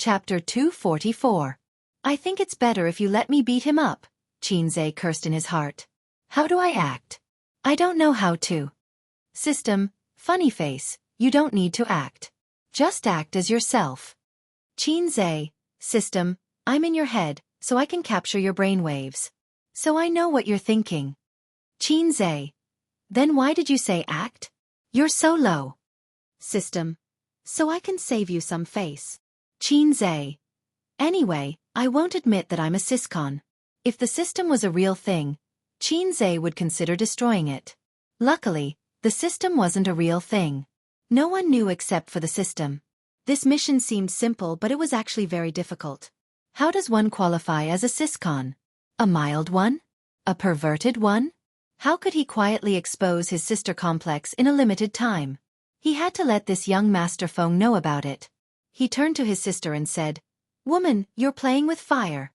Chapter 244. I think it's better if you let me beat him up, Xianxia cursed in his heart. How do I act? I don't know how to. System, funny face, you don't need to act. Just act as yourself. Xianxia, system, I'm in your head, so I can capture your brainwaves. So I know what you're thinking. Xianxia. Then why did you say act? You're so low. System. So I can save you some face. Xianxia. Anyway, I won't admit that I'm a syscon. If the system was a real thing, Xianxia would consider destroying it. Luckily, the system wasn't a real thing. No one knew except for the system. This mission seemed simple, but it was actually very difficult. How does one qualify as a syscon? A mild one? A perverted one? How could he quietly expose his sister complex in a limited time? He had to let this young Master Feng know about it. He turned to his sister and said, "Woman, you're playing with fire."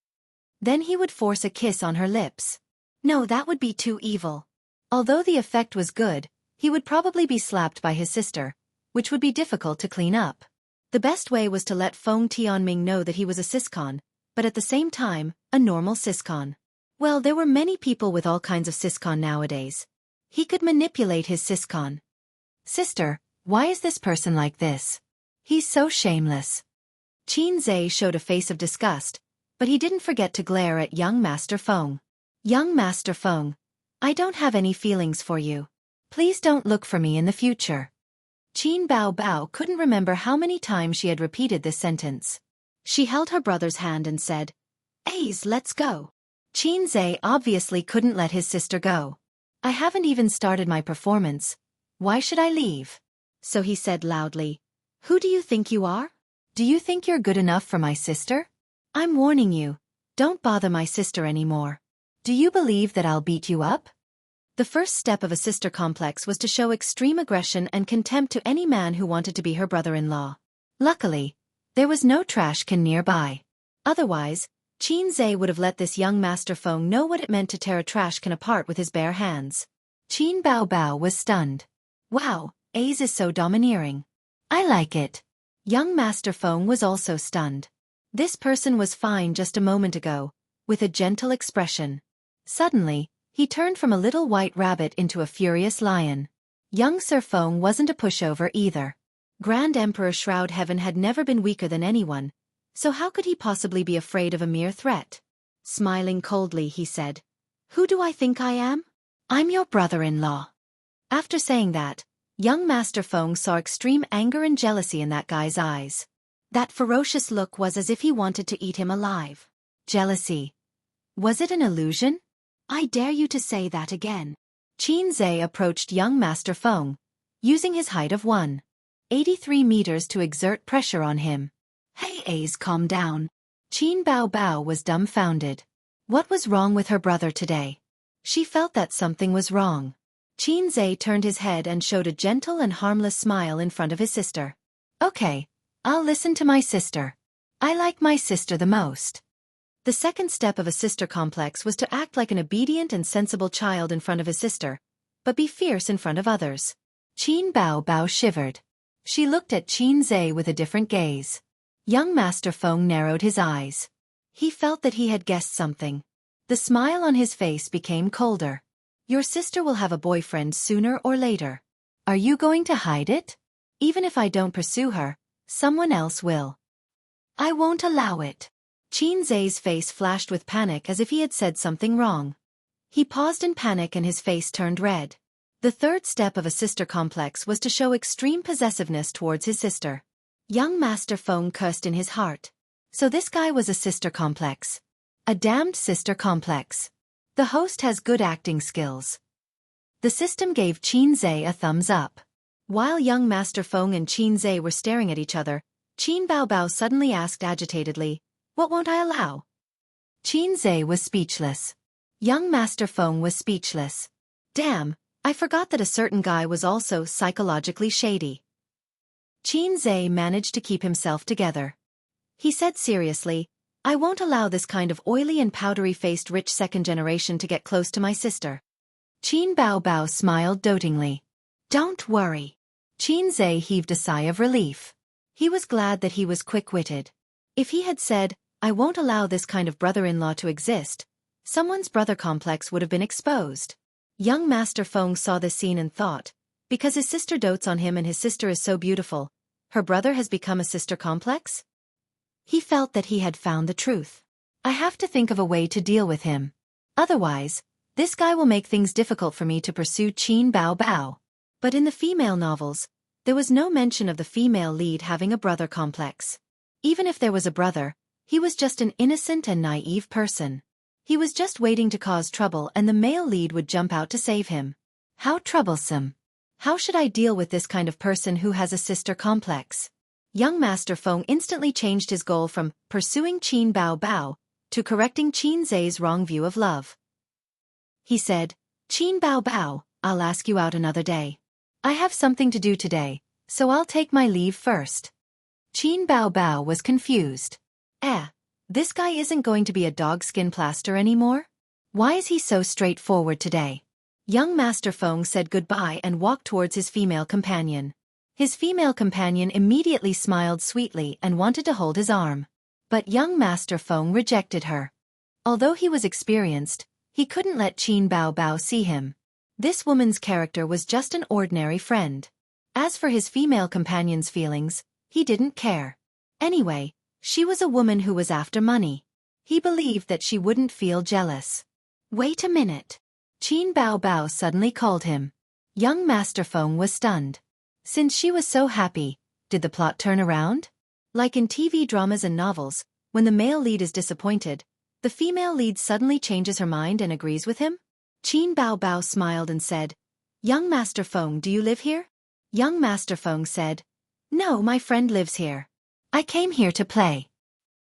Then he would force a kiss on her lips. No, that would be too evil. Although the effect was good, he would probably be slapped by his sister, which would be difficult to clean up. The best way was to let Feng Tianming know that he was a syscon, but at the same time, a normal syscon. Well, there were many people with all kinds of syscon nowadays. He could manipulate his syscon. Sister, why is this person like this? He's so shameless. Xianxia showed a face of disgust, but he didn't forget to glare at young Master Feng. Young Master Feng, I don't have any feelings for you. Please don't look for me in the future. Qin Bao Bao couldn't remember how many times she had repeated this sentence. She held her brother's hand and said, "Ace, let's go." Xianxia obviously couldn't let his sister go. I haven't even started my performance. Why should I leave? So he said loudly, "Who do you think you are? Do you think you're good enough for my sister? I'm warning you, don't bother my sister anymore. Do you believe that I'll beat you up?" The first step of a sister complex was to show extreme aggression and contempt to any man who wanted to be her brother-in-law. Luckily, there was no trash can nearby. Otherwise, Xianxia would have let this young Master Feng know what it meant to tear a trash can apart with his bare hands. Qin Bao Bao was stunned. Wow, Ace is so domineering. I like it. Young Master Feng was also stunned. This person was fine just a moment ago, with a gentle expression. Suddenly, he turned from a little white rabbit into a furious lion. Young Sir Feng wasn't a pushover either. Grand Emperor Shroud Heaven had never been weaker than anyone, so how could he possibly be afraid of a mere threat? Smiling coldly, he said, "Who do I think I am? I'm your brother-in-law." After saying that, young Master Feng saw extreme anger and jealousy in that guy's eyes. That ferocious look was as if he wanted to eat him alive. Jealousy. Was it an illusion? I dare you to say that again. Xianxia approached young Master Feng, using his height of 183 meters to exert pressure on him. Hey Ace, calm down. Qin Bao Bao was dumbfounded. What was wrong with her brother today? She felt that something was wrong. Xianxia turned his head and showed a gentle and harmless smile in front of his sister. Okay, I'll listen to my sister. I like my sister the most. The second step of a sister complex was to act like an obedient and sensible child in front of his sister, but be fierce in front of others. Qin Bao Bao shivered. She looked at Xianxia with a different gaze. Young Master Feng narrowed his eyes. He felt that he had guessed something. The smile on his face became colder. Your sister will have a boyfriend sooner or later. Are you going to hide it? Even if I don't pursue her, someone else will. I won't allow it. Xianxia's face flashed with panic as if he had said something wrong. He paused in panic and his face turned red. The third step of a sister complex was to show extreme possessiveness towards his sister. Young Master Feng cursed in his heart. So this guy was a sister complex. A damned sister complex. The host has good acting skills. The system gave Xianxia a thumbs up. While young Master Feng and Xianxia were staring at each other, Qin Bao Bao suddenly asked agitatedly, "What won't I allow?" Xianxia was speechless. Young Master Feng was speechless. Damn, I forgot that a certain guy was also psychologically shady. Xianxia managed to keep himself together. He said seriously, "I won't allow this kind of oily and powdery-faced rich second generation to get close to my sister." Qin Bao Bao smiled dotingly. "Don't worry." Xianxia heaved a sigh of relief. He was glad that he was quick-witted. If he had said, "I won't allow this kind of brother-in-law to exist," someone's brother complex would have been exposed. Young Master Feng saw this scene and thought, because his sister dotes on him and his sister is so beautiful, her brother has become a sister complex? He felt that he had found the truth. I have to think of a way to deal with him. Otherwise, this guy will make things difficult for me to pursue Qin Bao Bao. But in the female novels, there was no mention of the female lead having a brother complex. Even if there was a brother, he was just an innocent and naive person. He was just waiting to cause trouble and the male lead would jump out to save him. How troublesome. How should I deal with this kind of person who has a sister complex? Young Master Feng instantly changed his goal from pursuing Qin Bao Bao to correcting Qin Zhe's wrong view of love. He said, "Qin Bao Bao, I'll ask you out another day. I have something to do today, so I'll take my leave first." Qin Bao Bao was confused. This guy isn't going to be a dog skin plaster anymore? Why is he so straightforward today? Young Master Feng said goodbye and walked towards his female companion. His female companion immediately smiled sweetly and wanted to hold his arm. But young Master Feng rejected her. Although he was experienced, he couldn't let Qin Bao Bao see him. This woman's character was just an ordinary friend. As for his female companion's feelings, he didn't care. Anyway, she was a woman who was after money. He believed that she wouldn't feel jealous. Wait a minute. Qin Bao Bao suddenly called him. Young Master Feng was stunned. Since she was so happy, did the plot turn around? Like in TV dramas and novels, when the male lead is disappointed, the female lead suddenly changes her mind and agrees with him? Qin Bao Bao smiled and said, "Young Master Feng, do you live here?" Young Master Feng said, "No, my friend lives here. I came here to play."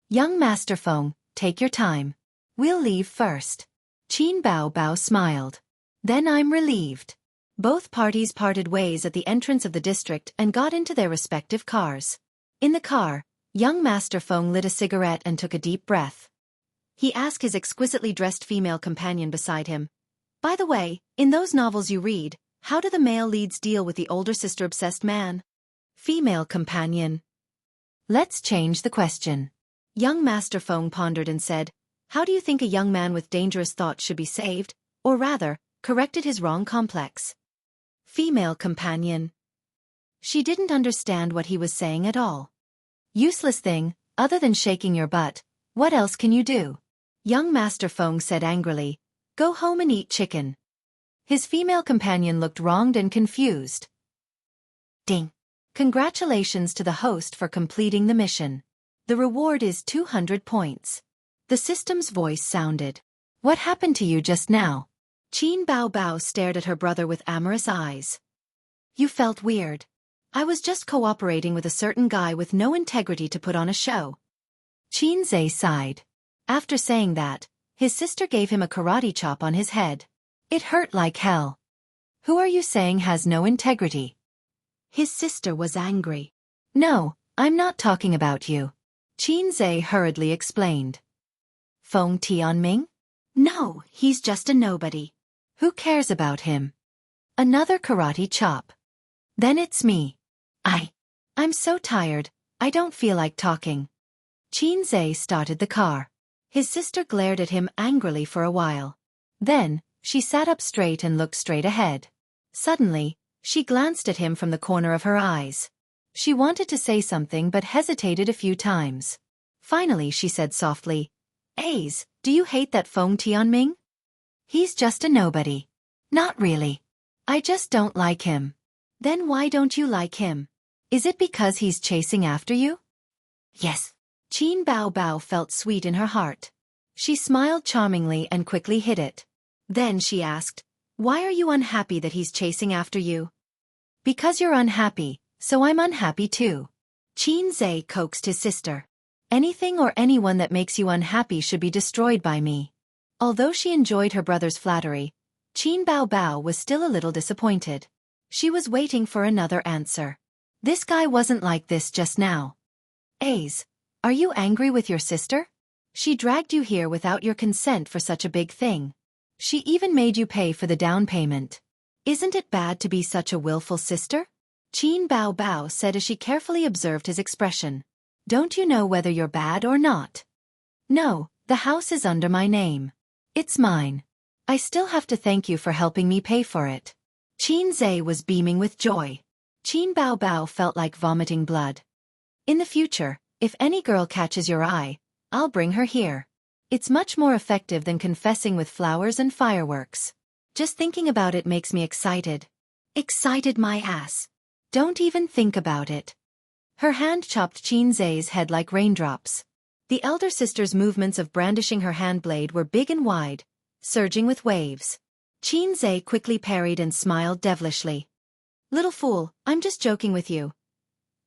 Young Master Feng, take your time. We'll leave first. Qin Bao Bao smiled. Then I'm relieved. Both parties parted ways at the entrance of the district and got into their respective cars. In the car, young Master Feng lit a cigarette and took a deep breath. He asked his exquisitely dressed female companion beside him, "By the way, in those novels you read, how do the male leads deal with the older sister-obsessed man?" Female companion. Let's change the question. Young Master Feng pondered and said, "How do you think a young man with dangerous thoughts should be saved, or rather, corrected his wrong complex?" Female companion. She didn't understand what he was saying at all. "Useless thing, other than shaking your butt, what else can you do?" Young Master Feng said angrily, "Go home and eat chicken." His female companion looked wronged and confused. Ding. Congratulations to the host for completing the mission. The reward is 200 points. The system's voice sounded. "What happened to you just now?" Qin Bao Bao stared at her brother with amorous eyes. "You felt weird. I was just cooperating with a certain guy with no integrity to put on a show." Qin Zhe sighed. After saying that, his sister gave him a karate chop on his head. It hurt like hell. "Who are you saying has no integrity?" His sister was angry. "No, I'm not talking about you," Qin Zhe hurriedly explained. "Feng Tianming? No, he's just a nobody. Who cares about him?" Another karate chop. "Then it's me. I'm so tired, I don't feel like talking." Qin Zhe started the car. His sister glared at him angrily for a while. Then, she sat up straight and looked straight ahead. Suddenly, she glanced at him from the corner of her eyes. She wanted to say something but hesitated a few times. Finally she said softly, "Aze, do you hate that Feng Tianming?" "He's just a nobody." "Not really. I just don't like him." "Then why don't you like him? Is it because he's chasing after you?" "Yes." Qin Bao Bao felt sweet in her heart. She smiled charmingly and quickly hid it. Then she asked, "Why are you unhappy that he's chasing after you?" "Because you're unhappy, so I'm unhappy too." Qin Zhe coaxed his sister. "Anything or anyone that makes you unhappy should be destroyed by me." Although she enjoyed her brother's flattery, Qin Bao Bao was still a little disappointed. She was waiting for another answer. This guy wasn't like this just now. "Aze, are you angry with your sister? She dragged you here without your consent for such a big thing. She even made you pay for the down payment. Isn't it bad to be such a willful sister?" Qin Bao Bao said as she carefully observed his expression. Don't you know whether you're bad or not? No, the house is under my name. It's mine. I still have to thank you for helping me pay for it. Xianxia was beaming with joy. Qin Bao Bao felt like vomiting blood. In the future, if any girl catches your eye, I'll bring her here. It's much more effective than confessing with flowers and fireworks. Just thinking about it makes me excited. Excited my ass. Don't even think about it. Her hand chopped Xianxia's head like raindrops. The elder sister's movements of brandishing her hand blade were big and wide, surging with waves. Xianxia quickly parried and smiled devilishly. Little fool, I'm just joking with you.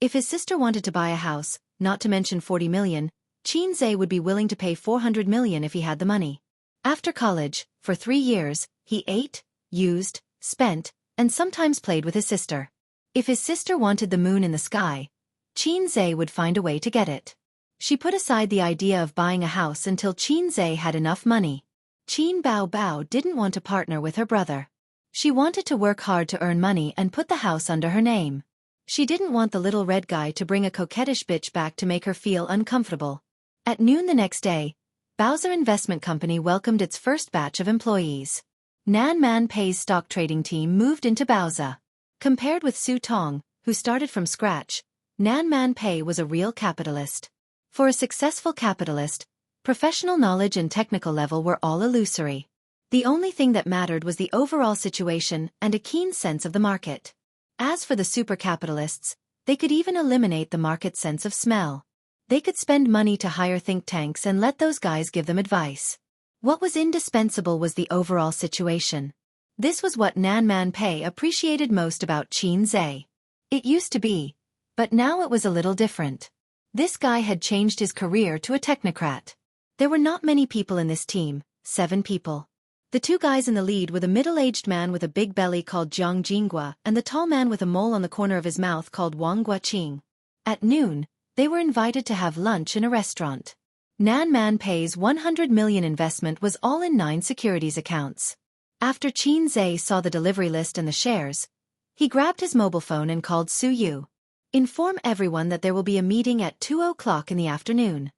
If his sister wanted to buy a house, not to mention 40 million, Xianxia would be willing to pay 400 million if he had the money. After college, for 3 years, he ate, used, spent, and sometimes played with his sister. If his sister wanted the moon in the sky, Xianxia would find a way to get it. She put aside the idea of buying a house until Xianxia had enough money. Qin Bao Bao didn't want to partner with her brother. She wanted to work hard to earn money and put the house under her name. She didn't want the little red guy to bring a coquettish bitch back to make her feel uncomfortable. At noon the next day, Bowser Investment Company welcomed its first batch of employees. Nan Man Pei's stock trading team moved into Bowser. Compared with Su Tong, who started from scratch, Nan Man Pei was a real capitalist. For a successful capitalist, professional knowledge and technical level were all illusory. The only thing that mattered was the overall situation and a keen sense of the market. As for the super capitalists, they could even eliminate the market's sense of smell. They could spend money to hire think tanks and let those guys give them advice. What was indispensable was the overall situation. This was what Nan Man Pei appreciated most about Xianxia. It used to be, but now it was a little different. This guy had changed his career to a technocrat. There were not many people in this team, 7 people. The 2 guys in the lead were the middle-aged man with a big belly called Jianghu and the tall man with a mole on the corner of his mouth called Wang Guaqing. At noon, they were invited to have lunch in a restaurant. Nan Man Pei's 100 million investment was all in 9 securities accounts. After Xianxia saw the delivery list and the shares, he grabbed his mobile phone and called Su Yu. Inform everyone that there will be a meeting at 2 o'clock in the afternoon.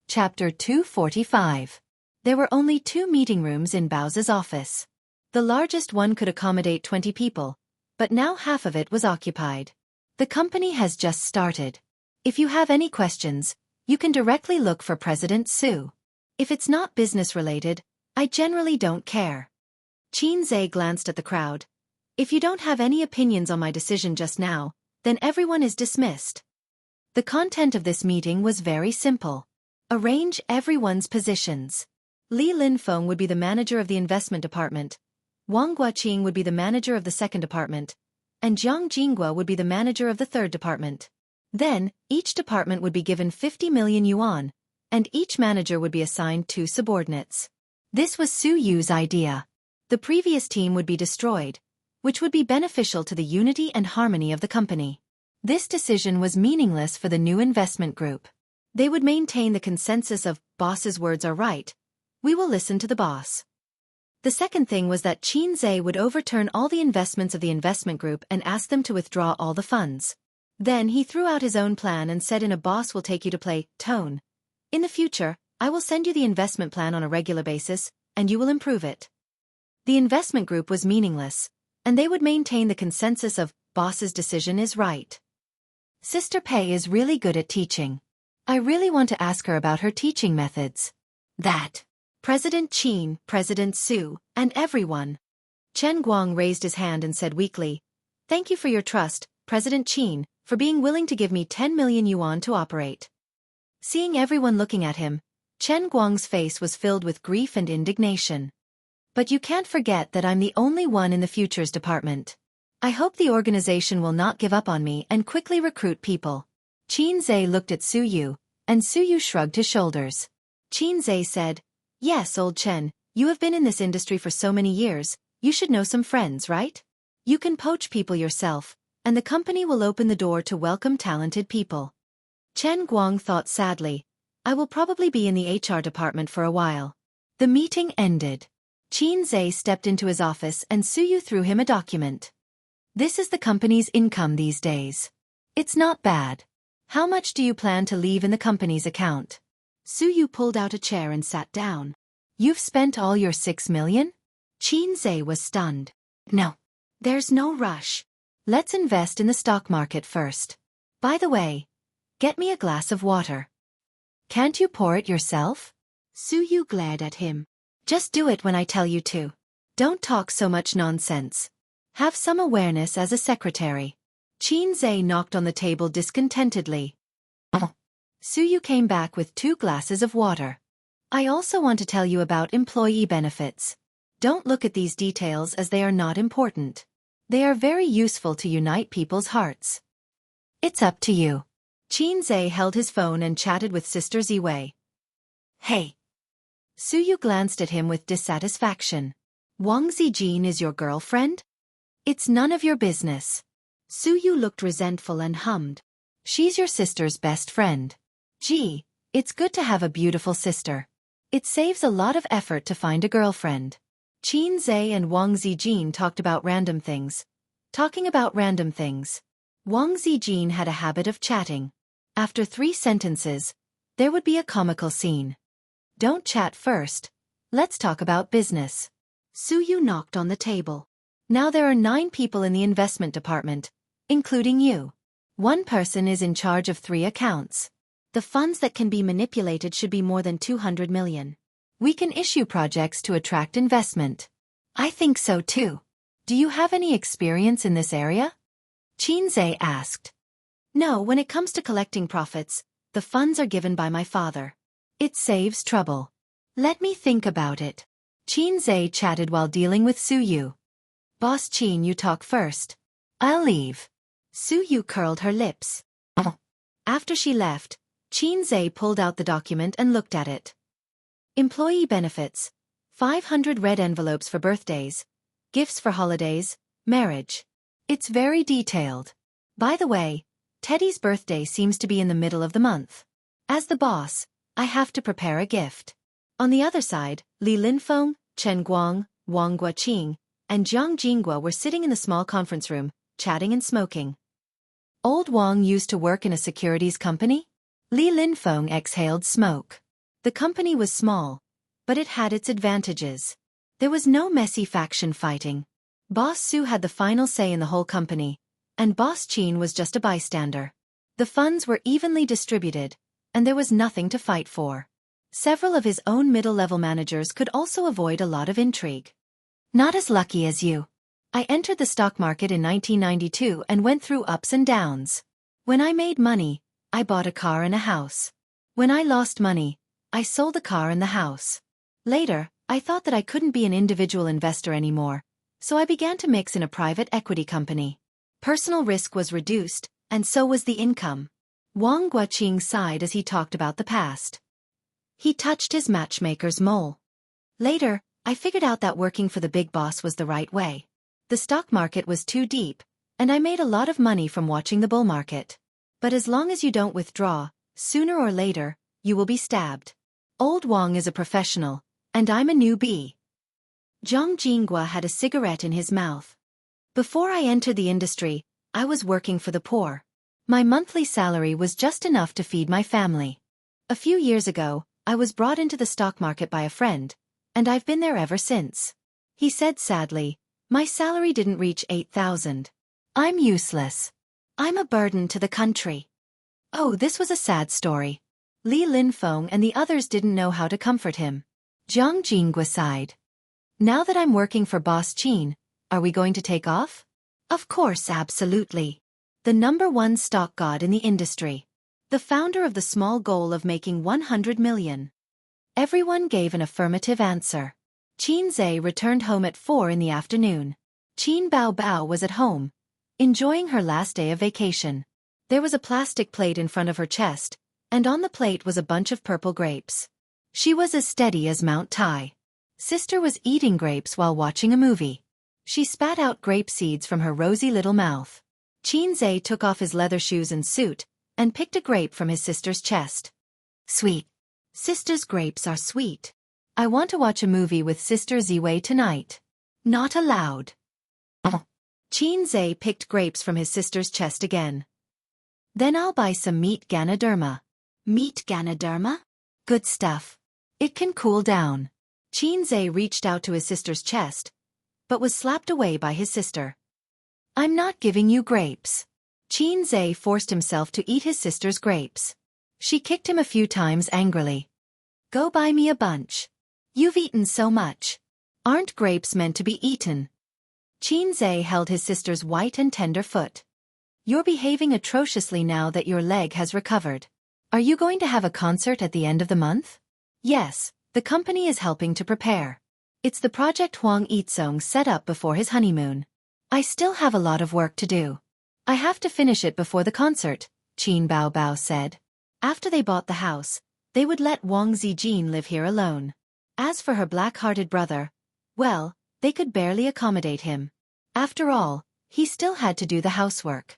Chapter 245. There were only 2 meeting rooms in Bowser's office. The largest one could accommodate 20 people, but now half of it was occupied. The company has just started. If you have any questions, you can directly look for President Su. If it's not business-related, I generally don't care. Xianxia glanced at the crowd. If you don't have any opinions on my decision just now, then everyone is dismissed. The content of this meeting was very simple. Arrange everyone's positions. Li Linfeng would be the manager of the investment department, Wang Guaqing would be the manager of the second department, and Jiang Jinghua would be the manager of the third department. Then, each department would be given 50 million yuan, and each manager would be assigned 2 subordinates. This was Su Yu's idea. The previous team would be destroyed, which would be beneficial to the unity and harmony of the company. This decision was meaningless for the new investment group. They would maintain the consensus of, boss's words are right. We will listen to the boss. The second thing was that Xianxia would overturn all the investments of the investment group and ask them to withdraw all the funds. Then he threw out his own plan and said in a boss will take you to play tone. In the future, I will send you the investment plan on a regular basis, and you will improve it. The investment group was meaningless, and they would maintain the consensus of, boss's decision is right. Sister Pei is really good at teaching. I really want to ask her about her teaching methods. That. President Qin, President Su, and everyone. Chen Guang raised his hand and said weakly, Thank you for your trust, President Qin, for being willing to give me 10 million yuan to operate. Seeing everyone looking at him, Chen Guang's face was filled with grief and indignation. But you can't forget that I'm the only one in the futures department. I hope the organization will not give up on me and quickly recruit people. Xianxia looked at Su Yu, and Su Yu shrugged his shoulders. Xianxia said, Yes, old Chen, you have been in this industry for so many years, you should know some friends, right? You can poach people yourself, and the company will open the door to welcome talented people. Chen Guang thought sadly, I will probably be in the HR department for a while. The meeting ended. Xianxia stepped into his office and Su Yu threw him a document. This is the company's income these days. It's not bad. How much do you plan to leave in the company's account? Suyu pulled out a chair and sat down. You've spent all your 6 million? Qinze was stunned. No. There's no rush. Let's invest in the stock market first. By the way, get me a glass of water. Can't you pour it yourself? Suyu glared at him. Just do it when I tell you to. Don't talk so much nonsense. Have some awareness as a secretary. Qinze knocked on the table discontentedly. Suyu came back with 2 glasses of water. I also want to tell you about employee benefits. Don't look at these details as they are not important. They are very useful to unite people's hearts. It's up to you. Qinze held his phone and chatted with Sister Ziwei. Hey. Suyu glanced at him with dissatisfaction. Wang Zijin is your girlfriend? It's none of your business. Suyu looked resentful and hummed. She's your sister's best friend. Gee, it's good to have a beautiful sister. It saves a lot of effort to find a girlfriend. Qinze and Wang Zijin talked about random things. Talking about random things. Wang Zijin had a habit of chatting. After 3 sentences, there would be a comical scene. Don't chat first. Let's talk about business. Suyu knocked on the table. Now there are 9 people in the investment department, including you. 1 person is in charge of 3 accounts. The funds that can be manipulated should be more than 200 million. We can issue projects to attract investment. I think so too. Do you have any experience in this area? Qinze asked. No, when it comes to collecting profits, the funds are given by my father. It saves trouble. Let me think about it. Qinze chatted while dealing with Suyu. Boss Qin, you talk first. I'll leave. Suyu curled her lips. After she left, Qinze pulled out the document and looked at it. Employee benefits. 500 red envelopes for birthdays, gifts for holidays, marriage. It's very detailed. By the way, Teddy's birthday seems to be in the middle of the month. As the boss, I have to prepare a gift. On the other side, Li Linfeng, Chen Guang, Wang Guoqing, and Jiang Jinghua were sitting in the small conference room, chatting and smoking. Old Wang used to work in a securities company? Li Linfeng exhaled smoke. The company was small, but it had its advantages. There was no messy faction fighting. Boss Su had the final say in the whole company, and Boss Qin was just a bystander. The funds were evenly distributed, and there was nothing to fight for. Several of his own middle-level managers could also avoid a lot of intrigue. Not as lucky as you. I entered the stock market in 1992 and went through ups and downs. When I made money, I bought a car and a house. When I lost money, I sold the car and the house. Later, I thought that I couldn't be an individual investor anymore, so I began to mix in a private equity company. Personal risk was reduced, and so was the income. Wang Guoqing sighed as he talked about the past. He touched his matchmaker's mole. Later, I figured out that working for the big boss was the right way. The stock market was too deep, and I made a lot of money from watching the bull market. But as long as you don't withdraw, sooner or later, you will be stabbed. Old Wang is a professional, and I'm a newbie. Jiang Jinghua had a cigarette in his mouth. Before I entered the industry, I was working for the poor. My monthly salary was just enough to feed my family. A few years ago, I was brought into the stock market by a friend, and I've been there ever since. He said sadly, my salary didn't reach 8,000. I'm useless. I'm a burden to the country. Oh, this was a sad story. Li Linfeng and the others didn't know how to comfort him. Jiang Jinghua sighed. Now that I'm working for Boss Qin, are we going to take off? Of course, absolutely. The #1 stock god in the industry. The founder of the small goal of making 100 million. Everyone gave an affirmative answer. Qinze returned home at 4 in the afternoon. Qin Bao Bao was at home, enjoying her last day of vacation. There was a plastic plate in front of her chest, and on the plate was a bunch of purple grapes. She was as steady as Mount Tai. Sister was eating grapes while watching a movie. She spat out grape seeds from her rosy little mouth. Qinze took off his leather shoes and suit, and picked a grape from his sister's chest. Sweet. Sister's grapes are sweet. I want to watch a movie with Sister Ziwei tonight. Not allowed. Qinze picked grapes from his sister's chest again. Then I'll buy some meat Ganoderma. Meat Ganoderma? Good stuff. It can cool down. Xianxia reached out to his sister's chest, but was slapped away by his sister. I'm not giving you grapes. Xianxia forced himself to eat his sister's grapes. She kicked him a few times angrily. Go buy me a bunch. You've eaten so much. Aren't grapes meant to be eaten? Xianxia held his sister's white and tender foot. You're behaving atrociously now that your leg has recovered. Are you going to have a concert at the end of the month? Yes, the company is helping to prepare. It's the project Huang Yizong set up before his honeymoon. I still have a lot of work to do. I have to finish it before the concert, Qin Baobao said. After they bought the house, they would let Wang Zijin live here alone. As for her black-hearted brother, well, they could barely accommodate him. After all, he still had to do the housework.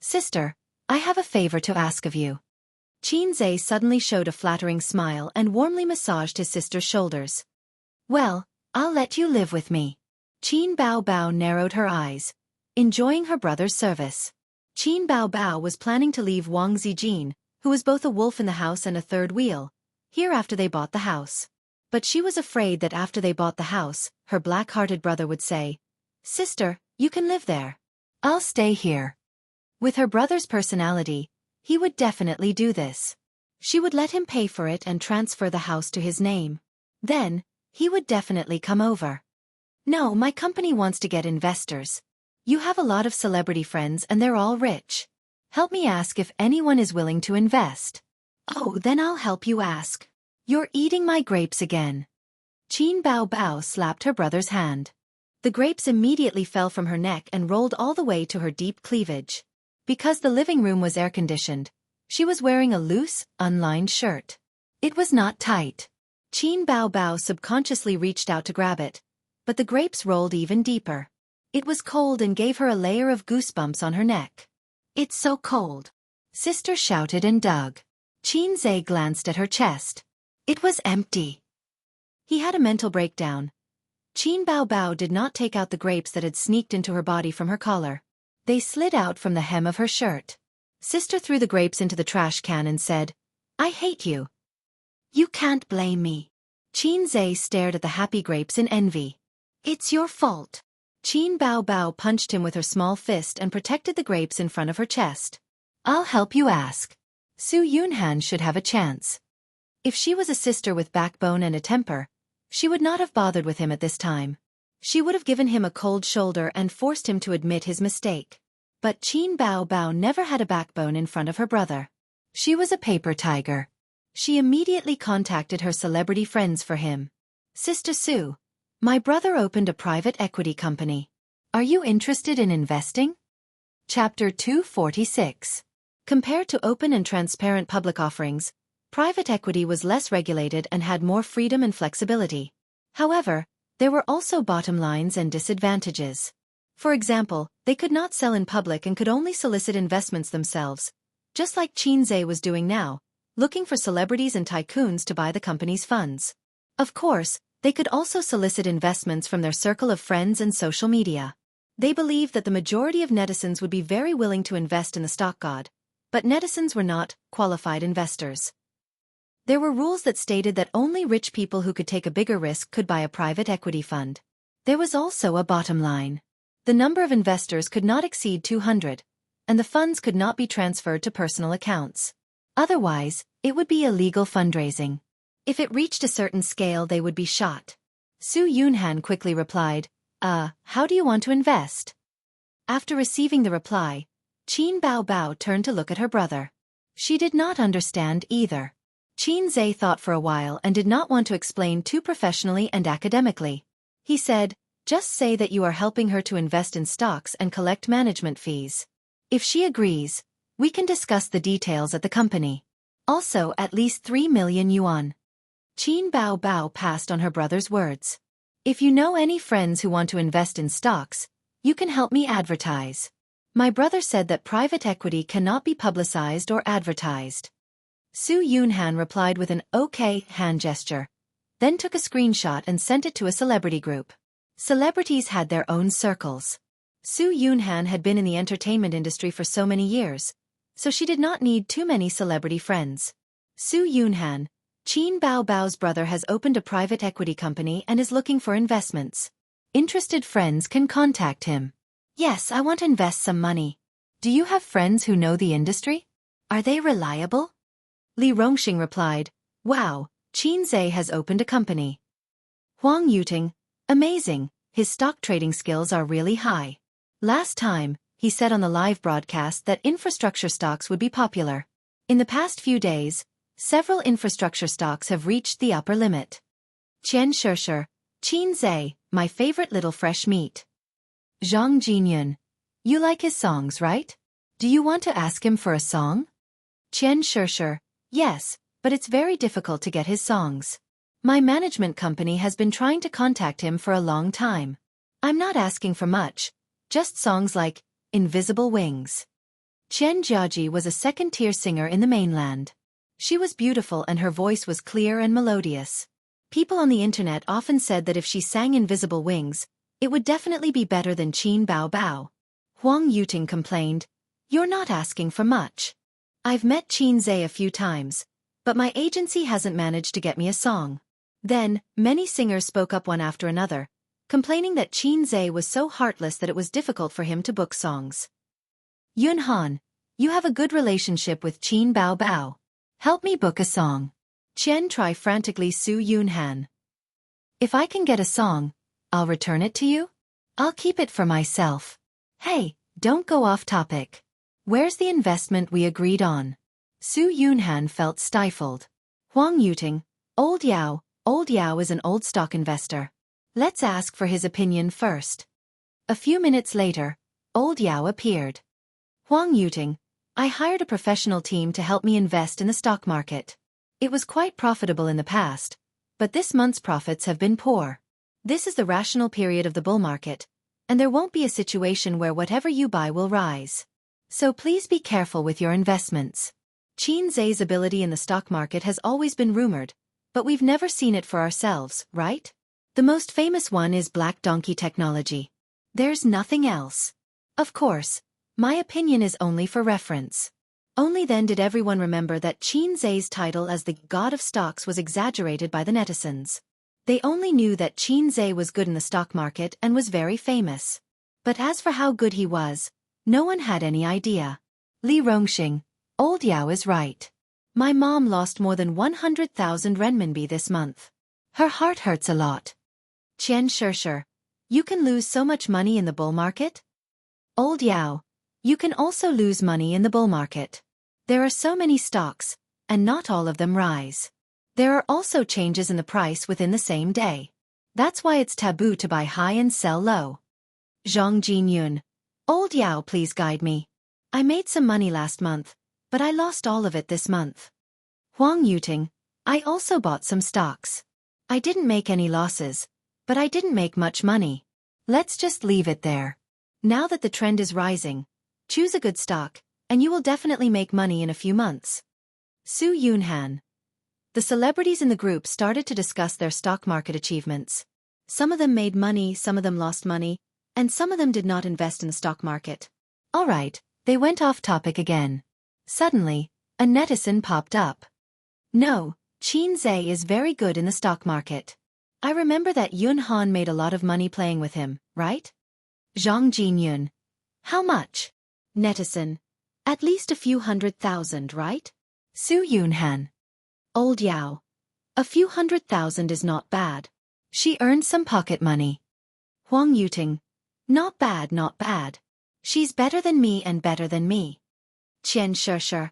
Sister, I have a favor to ask of you. Xianxia suddenly showed a flattering smile and warmly massaged his sister's shoulders. Well, I'll let you live with me. Qin Baobao narrowed her eyes, enjoying her brother's service. Qin Baobao was planning to leave Wang Zijin, who was both a wolf in the house and a third wheel, here after they bought the house. But she was afraid that after they bought the house, her black-hearted brother would say, Sister, you can live there. I'll stay here. With her brother's personality, he would definitely do this. She would let him pay for it and transfer the house to his name. Then, he would definitely come over. No, my company wants to get investors. You have a lot of celebrity friends and they're all rich. Help me ask if anyone is willing to invest. Oh, then I'll help you ask. You're eating my grapes again. Qin Baobao slapped her brother's hand. The grapes immediately fell from her neck and rolled all the way to her deep cleavage. Because the living room was air-conditioned, she was wearing a loose, unlined shirt. It was not tight. Qin Baobao subconsciously reached out to grab it, but the grapes rolled even deeper. It was cold and gave her a layer of goosebumps on her neck. It's so cold. Sister shouted and dug. Xianxia glanced at her chest. It was empty. He had a mental breakdown. Qin Baobao did not take out the grapes that had sneaked into her body from her collar. They slid out from the hem of her shirt. Sister threw the grapes into the trash can and said, I hate you. You can't blame me. Xianxia stared at the happy grapes in envy. It's your fault. Qin Baobao punched him with her small fist and protected the grapes in front of her chest. I'll help you ask. Su Yunhan should have a chance. If she was a sister with backbone and a temper, she would not have bothered with him at this time. She would have given him a cold shoulder and forced him to admit his mistake. But Qin Baobao never had a backbone in front of her brother. She was a paper tiger. She immediately contacted her celebrity friends for him. Sister Su, my brother opened a private equity company. Are you interested in investing? Chapter 246. Compared to open and transparent public offerings, private equity was less regulated and had more freedom and flexibility. However, there were also bottom lines and disadvantages. For example, they could not sell in public and could only solicit investments themselves, just like Xianxia was doing now, looking for celebrities and tycoons to buy the company's funds. Of course, they could also solicit investments from their circle of friends and social media. They believed that the majority of netizens would be very willing to invest in the stock god, but netizens were not qualified investors. There were rules that stated that only rich people who could take a bigger risk could buy a private equity fund. There was also a bottom line. The number of investors could not exceed 200, and the funds could not be transferred to personal accounts. Otherwise, it would be illegal fundraising. If it reached a certain scale, they would be shot. Su Yunhan quickly replied, how do you want to invest? After receiving the reply, Qin Baobao turned to look at her brother. She did not understand either. Xianxia thought for a while and did not want to explain too professionally and academically. He said, just say that you are helping her to invest in stocks and collect management fees. If she agrees, we can discuss the details at the company. Also at least 3 million yuan. Qin Baobao passed on her brother's words. If you know any friends who want to invest in stocks, you can help me advertise. My brother said that private equity cannot be publicized or advertised. Su Yunhan replied with an okay hand gesture, then took a screenshot and sent it to a celebrity group. Celebrities had their own circles. Su Yunhan had been in the entertainment industry for so many years, so she did not need too many celebrity friends. Su Yunhan, Qin Baobao's brother, has opened a private equity company and is looking for investments. Interested friends can contact him. Yes, I want to invest some money. Do you have friends who know the industry? Are they reliable? Li Rongxing replied, Wow, Qin Zhe has opened a company. Huang Yuting, amazing, his stock trading skills are really high. Last time, he said on the live broadcast that infrastructure stocks would be popular. In the past few days, several infrastructure stocks have reached the upper limit. Xianxia, Qin Zhe, my favorite little fresh meat. Zhang Jinyun, you like his songs, right? Do you want to ask him for a song? Xianxia, yes, but it's very difficult to get his songs. My management company has been trying to contact him for a long time. I'm not asking for much, just songs like Invisible Wings. Chen Jiaji was a second-tier singer in the mainland. She was beautiful and her voice was clear and melodious. People on the internet often said that if she sang Invisible Wings, it would definitely be better than Qin Baobao. Huang Yuting complained, You're not asking for much. I've met Qin Zhe a few times, but my agency hasn't managed to get me a song. Then, many singers spoke up one after another, complaining that Qin Zhe was so heartless that it was difficult for him to book songs. Yun Han, you have a good relationship with Qin Baobao. Help me book a song. Chen Tri frantically Su Yunhan. If I can get a song, I'll return it to you? I'll keep it for myself. Hey, don't go off topic. Where's the investment we agreed on? Su Yunhan felt stifled. Huang Yuting, Old Yao is an old stock investor. Let's ask for his opinion first. A few minutes later, Old Yao appeared. Huang Yuting, I hired a professional team to help me invest in the stock market. It was quite profitable in the past, but this month's profits have been poor. This is the rational period of the bull market, and there won't be a situation where whatever you buy will rise. So please be careful with your investments. Qin Zhe's ability in the stock market has always been rumored, but we've never seen it for ourselves, right? The most famous one is Black Donkey Technology. There's nothing else. Of course, my opinion is only for reference. Only then did everyone remember that Qin Zhe's title as the god of stocks was exaggerated by the netizens. They only knew that Qin Zhe was good in the stock market and was very famous. But as for how good he was, no one had any idea. Li Rongxing, Old Yao is right. My mom lost more than 100,000 renminbi this month. Her heart hurts a lot. Xianxia, you can lose so much money in the bull market? Old Yao, you can also lose money in the bull market. There are so many stocks, and not all of them rise. There are also changes in the price within the same day. That's why it's taboo to buy high and sell low. Zhang Jinyun, Old Yao, please guide me. I made some money last month, but I lost all of it this month. Huang Yuting, I also bought some stocks. I didn't make any losses, but I didn't make much money. Let's just leave it there. Now that the trend is rising, choose a good stock, and you will definitely make money in a few months. Su Yunhan. The celebrities in the group started to discuss their stock market achievements. Some of them made money, some of them lost money, and some of them did not invest in the stock market. Alright, they went off topic again. Suddenly, a netizen popped up. No, Qin Zhe is very good in the stock market. I remember that Yun Han made a lot of money playing with him, right? Zhang Jinyun. How much? Netizen. At least a few 100,000, right? Su Yunhan. Old Yao. A few 100,000 is not bad. She earned some pocket money. Huang Yuting. Not bad, not bad. She's better than me and better than me. Xianxia.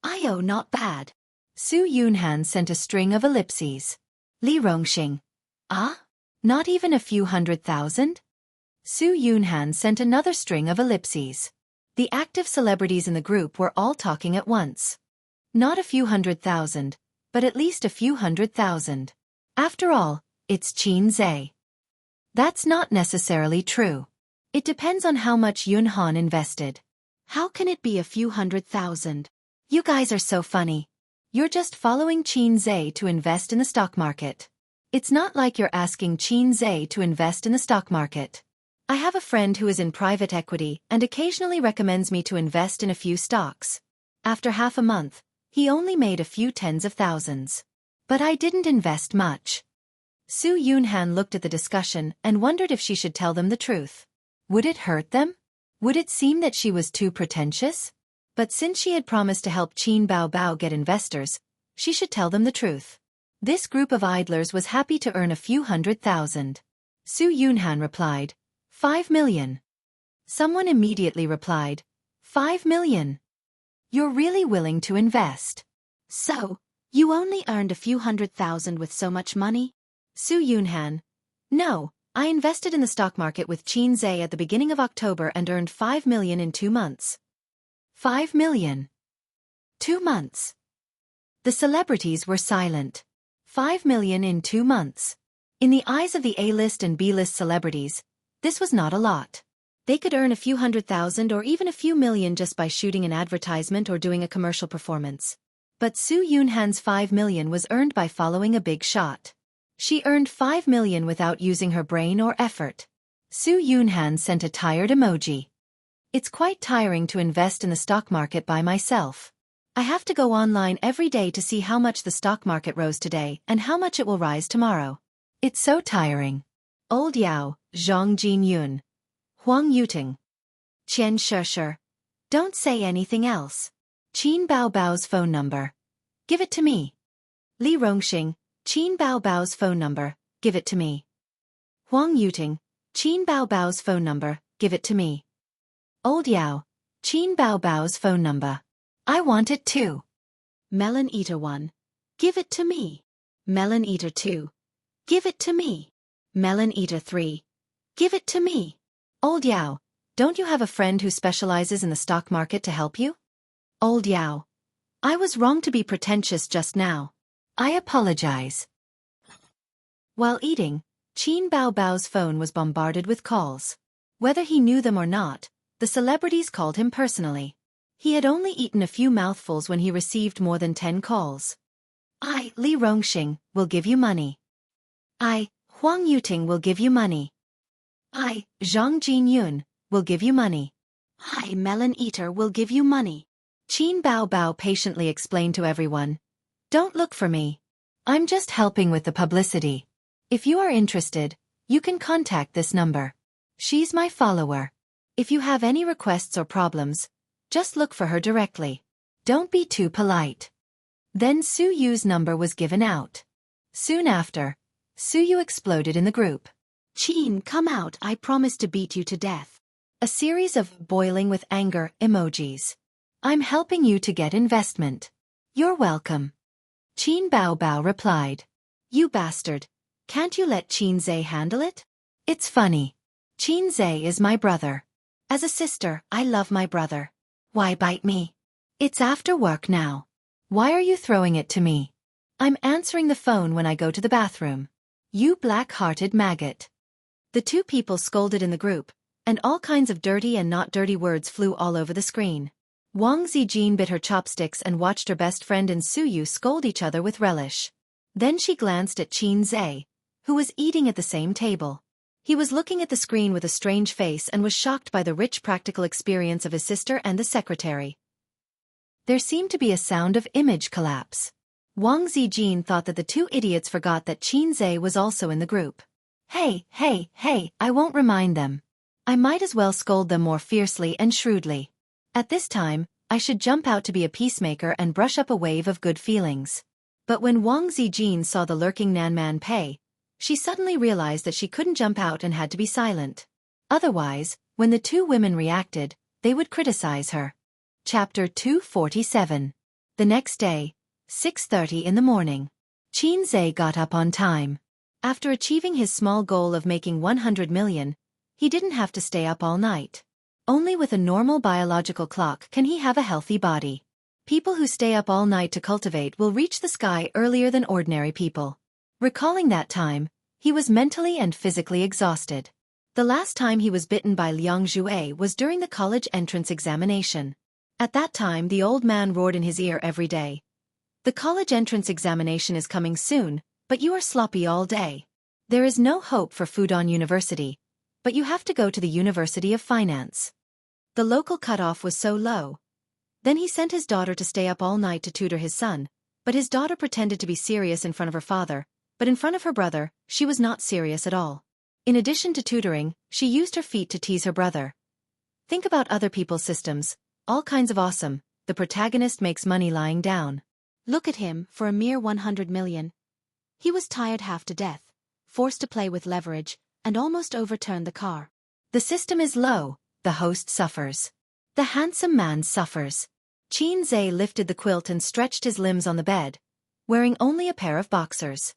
Io, not bad. Su Yunhan sent a string of ellipses. Li Rongxing. Ah? Not even a few 100,000? Su Yunhan sent another string of ellipses. The active celebrities in the group were all talking at once. Not a few 100,000, but at least a few 100,000. After all, it's Qin Zhe. That's not necessarily true. It depends on how much Yun Han invested. How can it be a few 100,000? You guys are so funny. You're just following Qin Zhe to invest in the stock market. It's not like you're asking Qin Zhe to invest in the stock market. I have a friend who is in private equity and occasionally recommends me to invest in a few stocks. After half a month, he only made a few tens of thousands. But I didn't invest much. Su Yunhan looked at the discussion and wondered if she should tell them the truth. Would it hurt them? Would it seem that she was too pretentious? But since she had promised to help Qin Baobao get investors, she should tell them the truth. This group of idlers was happy to earn a few 100,000. Su Yunhan replied, 5 million. Someone immediately replied, 5 million. You're really willing to invest. So, you only earned a few 100,000 with so much money? Su Yunhan. No, I invested in the stock market with Xianxia at the beginning of October and earned 5 million in 2 months. 5 million. 2 months. The celebrities were silent. 5 million in 2 months. In the eyes of the A-list and B-list celebrities, this was not a lot. They could earn a few 100,000 or even a few million just by shooting an advertisement or doing a commercial performance. But Su Yunhan's 5 million was earned by following a big shot. She earned 5 million without using her brain or effort. Su Yunhan sent a tired emoji. It's quite tiring to invest in the stock market by myself. I have to go online every day to see how much the stock market rose today and how much it will rise tomorrow. It's so tiring. Old Yao, Zhang Jinyun. Huang Yuting. Qian Shishir. Don't say anything else. Qin Baobao's phone number. Give it to me. Li Rongxing. Qin Baobao's phone number. Give it to me. Huang Yuting. Qin Baobao's phone number. Give it to me. Old Yao. Qin Baobao's phone number. I want it too. Melon Eater 1. Give it to me. Melon Eater 2. Give it to me. Melon Eater 3. Give it to me. Old Yao, don't you have a friend who specializes in the stock market to help you? Old Yao. I was wrong to be pretentious just now. I apologize. While eating, Qin Baobao's phone was bombarded with calls. Whether he knew them or not, the celebrities called him personally. He had only eaten a few mouthfuls when he received more than 10 calls. I, Li Rongxing, will give you money. I, Huang Yuting, will give you money. I, Zhang Jinyun, will give you money. I, Melon Eater, will give you money. Qin Baobao patiently explained to everyone. Don't look for me. I'm just helping with the publicity. If you are interested, you can contact this number. She's my follower. If you have any requests or problems, just look for her directly. Don't be too polite. Then Su Yu's number was given out. Soon after, Su Yu exploded in the group. Qin, come out, I promise to beat you to death. A series of boiling with anger emojis. I'm helping you to get investment. You're welcome. Qin Baobao replied. You bastard. Can't you let Xianxia handle it? It's funny. Xianxia is my brother. As a sister, I love my brother. Why bite me? It's after work now. Why are you throwing it to me? I'm answering the phone when I go to the bathroom. You black-hearted maggot. The two people scolded in the group, and all kinds of dirty and not dirty words flew all over the screen. Wang Zijin bit her chopsticks and watched her best friend and Su Yu scold each other with relish. Then she glanced at Xianxia, who was eating at the same table. He was looking at the screen with a strange face and was shocked by the rich practical experience of his sister and the secretary. There seemed to be a sound of image collapse. Wang Zijin thought that the two idiots forgot that Xianxia was also in the group. Hey, I won't remind them. I might as well scold them more fiercely and shrewdly. At this time, I should jump out to be a peacemaker and brush up a wave of good feelings. But when Wang Zijin saw the lurking Nanman Pei, she suddenly realized that she couldn't jump out and had to be silent. Otherwise, when the two women reacted, they would criticize her. Chapter 247. The next day, 6:30 in the morning. Xianxia got up on time. After achieving his small goal of making 100 million, he didn't have to stay up all night. Only with a normal biological clock can he have a healthy body. People who stay up all night to cultivate will reach the sky earlier than ordinary people. Recalling that time, he was mentally and physically exhausted. The last time he was bitten by Liang Zhuai was during the college entrance examination. At that time the old man roared in his ear every day. The college entrance examination is coming soon, but you are sloppy all day. There is no hope for Fudan University, but you have to go to the University of Finance. The local cutoff was so low. Then he sent his daughter to stay up all night to tutor his son, but his daughter pretended to be serious in front of her father, but in front of her brother, she was not serious at all. In addition to tutoring, she used her feet to tease her brother. Think about other people's systems, all kinds of awesome. The protagonist makes money lying down. Look at him, for a mere 100 million. He was tired half to death, forced to play with leverage, and almost overturned the car. The system is low, the host suffers. The handsome man suffers. Xianxia lifted the quilt and stretched his limbs on the bed, wearing only a pair of boxers.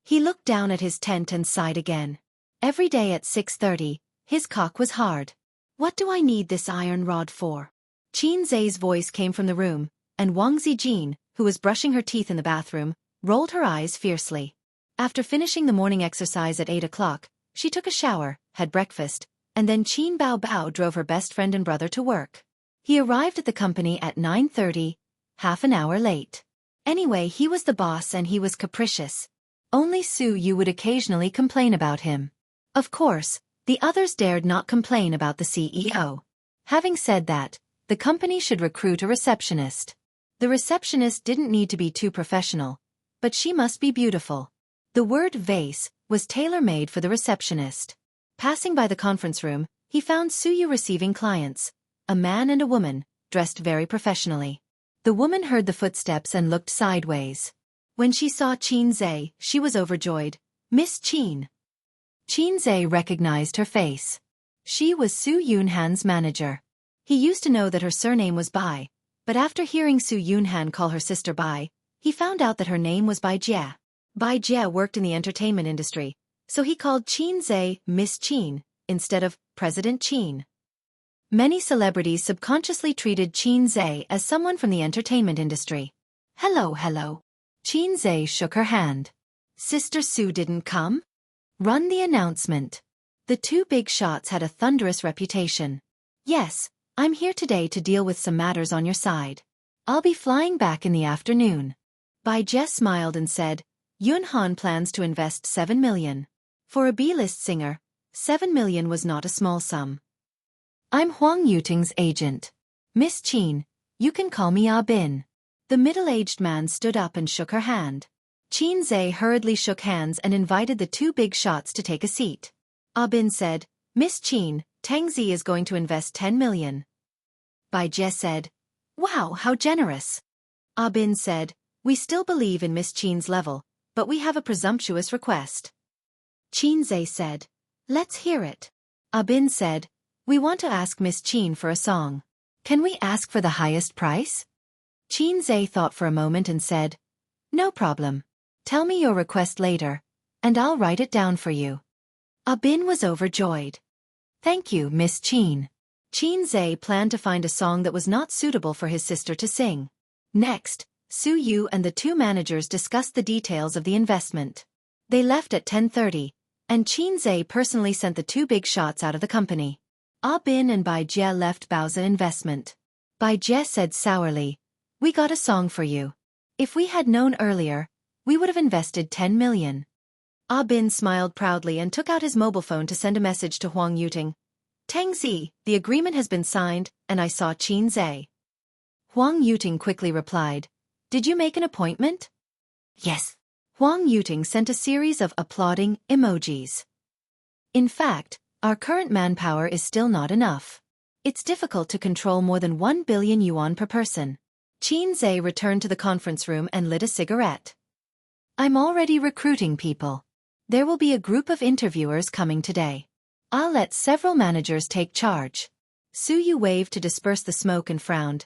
He looked down at his tent and sighed again. Every day at 6:30, his cock was hard. What do I need this iron rod for? Xianxia's voice came from the room, and Wang Zijin, who was brushing her teeth in the bathroom, rolled her eyes fiercely. After finishing the morning exercise at 8 o'clock, she took a shower, had breakfast, and then Qin Bao Bao drove her best friend and brother to work. He arrived at the company at 9:30, half an hour late. Anyway, he was the boss and he was capricious. Only Su Yu would occasionally complain about him. Of course, the others dared not complain about the CEO. Having said that, the company should recruit a receptionist. The receptionist didn't need to be too professional, but she must be beautiful. The word vase was tailor-made for the receptionist. Passing by the conference room, he found Su Yu receiving clients, a man and a woman, dressed very professionally. The woman heard the footsteps and looked sideways. When she saw Xianxia, she was overjoyed. Miss Qin. Xianxia recognized her face. She was Su Yunhan's manager. He used to know that her surname was Bai, but after hearing Su Yunhan call her sister Bai, he found out that her name was Bai Jie. Bai Jie worked in the entertainment industry, so he called Xianxia Miss Qin, instead of President Qin. Many celebrities subconsciously treated Xianxia as someone from the entertainment industry. Hello. Xianxia shook her hand. Sister Su didn't come? Run the announcement. The two big shots had a thunderous reputation. Yes, I'm here today to deal with some matters on your side. I'll be flying back in the afternoon. Bai Jie smiled and said, Yunhan plans to invest 7 million. For a B-list singer, 7 million was not a small sum. I'm Huang Yuting's agent. Miss Qin, you can call me Ah Bin. The middle-aged man stood up and shook her hand. Xianxia hurriedly shook hands and invited the two big shots to take a seat. Ah Bin said, Miss Qin, Tangzi is going to invest 10 million. Bai Jie said, Wow, how generous. Ah Bin said, We still believe in Miss Qin's level, but we have a presumptuous request. Xianxia said, Let's hear it. Ah Bin said, We want to ask Miss Qin for a song. Can we ask for the highest price? Xianxia thought for a moment and said, No problem. Tell me your request later, and I'll write it down for you. Ah Bin was overjoyed. Thank you, Miss Qin. Xianxia planned to find a song that was not suitable for his sister to sing. Next, Su Yu and the two managers discussed the details of the investment. They left at 10:30, and Xianxia personally sent the two big shots out of the company. Ah Bin and Bai Jie left Baozi Investment. Bai Jie said sourly, We got a song for you. If we had known earlier, we would have invested 10 million. Ah Bin smiled proudly and took out his mobile phone to send a message to Huang Yuting. Tangzi, the agreement has been signed, and I saw Xianxia. Huang Yuting quickly replied, Did you make an appointment? Yes. Huang Yuting sent a series of applauding emojis. In fact, our current manpower is still not enough. It's difficult to control more than 1 billion yuan per person. Xianxia returned to the conference room and lit a cigarette. I'm already recruiting people. There will be a group of interviewers coming today. I'll let several managers take charge. Su Yu waved to disperse the smoke and frowned.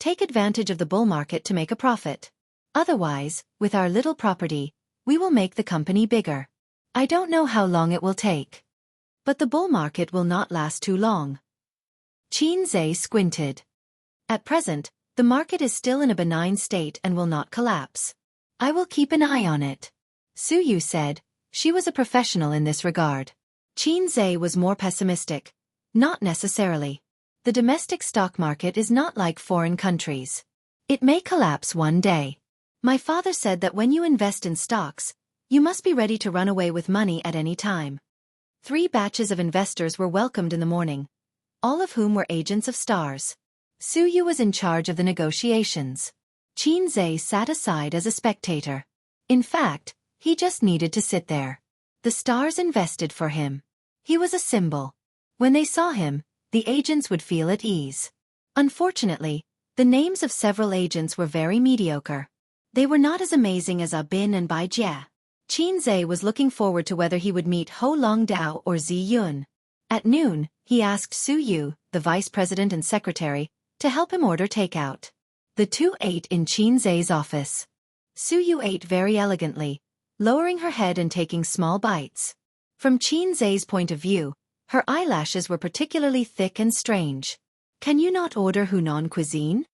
Take advantage of the bull market to make a profit. Otherwise, with our little property, we will make the company bigger. I don't know how long it will take. But the bull market will not last too long. Xianxia squinted. At present, the market is still in a benign state and will not collapse. I will keep an eye on it. Su Yu said. She was a professional in this regard. Xianxia was more pessimistic. Not necessarily. The domestic stock market is not like foreign countries. It may collapse one day. My father said that when you invest in stocks, you must be ready to run away with money at any time. 3 batches of investors were welcomed in the morning, all of whom were agents of stars. Su Yu was in charge of the negotiations. Qin Zhe sat aside as a spectator. In fact, he just needed to sit there. The stars invested for him. He was a symbol. When they saw him, the agents would feel at ease. Unfortunately, the names of several agents were very mediocre. They were not as amazing as Bin and Bai Jie. Qin Zhe was looking forward to whether he would meet Ho Long Dao or Zi Yun. At noon, he asked Su Yu, the vice president and secretary, to help him order takeout. The two ate in Qin Zhe's office. Su Yu ate very elegantly, lowering her head and taking small bites. From Qin Zhe's point of view, her eyelashes were particularly thick and strange. "Can you not order Hunan cuisine?"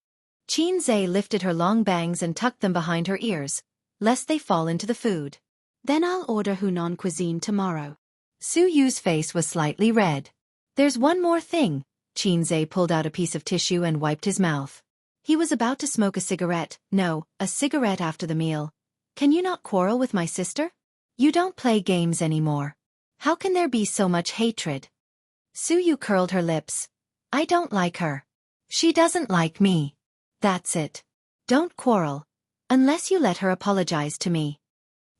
Qin Zhe lifted her long bangs and tucked them behind her ears, lest they fall into the food. "Then I'll order Hunan cuisine tomorrow." Su Yu's face was slightly red. "There's one more thing." Qin Zhe pulled out a piece of tissue and wiped his mouth. He was about to smoke a cigarette after the meal. "Can you not quarrel with my sister? You don't play games anymore. How can there be so much hatred?" Su Yu curled her lips. "I don't like her. She doesn't like me. That's it. Don't quarrel. Unless you let her apologize to me."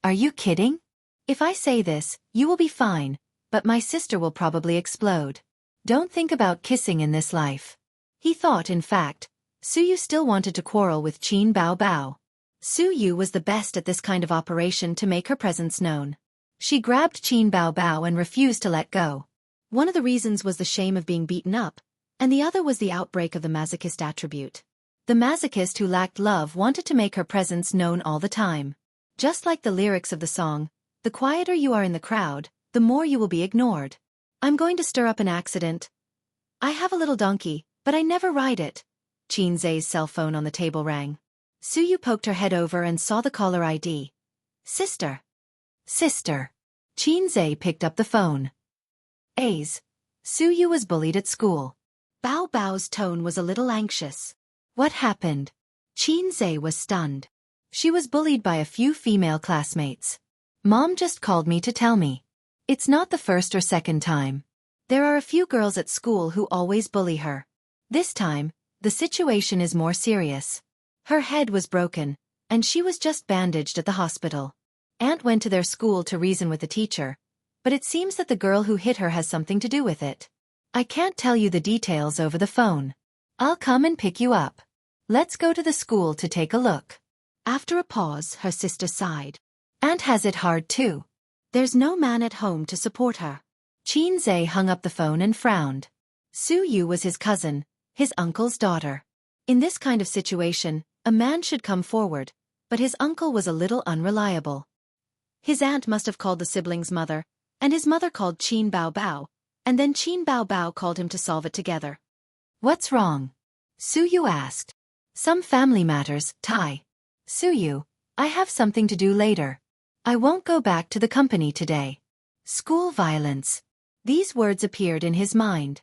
"Are you kidding? If I say this, you will be fine, but my sister will probably explode. Don't think about kissing in this life." He thought, in fact, Su Yu still wanted to quarrel with Qin Bao Bao. Su Yu was the best at this kind of operation to make her presence known. She grabbed Qin Bao Bao and refused to let go. One of the reasons was the shame of being beaten up, and the other was the outbreak of the masochist attribute. The masochist who lacked love wanted to make her presence known all the time. Just like the lyrics of the song, "The quieter you are in the crowd, the more you will be ignored." "I'm going to stir up an accident. I have a little donkey, but I never ride it." Qin Zhe's cell phone on the table rang. Su Yu poked her head over and saw the caller ID. "Sister." "Sister." Qin Zhe picked up the phone. "A's. Su Yu was bullied at school." Bao Bao's tone was a little anxious. "What happened?" Qin Zhe was stunned. "She was bullied by a few female classmates. Mom just called me to tell me. It's not the first or second time. There are a few girls at school who always bully her. This time, the situation is more serious. Her head was broken, and she was just bandaged at the hospital. Aunt went to their school to reason with the teacher, but it seems that the girl who hit her has something to do with it. I can't tell you the details over the phone. I'll come and pick you up. Let's go to the school to take a look." After a pause, her sister sighed. "Aunt has it hard too. There's no man at home to support her." Qin Zhe hung up the phone and frowned. Su Yu was his cousin, his uncle's daughter. In this kind of situation, a man should come forward, but his uncle was a little unreliable. His aunt must have called the sibling's mother, and his mother called Qin Bao Bao, and then Qin Bao Bao called him to solve it together. "What's wrong?" Su Yu asked. "Some family matters, Tai. Su Yu, I have something to do later. I won't go back to the company today." School violence. These words appeared in his mind.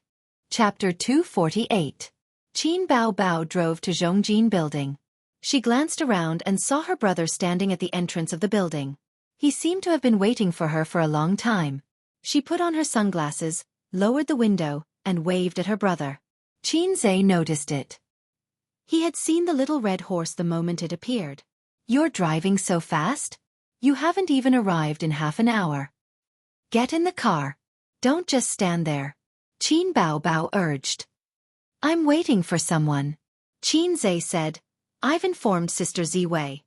Chapter 248. Qin Bao Bao drove to Zhongjin building. She glanced around and saw her brother standing at the entrance of the building. He seemed to have been waiting for her for a long time. She put on her sunglasses, lowered the window, and waved at her brother. Qin Zhe noticed it. He had seen the little red horse the moment it appeared. "You're driving so fast? You haven't even arrived in half an hour. Get in the car. Don't just stand there," Qin Bao Bao urged. "I'm waiting for someone," Qin Zhe said. "I've informed Sister Ziwei."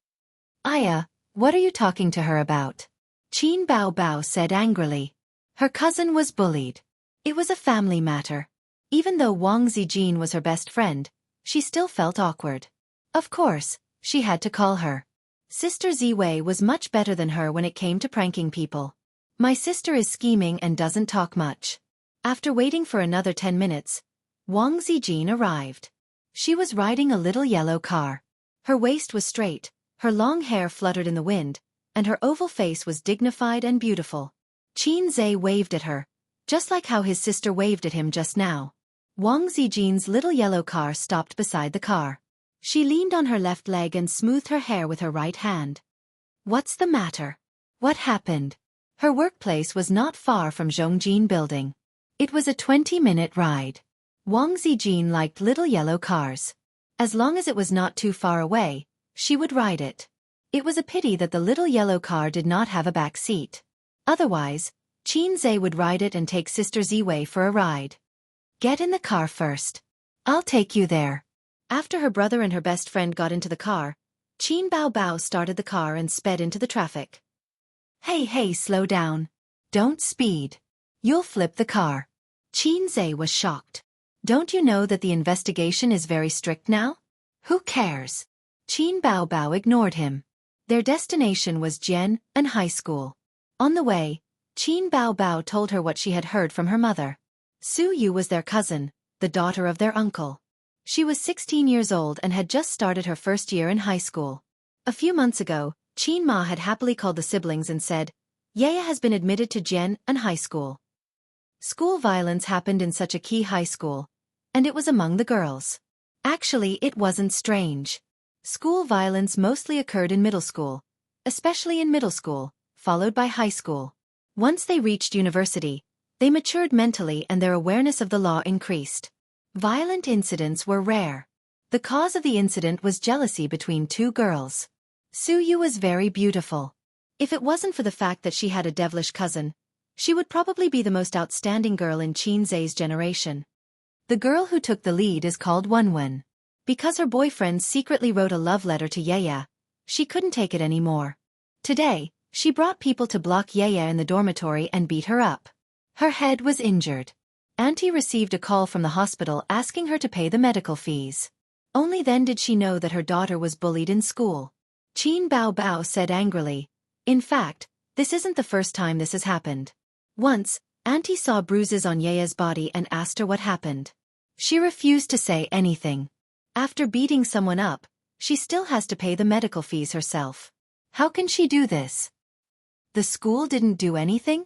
"Aya, what are you talking to her about?" Qin Bao Bao said angrily. Her cousin was bullied. It was a family matter. Even though Wang Zijin was her best friend, she still felt awkward. Of course, she had to call her. Sister Ziwei was much better than her when it came to pranking people. "My sister is scheming and doesn't talk much." After waiting for another 10 minutes, Wang Zijin arrived. She was riding a little yellow car. Her waist was straight, her long hair fluttered in the wind, and her oval face was dignified and beautiful. Qin Zhe waved at her, just like how his sister waved at him just now. Wang Zijin's little yellow car stopped beside the car. She leaned on her left leg and smoothed her hair with her right hand. "What's the matter? What happened?" Her workplace was not far from Zhongjin building. It was a 20-minute ride. Wang Zijin liked little yellow cars. As long as it was not too far away, she would ride it. It was a pity that the little yellow car did not have a back seat. Otherwise, Xianxia would ride it and take Sister Ziwei for a ride. Get in the car first. I'll take you there. After her brother and her best friend got into the car, Qin Bao started the car and sped into the traffic. Hey, slow down. Don't speed. You'll flip the car. Xianxia was shocked. Don't you know that the investigation is very strict now? Who cares? Qin Bao ignored him. Their destination was Jianghu High School. On the way, Qin Bao told her what she had heard from her mother. Su Yu was their cousin, the daughter of their uncle. She was 16 years old and had just started her first year in high school. A few months ago, Qin Ma had happily called the siblings and said, Yaya has been admitted to Jianghu High School. School violence happened in such a key high school, and it was among the girls. Actually, it wasn't strange. School violence mostly occurred in middle school, especially in middle school, followed by high school. Once they reached university, they matured mentally and their awareness of the law increased. Violent incidents were rare. The cause of the incident was jealousy between two girls. Su Yu was very beautiful. If it wasn't for the fact that she had a devilish cousin, she would probably be the most outstanding girl in Xianxia's generation. The girl who took the lead is called Wenwen. Because her boyfriend secretly wrote a love letter to Yaya, she couldn't take it anymore. Today, she brought people to block Yaya in the dormitory and beat her up. Her head was injured. Auntie received a call from the hospital asking her to pay the medical fees. Only then did she know that her daughter was bullied in school. Qin Bao said angrily, In fact, this isn't the first time this has happened. Once, Auntie saw bruises on Yaya's body and asked her what happened. She refused to say anything. After beating someone up, she still has to pay the medical fees herself. How can she do this? The school didn't do anything?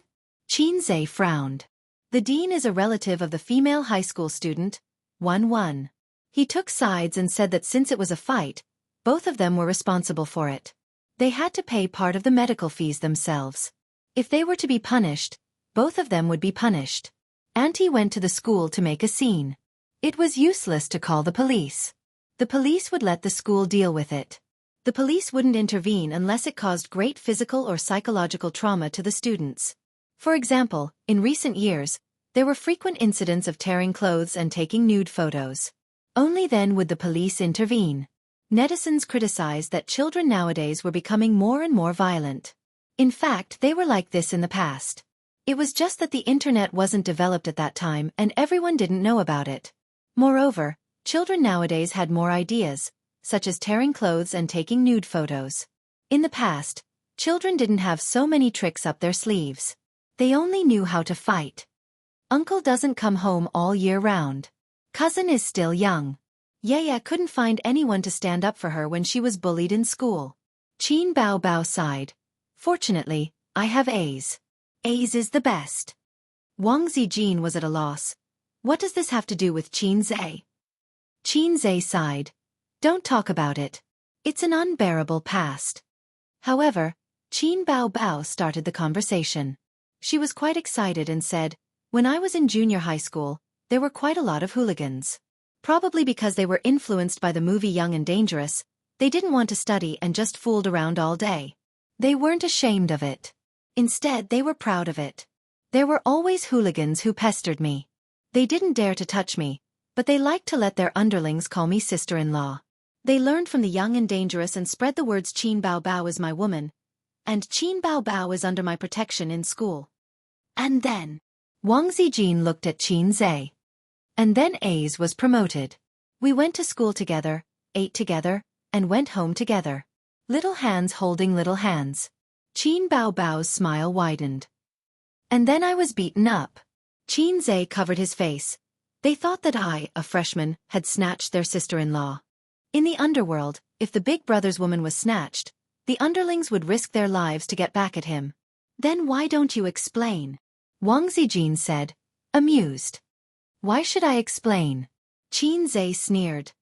Xianxia frowned. The dean is a relative of the female high school student, Wenwen. He took sides and said that since it was a fight, both of them were responsible for it. They had to pay part of the medical fees themselves. If they were to be punished, both of them would be punished. Auntie went to the school to make a scene. It was useless to call the police. The police would let the school deal with it. The police wouldn't intervene unless it caused great physical or psychological trauma to the students. For example, in recent years, there were frequent incidents of tearing clothes and taking nude photos. Only then would the police intervene. Netizens criticized that children nowadays were becoming more and more violent. In fact, they were like this in the past. It was just that the internet wasn't developed at that time and everyone didn't know about it. Moreover, children nowadays had more ideas, such as tearing clothes and taking nude photos. In the past, children didn't have so many tricks up their sleeves. They only knew how to fight. Uncle doesn't come home all year round. Cousin is still young. Yaya couldn't find anyone to stand up for her when she was bullied in school. Qin Bao sighed. Fortunately, I have A's. A's is the best. Wang Zijin was at a loss. What does this have to do with Xianxia? Xianxia sighed. Don't talk about it. It's an unbearable past. However, Qin Bao started the conversation. She was quite excited and said, When I was in junior high school, there were quite a lot of hooligans. Probably because they were influenced by the movie Young and Dangerous, they didn't want to study and just fooled around all day. They weren't ashamed of it. Instead, they were proud of it. There were always hooligans who pestered me. They didn't dare to touch me, but they liked to let their underlings call me sister-in-law. They learned from the Young and Dangerous and spread the words Qin Bao is my woman, and Qin Bao is under my protection in school. And then, Wang Zijin looked at Xianxia. And then A's was promoted. We went to school together, ate together, and went home together. Little hands holding little hands. Qin Bao's smile widened. And then I was beaten up. Xianxia covered his face. They thought that I, a freshman, had snatched their sister-in-law. In the underworld, if the big brother's woman was snatched, the underlings would risk their lives to get back at him. Then why don't you explain? Wang Zijin said, amused. Why should I explain? Xianxia sneered.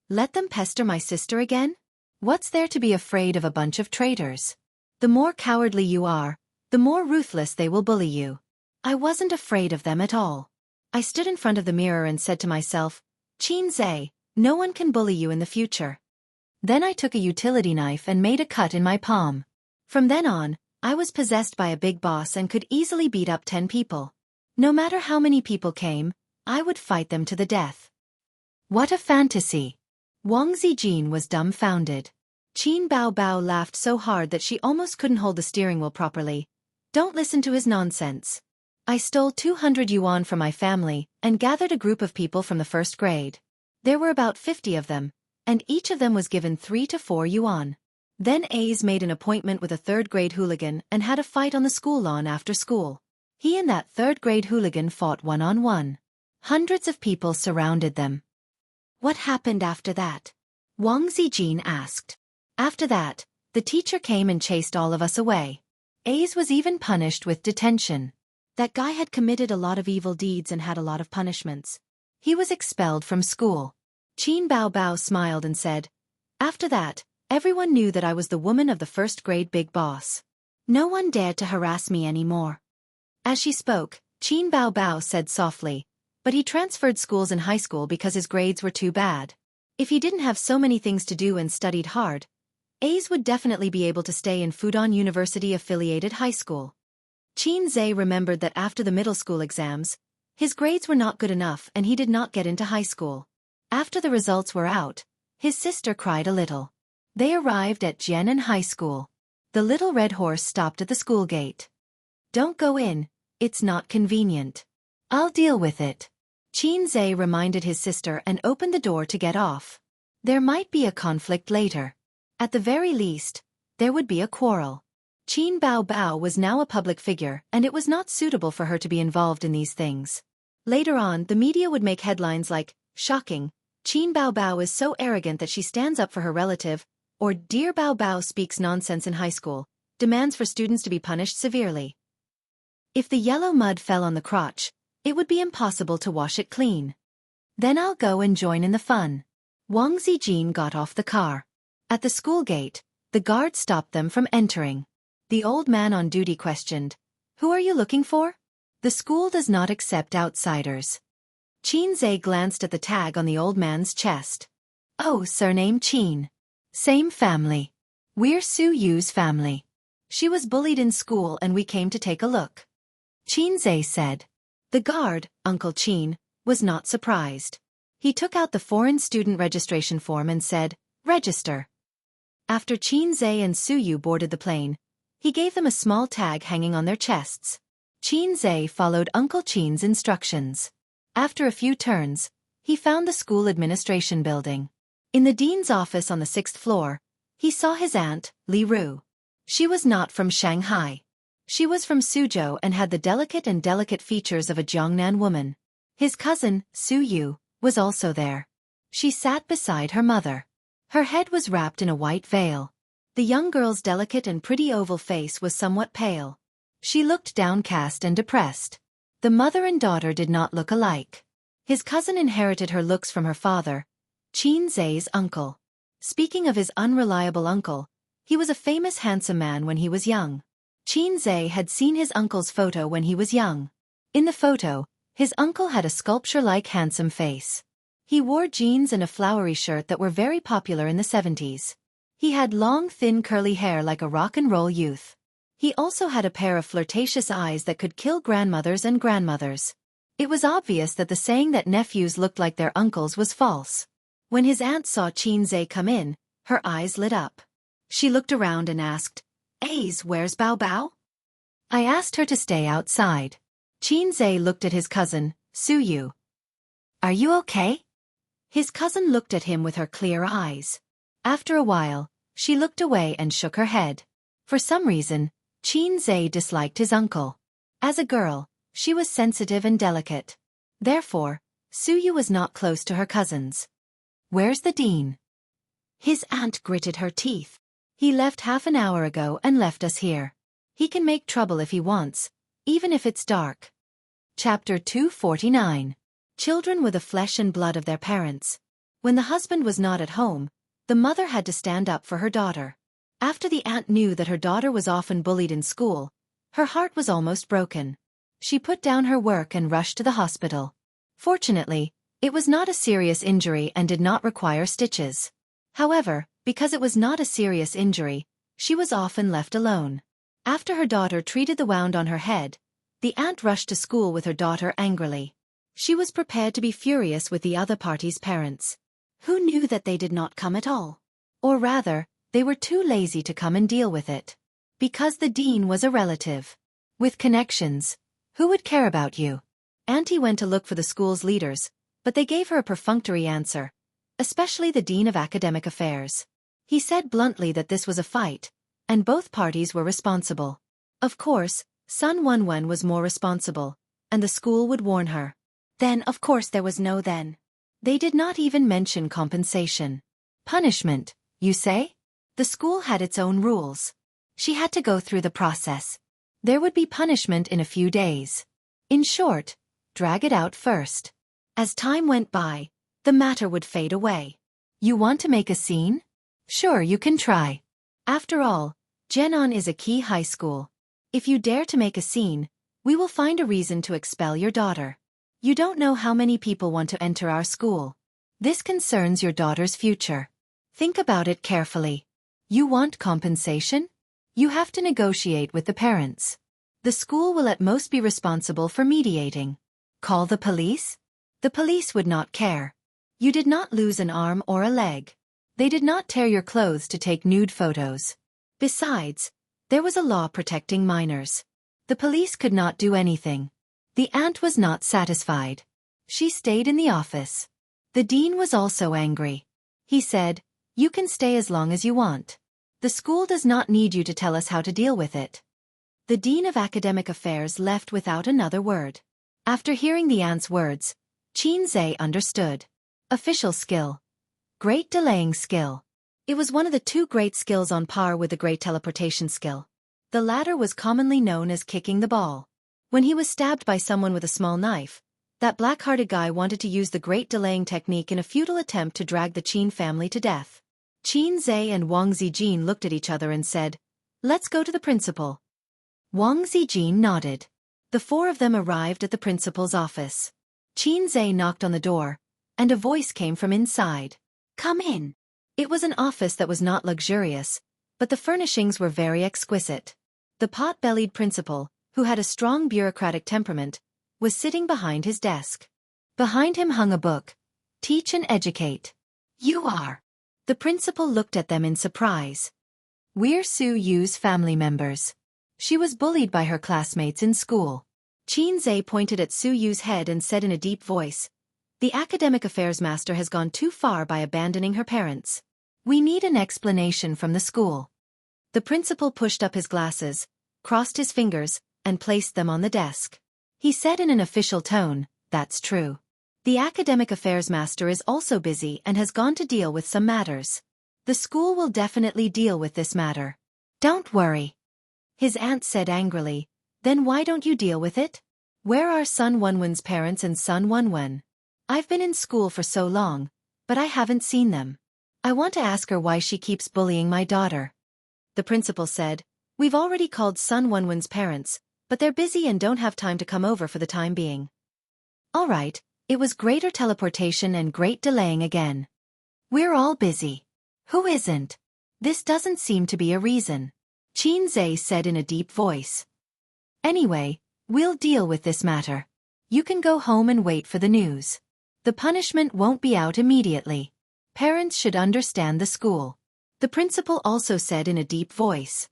Let them pester my sister again? What's there to be afraid of a bunch of traitors? The more cowardly you are, the more ruthless they will bully you. I wasn't afraid of them at all. I stood in front of the mirror and said to myself, Xianxia, no one can bully you in the future. Then I took a utility knife and made a cut in my palm. From then on, I was possessed by a big boss and could easily beat up 10 people. No matter how many people came, I would fight them to the death. What a fantasy! Wang Zijin was dumbfounded. Qin Bao Bao laughed so hard that she almost couldn't hold the steering wheel properly. Don't listen to his nonsense. I stole 200 yuan from my family and gathered a group of people from the first grade. There were about 50 of them, and each of them was given 3 to 4 yuan. Then A's made an appointment with a third-grade hooligan and had a fight on the school lawn after school. He and that third-grade hooligan fought one-on-one. Hundreds of people surrounded them. What happened after that? Wang Zijin asked. After that, the teacher came and chased all of us away. A's was even punished with detention. That guy had committed a lot of evil deeds and had a lot of punishments. He was expelled from school. Qin Bao Bao smiled and said, After that, everyone knew that I was the woman of the first-grade big boss. No one dared to harass me anymore. As she spoke, Qin Bao Bao said softly, but he transferred schools in high school because his grades were too bad. If he didn't have so many things to do and studied hard, A's would definitely be able to stay in Fudan University-affiliated high school. Xianxia remembered that after the middle school exams, his grades were not good enough and he did not get into high school. After the results were out, his sister cried a little. They arrived at Jianghu High School. The little red horse stopped at the school gate. Don't go in, it's not convenient. I'll deal with it. Xianxia reminded his sister and opened the door to get off. There might be a conflict later. At the very least, there would be a quarrel. Qin Bao Bao was now a public figure and it was not suitable for her to be involved in these things. Later on, the media would make headlines like, Shocking, Qin Bao Bao is so arrogant that she stands up for her relative, or Dear Bao Bao speaks nonsense in high school, demands for students to be punished severely. If the yellow mud fell on the crotch, it would be impossible to wash it clean. Then I'll go and join in the fun. Wang Zijin got off the car. At the school gate, the guard stopped them from entering. The old man on duty questioned, Who are you looking for? The school does not accept outsiders. Xianxia glanced at the tag on the old man's chest. Oh, surname Qin. Same family. We're Su Yu's family. She was bullied in school and we came to take a look. Xianxia said. The guard, Uncle Qin, was not surprised. He took out the foreign student registration form and said, Register. After Xianxia and Su Yu boarded the plane, he gave them a small tag hanging on their chests. Xianxia followed Uncle Qin's instructions. After a few turns, he found the school administration building. In the dean's office on the 6th floor, he saw his aunt, Li Ru. She was not from Shanghai. She was from Suzhou and had the delicate features of a Jiangnan woman. His cousin, Su Yu, was also there. She sat beside her mother. Her head was wrapped in a white veil. The young girl's delicate and pretty oval face was somewhat pale. She looked downcast and depressed. The mother and daughter did not look alike. His cousin inherited her looks from her father, Xianxia's uncle. Speaking of his unreliable uncle, he was a famous handsome man when he was young. Xianxia had seen his uncle's photo when he was young. In the photo, his uncle had a sculpture-like handsome face. He wore jeans and a flowery shirt that were very popular in the 70s. He had long thin curly hair like a rock-and-roll youth. He also had a pair of flirtatious eyes that could kill grandmothers and grandmothers. It was obvious that the saying that nephews looked like their uncles was false. When his aunt saw Xianxia come in, her eyes lit up. She looked around and asked, A's, where's Bao Bao? I asked her to stay outside. Xianxia looked at his cousin, Su Yu. Are you okay? His cousin looked at him with her clear eyes. After a while, she looked away and shook her head. For some reason, Xianxia disliked his uncle. As a girl, she was sensitive and delicate. Therefore, Su Yu was not close to her cousins. Where's the dean? His aunt gritted her teeth. He left half an hour ago and left us here. He can make trouble if he wants, even if it's dark. Chapter 249. Children were the flesh and blood of their parents. When the husband was not at home, the mother had to stand up for her daughter. After the aunt knew that her daughter was often bullied in school, her heart was almost broken. She put down her work and rushed to the hospital. Fortunately, it was not a serious injury and did not require stitches. However, because it was not a serious injury, she was often left alone. After her daughter treated the wound on her head, the aunt rushed to school with her daughter angrily. She was prepared to be furious with the other party's parents. Who knew that they did not come at all? Or rather, they were too lazy to come and deal with it. Because the dean was a relative. With connections, who would care about you? Auntie went to look for the school's leaders, but they gave her a perfunctory answer, especially the dean of academic affairs. He said bluntly that this was a fight, and both parties were responsible. Of course, Sun Wenwen was more responsible, and the school would warn her. Then of course there was no then. They did not even mention compensation. Punishment, you say? The school had its own rules. She had to go through the process. There would be punishment in a few days. In short, drag it out first. As time went by, the matter would fade away. You want to make a scene? Sure, you can try. After all, Jianghu is a key high school. If you dare to make a scene, we will find a reason to expel your daughter. You don't know how many people want to enter our school. This concerns your daughter's future. Think about it carefully. You want compensation? You have to negotiate with the parents. The school will at most be responsible for mediating. Call the police? The police would not care. You did not lose an arm or a leg. They did not tear your clothes to take nude photos. Besides, there was a law protecting minors. The police could not do anything. The aunt was not satisfied. She stayed in the office. The dean was also angry. He said, "You can stay as long as you want. The school does not need you to tell us how to deal with it." The dean of academic affairs left without another word. After hearing the aunt's words, Xianxia understood. Official skill. Great delaying skill. It was one of the two great skills on par with the great teleportation skill. The latter was commonly known as kicking the ball. When he was stabbed by someone with a small knife, that black-hearted guy wanted to use the great delaying technique in a futile attempt to drag the Qin family to death. Xianxia and Wang Zijin looked at each other and said, "Let's go to the principal." Wang Zijin nodded. The four of them arrived at the principal's office. Xianxia knocked on the door, and a voice came from inside. "Come in." It was an office that was not luxurious, but the furnishings were very exquisite. The pot-bellied principal, who had a strong bureaucratic temperament, was sitting behind his desk. Behind him hung a book, "Teach and Educate." "You are." The principal looked at them in surprise. "We're Su Yu's family members. She was bullied by her classmates in school." Xianxia pointed at Su Yu's head and said in a deep voice, "The academic affairs master has gone too far by abandoning her parents. We need an explanation from the school." The principal pushed up his glasses, crossed his fingers, and placed them on the desk. He said in an official tone, "That's true. The academic affairs master is also busy and has gone to deal with some matters. The school will definitely deal with this matter. Don't worry." His aunt said angrily, "Then why don't you deal with it? Where are Sun Wenwen's parents and Sun Wenwen? I've been in school for so long, but I haven't seen them. I want to ask her why she keeps bullying my daughter." The principal said, "We've already called Sun Wenwen's parents, but they're busy and don't have time to come over for the time being." All right, it was greater teleportation and great delaying again. "We're all busy. Who isn't? This doesn't seem to be a reason," Xianxia said in a deep voice. "Anyway, we'll deal with this matter. You can go home and wait for the news. The punishment won't be out immediately. Parents should understand the school." The principal also said in a deep voice,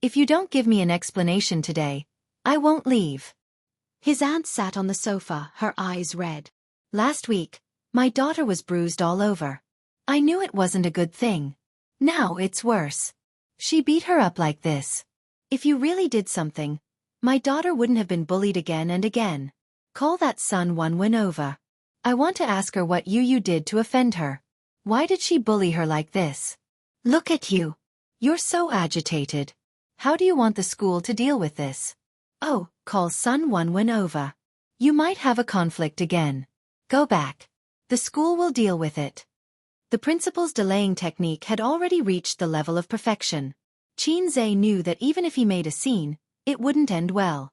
"If you don't give me an explanation today, I won't leave." His aunt sat on the sofa, her eyes red. "Last week, my daughter was bruised all over. I knew it wasn't a good thing. Now it's worse. She beat her up like this. If you really did something, my daughter wouldn't have been bullied again and again. Call that Sun Wenwen over. I want to ask her what you did to offend her. Why did she bully her like this? Look at you. You're so agitated. How do you want the school to deal with this? Oh, call Sun Wenwen over. You might have a conflict again. Go back. The school will deal with it." The principal's delaying technique had already reached the level of perfection. Xianxia knew that even if he made a scene, it wouldn't end well.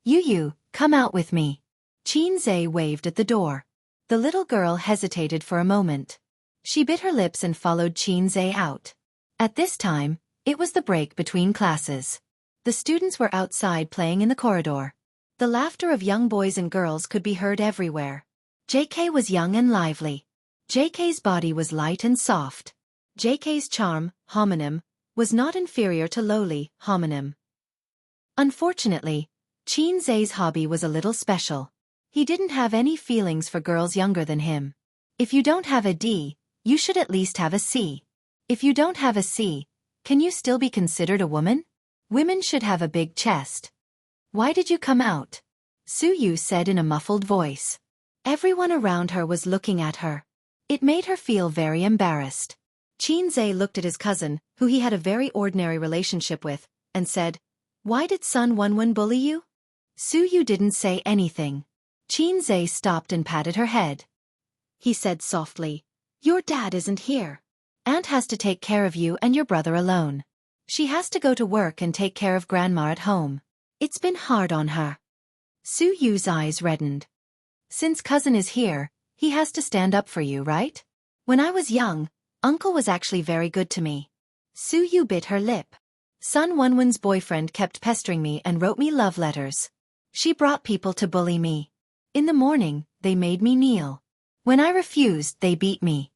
"You, come out with me." Xianxia waved at the door. The little girl hesitated for a moment. She bit her lips and followed Xianxia out. At this time, it was the break between classes. The students were outside playing in the corridor. The laughter of young boys and girls could be heard everywhere. JK was young and lively. JK's body was light and soft. JK's charm, homonym, was not inferior to lowly, homonym. Unfortunately, Xianxia's hobby was a little special. He didn't have any feelings for girls younger than him. If you don't have a D, you should at least have a C. If you don't have a C, can you still be considered a woman? Women should have a big chest. Why did you come out? Suyu said in a muffled voice. Everyone around her was looking at her. It made her feel very embarrassed. Xianxia looked at his cousin, who he had a very ordinary relationship with, and said, "Why did Sun Wenwen bully you?" Suyu didn't say anything. Xianxia stopped and patted her head. He said softly, "Your dad isn't here. Aunt has to take care of you and your brother alone. She has to go to work and take care of grandma at home. It's been hard on her." Suyu's eyes reddened. "Since cousin is here, he has to stand up for you, right? When I was young, uncle was actually very good to me." Suyu bit her lip. "Sun Wenwen's boyfriend kept pestering me and wrote me love letters. She brought people to bully me. In the morning, they made me kneel. When I refused, they beat me."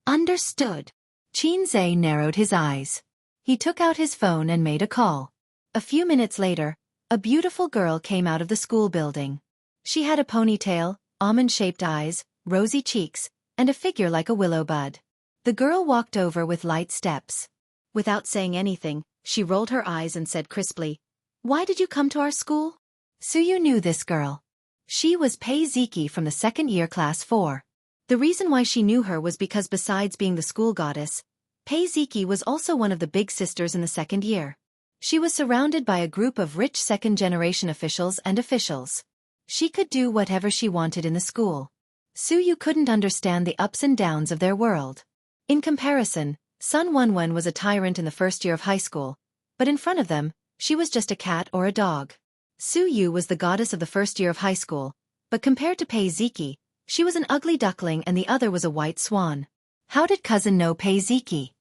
"Understood." Xianxia narrowed his eyes. He took out his phone and made a call. A few minutes later, a beautiful girl came out of the school building. She had a ponytail, almond-shaped eyes, rosy cheeks, and a figure like a willow bud. The girl walked over with light steps. Without saying anything, she rolled her eyes and said crisply, "Why did you come to our school?" Suyu knew this girl. She was Pei Ziki from the second year class 4. The reason why she knew her was because besides being the school goddess, Pei Ziki was also one of the big sisters in the second year. She was surrounded by a group of rich second-generation officials and officials. She could do whatever she wanted in the school. Suyu couldn't understand the ups and downs of their world. In comparison, Sun Wenwen was a tyrant in the first year of high school, but in front of them, she was just a cat or a dog. Suyu was the goddess of the first year of high school, but compared to Pei Ziki, she was an ugly duckling and the other was a white swan. How did cousin know Pei Ziki?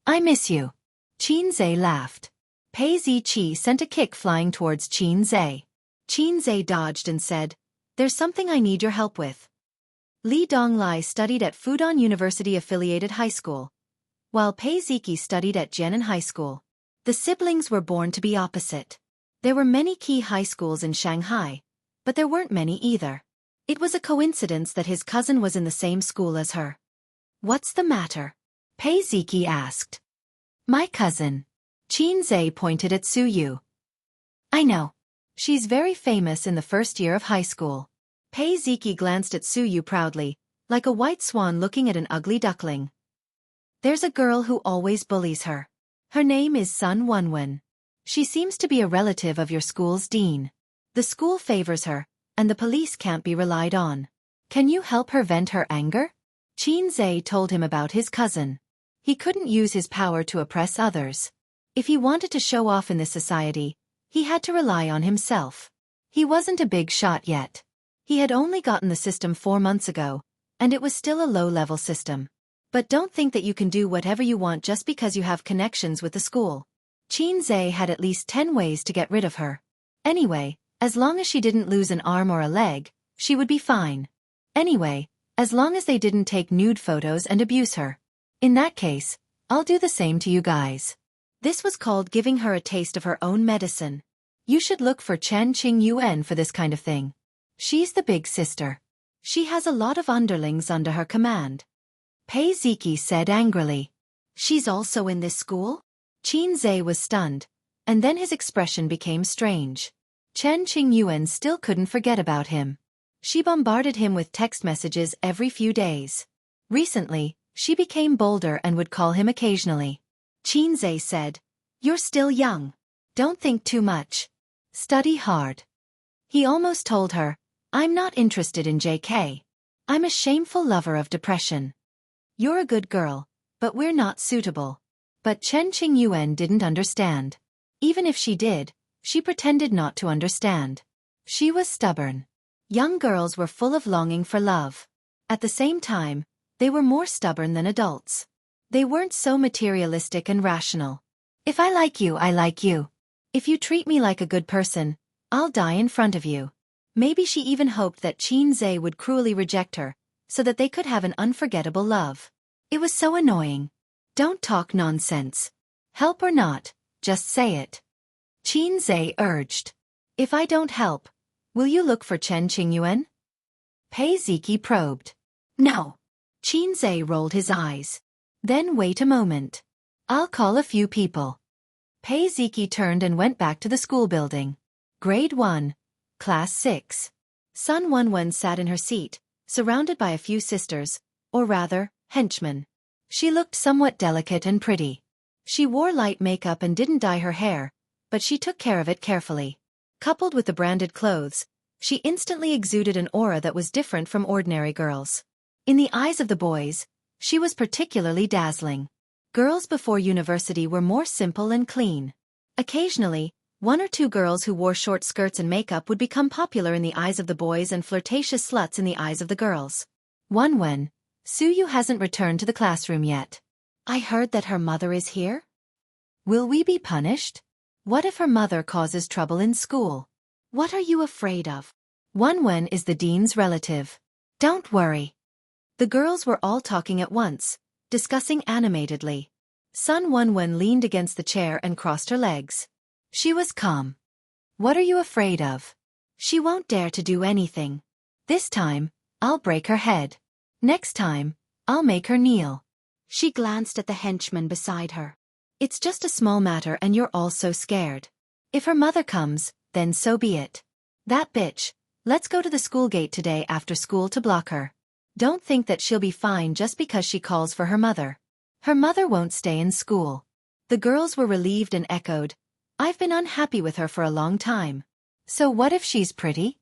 "I miss you." Xianxia laughed. Pei Ziqi sent a kick flying towards Xianxia. Xianxia dodged and said, "There's something I need your help with." Li Donglai studied at Fudan University-affiliated high school, while Pei Ziki studied at Jianghu High School. The siblings were born to be opposite. There were many key high schools in Shanghai, but there weren't many either. It was a coincidence that his cousin was in the same school as her. "What's the matter?" Pei Ziki asked. "My cousin." Xianxia pointed at Suyu. "I know. She's very famous in the first year of high school." Pei Ziki glanced at Suyu proudly, like a white swan looking at an ugly duckling. "There's a girl who always bullies her. Her name is Sun Wenwen. She seems to be a relative of your school's dean. The school favors her, and the police can't be relied on. Can you help her vent her anger?" Xianxia told him about his cousin. He couldn't use his power to oppress others. If he wanted to show off in this society, he had to rely on himself. He wasn't a big shot yet. He had only gotten the system 4 months ago, and it was still a low-level system. But don't think that you can do whatever you want just because you have connections with the school. Xianxia had at least 10 ways to get rid of her. Anyway, as long as she didn't lose an arm or a leg, she would be fine. Anyway, as long as they didn't take nude photos and abuse her. In that case, I'll do the same to you guys. This was called giving her a taste of her own medicine. You should look for Chen Qingyuan for this kind of thing. She's the big sister. She has a lot of underlings under her command. Pei Ziki said angrily. "She's also in this school?" Xianxia was stunned, and then his expression became strange. Chen Qingyuan still couldn't forget about him. She bombarded him with text messages every few days. Recently, she became bolder and would call him occasionally. Xianxia said, "You're still young. Don't think too much. Study hard." He almost told her, "I'm not interested in JK. I'm a shameful lover of depression. You're a good girl, but we're not suitable." But Chen Qingyuan didn't understand. Even if she did, she pretended not to understand. She was stubborn. Young girls were full of longing for love. At the same time, they were more stubborn than adults. They weren't so materialistic and rational. If I like you, I like you. If you treat me like a good person, I'll die in front of you. Maybe she even hoped that Xianxia would cruelly reject her, so that they could have an unforgettable love. It was so annoying. Don't talk nonsense. Help or not, just say it. Xianxia urged. If I don't help, will you look for Chen Qingyuan? Pei Ziki probed. No. Xianxia rolled his eyes. Then wait a moment. I'll call a few people. Pei Ziki turned and went back to the school building. Grade 1, Class 6. Sun Wenwen sat in her seat, surrounded by a few sisters, or rather, henchmen. She looked somewhat delicate and pretty. She wore light makeup and didn't dye her hair, but she took care of it carefully. Coupled with the branded clothes, she instantly exuded an aura that was different from ordinary girls. In the eyes of the boys, she was particularly dazzling. Girls before university were more simple and clean. Occasionally, one or two girls who wore short skirts and makeup would become popular in the eyes of the boys and flirtatious sluts in the eyes of the girls. Wenwen, Suyu hasn't returned to the classroom yet. I heard that her mother is here? Will we be punished? What if her mother causes trouble in school? What are you afraid of? Wenwen is the dean's relative. Don't worry. The girls were all talking at once, discussing animatedly. Sun Wenwen leaned against the chair and crossed her legs. She was calm. What are you afraid of? She won't dare to do anything. This time, I'll break her head. Next time, I'll make her kneel. She glanced at the henchman beside her. It's just a small matter and you're all so scared. If her mother comes, then so be it. That bitch, let's go to the school gate today after school to block her. Don't think that she'll be fine just because she calls for her mother. Her mother won't stay in school. The girls were relieved and echoed, I've been unhappy with her for a long time. So what if she's pretty?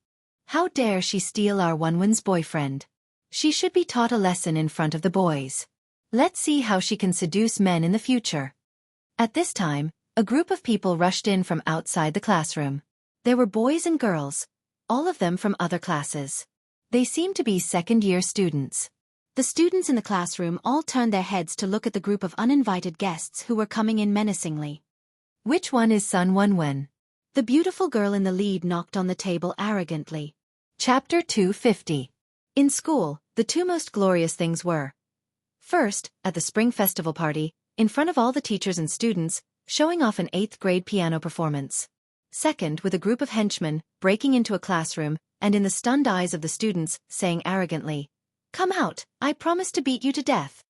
How dare she steal our Wenwen's boyfriend? She should be taught a lesson in front of the boys. Let's see how she can seduce men in the future. At this time, a group of people rushed in from outside the classroom. There were boys and girls, all of them from other classes. They seemed to be second-year students. The students in the classroom all turned their heads to look at the group of uninvited guests who were coming in menacingly. Which one is Sun Wenwen? The beautiful girl in the lead knocked on the table arrogantly. Chapter 250. In school, the two most glorious things were: first, at the spring festival party, in front of all the teachers and students, showing off an 8th grade piano performance. Second, with a group of henchmen, breaking into a classroom, and in the stunned eyes of the students, saying arrogantly, "Come out, I promise to beat you to death."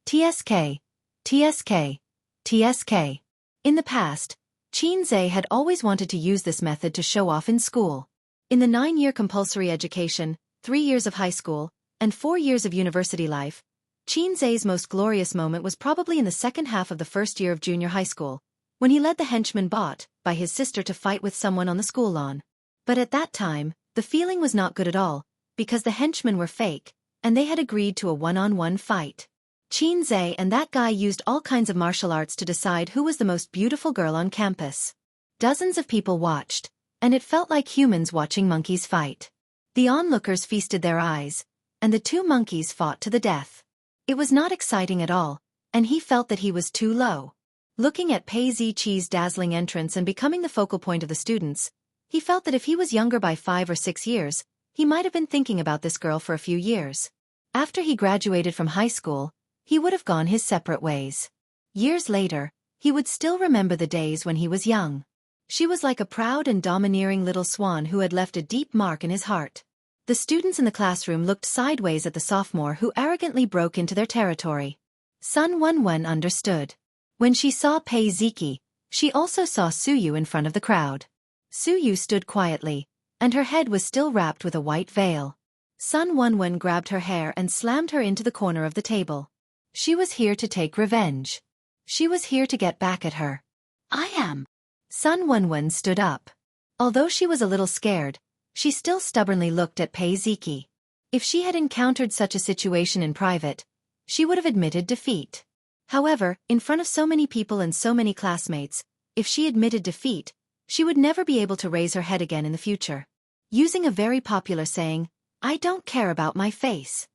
TSK, TSK, TSK. In the past, Xianxia had always wanted to use this method to show off in school. In the 9-year compulsory education, 3 years of high school, and 4 years of university life, Xianxia's most glorious moment was probably in the second half of the first year of junior high school, when he led the henchman bought by his sister to fight with someone on the school lawn. But at that time, the feeling was not good at all, because the henchmen were fake, and they had agreed to a one-on-one fight. Xianxia and that guy used all kinds of martial arts to decide who was the most beautiful girl on campus. Dozens of people watched, and it felt like humans watching monkeys fight. The onlookers feasted their eyes, and the two monkeys fought to the death. It was not exciting at all, and he felt that he was too low. Looking at Pei Ziqi's dazzling entrance and becoming the focal point of the students, he felt that if he was younger by 5 or 6 years, he might have been thinking about this girl for a few years. After he graduated from high school, he would have gone his separate ways. Years later, he would still remember the days when he was young. She was like a proud and domineering little swan who had left a deep mark in his heart. The students in the classroom looked sideways at the sophomore who arrogantly broke into their territory. Sun Wenwen understood. When she saw Pei Ziki, she also saw Suyu in front of the crowd. Suyu stood quietly, and her head was still wrapped with a white veil. Sun Wenwen grabbed her hair and slammed her into the corner of the table. She was here to take revenge. She was here to get back at her. I am. Sun Wenwen stood up. Although she was a little scared, she still stubbornly looked at Pei Ziki. If she had encountered such a situation in private, she would have admitted defeat. However, in front of so many people and so many classmates, if she admitted defeat, she would never be able to raise her head again in the future. using a very popular saying, "I don't care about my face."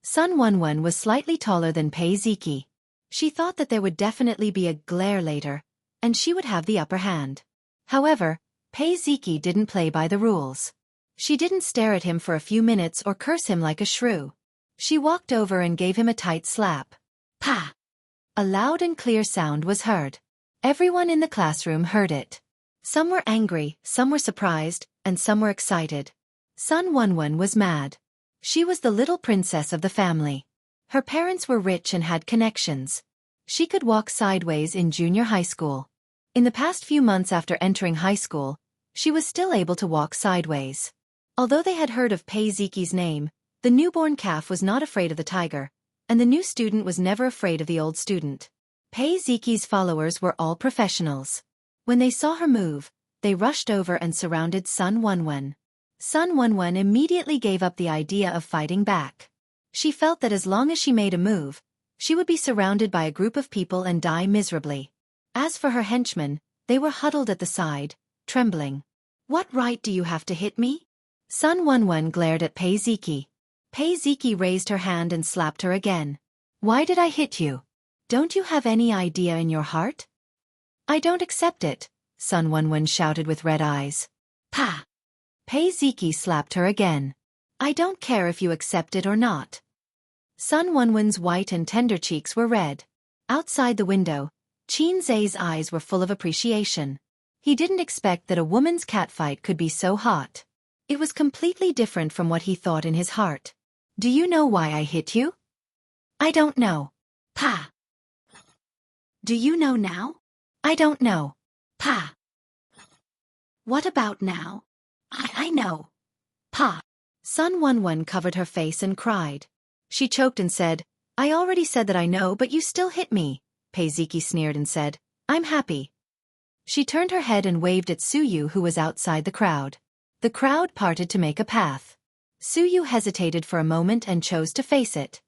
Sun Wonwon was slightly taller than Pei Ziki. She thought that there would definitely be a glare later, and she would have the upper hand. However, Pei Ziki didn't play by the rules. She didn't stare at him for a few minutes or curse him like a shrew. She walked over and gave him a tight slap. Pa! A loud and clear sound was heard. Everyone in the classroom heard it. Some were angry, some were surprised, and some were excited. Sun Wonwon was mad. She was the little princess of the family. Her parents were rich and had connections. She could walk sideways in junior high school. In the past few months after entering high school, she was still able to walk sideways. Although they had heard of Pei Ziki's name, the newborn calf was not afraid of the tiger, and the new student was never afraid of the old student. Pei Ziki's followers were all professionals. When they saw her move, they rushed over and surrounded Sun Wonwon. Sun Wonwon immediately gave up the idea of fighting back. She felt that as long as she made a move, she would be surrounded by a group of people and die miserably. As for her henchmen, they were huddled at the side, trembling. "What right do you have to hit me?" Sun Wonwon glared at Pei Ziki. Pei Ziki raised her hand and slapped her again. "Why did I hit you? Don't you have any idea in your heart?" "I don't accept it," Sun Wonwon shouted with red eyes. "Pa!" Pei Ziki slapped her again. "I don't care if you accept it or not." Sun Wonwon's white and tender cheeks were red. Outside the window, Xianxia's eyes were full of appreciation. He didn't expect that a woman's catfight could be so hot. It was completely different from what he thought in his heart. "Do you know why I hit you?" "I don't know." "Pa." "Do you know now?" "I don't know." "Pa." "What about now?" I know." "Pa." Sun Wonwon covered her face and cried. She choked and said, "I already said that I know, but you still hit me." Pei Ziki sneered and said, "I'm happy." She turned her head and waved at Suyu, who was outside the crowd. The crowd parted to make a path. Suyu hesitated for a moment and chose to face it.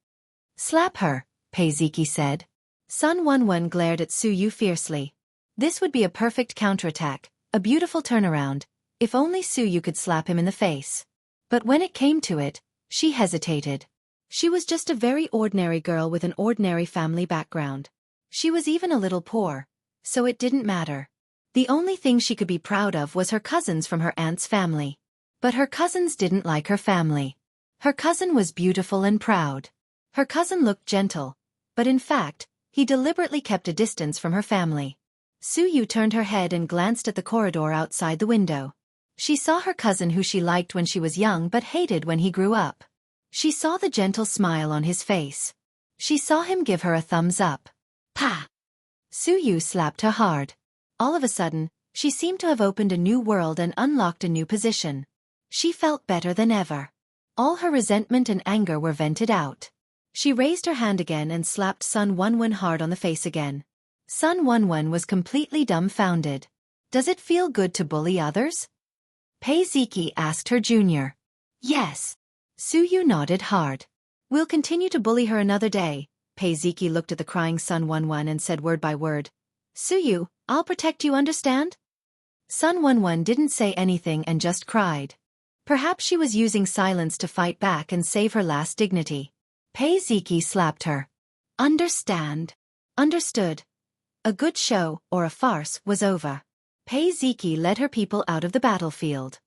"Slap her," Pei Ziki said. Sun Wonwon glared at Suyu fiercely. This would be a perfect counterattack, a beautiful turnaround, if only Suyu could slap him in the face. But when it came to it, she hesitated. She was just a very ordinary girl with an ordinary family background. She was even a little poor, so it didn't matter. The only thing she could be proud of was her cousins from her aunt's family. But her cousins didn't like her family. Her cousin was beautiful and proud. Her cousin looked gentle, but in fact, he deliberately kept a distance from her family. Suyu turned her head and glanced at the corridor outside the window. She saw her cousin who she liked when she was young but hated when he grew up. She saw the gentle smile on his face. She saw him give her a thumbs up. Pa! Suyu slapped her hard. All of a sudden, she seemed to have opened a new world and unlocked a new position. She felt better than ever. All her resentment and anger were vented out. She raised her hand again and slapped Sun Wonwon hard on the face again. Sun Wonwon was completely dumbfounded. "Does it feel good to bully others?" Pei Ziki asked her junior. "Yes." Suyu nodded hard. "We'll continue to bully her another day." Pei Ziki looked at the crying Sun Wonwon and said word by word, "Suyu, I'll protect you, understand?" Sun Wonwon didn't say anything and just cried. Perhaps she was using silence to fight back and save her last dignity. Pei Ziki slapped her. "Understand." Understood. A good show, or a farce, was over. Pei Ziki led her people out of the battlefield.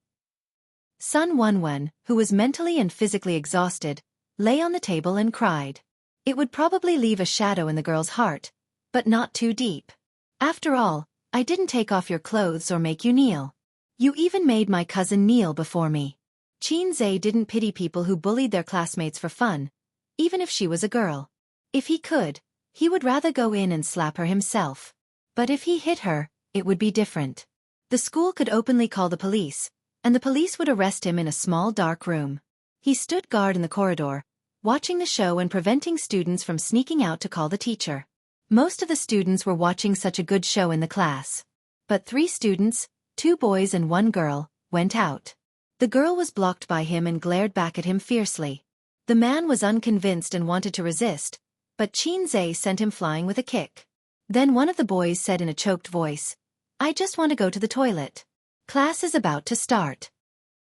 Sun Wonwon, who was mentally and physically exhausted, lay on the table and cried. It would probably leave a shadow in the girl's heart, but not too deep. "After all, I didn't take off your clothes or make you kneel. You even made my cousin kneel before me." Xianxia didn't pity people who bullied their classmates for fun, even if she was a girl. If he could, he would rather go in and slap her himself. But if he hit her, it would be different. The school could openly call the police, and the police would arrest him in a small dark room. He stood guard in the corridor, watching the show and preventing students from sneaking out to call the teacher. Most of the students were watching such a good show in the class. But 3 students, 2 boys and 1 girl, went out. The girl was blocked by him and glared back at him fiercely. The man was unconvinced and wanted to resist, but Xianxia sent him flying with a kick. Then one of the boys said in a choked voice, "I just want to go to the toilet. Class is about to start."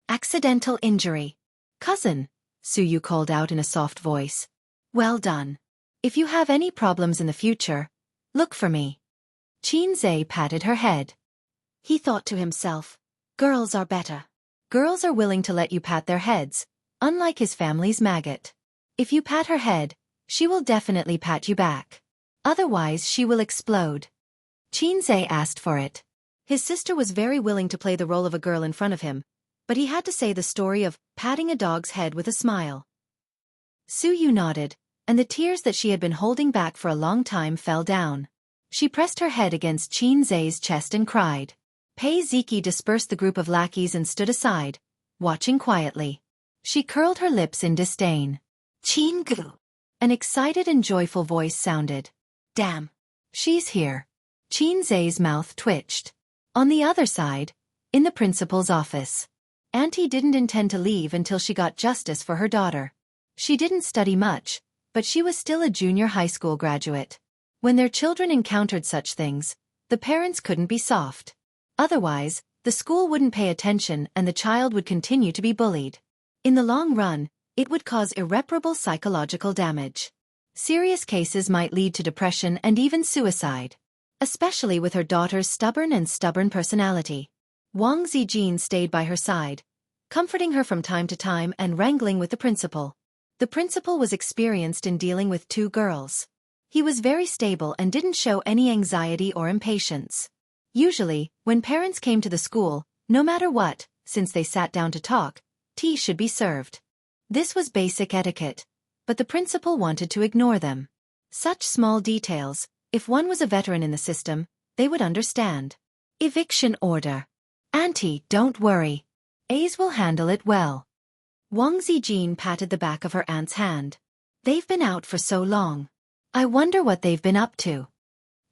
Accidental injury. Cousin, Suyu called out in a soft voice. Well done. If you have any problems in the future, look for me. Xianxia patted her head. He thought to himself, girls are better. Girls are willing to let you pat their heads, unlike his family's maggot. If you pat her head, she will definitely pat you back. Otherwise she will explode. Xianxia asked for it. His sister was very willing to play the role of a girl in front of him, but he had to say the story of patting a dog's head with a smile. Suyu nodded, and the tears that she had been holding back for a long time fell down. She pressed her head against Xianxia's chest and cried. Pei Ziki dispersed the group of lackeys and stood aside, watching quietly. She curled her lips in disdain. Jianghu. An excited and joyful voice sounded. Damn. She's here. Xianxia's mouth twitched. On the other side, in the principal's office. Auntie didn't intend to leave until she got justice for her daughter. She didn't study much, but she was still a junior high school graduate. When their children encountered such things, the parents couldn't be soft. Otherwise, the school wouldn't pay attention and the child would continue to be bullied. In the long run, it would cause irreparable psychological damage. Serious cases might lead to depression and even suicide. Especially with her daughter's stubborn personality. Wang Zijin stayed by her side, comforting her from time to time and wrangling with the principal. The principal was experienced in dealing with two girls. He was very stable and didn't show any anxiety or impatience. Usually, when parents came to the school, no matter what, since they sat down to talk, tea should be served. This was basic etiquette, but the principal wanted to ignore them. Such small details, if one was a veteran in the system, they would understand. Eviction order. Auntie, don't worry. A's will handle it well. Wang Zijin patted the back of her aunt's hand. They've been out for so long. I wonder what they've been up to.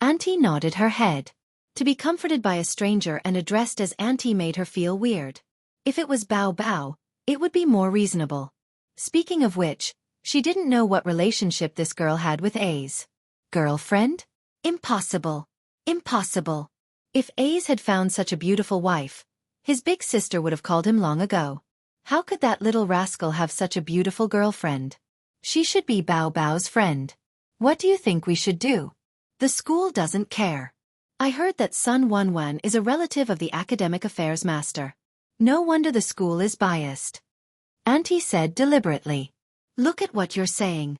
Auntie nodded her head. To be comforted by a stranger and addressed as Auntie made her feel weird. If it was Bao Bao, it would be more reasonable. Speaking of which, she didn't know what relationship this girl had with A's. Girlfriend? Impossible. Impossible. If A's had found such a beautiful wife, his big sister would have called him long ago. How could that little rascal have such a beautiful girlfriend? She should be Bao Bao's friend. What do you think we should do? The school doesn't care. I heard that Sun Wanwan is a relative of the academic affairs master. No wonder the school is biased. Auntie said deliberately. Look at what you're saying.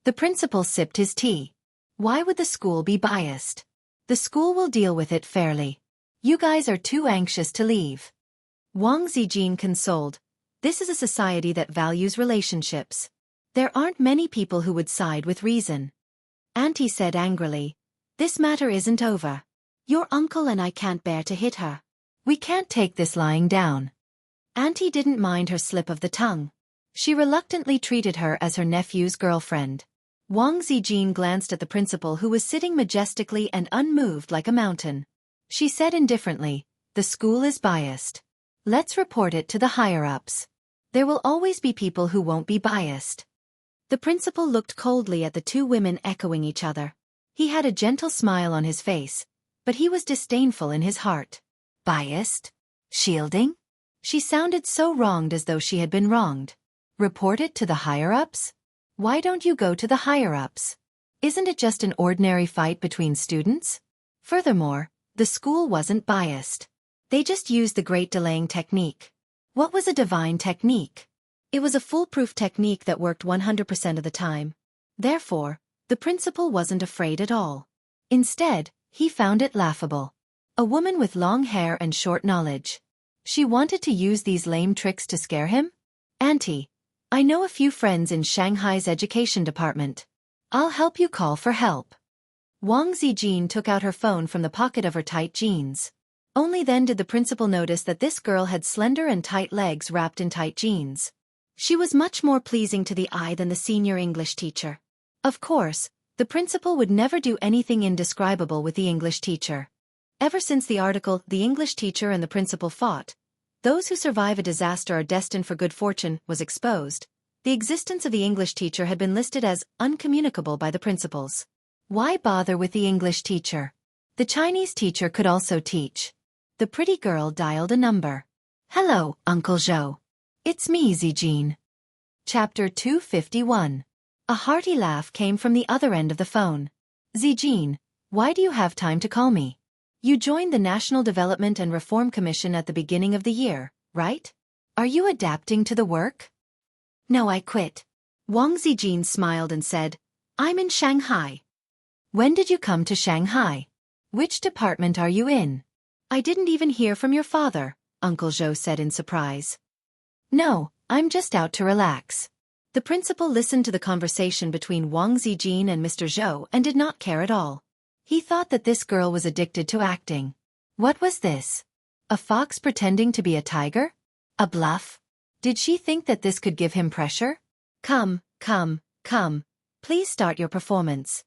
The principal sipped his tea. Why would the school be biased? The school will deal with it fairly. You guys are too anxious to leave. Wang Zijin consoled. This is a society that values relationships. There aren't many people who would side with reason. Auntie said angrily. This matter isn't over. Your uncle and I can't bear to hit her. We can't take this lying down. Auntie didn't mind her slip of the tongue. She reluctantly treated her as her nephew's girlfriend. Wang Zijin glanced at the principal who was sitting majestically and unmoved like a mountain. She said indifferently, the school is biased. Let's report it to the higher-ups. There will always be people who won't be biased. The principal looked coldly at the two women echoing each other. He had a gentle smile on his face, but he was disdainful in his heart. Biased? Shielding? She sounded so wronged as though she had been wronged. Report it to the higher-ups? Why don't you go to the higher-ups? Isn't it just an ordinary fight between students? Furthermore, the school wasn't biased. They just used the great delaying technique. What was a divine technique? It was a foolproof technique that worked 100% of the time. Therefore, the principal wasn't afraid at all. Instead, he found it laughable. A woman with long hair and short knowledge. She wanted to use these lame tricks to scare him? Auntie, I know a few friends in Shanghai's education department. I'll help you call for help. Wang Zijin took out her phone from the pocket of her tight jeans. Only then did the principal notice that this girl had slender and tight legs wrapped in tight jeans. She was much more pleasing to the eye than the senior English teacher. Of course, the principal would never do anything indescribable with the English teacher. Ever since the article, "The English Teacher and the Principal Fought," "Those who survive a disaster are destined for good fortune," was exposed, the existence of the English teacher had been listed as uncommunicable by the principals. Why bother with the English teacher? The Chinese teacher could also teach. The pretty girl dialed a number. Hello, Uncle Zhou. It's me, Zijin. Chapter 251. A hearty laugh came from the other end of the phone. Zijin, why do you have time to call me? You joined the National Development and Reform Commission at the beginning of the year, right? Are you adapting to the work? No, I quit. Wang Zijin smiled and said, I'm in Shanghai. When did you come to Shanghai? Which department are you in? I didn't even hear from your father, Uncle Zhou said in surprise. No, I'm just out to relax. The principal listened to the conversation between Wang Zijin and Mr. Zhou and did not care at all. He thought that this girl was addicted to acting. What was this? A fox pretending to be a tiger? A bluff? Did she think that this could give him pressure? Come. Please start your performance.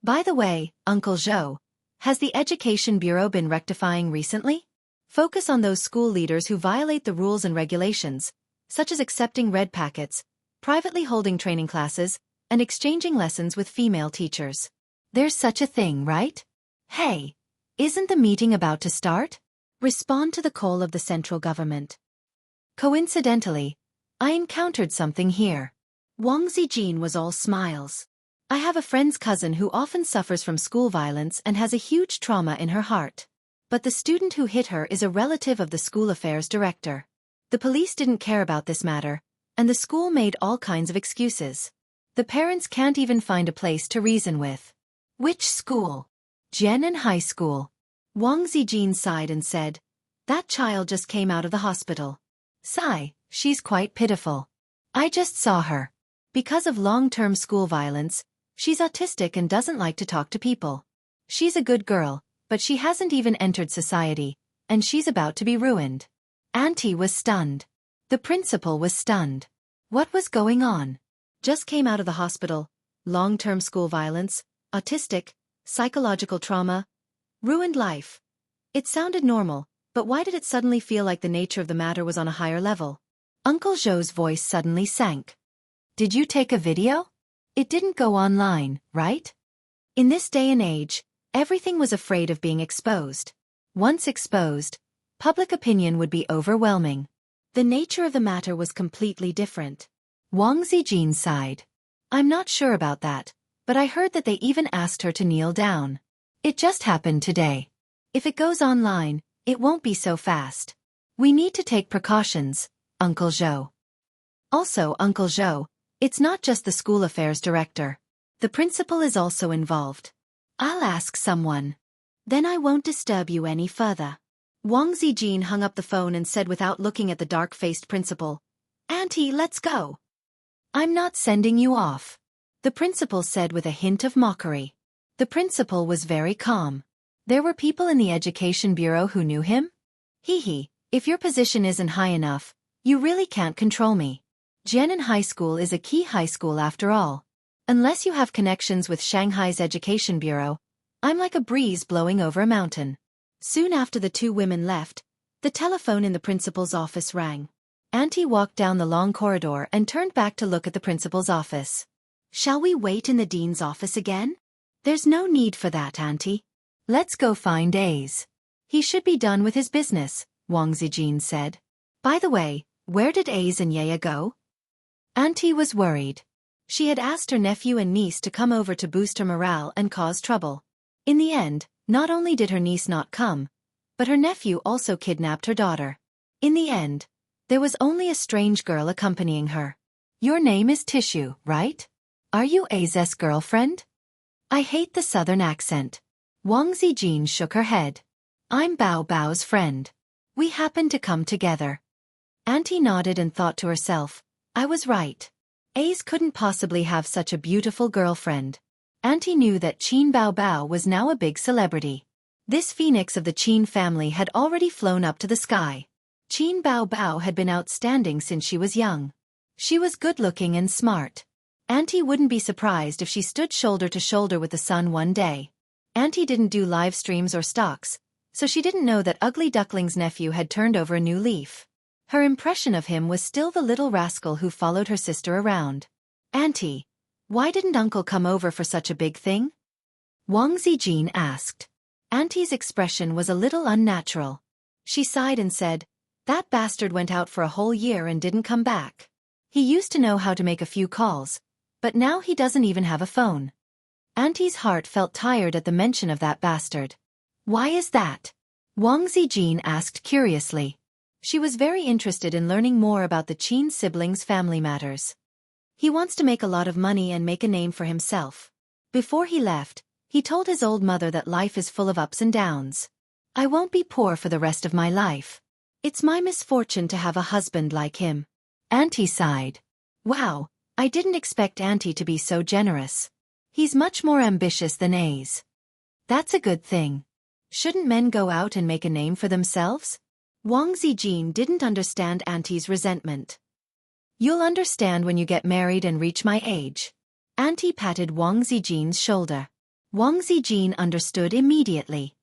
By the way, Uncle Zhou, has the Education Bureau been rectifying recently? Focus on those school leaders who violate the rules and regulations, such as accepting red packets, privately holding training classes, and exchanging lessons with female teachers. There's such a thing, right? Hey, isn't the meeting about to start? Respond to the call of the central government. Coincidentally, I encountered something here. Wang Zijin was all smiles. I have a friend's cousin who often suffers from school violence and has a huge trauma in her heart. But the student who hit her is a relative of the school affairs director. The police didn't care about this matter, and the school made all kinds of excuses. The parents can't even find a place to reason with. Which school? Jianghu High School. Wang Zijin sighed and said, that child just came out of the hospital. Sigh, she's quite pitiful. I just saw her. Because of long-term school violence, she's autistic and doesn't like to talk to people. She's a good girl, but she hasn't even entered society, and she's about to be ruined. Auntie was stunned. The principal was stunned. What was going on? Just came out of the hospital, long-term school violence, autistic, psychological trauma, ruined life. It sounded normal, but why did it suddenly feel like the nature of the matter was on a higher level? Uncle Zhou's voice suddenly sank. Did you take a video? It didn't go online, right? In this day and age, everything was afraid of being exposed. Once exposed, public opinion would be overwhelming. The nature of the matter was completely different. Wang Zijin sighed. I'm not sure about that, but I heard that they even asked her to kneel down. It just happened today. If it goes online, it won't be so fast. We need to take precautions, Uncle Zhou. Also, Uncle Zhou, it's not just the school affairs director. The principal is also involved. I'll ask someone. Then I won't disturb you any further. Wang Zijin hung up the phone and said without looking at the dark-faced principal, Auntie, let's go. I'm not sending you off. The principal said with a hint of mockery. The principal was very calm. There were people in the Education Bureau who knew him? Hee, if your position isn't high enough, you really can't control me. Jianghu High School is a key high school after all. Unless you have connections with Shanghai's Education Bureau, I'm like a breeze blowing over a mountain. Soon after the two women left, the telephone in the principal's office rang. Auntie walked down the long corridor and turned back to look at the principal's office. Shall we wait in the dean's office again? There's no need for that, Auntie. Let's go find A's. He should be done with his business, Wang Zijin said. By the way, where did A's and Yaya go? Auntie was worried. She had asked her nephew and niece to come over to boost her morale and cause trouble. In the end, not only did her niece not come, but her nephew also kidnapped her daughter. In the end, there was only a strange girl accompanying her. Your name is Tissue, right? Are you A's girlfriend? I hate the southern accent. Wang Zijin shook her head. I'm Bao Bao's friend. We happened to come together. Auntie nodded and thought to herself, I was right. A's couldn't possibly have such a beautiful girlfriend. Auntie knew that Qin Bao Bao was now a big celebrity. This phoenix of the Qin family had already flown up to the sky. Qin Bao Bao had been outstanding since she was young. She was good-looking and smart. Auntie wouldn't be surprised if she stood shoulder to shoulder with the sun one day. Auntie didn't do live streams or stocks, so she didn't know that Ugly Duckling's nephew had turned over a new leaf. Her impression of him was still the little rascal who followed her sister around. Auntie, why didn't Uncle come over for such a big thing? Wang Zijin asked. Auntie's expression was a little unnatural. She sighed and said, That bastard went out for a whole year and didn't come back. He used to know how to make a few calls, but now he doesn't even have a phone. Auntie's heart felt tired at the mention of that bastard. Why is that? Wang Zijin asked curiously. She was very interested in learning more about the Qin siblings' family matters. He wants to make a lot of money and make a name for himself. Before he left, he told his old mother that life is full of ups and downs. I won't be poor for the rest of my life. It's my misfortune to have a husband like him. Auntie sighed. Wow, I didn't expect Auntie to be so generous. He's much more ambitious than A's. That's a good thing. Shouldn't men go out and make a name for themselves? Wang Zijin didn't understand Auntie's resentment. You'll understand when you get married and reach my age. Auntie patted Wang Zijin's shoulder. Wang Zijin understood immediately.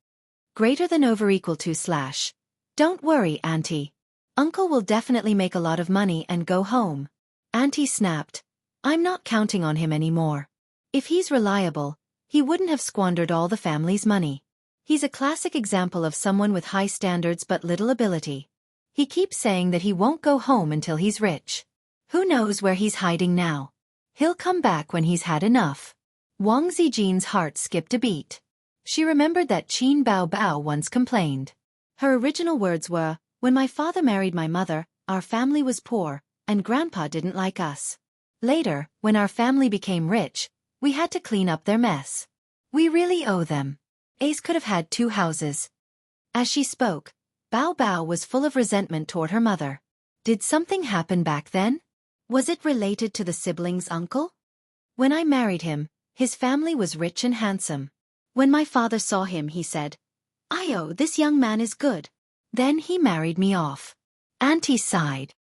Greater than over equal to slash. Don't worry, Auntie. Uncle will definitely make a lot of money and go home. Auntie snapped. I'm not counting on him anymore. If he's reliable, he wouldn't have squandered all the family's money. He's a classic example of someone with high standards but little ability. He keeps saying that he won't go home until he's rich. Who knows where he's hiding now? He'll come back when he's had enough. Wang Zijin's heart skipped a beat. She remembered that Qin Bao Bao once complained. Her original words were, when my father married my mother, our family was poor, and Grandpa didn't like us. Later, when our family became rich, we had to clean up their mess. We really owe them. Ace could have had 2 houses. As she spoke, Bao Bao was full of resentment toward her mother. Did something happen back then? Was it related to the siblings' uncle? When I married him, his family was rich and handsome. When my father saw him, he said, "Ayo, this young man is good." Then he married me off. Auntie sighed.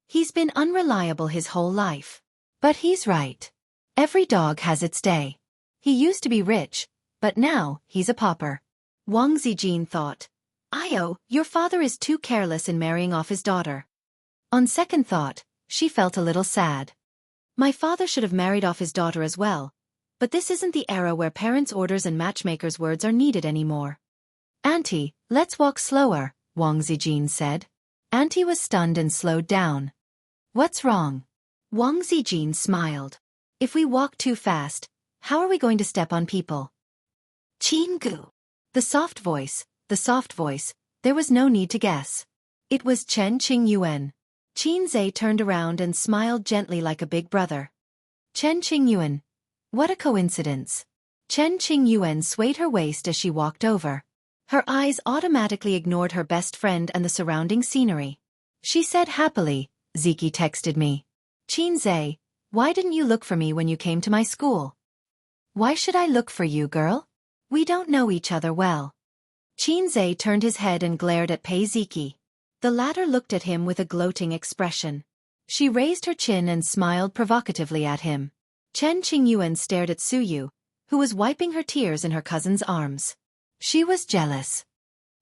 He's been unreliable his whole life. But he's right. Every dog has its day. He used to be rich, but now he's a pauper. Wang Zijin thought, Ayo, your father is too careless in marrying off his daughter. On second thought, she felt a little sad. My father should have married off his daughter as well, but this isn't the era where parents' orders and matchmakers' words are needed anymore. Auntie, let's walk slower, Wang Zijin said. Auntie was stunned and slowed down. What's wrong? Wang Zijin smiled. If we walk too fast, how are we going to step on people? Jianghu. The soft voice, there was no need to guess. It was Chen Qingyuan. Qinzhe turned around and smiled gently like a big brother. Chen Qingyuan. What a coincidence. Chen Qingyuan swayed her waist as she walked over. Her eyes automatically ignored her best friend and the surrounding scenery. She said happily, Ziki texted me. Qinzhe, why didn't you look for me when you came to my school? Why should I look for you, girl? We don't know each other well. Qinzhe turned his head and glared at Pei Ziki. The latter looked at him with a gloating expression. She raised her chin and smiled provocatively at him. Chen Qingyuan stared at Suyu, who was wiping her tears in her cousin's arms. She was jealous.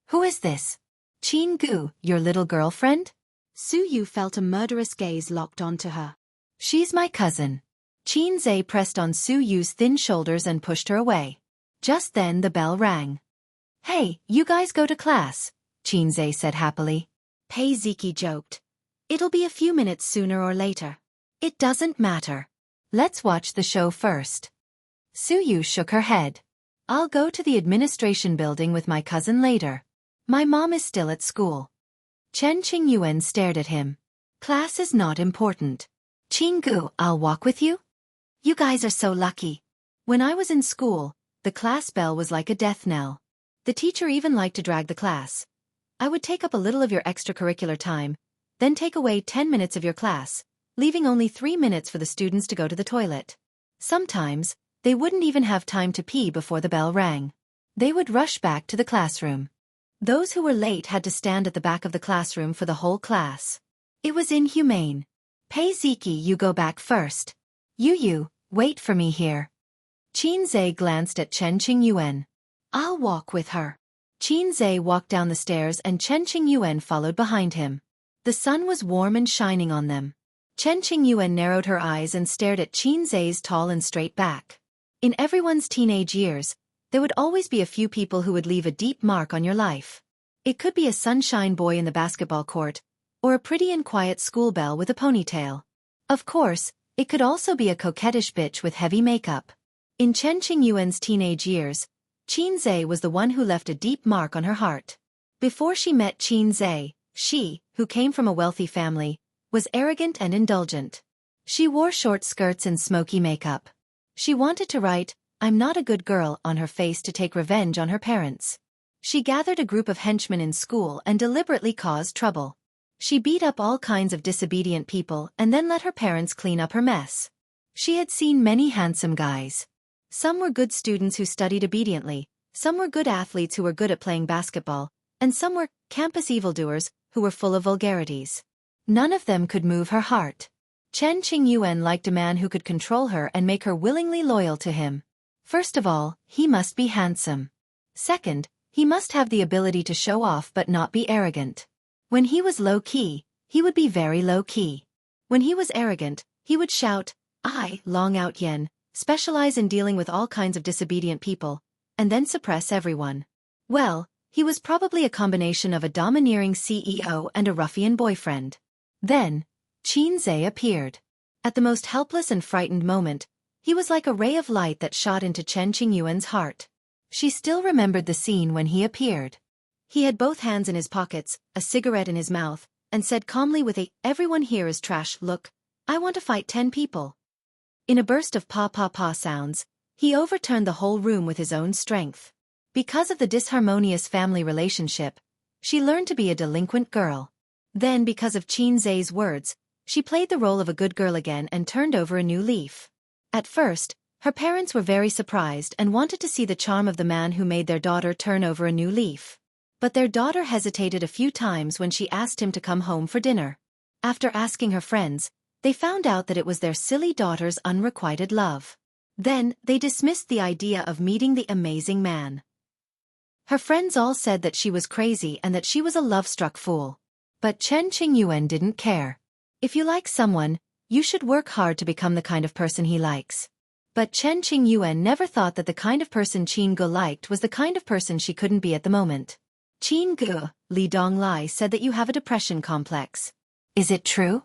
Who is this? Qinggu, your little girlfriend? Suyu felt a murderous gaze locked onto her. She's my cousin. Qinzhe pressed on Suyu's thin shoulders and pushed her away. Just then the bell rang. Hey, you guys go to class, Qinzhe said happily. Pei Ziki joked. It'll be a few minutes sooner or later. It doesn't matter. Let's watch the show first. Suyu shook her head. I'll go to the administration building with my cousin later. My mom is still at school. Chen Qingyuan stared at him. Class is not important. Qinggu, I'll walk with you? You guys are so lucky. When I was in school, the class bell was like a death knell. The teacher even liked to drag the class. I would take up a little of your extracurricular time, then take away 10 minutes of your class, leaving only 3 minutes for the students to go to the toilet. Sometimes, they wouldn't even have time to pee before the bell rang. They would rush back to the classroom. Those who were late had to stand at the back of the classroom for the whole class. It was inhumane. Pei Ziki, you go back first. You, wait for me here. Qinzhe glanced at Chen Qingyuan. I'll walk with her. Qinzhe walked down the stairs and Chen Qingyuan followed behind him. The sun was warm and shining on them. Chen Qingyuan narrowed her eyes and stared at Qinzhe's tall and straight back. In everyone's teenage years, there would always be a few people who would leave a deep mark on your life. It could be a sunshine boy in the basketball court, or a pretty and quiet schoolbelle with a ponytail. Of course, it could also be a coquettish bitch with heavy makeup. In Chen Qingyuan's teenage years, Xianxia was the one who left a deep mark on her heart. Before she met Xianxia, she, who came from a wealthy family, was arrogant and indulgent. She wore short skirts and smoky makeup. She wanted to write, "I'm not a good girl," on her face to take revenge on her parents. She gathered a group of henchmen in school and deliberately caused trouble. She beat up all kinds of disobedient people and then let her parents clean up her mess. She had seen many handsome guys. Some were good students who studied obediently, some were good athletes who were good at playing basketball, and some were campus evildoers who were full of vulgarities. None of them could move her heart. Chen Qingyuan liked a man who could control her and make her willingly loyal to him. First of all, he must be handsome. Second, he must have the ability to show off but not be arrogant. When he was low-key, he would be very low-key. When he was arrogant, he would shout, "I, Long Out Yen, specialize in dealing with all kinds of disobedient people," and then suppress everyone. Well, he was probably a combination of a domineering CEO and a ruffian boyfriend. Then, Xianxia appeared. At the most helpless and frightened moment, he was like a ray of light that shot into Chen Qingyuan's heart. She still remembered the scene when he appeared. He had both hands in his pockets, a cigarette in his mouth, and said calmly with a "Everyone here is trash look, I want to fight 10 people. In a burst of pa-pa-pa sounds, he overturned the whole room with his own strength. Because of the disharmonious family relationship, she learned to be a delinquent girl. Then, because of Xianxia's words, she played the role of a good girl again and turned over a new leaf. At first, her parents were very surprised and wanted to see the charm of the man who made their daughter turn over a new leaf. But their daughter hesitated a few times when she asked him to come home for dinner. After asking her friends, they found out that it was their silly daughter's unrequited love. Then, they dismissed the idea of meeting the amazing man. Her friends all said that she was crazy and that she was a love-struck fool. But Chen Qingyuan didn't care. If you like someone, you should work hard to become the kind of person he likes. But Chen Qingyuan never thought that the kind of person Jianghu liked was the kind of person she couldn't be at the moment. Jianghu, Li Donglai said that you have a depression complex. Is it true?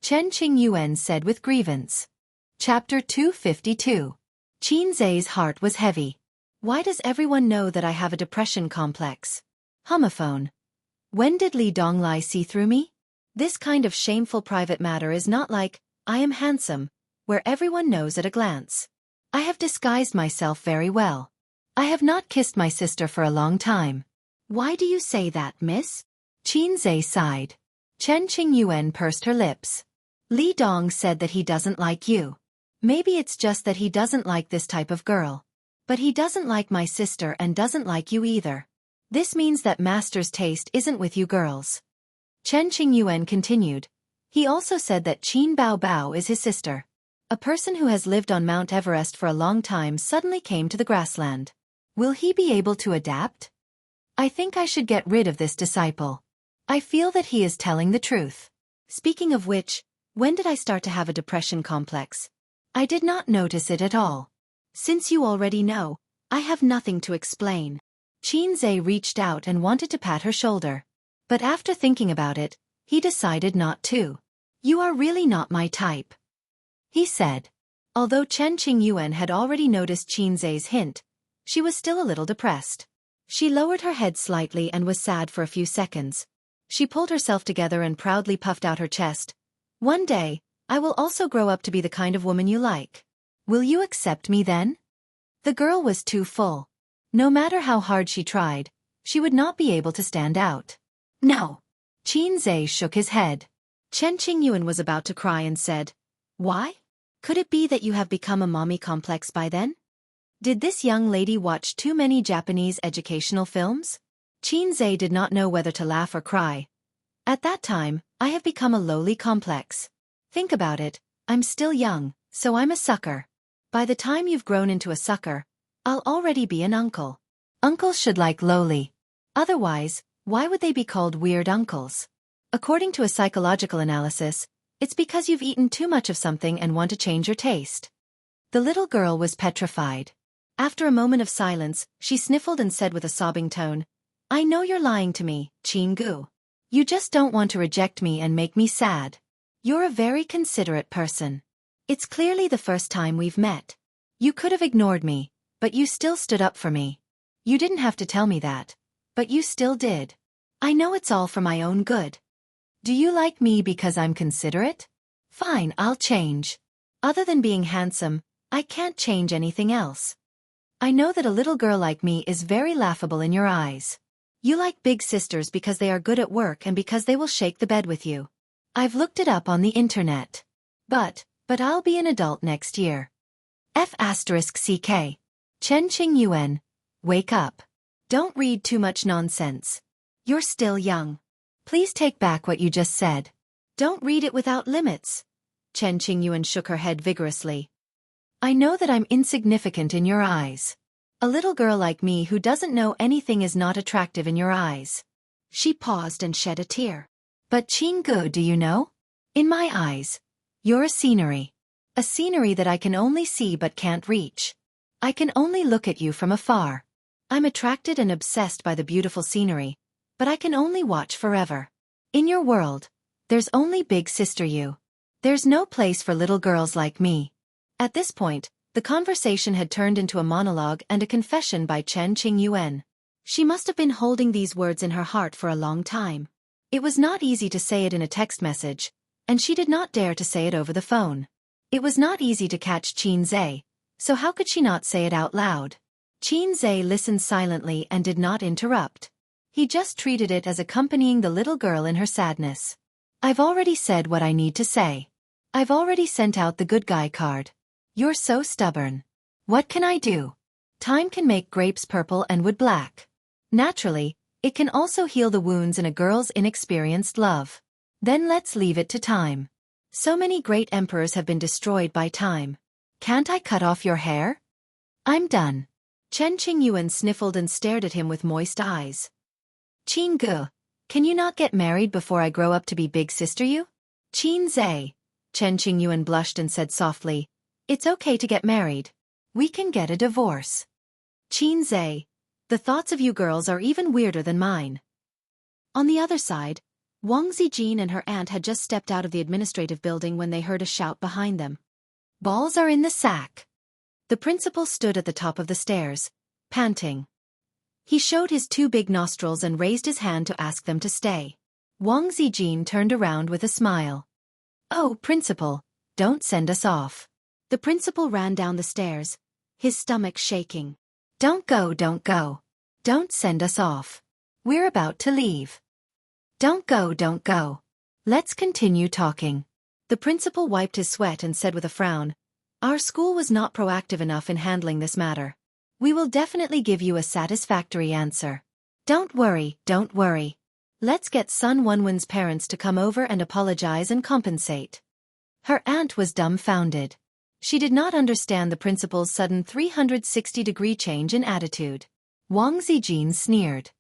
Chen Qingyuan said with grievance. Chapter 252. Xianxia's heart was heavy. Why does everyone know that I have a depression complex? Homophone. When did Li Donglai see through me? This kind of shameful private matter is not like, I am handsome, where everyone knows at a glance. I have disguised myself very well. I have not kissed my sister for a long time. Why do you say that, miss? Xianxia sighed. Chen Qingyuan pursed her lips. Li Dong said that he doesn't like you. Maybe it's just that he doesn't like this type of girl. But he doesn't like my sister and doesn't like you either. This means that master's taste isn't with you girls. Chen Qingyuan continued. He also said that Qin Bao Bao is his sister. A person who has lived on Mount Everest for a long time suddenly came to the grassland. Will he be able to adapt? I think I should get rid of this disciple. I feel that he is telling the truth. Speaking of which, when did I start to have a depression complex? I did not notice it at all. Since you already know, I have nothing to explain. Xianxia reached out and wanted to pat her shoulder. But after thinking about it, he decided not to. You are really not my type, he said. Although Chen Qingyuan had already noticed Xianxia's hint, she was still a little depressed. She lowered her head slightly and was sad for a few seconds. She pulled herself together and proudly puffed out her chest. One day, I will also grow up to be the kind of woman you like. Will you accept me then? The girl was too full. No matter how hard she tried, she would not be able to stand out. No. Xianxia shook his head. Chen Qingyuan was about to cry and said, Why? Could it be that you have become a mommy complex by then? Did this young lady watch too many Japanese educational films? Xianxia did not know whether to laugh or cry. At that time, I have become a lowly complex. Think about it, I'm still young, so I'm a sucker. By the time you've grown into a sucker, I'll already be an uncle. Uncles should like lowly. Otherwise, why would they be called weird uncles? According to a psychological analysis, it's because you've eaten too much of something and want to change your taste. The little girl was petrified. After a moment of silence, she sniffled and said with a sobbing tone, I know you're lying to me, Jianghu. You just don't want to reject me and make me sad. You're a very considerate person. It's clearly the first time we've met. You could have ignored me, but you still stood up for me. You didn't have to tell me that, but you still did. I know it's all for my own good. Do you like me because I'm considerate? Fine, I'll change. Other than being handsome, I can't change anything else. I know that a little girl like me is very laughable in your eyes. You like big sisters because they are good at work and because they will shake the bed with you. I've looked it up on the internet. But I'll be an adult next year. F***CK. Chen Qingyuan. Wake up. Don't read too much nonsense. You're still young. Please take back what you just said. Don't read it without limits. Chen Qingyuan shook her head vigorously. I know that I'm insignificant in your eyes. A little girl like me who doesn't know anything is not attractive in your eyes. She paused and shed a tear. But Jianghu, do you know? In my eyes, you're a scenery. A scenery that I can only see but can't reach. I can only look at you from afar. I'm attracted and obsessed by the beautiful scenery, but I can only watch forever. In your world, there's only big sister you. There's no place for little girls like me. At this point, the conversation had turned into a monologue and a confession by Chen Qingyuan. She must have been holding these words in her heart for a long time. It was not easy to say it in a text message, and she did not dare to say it over the phone. It was not easy to catch Xianxia, so how could she not say it out loud? Xianxia listened silently and did not interrupt. He just treated it as accompanying the little girl in her sadness. I've already said what I need to say. I've already sent out the good guy card. You're so stubborn. What can I do? Time can make grapes purple and wood black. Naturally, it can also heal the wounds in a girl's inexperienced love. Then let's leave it to time. So many great emperors have been destroyed by time. Can't I cut off your hair? I'm done. Chen Qingyuan sniffled and stared at him with moist eyes. Jianghu, can you not get married before I grow up to be big sister you? Xianxia. Chen Qingyuan blushed and said softly, it's okay to get married. We can get a divorce. Xianxia, the thoughts of you girls are even weirder than mine. On the other side, Wang Zijin and her aunt had just stepped out of the administrative building when they heard a shout behind them. Balls are in the sack. The principal stood at the top of the stairs, panting. He showed his two big nostrils and raised his hand to ask them to stay. Wang Zijin turned around with a smile. Oh, principal, don't send us off. The principal ran down the stairs, his stomach shaking. Don't go, don't go. Don't send us off. We're about to leave. Don't go, don't go. Let's continue talking. The principal wiped his sweat and said with a frown, our school was not proactive enough in handling this matter. We will definitely give you a satisfactory answer. Don't worry, don't worry. Let's get Sun Wenwen's parents to come over and apologize and compensate. Her aunt was dumbfounded. She did not understand the principal's sudden 360-degree change in attitude. Wang Zijin sneered.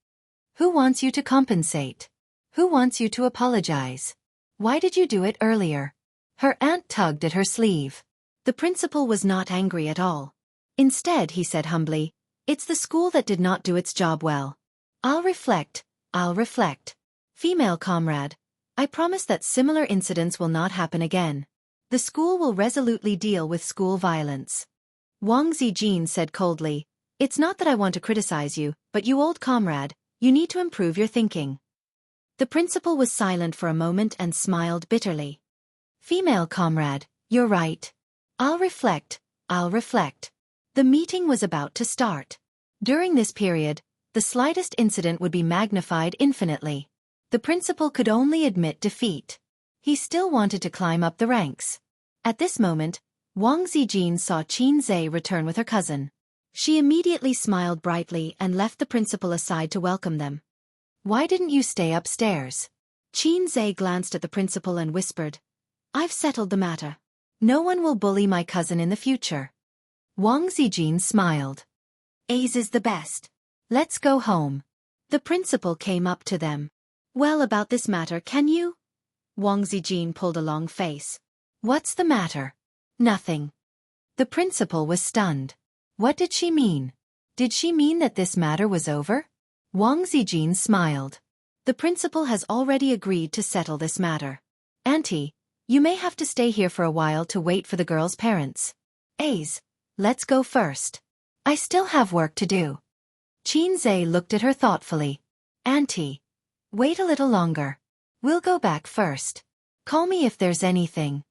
Who wants you to compensate? Who wants you to apologize? Why did you do it earlier? Her aunt tugged at her sleeve. The principal was not angry at all. Instead, he said humbly, it's the school that did not do its job well. I'll reflect. Female comrade, I promise that similar incidents will not happen again. The school will resolutely deal with school violence. Wang Zijin said coldly, it's not that I want to criticize you, but you old comrade, you need to improve your thinking. The principal was silent for a moment and smiled bitterly. Female comrade, you're right. I'll reflect. The meeting was about to start. During this period, the slightest incident would be magnified infinitely. The principal could only admit defeat. He still wanted to climb up the ranks. At this moment, Wang Zijin saw Xianxia return with her cousin. She immediately smiled brightly and left the principal aside to welcome them. Why didn't you stay upstairs? Xianxia glanced at the principal and whispered, I've settled the matter. No one will bully my cousin in the future. Wang Zijin smiled. A's is the best. Let's go home. The principal came up to them. Well, about this matter, can you? Wang Zijin pulled a long face. What's the matter? Nothing. The principal was stunned. What did she mean? Did she mean that this matter was over? Wang Zijin smiled. The principal has already agreed to settle this matter. Auntie, you may have to stay here for a while to wait for the girl's parents. A's, let's go first. I still have work to do. Qinzhe looked at her thoughtfully. Auntie, wait a little longer. We'll go back first. Call me if there's anything.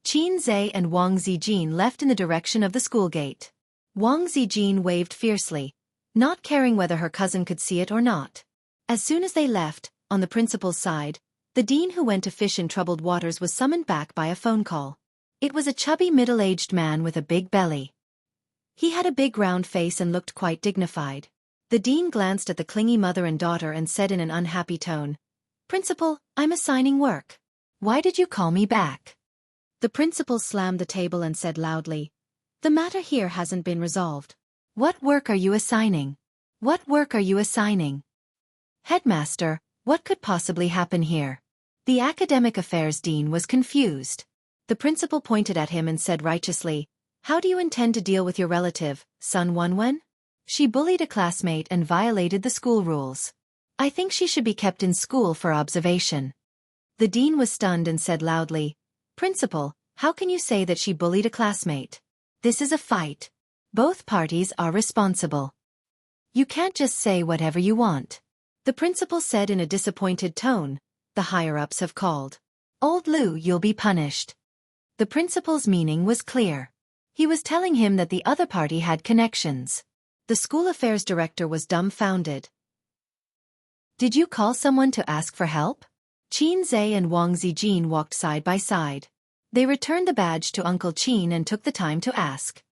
Qinzhe and Wang Zijin left in the direction of the school gate. Wang Zijin waved fiercely, not caring whether her cousin could see it or not. As soon as they left, on the principal's side, the dean who went to fish in troubled waters was summoned back by a phone call. It was a chubby middle-aged man with a big belly. He had a big round face and looked quite dignified. The dean glanced at the clingy mother and daughter and said in an unhappy tone, "Principal, I'm assigning work. Why did you call me back?" The principal slammed the table and said loudly, "The matter here hasn't been resolved. What work are you assigning? What work are you assigning?" Headmaster, what could possibly happen here? The academic affairs dean was confused. The principal pointed at him and said righteously, "How do you intend to deal with your relative, Sun Wenwen? She bullied a classmate and violated the school rules. I think she should be kept in school for observation." The dean was stunned and said loudly, "Principal, how can you say that she bullied a classmate? This is a fight. Both parties are responsible. You can't just say whatever you want." The principal said in a disappointed tone, "The higher-ups have called. Old Lu, you'll be punished." The principal's meaning was clear. He was telling him that the other party had connections. The school affairs director was dumbfounded. "Did you call someone to ask for help?" Qinzhe and Wang Zijin walked side by side. They returned the badge to Uncle Qin and took the time to ask.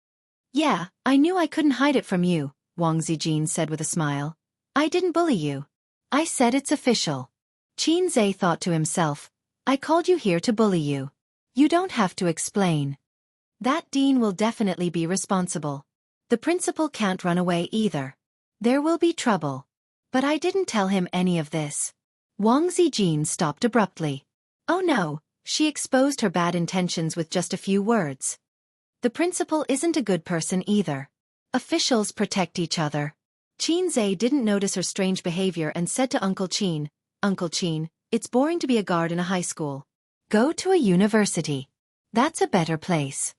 "Yeah, I knew I couldn't hide it from you," Wang Zijin said with a smile. "I didn't bully you. I said it's official." Qinzhe thought to himself, "I called you here to bully you. You don't have to explain. That dean will definitely be responsible. The principal can't run away either. There will be trouble. But I didn't tell him any of this." Wang Zijin stopped abruptly. Oh no, she exposed her bad intentions with just a few words. The principal isn't a good person either. Officials protect each other. Qinzhe didn't notice her strange behavior and said to Uncle Qin, "Uncle Qin, it's boring to be a guard in a high school. Go to a university. That's a better place."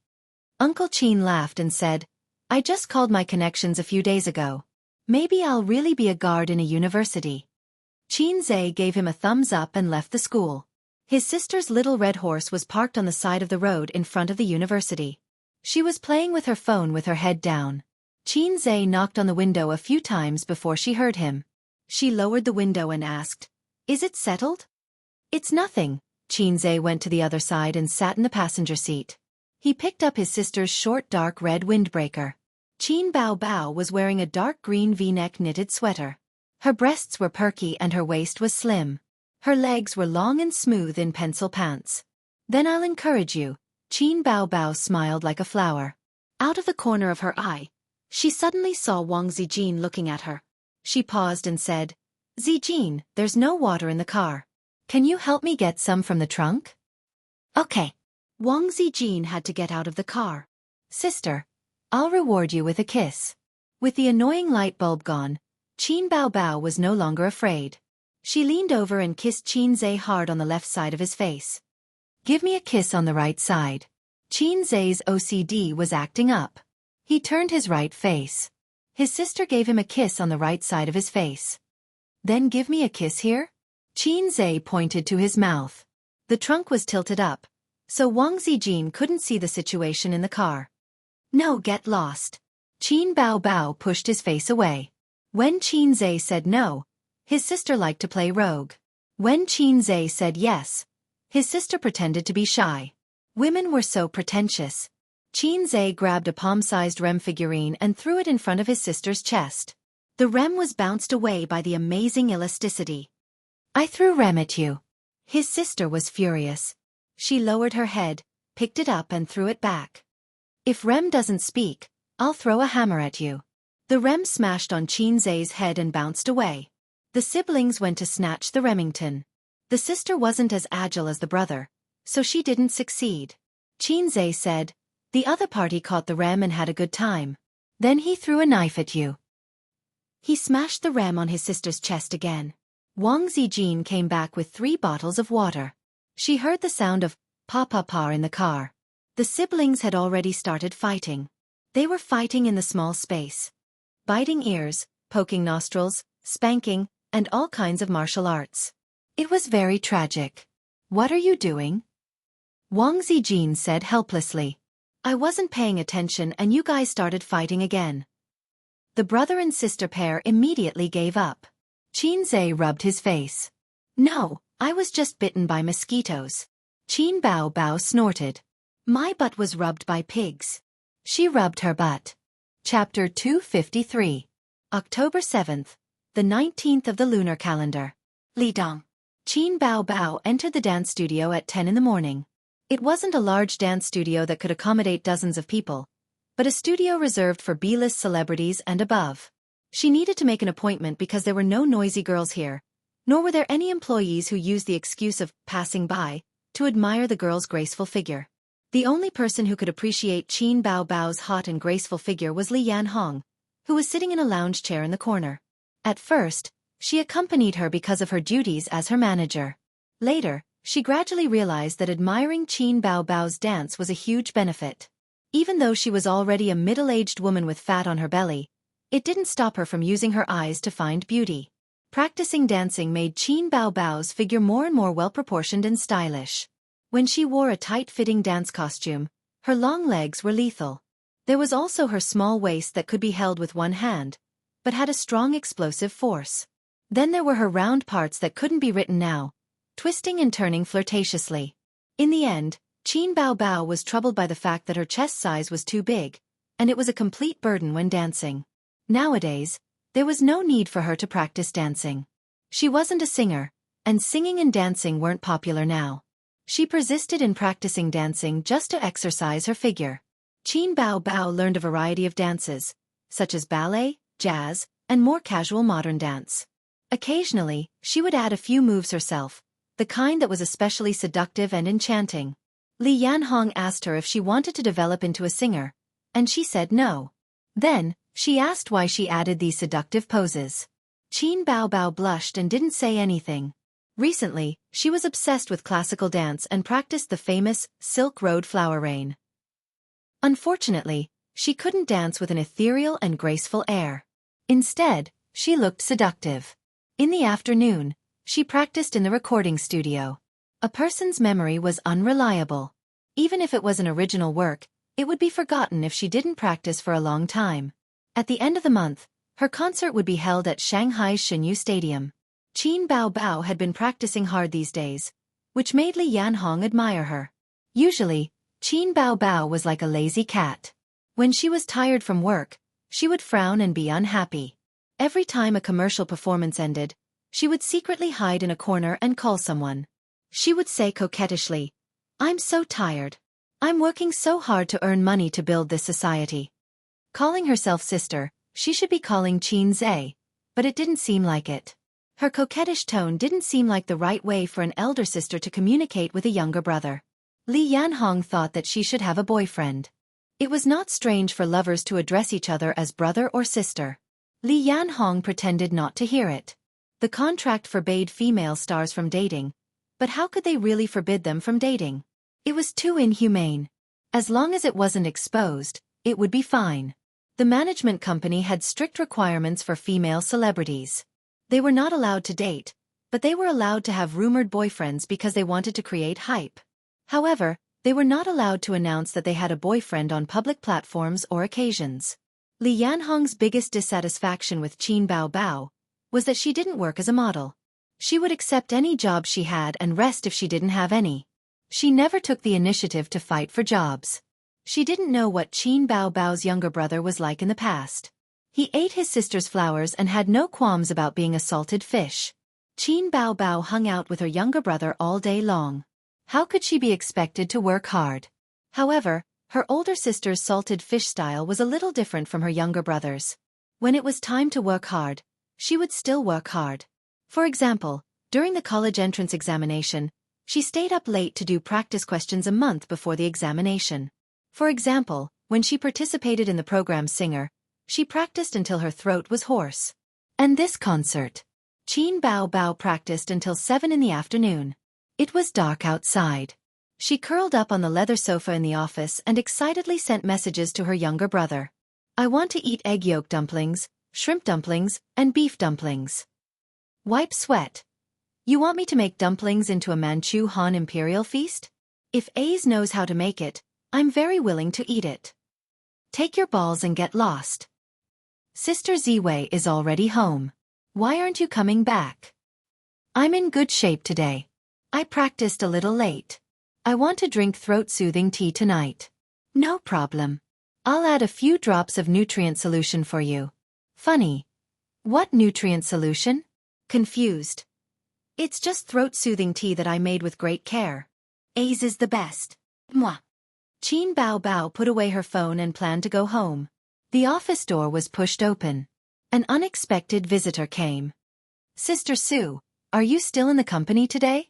Uncle Qin laughed and said, "I just called my connections a few days ago. Maybe I'll really be a guard in a university." Qinzhe gave him a thumbs up and left the school. His sister's little red horse was parked on the side of the road in front of the university. She was playing with her phone with her head down. Qinzhe knocked on the window a few times before she heard him. She lowered the window and asked, "Is it settled?" "It's nothing." Qinzhe went to the other side and sat in the passenger seat. He picked up his sister's short dark red windbreaker. Qin Bao Bao was wearing a dark green V-neck knitted sweater. Her breasts were perky and her waist was slim. Her legs were long and smooth in pencil pants. "Then I'll encourage you." Qin Bao Bao smiled like a flower. Out of the corner of her eye, she suddenly saw Wang Zijin looking at her. She paused and said, "Zijin, there's no water in the car. Can you help me get some from the trunk?" "Okay." Wang Zijin had to get out of the car. "Sister, I'll reward you with a kiss." With the annoying light bulb gone, Qin Bao Bao was no longer afraid. She leaned over and kissed Qinzhe hard on the left side of his face. "Give me a kiss on the right side." Qinzhe's OCD was acting up. He turned his right face. His sister gave him a kiss on the right side of his face. "Then give me a kiss here?" Qinzhe pointed to his mouth. The trunk was tilted up, so Wang Zijin couldn't see the situation in the car. "No, get lost." Qin Bao Bao pushed his face away. When Qinzhe said no, his sister liked to play rogue. When Qinzhe said yes, his sister pretended to be shy. Women were so pretentious. Qinzhe grabbed a palm-sized Rem figurine and threw it in front of his sister's chest. The Rem was bounced away by the amazing elasticity. "I threw Rem at you." His sister was furious. She lowered her head, picked it up and threw it back. "If Rem doesn't speak, I'll throw a hammer at you." The Rem smashed on Qinzhe's head and bounced away. The siblings went to snatch the Remington. The sister wasn't as agile as the brother, so she didn't succeed. Qinzhe said, "The other party caught the Rem and had a good time. Then he threw a knife at you." He smashed the ram on his sister's chest again. Wang Zijin came back with 3 bottles of water. She heard the sound of pa-pa-pa in the car. The siblings had already started fighting. They were fighting in the small space. Biting ears, poking nostrils, spanking, and all kinds of martial arts. It was very tragic. What are you doing? Wang Zijin said helplessly. I wasn't paying attention and you guys started fighting again. The brother and sister pair immediately gave up. Qin Zhe rubbed his face. No, I was just bitten by mosquitoes. Qin Bao Bao snorted. My butt was rubbed by pigs. She rubbed her butt. Chapter 253. October 7th, the 19th of the lunar calendar. Lidong. Qin Bao Bao entered the dance studio at 10 in the morning. It wasn't a large dance studio that could accommodate dozens of people, but a studio reserved for B-list celebrities and above. She needed to make an appointment because there were no noisy girls here, nor were there any employees who used the excuse of passing by to admire the girl's graceful figure. The only person who could appreciate Qin Bao Bao's hot and graceful figure was Li Yanhong, who was sitting in a lounge chair in the corner. At first, she accompanied her because of her duties as her manager. Later, she gradually realized that admiring Qin Bao Bao's dance was a huge benefit. Even though she was already a middle-aged woman with fat on her belly, it didn't stop her from using her eyes to find beauty. Practicing dancing made Qin Bao Bao's figure more and more well-proportioned and stylish. When she wore a tight-fitting dance costume, her long legs were lethal. There was also her small waist that could be held with one hand, but had a strong explosive force. Then there were her round parts that couldn't be written now, twisting and turning flirtatiously. In the end, Qin Bao Bao was troubled by the fact that her chest size was too big, and it was a complete burden when dancing. Nowadays, there was no need for her to practice dancing. She wasn't a singer, and singing and dancing weren't popular now. She persisted in practicing dancing just to exercise her figure. Qin Bao Bao learned a variety of dances, such as ballet, jazz, and more casual modern dance. Occasionally, she would add a few moves herself, the kind that was especially seductive and enchanting. Li Yanhong asked her if she wanted to develop into a singer, and she said no. Then, she asked why she added these seductive poses. Qin Bao Bao blushed and didn't say anything. Recently, she was obsessed with classical dance and practiced the famous Silk Road Flower Rain. Unfortunately, she couldn't dance with an ethereal and graceful air. Instead, she looked seductive. In the afternoon, she practiced in the recording studio. A person's memory was unreliable. Even if it was an original work, it would be forgotten if she didn't practice for a long time. At the end of the month, her concert would be held at Shanghai's Xianxia Stadium. Qin Bao Bao had been practicing hard these days, which made Li Yanhong admire her. Usually, Qin Bao Bao was like a lazy cat. When she was tired from work, she would frown and be unhappy. Every time a commercial performance ended, she would secretly hide in a corner and call someone. She would say coquettishly, "I'm so tired. I'm working so hard to earn money to build this society." Calling herself sister, she should be calling Qin Zhe, but it didn't seem like it. Her coquettish tone didn't seem like the right way for an elder sister to communicate with a younger brother. Li Yanhong thought that she should have a boyfriend. It was not strange for lovers to address each other as brother or sister. Li Yanhong pretended not to hear it. The contract forbade female stars from dating, but how could they really forbid them from dating? It was too inhumane. As long as it wasn't exposed, it would be fine. The management company had strict requirements for female celebrities. They were not allowed to date, but they were allowed to have rumored boyfriends because they wanted to create hype. However, they were not allowed to announce that they had a boyfriend on public platforms or occasions. Li Yanhong's biggest dissatisfaction with Qin Bao Bao was that she didn't work as a model. She would accept any job she had and rest if she didn't have any. She never took the initiative to fight for jobs. She didn't know what Qin Bao Bao's younger brother was like in the past. He ate his sister's flowers and had no qualms about being a salted fish. Qin Bao Bao hung out with her younger brother all day long. How could she be expected to work hard? However, her older sister's salted fish style was a little different from her younger brother's. When it was time to work hard, she would still work hard. For example, during the college entrance examination, she stayed up late to do practice questions a month before the examination. For example, when she participated in the program Singer, she practiced until her throat was hoarse. And this concert. Qin Bao Bao practiced until 7 in the afternoon. It was dark outside. She curled up on the leather sofa in the office and excitedly sent messages to her younger brother. I want to eat egg yolk dumplings, shrimp dumplings, and beef dumplings. Wipe sweat. You want me to make dumplings into a Manchu Han imperial feast? If A's knows how to make it, I'm very willing to eat it. Take your balls and get lost. Sister Ziwei is already home. Why aren't you coming back? I'm in good shape today. I practiced a little late. I want to drink throat-soothing tea tonight. No problem. I'll add a few drops of nutrient solution for you. Funny. What nutrient solution? Confused. It's just throat-soothing tea that I made with great care. A's is the best. Mwah. Qin Bao Bao put away her phone and planned to go home. The office door was pushed open. An unexpected visitor came. Sister Sue, are you still in the company today?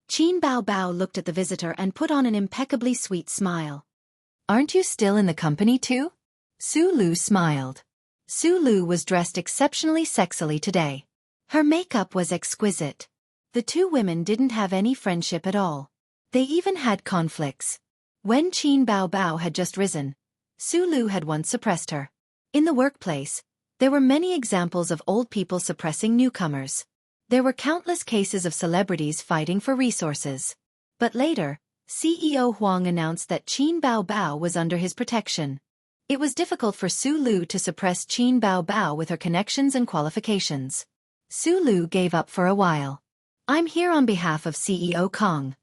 Qin Bao Bao looked at the visitor and put on an impeccably sweet smile. Aren't you still in the company too? Su Lu smiled. Su Lu was dressed exceptionally sexily today. Her makeup was exquisite. The two women didn't have any friendship at all. They even had conflicts. When Qin Bao Bao had just risen, Su Lu had once suppressed her. In the workplace, there were many examples of old people suppressing newcomers. There were countless cases of celebrities fighting for resources. But later, CEO Huang announced that Qin Bao Bao was under his protection. It was difficult for Su Lu to suppress Qin Bao Bao with her connections and qualifications. Su Lu gave up for a while. I'm here on behalf of CEO Kong.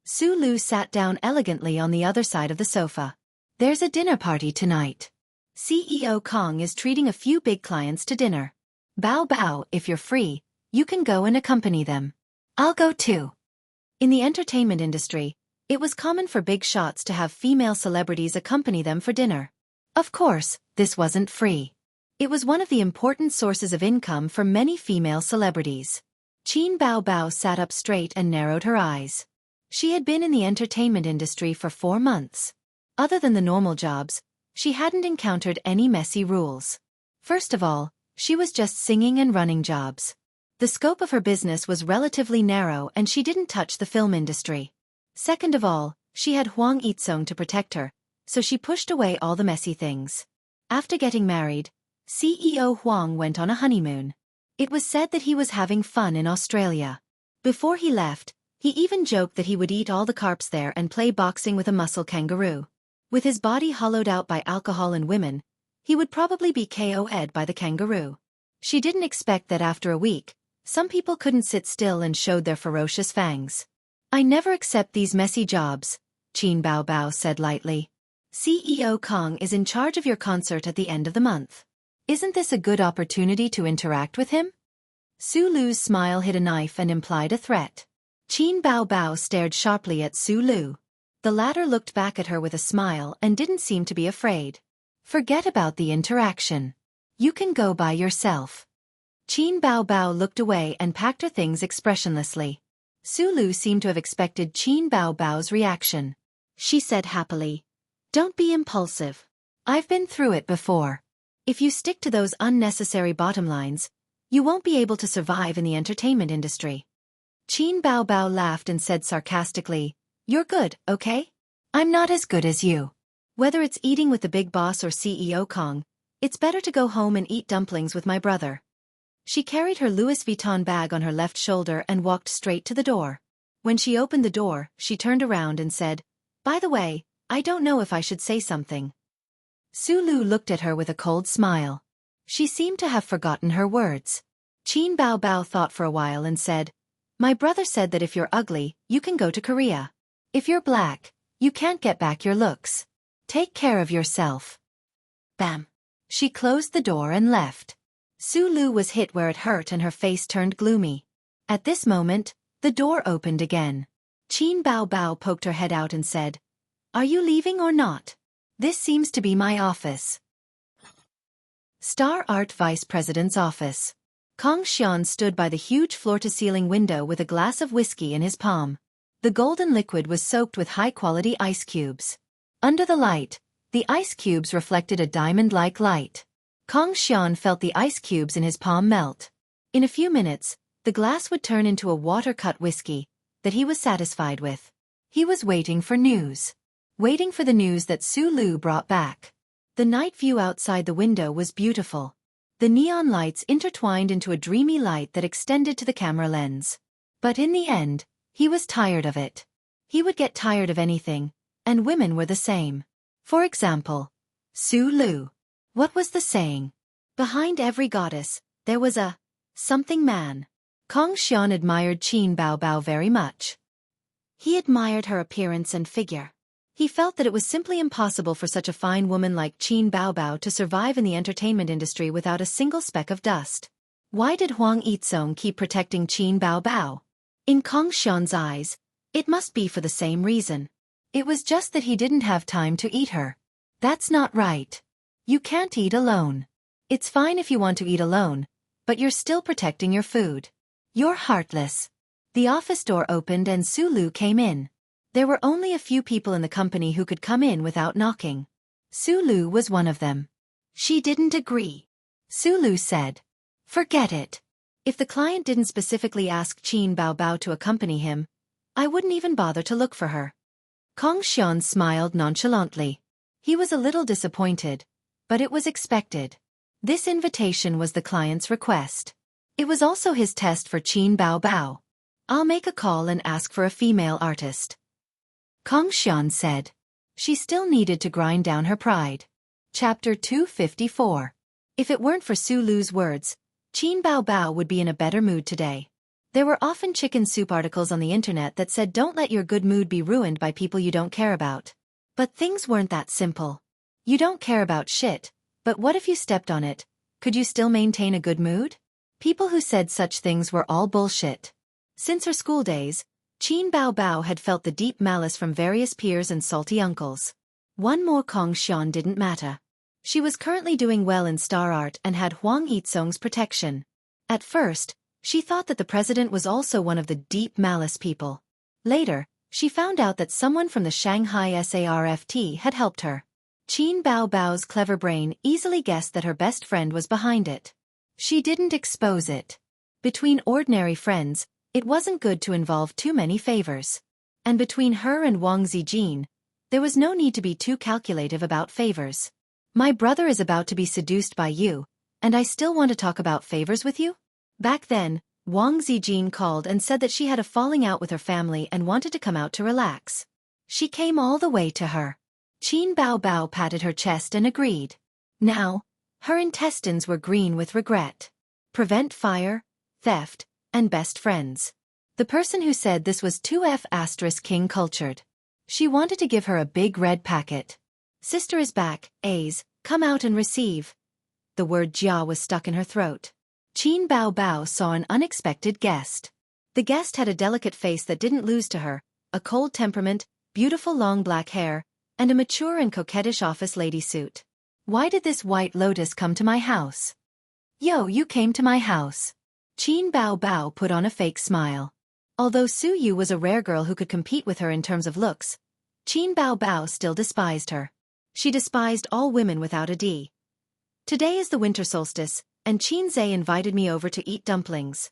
Su Lu sat down elegantly on the other side of the sofa. There's a dinner party tonight. CEO Kong is treating a few big clients to dinner. Bao Bao, if you're free, you can go and accompany them. I'll go too. In the entertainment industry, it was common for big shots to have female celebrities accompany them for dinner. Of course, this wasn't free. It was one of the important sources of income for many female celebrities. Qin Bao Bao sat up straight and narrowed her eyes. She had been in the entertainment industry for 4 months. Other than the normal jobs, she hadn't encountered any messy rules. First of all, she was just singing and running jobs. The scope of her business was relatively narrow and she didn't touch the film industry. Second of all, she had Huang Yizong to protect her, so she pushed away all the messy things. After getting married, CEO Huang went on a honeymoon. It was said that he was having fun in Australia. Before he left, he even joked that he would eat all the carps there and play boxing with a muscle kangaroo. With his body hollowed out by alcohol and women, he would probably be KO'd by the kangaroo. She didn't expect that after a week, some people couldn't sit still and showed their ferocious fangs. I never accept these messy jobs, Qin Bao Bao said lightly. CEO Kong is in charge of your concert at the end of the month. Isn't this a good opportunity to interact with him? Su Lu's smile hid a knife and implied a threat. Qin Bao Bao stared sharply at Su Lu. The latter looked back at her with a smile and didn't seem to be afraid. Forget about the interaction. You can go by yourself. Qin Bao Bao looked away and packed her things expressionlessly. Su Lu seemed to have expected Qin Bao Bao's reaction. She said happily, "Don't be impulsive. I've been through it before. If you stick to those unnecessary bottom lines, you won't be able to survive in the entertainment industry." Qin Bao Bao laughed and said sarcastically, "You're good, okay? I'm not as good as you. Whether it's eating with the big boss or CEO Kong, it's better to go home and eat dumplings with my brother." She carried her Louis Vuitton bag on her left shoulder and walked straight to the door. When she opened the door, she turned around and said, "By the way, I don't know if I should say something." Su Lu looked at her with a cold smile. She seemed to have forgotten her words. Qin Bao Bao thought for a while and said, "My brother said that if you're ugly, you can go to Korea. If you're black, you can't get back your looks. Take care of yourself." Bam! She closed the door and left. Su Lu was hit where it hurt and her face turned gloomy. At this moment, the door opened again. Qin Bao Bao poked her head out and said, "Are you leaving or not? This seems to be my office." Star Art Vice President's office. Kong Xian stood by the huge floor-to-ceiling window with a glass of whiskey in his palm. The golden liquid was soaked with high-quality ice cubes. Under the light, the ice cubes reflected a diamond-like light. Kong Xian felt the ice cubes in his palm melt. In a few minutes, the glass would turn into a water-cut whiskey that he was satisfied with. He was waiting for news. Waiting for the news that Su Lu brought back. The night view outside the window was beautiful. The neon lights intertwined into a dreamy light that extended to the camera lens. But in the end, he was tired of it. He would get tired of anything, and women were the same. For example, Su Lu. What was the saying? Behind every goddess, there was a something man. Kong Xian admired Qin Bao Bao very much. He admired her appearance and figure. He felt that it was simply impossible for such a fine woman like Qin Bao Bao to survive in the entertainment industry without a single speck of dust. Why did Huang Yizong keep protecting Qin Bao Bao? In Kong Xian's eyes, it must be for the same reason. It was just that he didn't have time to eat her. That's not right. You can't eat alone. It's fine if you want to eat alone, but you're still protecting your food. You're heartless. The office door opened and Su Lu came in. There were only a few people in the company who could come in without knocking. Su Lu was one of them. She didn't agree. Su Lu said, "Forget it. If the client didn't specifically ask Qin Bao Bao to accompany him, I wouldn't even bother to look for her." Kong Xian smiled nonchalantly. He was a little disappointed, but it was expected. This invitation was the client's request. It was also his test for Qin Bao Bao. "I'll make a call and ask for a female artist," Kong Xian said. She still needed to grind down her pride. Chapter 254. If it weren't for Su Lu's words, Qin Bao Bao would be in a better mood today. There were often chicken soup articles on the internet that said don't let your good mood be ruined by people you don't care about. But things weren't that simple. You don't care about shit, but what if you stepped on it? Could you still maintain a good mood? People who said such things were all bullshit. Since her school days, Qin Bao Bao had felt the deep malice from various peers and salty uncles. One more Kong Xian didn't matter. She was currently doing well in star art and had Huang Yizong's protection. At first, she thought that the president was also one of the deep malice people. Later, she found out that someone from the Shanghai SARFT had helped her. Qin Bao Bao's clever brain easily guessed that her best friend was behind it. She didn't expose it. Between ordinary friends, it wasn't good to involve too many favors. And between her and Wang Zijin, there was no need to be too calculative about favors. "My brother is about to be seduced by you, and I still want to talk about favors with you?" Back then, Wang Zijin called and said that she had a falling out with her family and wanted to come out to relax. She came all the way to her. Qin Bao Bao patted her chest and agreed. Now, her intestines were green with regret. Prevent fire, theft, and best friends. The person who said this was 2F** King cultured. She wanted to give her a big red packet. "Sister is back, A's, come out and receive." The word Jia was stuck in her throat. Qin Bao Bao saw an unexpected guest. The guest had a delicate face that didn't lose to her, a cold temperament, beautiful long black hair, and a mature and coquettish office lady suit. "Why did this white lotus come to my house?" "Yo, you came to my house." Qin Bao Bao put on a fake smile. Although Su Yu was a rare girl who could compete with her in terms of looks, Qin Bao Bao still despised her. She despised all women without a D. "Today is the winter solstice, and Qin Zhe invited me over to eat dumplings."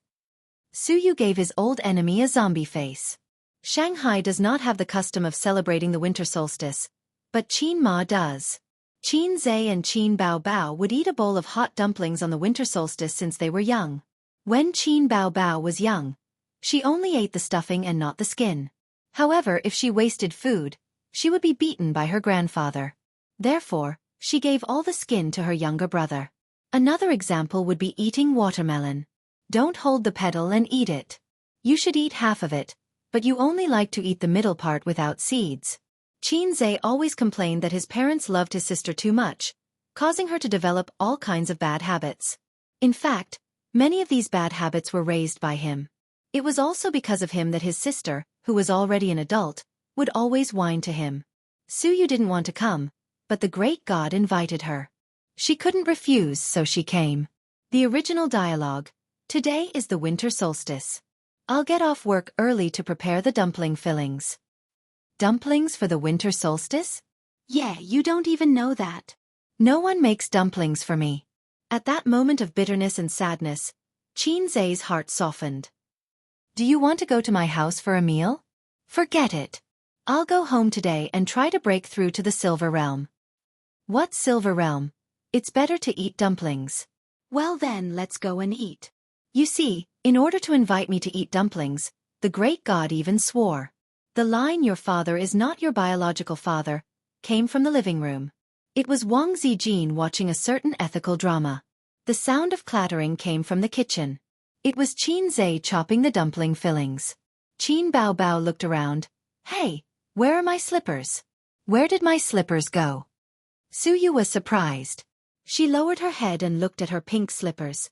Su Yu gave his old enemy a zombie face. Shanghai does not have the custom of celebrating the winter solstice, but Qin Ma does. Qin Zhe and Qin Bao Bao would eat a bowl of hot dumplings on the winter solstice since they were young. When Qin Bao Bao was young, she only ate the stuffing and not the skin. However, if she wasted food, she would be beaten by her grandfather. Therefore, she gave all the skin to her younger brother. Another example would be eating watermelon. Don't hold the petal and eat it. You should eat half of it, but you only like to eat the middle part without seeds. Qin Zhe always complained that his parents loved his sister too much, causing her to develop all kinds of bad habits. In fact, many of these bad habits were raised by him. It was also because of him that his sister, who was already an adult, would always whine to him. Su Yu didn't want to come, but the great god invited her. She couldn't refuse, so she came. The original dialogue: "Today is the winter solstice. I'll get off work early to prepare the dumpling fillings." Dumplings for the winter solstice? Yeah, you don't even know that. No one makes dumplings for me. At that moment of bitterness and sadness, Qin Zhe's heart softened. Do you want to go to my house for a meal? Forget it. I'll go home today and try to break through to the Silver Realm. What Silver Realm? It's better to eat dumplings. Well then, let's go and eat. You see, in order to invite me to eat dumplings, the great god even swore. The line "your father is not your biological father" came from the living room. It was Wang Zijin watching a certain ethical drama. The sound of clattering came from the kitchen. It was Qin Zhe chopping the dumpling fillings. Qin Baobao looked around. Hey, where are my slippers? Where did my slippers go? Suyu was surprised. She lowered her head and looked at her pink slippers.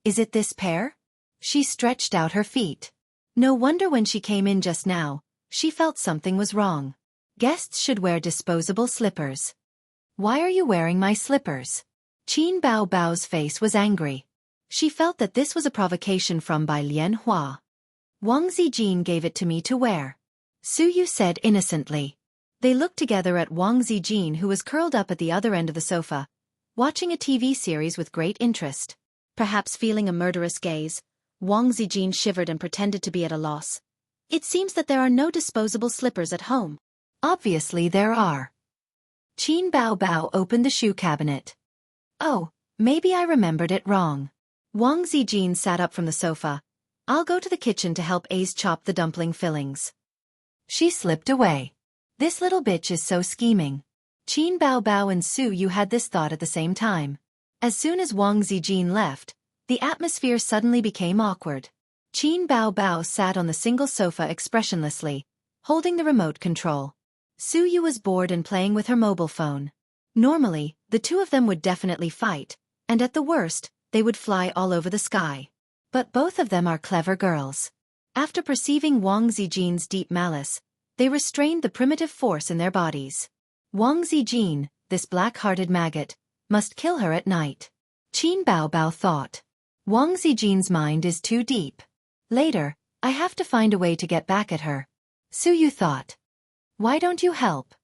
Is it this pair? She stretched out her feet. No wonder when she came in just now, she felt something was wrong. Guests should wear disposable slippers. Why are you wearing my slippers? Qin Baobao's face was angry. She felt that this was a provocation from Bai Lianhua. Wang Zijin gave it to me to wear. Suyu said innocently. They looked together at Wang Zijin, who was curled up at the other end of the sofa, watching a TV series with great interest. Perhaps feeling a murderous gaze, Wang Zijin shivered and pretended to be at a loss. It seems that there are no disposable slippers at home. Obviously there are. Qin Baobao opened the shoe cabinet. Oh, maybe I remembered it wrong. Wang Zijin sat up from the sofa. I'll go to the kitchen to help Ace chop the dumpling fillings. She slipped away. This little bitch is so scheming. Qin Baobao and Suyu had this thought at the same time. As soon as Wang Zijin left, the atmosphere suddenly became awkward. Qin Baobao sat on the single sofa expressionlessly, holding the remote control. Suyu was bored and playing with her mobile phone. Normally, the two of them would definitely fight, and at the worst, they would fly all over the sky. But both of them are clever girls. After perceiving Wang Zijin's deep malice, they restrained the primitive force in their bodies. Wang Zijin, this black-hearted maggot, must kill her at night. Qin Baobao thought. Wang Zijin's mind is too deep. Later, I have to find a way to get back at her. Suyu thought. Why don't you help?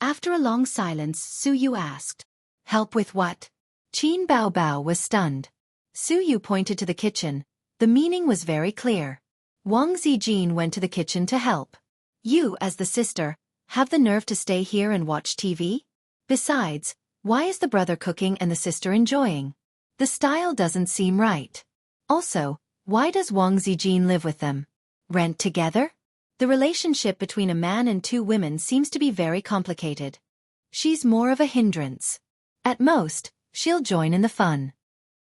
After a long silence, Suyu asked. Help with what? Qin Baobao was stunned. Suyu pointed to the kitchen. The meaning was very clear. Wang Zijin went to the kitchen to help. You, as the sister, have the nerve to stay here and watch TV? Besides, why is the brother cooking and the sister enjoying? The style doesn't seem right. Also, why does Wang Zijin live with them? Rent together? The relationship between a man and two women seems to be very complicated. She's more of a hindrance. At most, she'll join in the fun.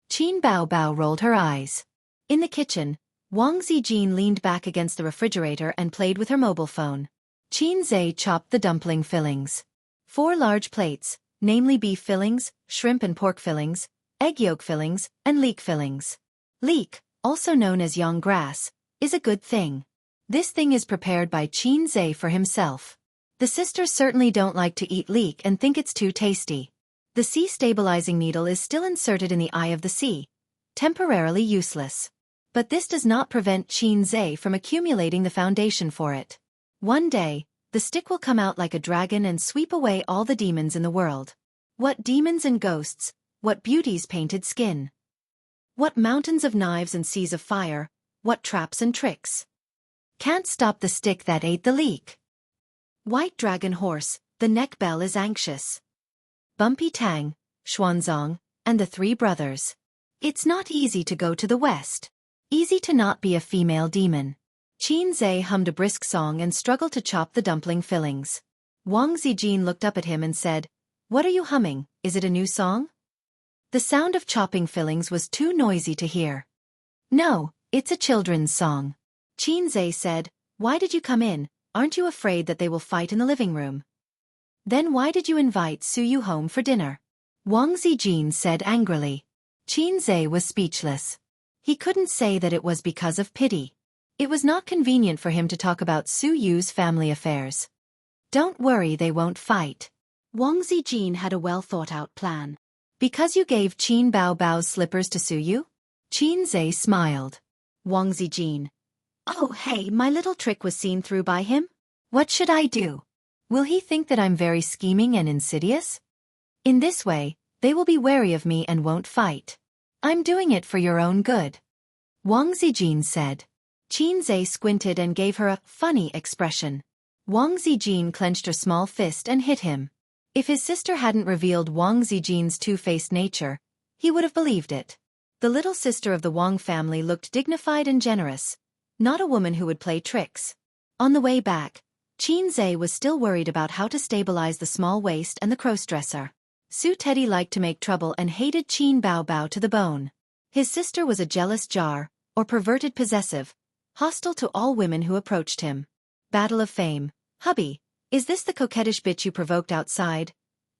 Qin Baobao rolled her eyes. In the kitchen, Wang Zijin leaned back against the refrigerator and played with her mobile phone. Qin Zhe chopped the dumpling fillings. 4 large plates, namely beef fillings, shrimp and pork fillings, egg yolk fillings, and leek fillings. Leek, also known as yang grass, is a good thing. This thing is prepared by Qin Zhe for himself. The sisters certainly don't like to eat leek and think it's too tasty. The sea stabilizing needle is still inserted in the eye of the sea, temporarily useless. But this does not prevent Qin Zhe from accumulating the foundation for it. One day, the stick will come out like a dragon and sweep away all the demons in the world. What demons and ghosts, what beauty's painted skin. What mountains of knives and seas of fire, what traps and tricks. Can't stop the stick that ate the leek. White dragon horse, the neck bell is anxious. Bumpy Tang, Xuanzang, and the 3 brothers. It's not easy to go to the west. Easy to not be a female demon. Qin Zhe hummed a brisk song and struggled to chop the dumpling fillings. Wang Zijin looked up at him and said, What are you humming, is it a new song? The sound of chopping fillings was too noisy to hear. No, it's a children's song. Qin Zhe said, Why did you come in, aren't you afraid that they will fight in the living room? Then why did you invite Suyu home for dinner? Wang Zijin said angrily. Qin Zhe was speechless. He couldn't say that it was because of pity. It was not convenient for him to talk about Suyu's family affairs. Don't worry, they won't fight. Wang Zijin had a well-thought-out plan. Because you gave Qin Baobao's slippers to Suyu? Qin Zhe smiled. Wang Zijin. Oh hey, my little trick was seen through by him? What should I do? Will he think that I'm very scheming and insidious? In this way, they will be wary of me and won't fight. I'm doing it for your own good. Wang Zijin said. Qinze squinted and gave her a funny expression. Wang Zijin clenched her small fist and hit him. If his sister hadn't revealed Wang Zijin's two-faced nature, he would have believed it. The little sister of the Wang family looked dignified and generous, not a woman who would play tricks. On the way back, Qinze was still worried about how to stabilize the small waist and the crossdresser. Su Teddy liked to make trouble and hated Qin Bao Bao to the bone. His sister was a jealous jar, or perverted possessive, hostile to all women who approached him. Battle of Fame. Hubby, is this the coquettish bitch you provoked outside?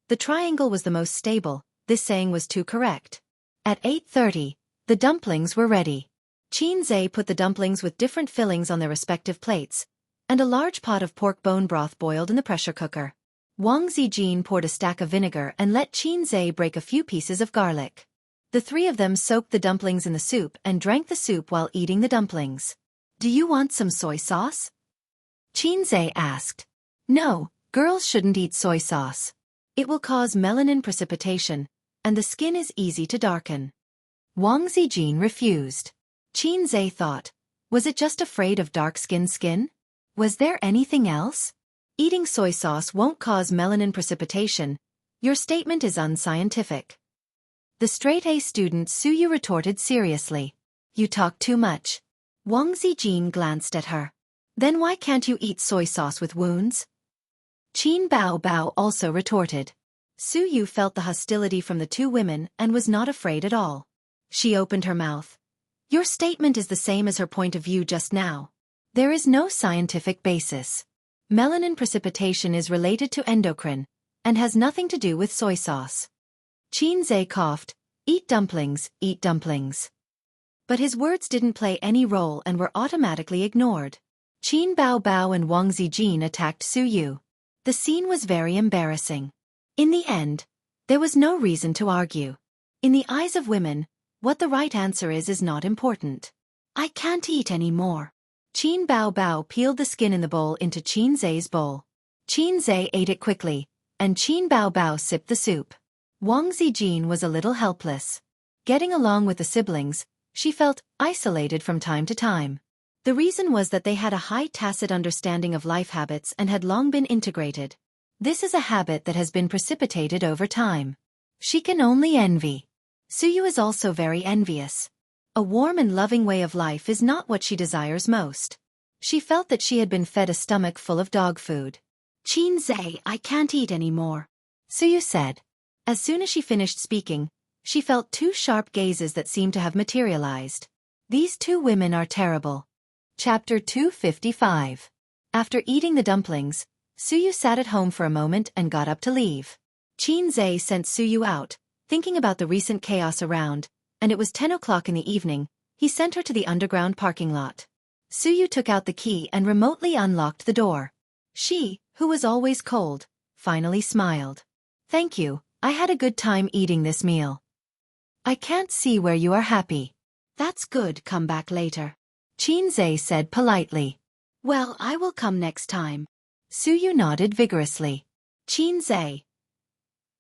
The triangle was the most stable, this saying was too correct. At 8:30, the dumplings were ready. Qinze put the dumplings with different fillings on their respective plates, and a large pot of pork bone broth boiled in the pressure cooker. Wang Zijin poured a stack of vinegar and let Qinze break a few pieces of garlic. The three of them soaked the dumplings in the soup and drank the soup while eating the dumplings. Do you want some soy sauce? Qinze asked. No, girls shouldn't eat soy sauce. It will cause melanin precipitation, and the skin is easy to darken. Wang Zijin refused. Qinze thought, was it just afraid of dark-skinned skin? Was there anything else? Eating soy sauce won't cause melanin precipitation. Your statement is unscientific. The straight-A student Suyu retorted seriously. You talk too much. Wang Zijin glanced at her. Then why can't you eat soy sauce with wounds? Qin Bao Bao also retorted. Suyu felt the hostility from the two women and was not afraid at all. She opened her mouth. Your statement is the same as her point of view just now. There is no scientific basis. Melanin precipitation is related to endocrine, and has nothing to do with soy sauce. Qinze coughed, eat dumplings, eat dumplings. But his words didn't play any role and were automatically ignored. Qin Bao Bao and Wang Zijin attacked Suyu. The scene was very embarrassing. In the end, there was no reason to argue. In the eyes of women, what the right answer is not important. I can't eat any more. Qin Bao Bao peeled the skin in the bowl into Qinze's bowl. Qinze ate it quickly, and Qin Bao Bao sipped the soup. Wang Zijin was a little helpless. Getting along with the siblings, she felt isolated from time to time. The reason was that they had a high tacit understanding of life habits and had long been integrated. This is a habit that has been precipitated over time. She can only envy. Suyu is also very envious. A warm and loving way of life is not what she desires most. She felt that she had been fed a stomach full of dog food. Qinze, I can't eat any more, Suyu said. As soon as she finished speaking, she felt two sharp gazes that seemed to have materialized. These two women are terrible. Chapter 255. After eating the dumplings, Suyu sat at home for a moment and got up to leave. Qinze sent Suyu out, thinking about the recent chaos around, and it was 10 o'clock in the evening. He sent her to the underground parking lot. Suyu took out the key and remotely unlocked the door. She, who was always cold, finally smiled. Thank you, I had a good time eating this meal. I can't see where you are happy. That's good, come back later. Qinze said politely. Well, I will come next time. Suyu nodded vigorously. Qinze.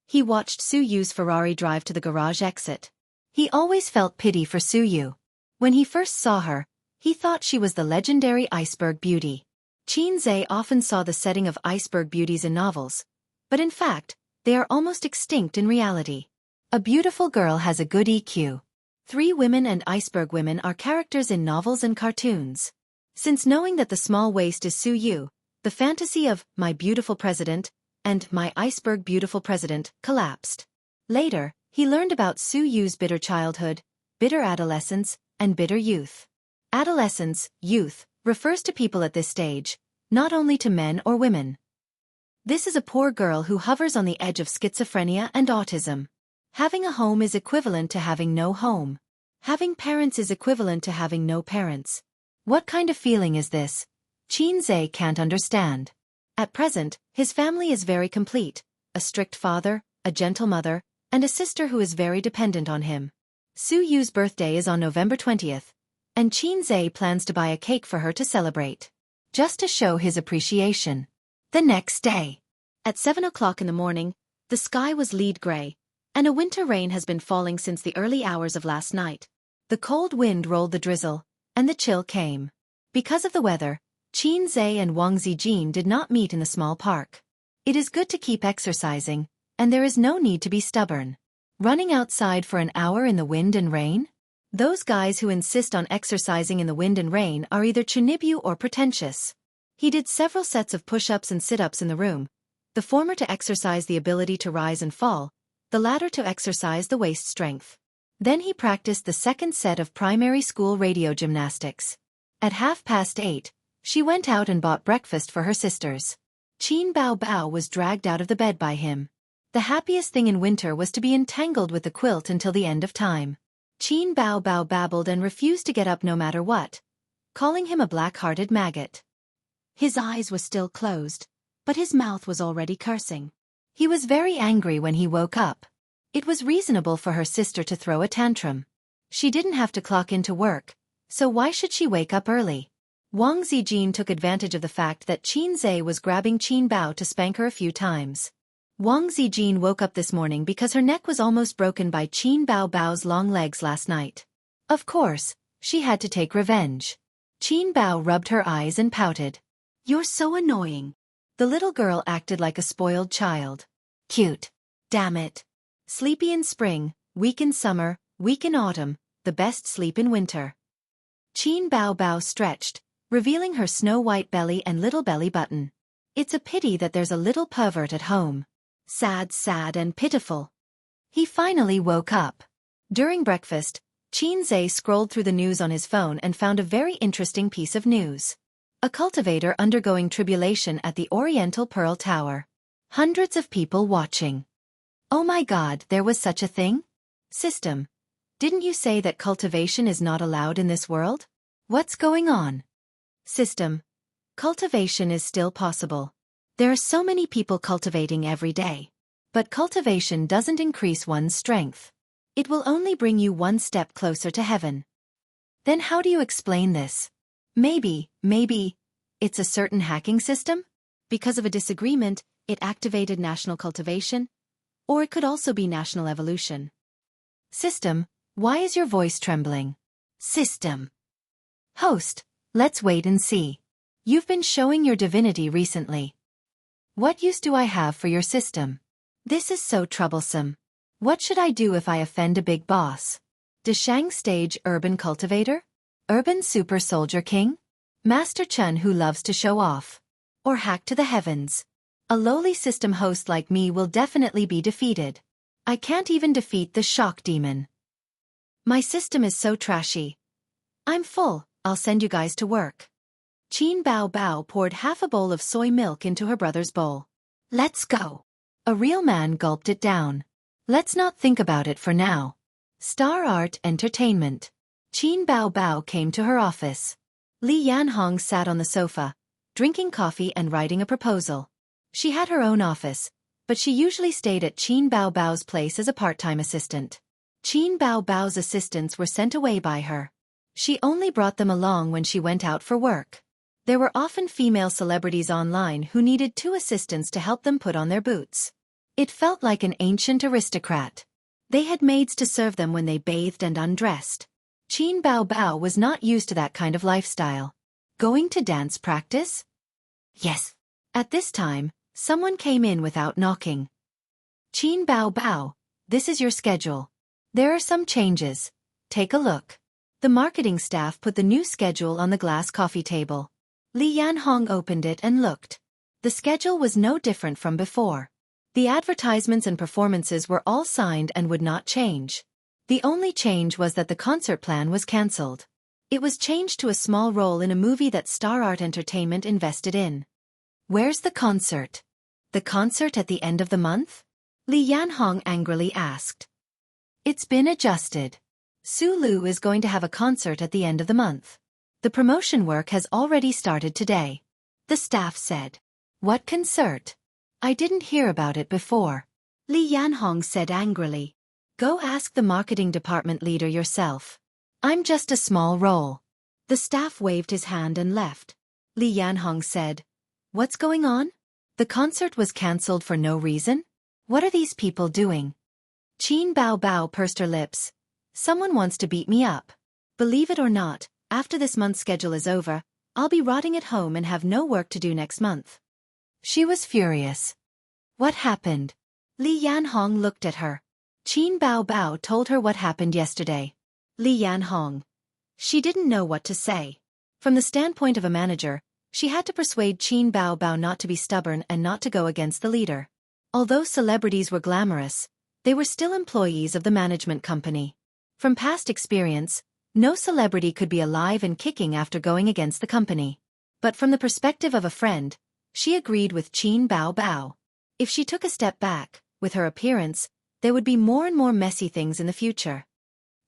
He watched Suyu's Ferrari drive to the garage exit. He always felt pity for Suyu. When he first saw her, he thought she was the legendary iceberg beauty. Qinze often saw the setting of iceberg beauties in novels, but in fact, they are almost extinct in reality. A beautiful girl has a good EQ. 3 women and iceberg women are characters in novels and cartoons. Since knowing that the small waist is Suyu, the fantasy of my beautiful president and my iceberg beautiful president collapsed. Later, he learned about Suyu's bitter childhood, bitter adolescence, and bitter youth. Adolescence, youth, refers to people at this stage, not only to men or women. This is a poor girl who hovers on the edge of schizophrenia and autism. Having a home is equivalent to having no home. Having parents is equivalent to having no parents. What kind of feeling is this? Qinze can't understand. At present, his family is very complete, a strict father, a gentle mother, and a sister who is very dependent on him. Suyu's birthday is on November 20th, and Qinze plans to buy a cake for her to celebrate, just to show his appreciation. The next day, at 7 o'clock in the morning, the sky was lead gray, And a winter rain has been falling since the early hours of last night. The cold wind rolled the drizzle, and the chill came. Because of the weather, Xianxia and Wang Zijin did not meet in the small park. It is good to keep exercising, and there is no need to be stubborn. Running outside for an hour in the wind and rain? Those guys who insist on exercising in the wind and rain are either chunibu or pretentious. He did several sets of push-ups and sit-ups in the room, the former to exercise the ability to rise and fall, the latter to exercise the waist strength. Then he practiced the second set of primary school radio gymnastics. At 8:30, she went out and bought breakfast for her sisters. Qin Bao Bao was dragged out of the bed by him. The happiest thing in winter was to be entangled with the quilt until the end of time. Qin Bao Bao babbled and refused to get up no matter what, calling him a black-hearted maggot. His eyes were still closed, but his mouth was already cursing. He was very angry when he woke up. It was reasonable for her sister to throw a tantrum. She didn't have to clock into work, so why should she wake up early? Wang Zijin took advantage of the fact that Xianxia was grabbing Qin Bao to spank her a few times. Wang Zijin woke up this morning because her neck was almost broken by Qin Bao Bao's long legs last night. Of course, she had to take revenge. Qin Bao rubbed her eyes and pouted. "You're so annoying." The little girl acted like a spoiled child. Cute. Damn it. Sleepy in spring, weak in summer, weak in autumn, the best sleep in winter. Qin Bao Bao stretched, revealing her snow-white belly and little belly button. It's a pity that there's a little pervert at home. Sad, sad and pitiful. He finally woke up. During breakfast, Xianxia scrolled through the news on his phone and found a very interesting piece of news. A cultivator undergoing tribulation at the Oriental Pearl Tower. Hundreds of people watching. Oh my God, there was such a thing? System. Didn't you say that cultivation is not allowed in this world? What's going on? System. Cultivation is still possible. There are so many people cultivating every day. But cultivation doesn't increase one's strength. It will only bring you one step closer to heaven. Then how do you explain this? Maybe, it's a certain hacking system? Because of a disagreement, it activated national cultivation? Or it could also be national evolution. System, why is your voice trembling? System. Host, let's wait and see. You've been showing your divinity recently. What use do I have for your system? This is so troublesome. What should I do if I offend a big boss? Deshang stage urban cultivator? Urban super soldier king? Master Chun who loves to show off? Or hack to the heavens? A lowly system host like me will definitely be defeated. I can't even defeat the shock demon. My system is so trashy. I'm full, I'll send you guys to work. Qin Bao Bao poured half a bowl of soy milk into her brother's bowl. Let's go. A real man gulped it down. Let's not think about it for now. Star Art Entertainment. Qin Bao Bao came to her office. Li Yanhong sat on the sofa, drinking coffee and writing a proposal. She had her own office, but she usually stayed at Qin Bao Bao's place as a part-time assistant. Qin Bao Bao's assistants were sent away by her. She only brought them along when she went out for work. There were often female celebrities online who needed 2 assistants to help them put on their boots. It felt like an ancient aristocrat. They had maids to serve them when they bathed and undressed. Qin Bao Bao was not used to that kind of lifestyle. Going to dance practice? Yes. At this time, someone came in without knocking. Qin Bao Bao, this is your schedule. There are some changes. Take a look. The marketing staff put the new schedule on the glass coffee table. Li Yanhong opened it and looked. The schedule was no different from before. The advertisements and performances were all signed and would not change. The only change was that the concert plan was cancelled. It was changed to a small role in a movie that Star Art Entertainment invested in. Where's the concert? The concert at the end of the month? Li Yanhong angrily asked. It's been adjusted. Su Lu is going to have a concert at the end of the month. The promotion work has already started today. The staff said. What concert? I didn't hear about it before. Li Yanhong said angrily. Go ask the marketing department leader yourself. I'm just a small role. The staff waved his hand and left. Li Yanhong said. What's going on? The concert was cancelled for no reason? What are these people doing? Qin Bao Bao pursed her lips. Someone wants to beat me up. Believe it or not, after this month's schedule is over, I'll be rotting at home and have no work to do next month. She was furious. What happened? Li Yanhong looked at her. Qin Bao Bao told her what happened yesterday. Li Yanhong. She didn't know what to say. From the standpoint of a manager, she had to persuade Qin Bao Bao not to be stubborn and not to go against the leader. Although celebrities were glamorous, they were still employees of the management company. From past experience, no celebrity could be alive and kicking after going against the company. But from the perspective of a friend, she agreed with Qin Bao Bao. If she took a step back, with her appearance, there would be more and more messy things in the future.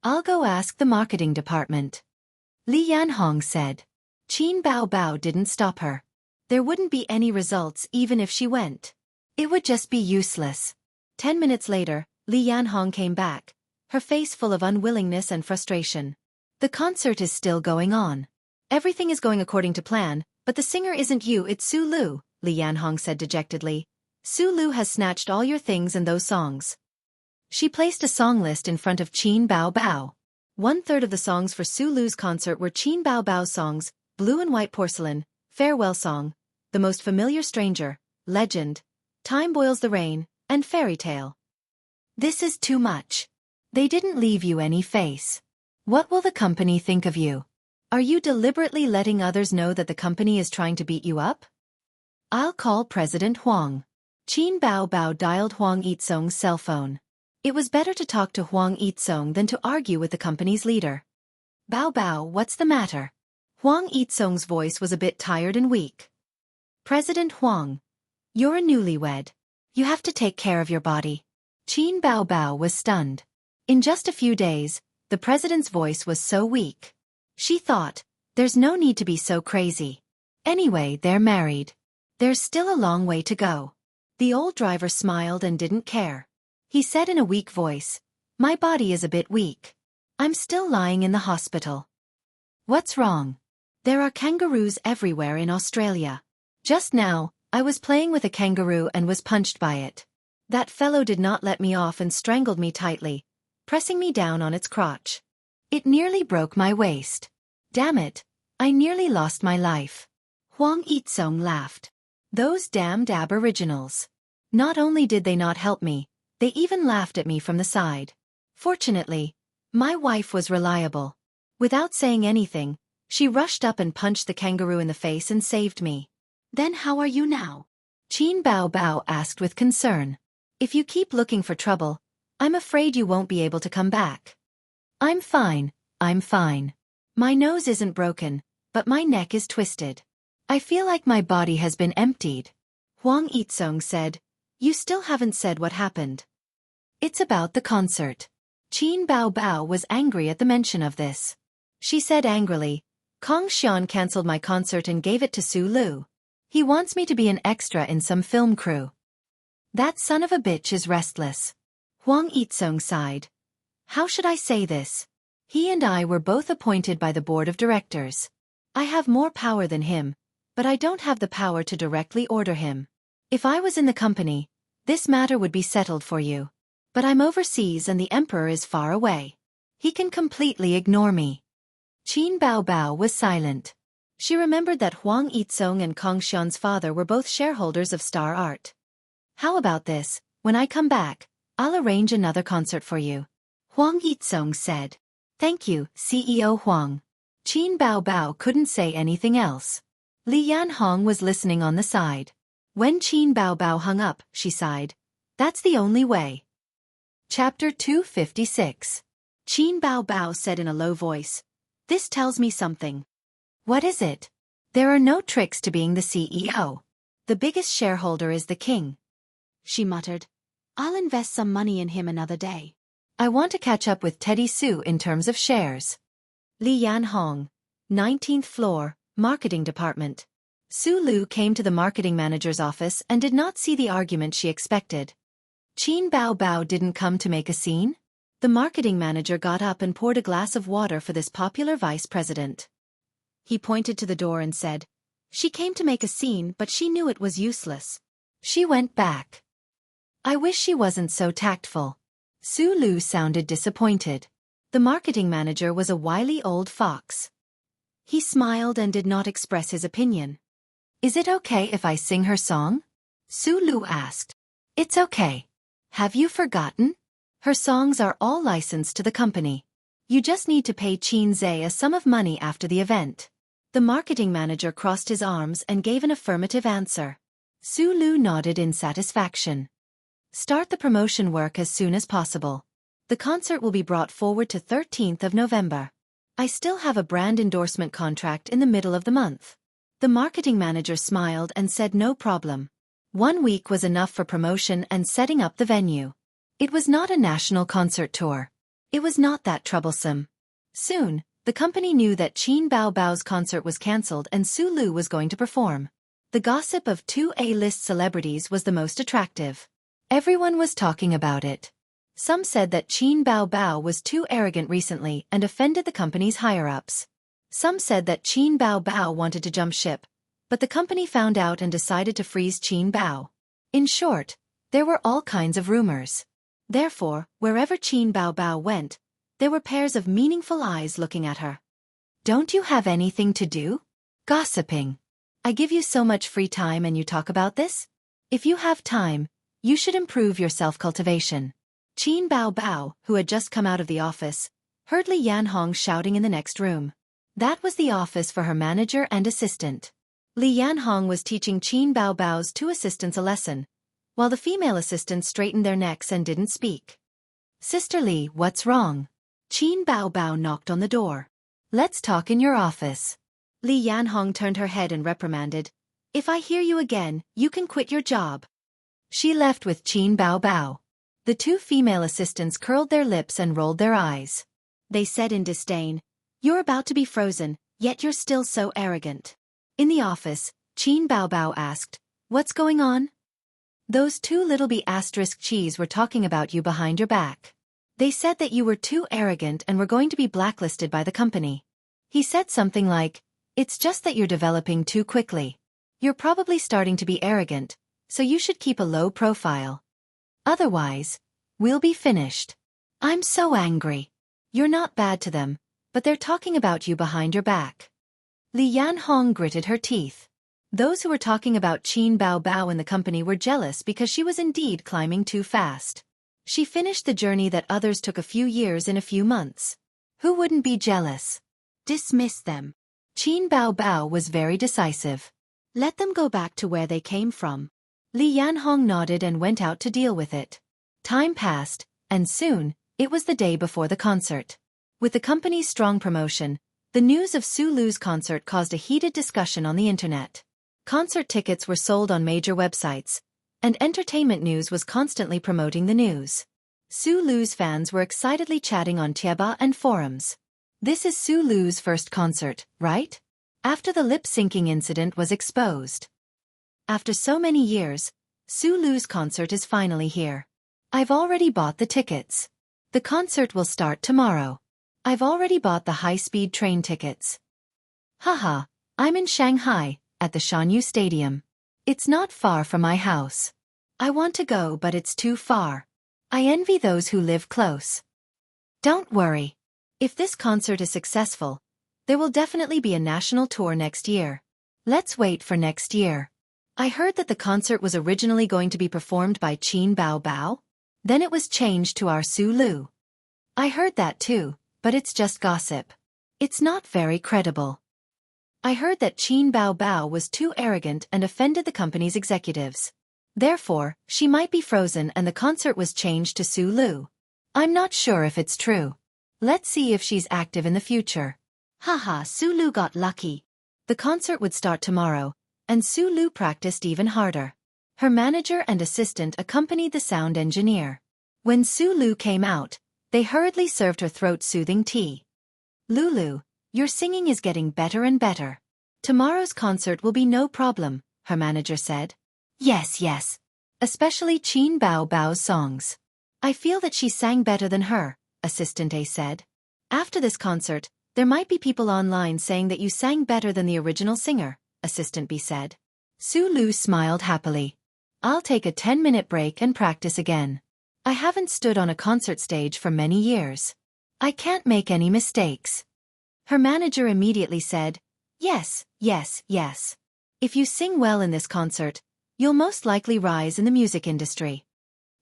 I'll go ask the marketing department. Li Yanhong said. Qin Bao Bao didn't stop her. There wouldn't be any results even if she went. It would just be useless. 10 minutes later, Li Yanhong came back, her face full of unwillingness and frustration. The concert is still going on. Everything is going according to plan, but the singer isn't you, it's Su Lu, Li Yanhong said dejectedly. Su Lu has snatched all your things and those songs. She placed a song list in front of Qin Bao Bao. 1/3 of the songs for Su Lu's concert were Qin Bao Bao's songs, Blue and White Porcelain, Farewell Song, The Most Familiar Stranger, Legend, Time Boils the Rain, and Fairy Tale. This is too much. They didn't leave you any face. What will the company think of you? Are you deliberately letting others know that the company is trying to beat you up? I'll call President Huang. Qin Bao Bao dialed Huang Yitsong's cell phone. It was better to talk to Huang Yitsong than to argue with the company's leader. Bao Bao, what's the matter? Huang Yitsong's voice was a bit tired and weak. President Huang, you're a newlywed. You have to take care of your body. Qin Bao Bao was stunned. In just a few days, the president's voice was so weak. She thought, there's no need to be so crazy. Anyway, they're married. There's still a long way to go. The old driver smiled and didn't care. He said in a weak voice, my body is a bit weak. I'm still lying in the hospital. What's wrong? There are kangaroos everywhere in Australia. Just now, I was playing with a kangaroo and was punched by it. That fellow did not let me off and strangled me tightly, pressing me down on its crotch. It nearly broke my waist. Damn it, I nearly lost my life. Huang Yitsong laughed. Those damned aboriginals. Not only did they not help me, they even laughed at me from the side. Fortunately, my wife was reliable. Without saying anything, she rushed up and punched the kangaroo in the face and saved me. Then how are you now? Qin Bao Bao asked with concern. If you keep looking for trouble, I'm afraid you won't be able to come back. I'm fine, I'm fine. My nose isn't broken, but my neck is twisted. I feel like my body has been emptied. Huang Yitsong said, you still haven't said what happened. It's about the concert. Qin Bao Bao was angry at the mention of this. She said angrily, Kong Xian cancelled my concert and gave it to Su Lu. He wants me to be an extra in some film crew. That son of a bitch is restless. Huang Yitsong sighed. How should I say this? He and I were both appointed by the board of directors. I have more power than him, but I don't have the power to directly order him. If I was in the company, this matter would be settled for you. But I'm overseas and the emperor is far away. He can completely ignore me. Qin Bao Bao was silent. She remembered that Huang Yitsong and Kong Xian's father were both shareholders of Star Art. How about this, when I come back, I'll arrange another concert for you. Huang Yitsong said. Thank you, CEO Huang. Qin Bao Bao couldn't say anything else. Li Yanhong was listening on the side. When Qin Bao Bao hung up, she sighed. That's the only way. Chapter 256. Qin Bao Bao said in a low voice. This tells me something. What is it? There are no tricks to being the CEO. The biggest shareholder is the king. She muttered. I'll invest some money in him another day. I want to catch up with Teddy Sue in terms of shares. Li Yanhong, 19th floor, marketing department. Su Lu came to the marketing manager's office and did not see the argument she expected. Qin Bao Bao didn't come to make a scene? The marketing manager got up and poured a glass of water for this popular vice president. He pointed to the door and said, She came to make a scene, but she knew it was useless. She went back. I wish she wasn't so tactful. Su Lu sounded disappointed. The marketing manager was a wily old fox. He smiled and did not express his opinion. Is it okay if I sing her song? Su Lu asked. It's okay. Have you forgotten? Her songs are all licensed to the company. You just need to pay Xianxia a sum of money after the event. The marketing manager crossed his arms and gave an affirmative answer. Su Lu nodded in satisfaction. Start the promotion work as soon as possible. The concert will be brought forward to 13th of November. I still have a brand endorsement contract in the middle of the month. The marketing manager smiled and said no problem. 1 week was enough for promotion and setting up the venue. It was not a national concert tour. It was not that troublesome. Soon, the company knew that Qin Bao Bao's concert was cancelled and Su Lu was going to perform. The gossip of 2 A-list celebrities was the most attractive. Everyone was talking about it. Some said that Qin Bao Bao was too arrogant recently and offended the company's higher-ups. Some said that Qin Bao Bao wanted to jump ship, but the company found out and decided to freeze Qin Bao. In short, there were all kinds of rumors. Therefore, wherever Qin Bao Bao went, there were pairs of meaningful eyes looking at her. Don't you have anything to do? Gossiping. I give you so much free time and you talk about this? If you have time, you should improve your self-cultivation. Qin Bao Bao, who had just come out of the office, heard Li Yanhong shouting in the next room. That was the office for her manager and assistant. Li Yanhong was teaching Qin Bao Bao's 2 assistants a lesson, while the female assistants straightened their necks and didn't speak. Sister Li, what's wrong? Qin Bao Bao knocked on the door. Let's talk in your office. Li Yanhong turned her head and reprimanded. If I hear you again, you can quit your job. She left with Qin Bao Bao. The 2 female assistants curled their lips and rolled their eyes. They said in disdain, You're about to be frozen, yet you're still so arrogant. In the office, Qin Bao Bao asked, What's going on? Those 2 little b***cheese were talking about you behind your back. They said that you were too arrogant and were going to be blacklisted by the company. He said something like, It's just that you're developing too quickly. You're probably starting to be arrogant, so you should keep a low profile. Otherwise, we'll be finished. I'm so angry. You're not bad to them, but they're talking about you behind your back. Li Yanhong gritted her teeth. Those who were talking about Qin Bao Bao in the company were jealous because she was indeed climbing too fast. She finished the journey that others took a few years in a few months. Who wouldn't be jealous? Dismiss them. Qin Bao Bao was very decisive. Let them go back to where they came from. Li Yanhong nodded and went out to deal with it. Time passed, and soon, it was the day before the concert. With the company's strong promotion, the news of Su Lu's concert caused a heated discussion on the internet. Concert tickets were sold on major websites, and entertainment news was constantly promoting the news. Su Lu's fans were excitedly chatting on Tieba and forums. This is Su Lu's first concert, right? After the lip-syncing incident was exposed. After so many years, Su Lu's concert is finally here. I've already bought the tickets. The concert will start tomorrow. I've already bought the high-speed train tickets. Haha, I'm in Shanghai, at the Jianghu Stadium. It's not far from my house. I want to go but it's too far. I envy those who live close. Don't worry. If this concert is successful, there will definitely be a national tour next year. Let's wait for next year. I heard that the concert was originally going to be performed by Qin Bao Bao. Then it was changed to our Su Lu. I heard that too, but it's just gossip. It's not very credible. I heard that Qin Bao Bao was too arrogant and offended the company's executives. Therefore, she might be frozen and the concert was changed to Su Lu. I'm not sure if it's true. Let's see if she's active in the future. Haha, Su Lu got lucky. The concert would start tomorrow, and Su Lu practiced even harder. Her manager and assistant accompanied the sound engineer. When Su Lu came out, they hurriedly served her throat-soothing tea. Lulu, your singing is getting better and better. Tomorrow's concert will be no problem, her manager said. Yes. Especially Qin Bao Bao's songs. I feel that she sang better than her, Assistant A said. After this concert, there might be people online saying that you sang better than the original singer, Assistant B said. Su Lu smiled happily. I'll take a 10-minute break and practice again. I haven't stood on a concert stage for many years. I can't make any mistakes. Her manager immediately said, yes, yes, yes. If you sing well in this concert, you'll most likely rise in the music industry.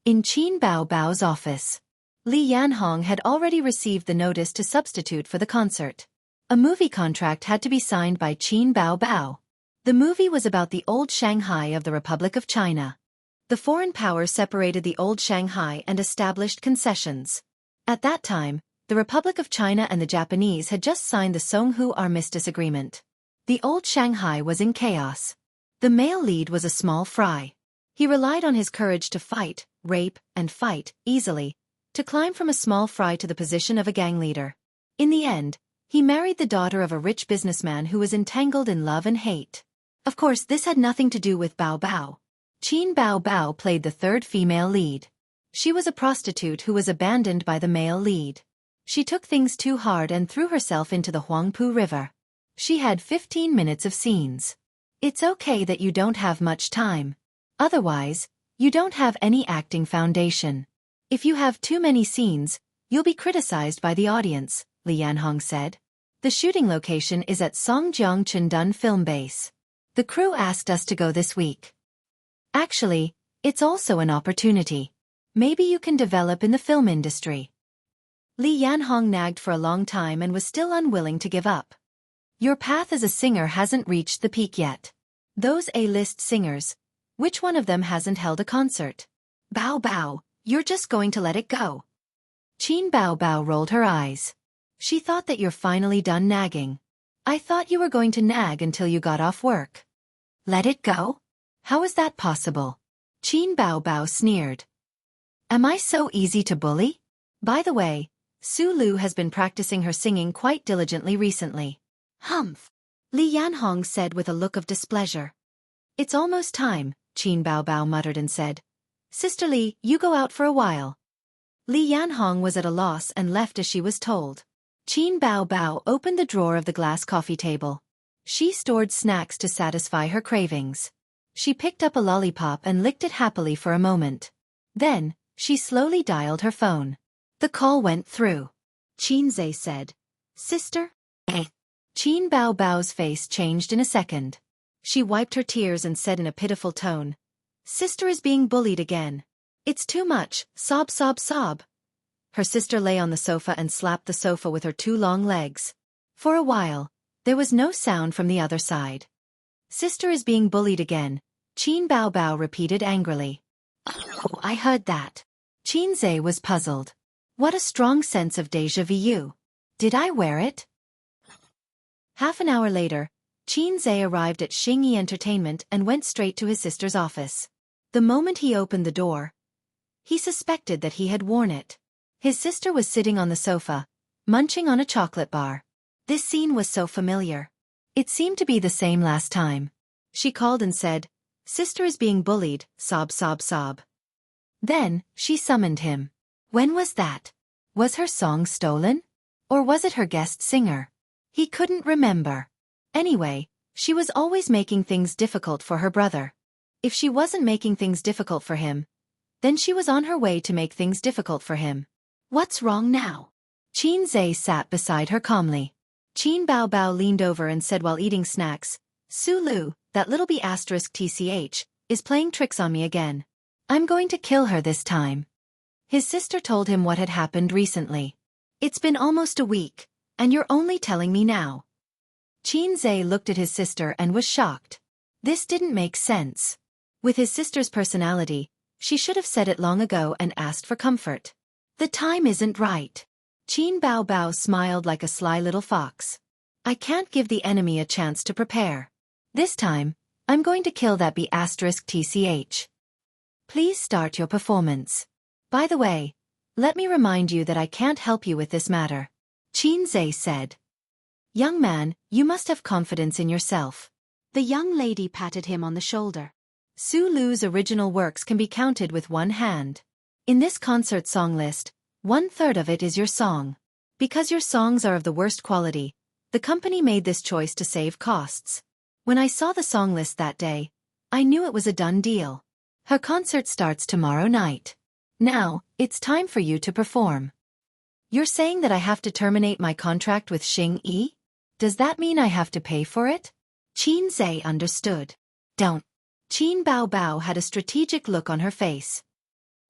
In Qin Bao Bao's office, Li Yanhong had already received the notice to substitute for the concert. A movie contract had to be signed by Qin Bao Bao. The movie was about the old Shanghai of the Republic of China. The foreign power separated the old Shanghai and established concessions. At that time, the Republic of China and the Japanese had just signed the Xianxia Armistice Agreement. The old Shanghai was in chaos. The male lead was a small fry. He relied on his courage to fight, rape, and fight, easily, to climb from a small fry to the position of a gang leader. In the end, he married the daughter of a rich businessman who was entangled in love and hate. Of course, this had nothing to do with Bao Bao. Qin Bao Bao played the third female lead. She was a prostitute who was abandoned by the male lead. She took things too hard and threw herself into the Huangpu River. She had 15 minutes of scenes. It's okay that you don't have much time. Otherwise, you don't have any acting foundation. If you have too many scenes, you'll be criticized by the audience, Li Yanhong said. The shooting location is at Songjiang Chindun Film Base. The crew asked us to go this week. Actually, it's also an opportunity. Maybe you can develop in the film industry. Li Yanhong nagged for a long time and was still unwilling to give up. Your path as a singer hasn't reached the peak yet. Those A-list singers, which one of them hasn't held a concert? Bao Bao, you're just going to let it go. Qin Bao Bao rolled her eyes. She thought that you're finally done nagging. I thought you were going to nag until you got off work. Let it go? How is that possible? Qin Bao Bao sneered. Am I so easy to bully? By the way, Su Lu has been practicing her singing quite diligently recently. Humph! Li Yanhong said with a look of displeasure. It's almost time, Qin Bao Bao muttered and said. Sister Li, you go out for a while. Li Yanhong was at a loss and left as she was told. Qin Bao Bao opened the drawer of the glass coffee table. She stored snacks to satisfy her cravings. She picked up a lollipop and licked it happily for a moment. Then, she slowly dialed her phone. The call went through. Qinze said, Sister? Qin Bao Bao's face changed in a second. She wiped her tears and said in a pitiful tone, Sister is being bullied again. It's too much, sob sob sob. Her sister lay on the sofa and slapped the sofa with her two long legs. For a while, there was no sound from the other side. Sister is being bullied again, Qin Bao Bao repeated angrily. Oh, I heard that. Qinze was puzzled. What a strong sense of déjà vu. Did I wear it? Half an hour later, Qinze arrived at Xingyi Entertainment and went straight to his sister's office. The moment he opened the door, he suspected that he had worn it. His sister was sitting on the sofa, munching on a chocolate bar. This scene was so familiar. It seemed to be the same last time. She called and said, Sister is being bullied, sob sob sob. Then, she summoned him. When was that? Was her song stolen? Or was it her guest singer? He couldn't remember. Anyway, she was always making things difficult for her brother. If she wasn't making things difficult for him, then she was on her way to make things difficult for him. What's wrong now? Qinze sat beside her calmly. Qin Bao Bao leaned over and said while eating snacks, Su Lu, that little B***tch, is playing tricks on me again. I'm going to kill her this time. His sister told him what had happened recently. It's been almost a week, and you're only telling me now. Qinze looked at his sister and was shocked. This didn't make sense. With his sister's personality, she should have said it long ago and asked for comfort. The time isn't right. Qin Bao Bao smiled like a sly little fox. I can't give the enemy a chance to prepare. This time, I'm going to kill that B***tch. Please start your performance. By the way, let me remind you that I can't help you with this matter. Qinze said. Young man, you must have confidence in yourself. The young lady patted him on the shoulder. Su Lu's original works can be counted with one hand. In this concert song list, 1/3 of it is your song. Because your songs are of the worst quality, the company made this choice to save costs. When I saw the song list that day, I knew it was a done deal. Her concert starts tomorrow night. Now, it's time for you to perform. You're saying that I have to terminate my contract with Xing? Does that mean I have to pay for it? Xianxia understood. Don't. Qin Bao Bao had a strategic look on her face.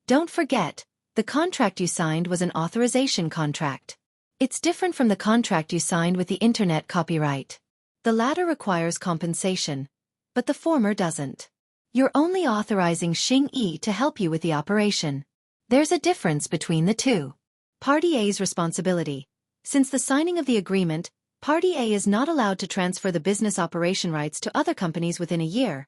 Don't forget, the contract you signed was an authorization contract. It's different from the contract you signed with the internet copyright. The latter requires compensation, but the former doesn't. You're only authorizing Xing to help you with the operation. There's a difference between the two. Party A's responsibility. Since the signing of the agreement, Party A is not allowed to transfer the business operation rights to other companies within a year.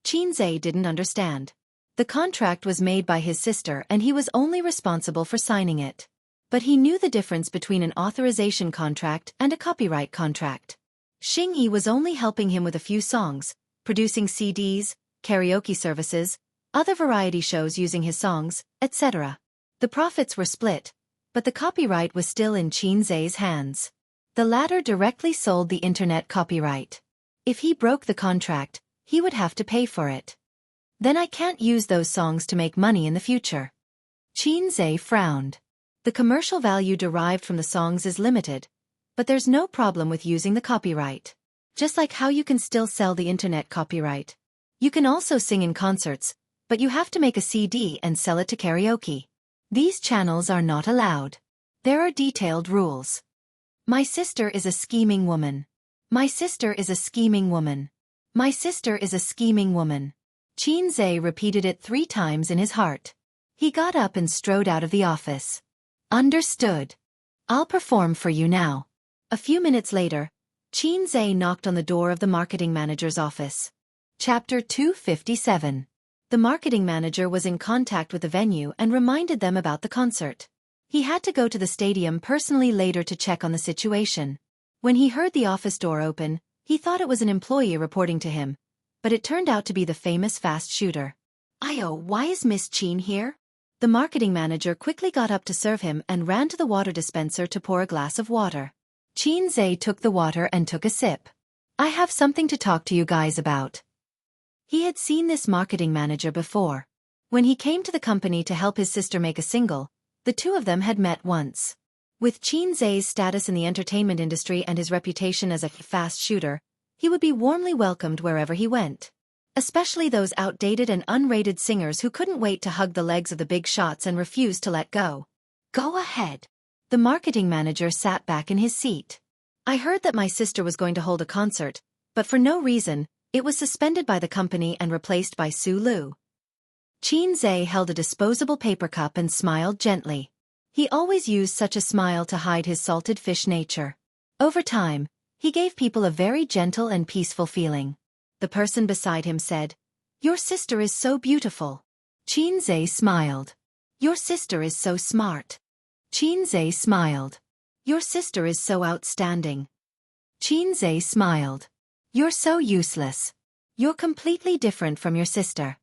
Xianxia didn't understand. The contract was made by his sister and he was only responsible for signing it. But he knew the difference between an authorization contract and a copyright contract. Xing was only helping him with a few songs, producing CDs, karaoke services, other variety shows using his songs, etc. The profits were split, but the copyright was still in Xianxia's hands. The latter directly sold the internet copyright. If he broke the contract, he would have to pay for it. Then I can't use those songs to make money in the future. Xianxia frowned. The commercial value derived from the songs is limited, but there's no problem with using the copyright. Just like how you can still sell the internet copyright. You can also sing in concerts, but you have to make a CD and sell it to karaoke. These channels are not allowed. There are detailed rules. My sister is a scheming woman. My sister is a scheming woman. My sister is a scheming woman. Xianxia repeated it 3 times in his heart. He got up and strode out of the office. Understood. I'll perform for you now. A few minutes later, Xianxia knocked on the door of the marketing manager's office. Chapter 257. The marketing manager was in contact with the venue and reminded them about the concert. He had to go to the stadium personally later to check on the situation. When he heard the office door open, he thought it was an employee reporting to him, but it turned out to be the famous fast shooter. Why is Miss Qin here? The marketing manager quickly got up to serve him and ran to the water dispenser to pour a glass of water. Xianxia took the water and took a sip. I have something to talk to you guys about. He had seen this marketing manager before. When he came to the company to help his sister make a single, the two of them had met once. With Xianxia's status in the entertainment industry and his reputation as a fast shooter, he would be warmly welcomed wherever he went. Especially those outdated and unrated singers who couldn't wait to hug the legs of the big shots and refused to let go. Go ahead. The marketing manager sat back in his seat. I heard that my sister was going to hold a concert, but for no reason, it was suspended by the company and replaced by Su Lu. Xianxia held a disposable paper cup and smiled gently. He always used such a smile to hide his salted fish nature. Over time, he gave people a very gentle and peaceful feeling. The person beside him said, "Your sister is so beautiful." Xianxia smiled. "Your sister is so smart." Xianxia smiled. "Your sister is so outstanding." Xianxia smiled. "You're so useless. You're completely different from your sister."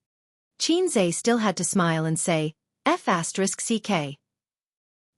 Xianxia still had to smile and say, F***ck.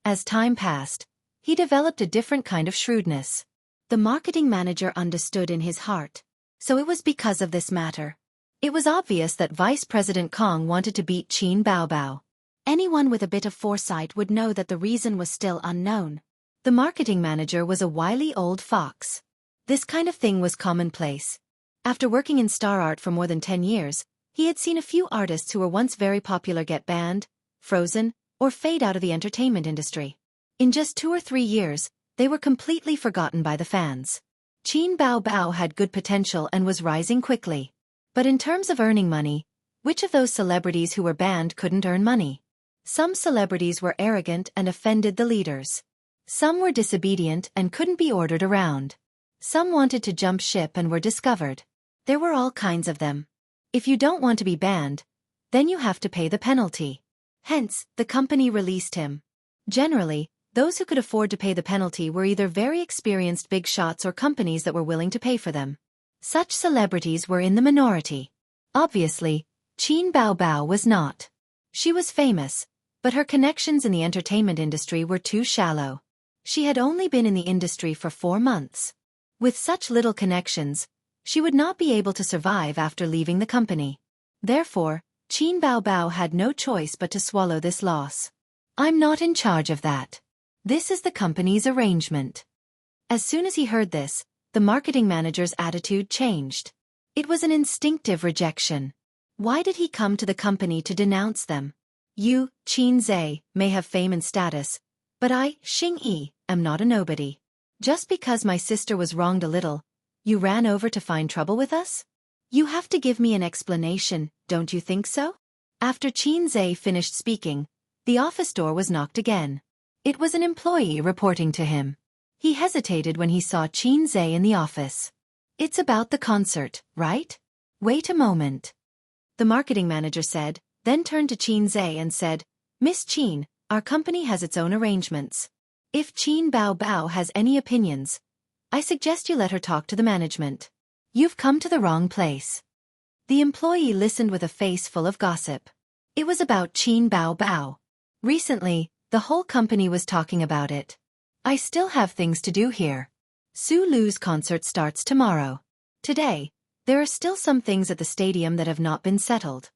As time passed, he developed a different kind of shrewdness. The marketing manager understood in his heart. So it was because of this matter. It was obvious that Vice President Kong wanted to beat Qin Bao Bao. Anyone with a bit of foresight would know that the reason was still unknown. The marketing manager was a wily old fox. This kind of thing was commonplace. After working in star art for more than 10 years, he had seen a few artists who were once very popular get banned, frozen, or fade out of the entertainment industry. In just 2 or 3 years, they were completely forgotten by the fans. Qin Bao Bao had good potential and was rising quickly. But in terms of earning money, which of those celebrities who were banned couldn't earn money? Some celebrities were arrogant and offended the leaders. Some were disobedient and couldn't be ordered around. Some wanted to jump ship and were discovered. There were all kinds of them. If you don't want to be banned, then you have to pay the penalty. Hence, the company released him. Generally, those who could afford to pay the penalty were either very experienced big shots or companies that were willing to pay for them. Such celebrities were in the minority. Obviously, Qin Bao Bao was not. She was famous, but her connections in the entertainment industry were too shallow. She had only been in the industry for 4 months. With such little connections, she would not be able to survive after leaving the company. Therefore, Qin Baobao had no choice but to swallow this loss. I'm not in charge of that. This is the company's arrangement. As soon as he heard this, the marketing manager's attitude changed. It was an instinctive rejection. Why did he come to the company to denounce them? You, Qin Zhe, may have fame and status, but I, Xing Yi, am not a nobody. Just because my sister was wronged a little, you ran over to find trouble with us? You have to give me an explanation, don't you think so? After Qin Zhe finished speaking, the office door was knocked again. It was an employee reporting to him. He hesitated when he saw Qin Zhe in the office. It's about the concert, right? Wait a moment. The marketing manager said, then turned to Qin Zhe and said, Miss Qin, our company has its own arrangements. If Qin Baobao has any opinions, I suggest you let her talk to the management. You've come to the wrong place. The employee listened with a face full of gossip. It was about Qin Baobao. Recently, the whole company was talking about it. I still have things to do here. Su Lu's concert starts tomorrow. Today, there are still some things at the stadium that have not been settled.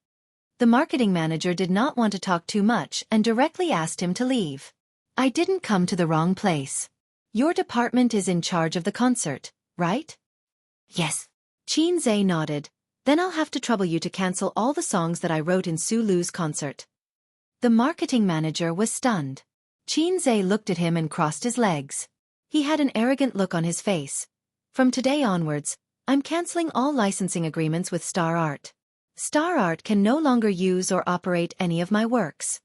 The marketing manager did not want to talk too much and directly asked him to leave. I didn't come to the wrong place. Your department is in charge of the concert, right? Yes. Qin Zhe nodded. Then I'll have to trouble you to cancel all the songs that I wrote in Su Lu's concert. The marketing manager was stunned. Qin Zhe looked at him and crossed his legs. He had an arrogant look on his face. From today onwards, I'm canceling all licensing agreements with Star Art. Star Art can no longer use or operate any of my works.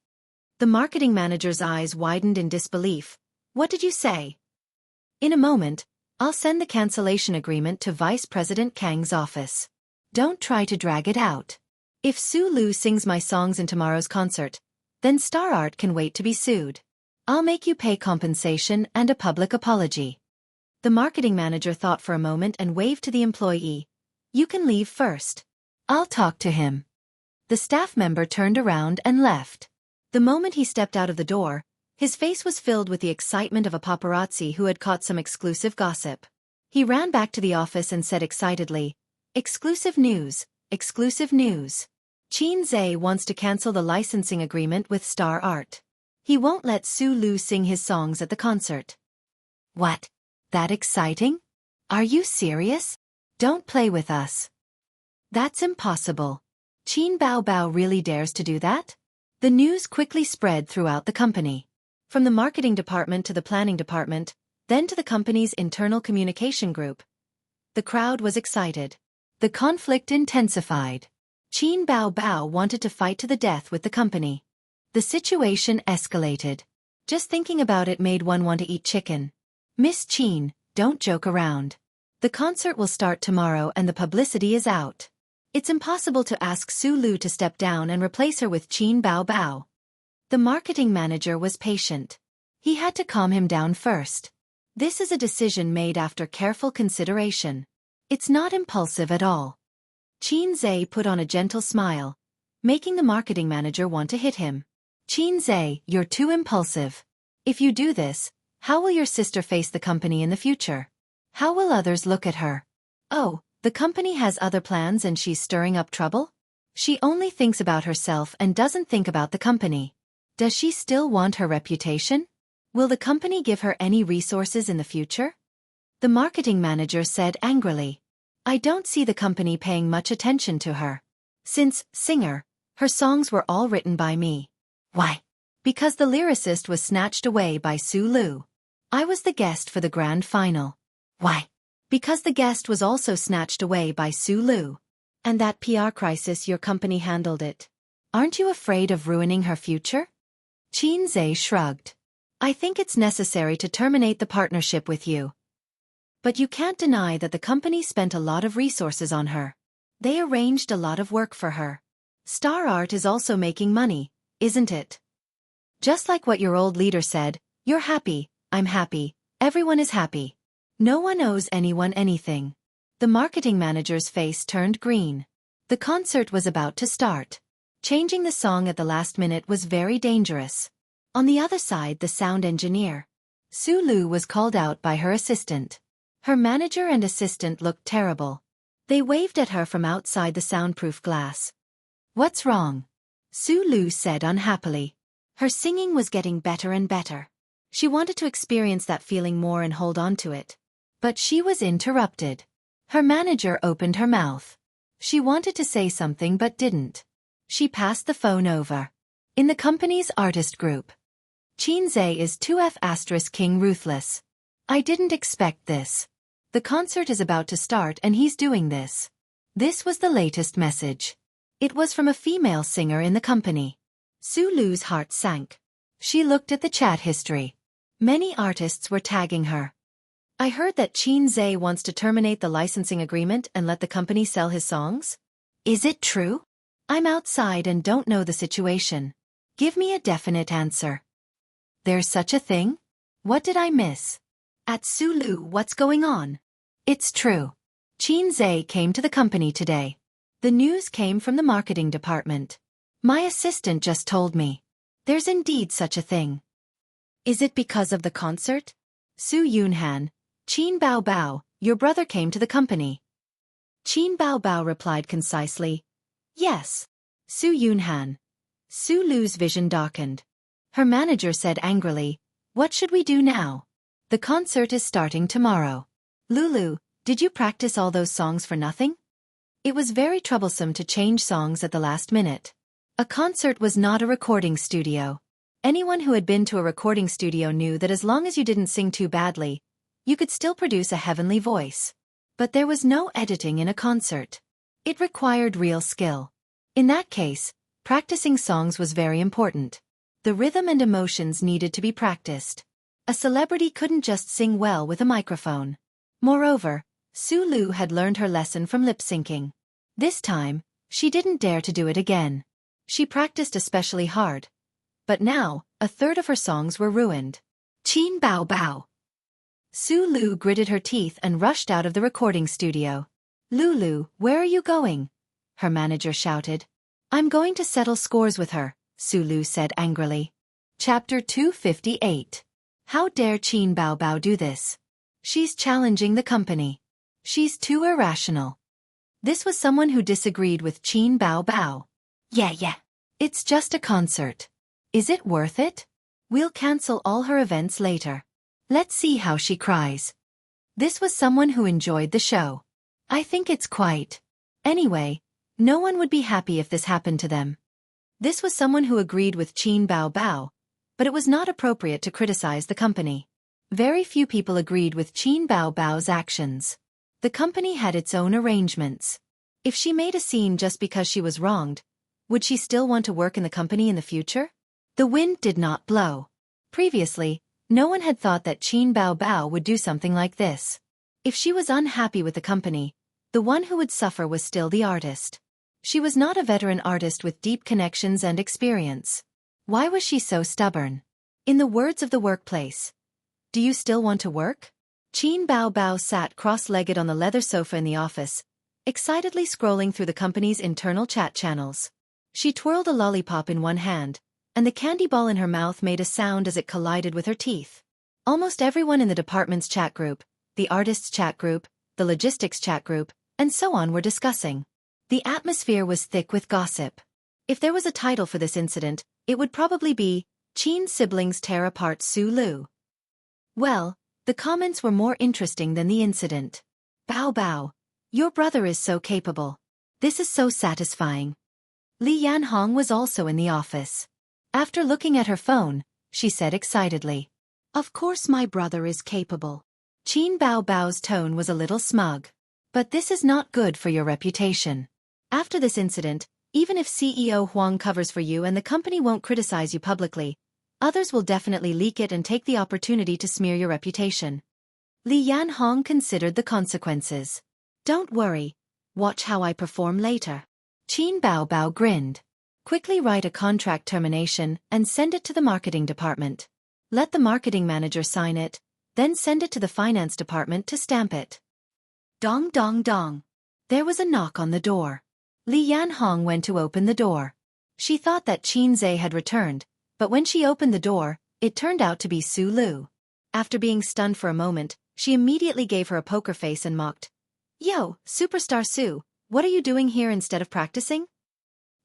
The marketing manager's eyes widened in disbelief. What did you say? In a moment, I'll send the cancellation agreement to Vice President Kang's office. Don't try to drag it out. If Su Lu sings my songs in tomorrow's concert, then Star Art can wait to be sued. I'll make you pay compensation and a public apology. The marketing manager thought for a moment and waved to the employee. You can leave first. I'll talk to him. The staff member turned around and left. The moment he stepped out of the door, his face was filled with the excitement of a paparazzi who had caught some exclusive gossip. He ran back to the office and said excitedly, Exclusive news, exclusive news. Qin Zhe wants to cancel the licensing agreement with Star Art. He won't let Su Lu sing his songs at the concert. What? That exciting? Are you serious? Don't play with us. That's impossible. Qin Baobao really dares to do that? The news quickly spread throughout the company. From the marketing department to the planning department, then to the company's internal communication group. The crowd was excited. The conflict intensified. Qin Baobao wanted to fight to the death with the company. The situation escalated. Just thinking about it made one want to eat chicken. Miss Qin, don't joke around. The concert will start tomorrow and the publicity is out. It's impossible to ask Su Lu to step down and replace her with Qin Baobao. The marketing manager was patient. He had to calm him down first. This is a decision made after careful consideration. It's not impulsive at all. Qin Zhe put on a gentle smile, making the marketing manager want to hit him. Qin Zhe, you're too impulsive. If you do this, how will your sister face the company in the future? How will others look at her? Oh, the company has other plans and she's stirring up trouble? She only thinks about herself and doesn't think about the company. Does she still want her reputation? Will the company give her any resources in the future? The marketing manager said angrily. I don't see the company paying much attention to her. Since singer, her songs were all written by me. Why? Because the lyricist was snatched away by Su Lu. I was the guest for the grand final. Why? Because the guest was also snatched away by Su Lu. And that PR crisis your company handled it. Aren't you afraid of ruining her future? Qin Zhe shrugged. I think it's necessary to terminate the partnership with you. But you can't deny that the company spent a lot of resources on her. They arranged a lot of work for her. Star Art is also making money, isn't it? Just like what your old leader said, you're happy, I'm happy, everyone is happy. No one owes anyone anything. The marketing manager's face turned green. The concert was about to start. Changing the song at the last minute was very dangerous. On the other side, the sound engineer. Su Lu was called out by her assistant. Her manager and assistant looked terrible. They waved at her from outside the soundproof glass. What's wrong? Su Lu said unhappily. Her singing was getting better and better. She wanted to experience that feeling more and hold on to it. But she was interrupted. Her manager opened her mouth. She wanted to say something but didn't. She passed the phone over. In the company's artist group. Xianxia is 2F** King Ruthless. I didn't expect this. The concert is about to start and he's doing this. This was the latest message. It was from a female singer in the company. Su Lu's heart sank. She looked at the chat history. Many artists were tagging her. I heard that Xianxia wants to terminate the licensing agreement and let the company sell his songs. Is it true? I'm outside and don't know the situation. Give me a definite answer. There's such a thing? What did I miss? At Su Lu, what's going on? It's true. Xianxia came to the company today. The news came from the marketing department. My assistant just told me. There's indeed such a thing. Is it because of the concert? Su Yunhan, Qin Bao Bao, your brother came to the company. Qin Bao Bao replied concisely. Yes. Su Yunhan. Su Lu's vision darkened. Her manager said angrily, what should we do now? The concert is starting tomorrow. Lulu, did you practice all those songs for nothing? It was very troublesome to change songs at the last minute. A concert was not a recording studio. Anyone who had been to a recording studio knew that as long as you didn't sing too badly, you could still produce a heavenly voice. But there was no editing in a concert. It required real skill. In that case, practicing songs was very important. The rhythm and emotions needed to be practiced. A celebrity couldn't just sing well with a microphone. Moreover, Su Lu had learned her lesson from lip-syncing. This time, she didn't dare to do it again. She practiced especially hard. But now, a third of her songs were ruined. Qin Bao Bao. Su Lu gritted her teeth and rushed out of the recording studio. Lulu, where are you going? Her manager shouted. I'm going to settle scores with her, Su Lu said angrily. Chapter 258. How dare Qin Bao Bao do this? She's challenging the company. She's too irrational. This was someone who disagreed with Qin Bao Bao. Yeah. It's just a concert. Is it worth it? We'll cancel all her events later. Let's see how she cries. This was someone who enjoyed the show. I think it's quite. Anyway, no one would be happy if this happened to them. This was someone who agreed with Qin Bao Bao, but it was not appropriate to criticize the company. Very few people agreed with Qin Bao Bao's actions. The company had its own arrangements. If she made a scene just because she was wronged, would she still want to work in the company in the future? The wind did not blow. Previously, no one had thought that Qin Bao Bao would do something like this. If she was unhappy with the company, the one who would suffer was still the artist. She was not a veteran artist with deep connections and experience. Why was she so stubborn? In the words of the workplace, do you still want to work? Qin Bao Bao sat cross-legged on the leather sofa in the office, excitedly scrolling through the company's internal chat channels. She twirled a lollipop in one hand, and the candy ball in her mouth made a sound as it collided with her teeth. Almost everyone in the department's chat group, the artists' chat group, the logistics chat group, and so on were discussing. The atmosphere was thick with gossip. If there was a title for this incident, it would probably be, Qin's siblings tear apart Su Lu. Well, the comments were more interesting than the incident. Bao Bao, your brother is so capable. This is so satisfying. Li Yanhong was also in the office. After looking at her phone, she said excitedly, of course my brother is capable. Qin Bao Bao's tone was a little smug. But this is not good for your reputation. After this incident, even if CEO Huang covers for you and the company won't criticize you publicly, others will definitely leak it and take the opportunity to smear your reputation. Li Yanhong considered the consequences. Don't worry. Watch how I perform later. Qin Bao Bao grinned. Quickly write a contract termination and send it to the marketing department. Let the marketing manager sign it, then send it to the finance department to stamp it. Dong dong dong. There was a knock on the door. Li Yanhong went to open the door. She thought that Xianxia had returned, but when she opened the door, it turned out to be Su Lu. After being stunned for a moment, she immediately gave her a poker face and mocked. Yo, Superstar Su, what are you doing here instead of practicing?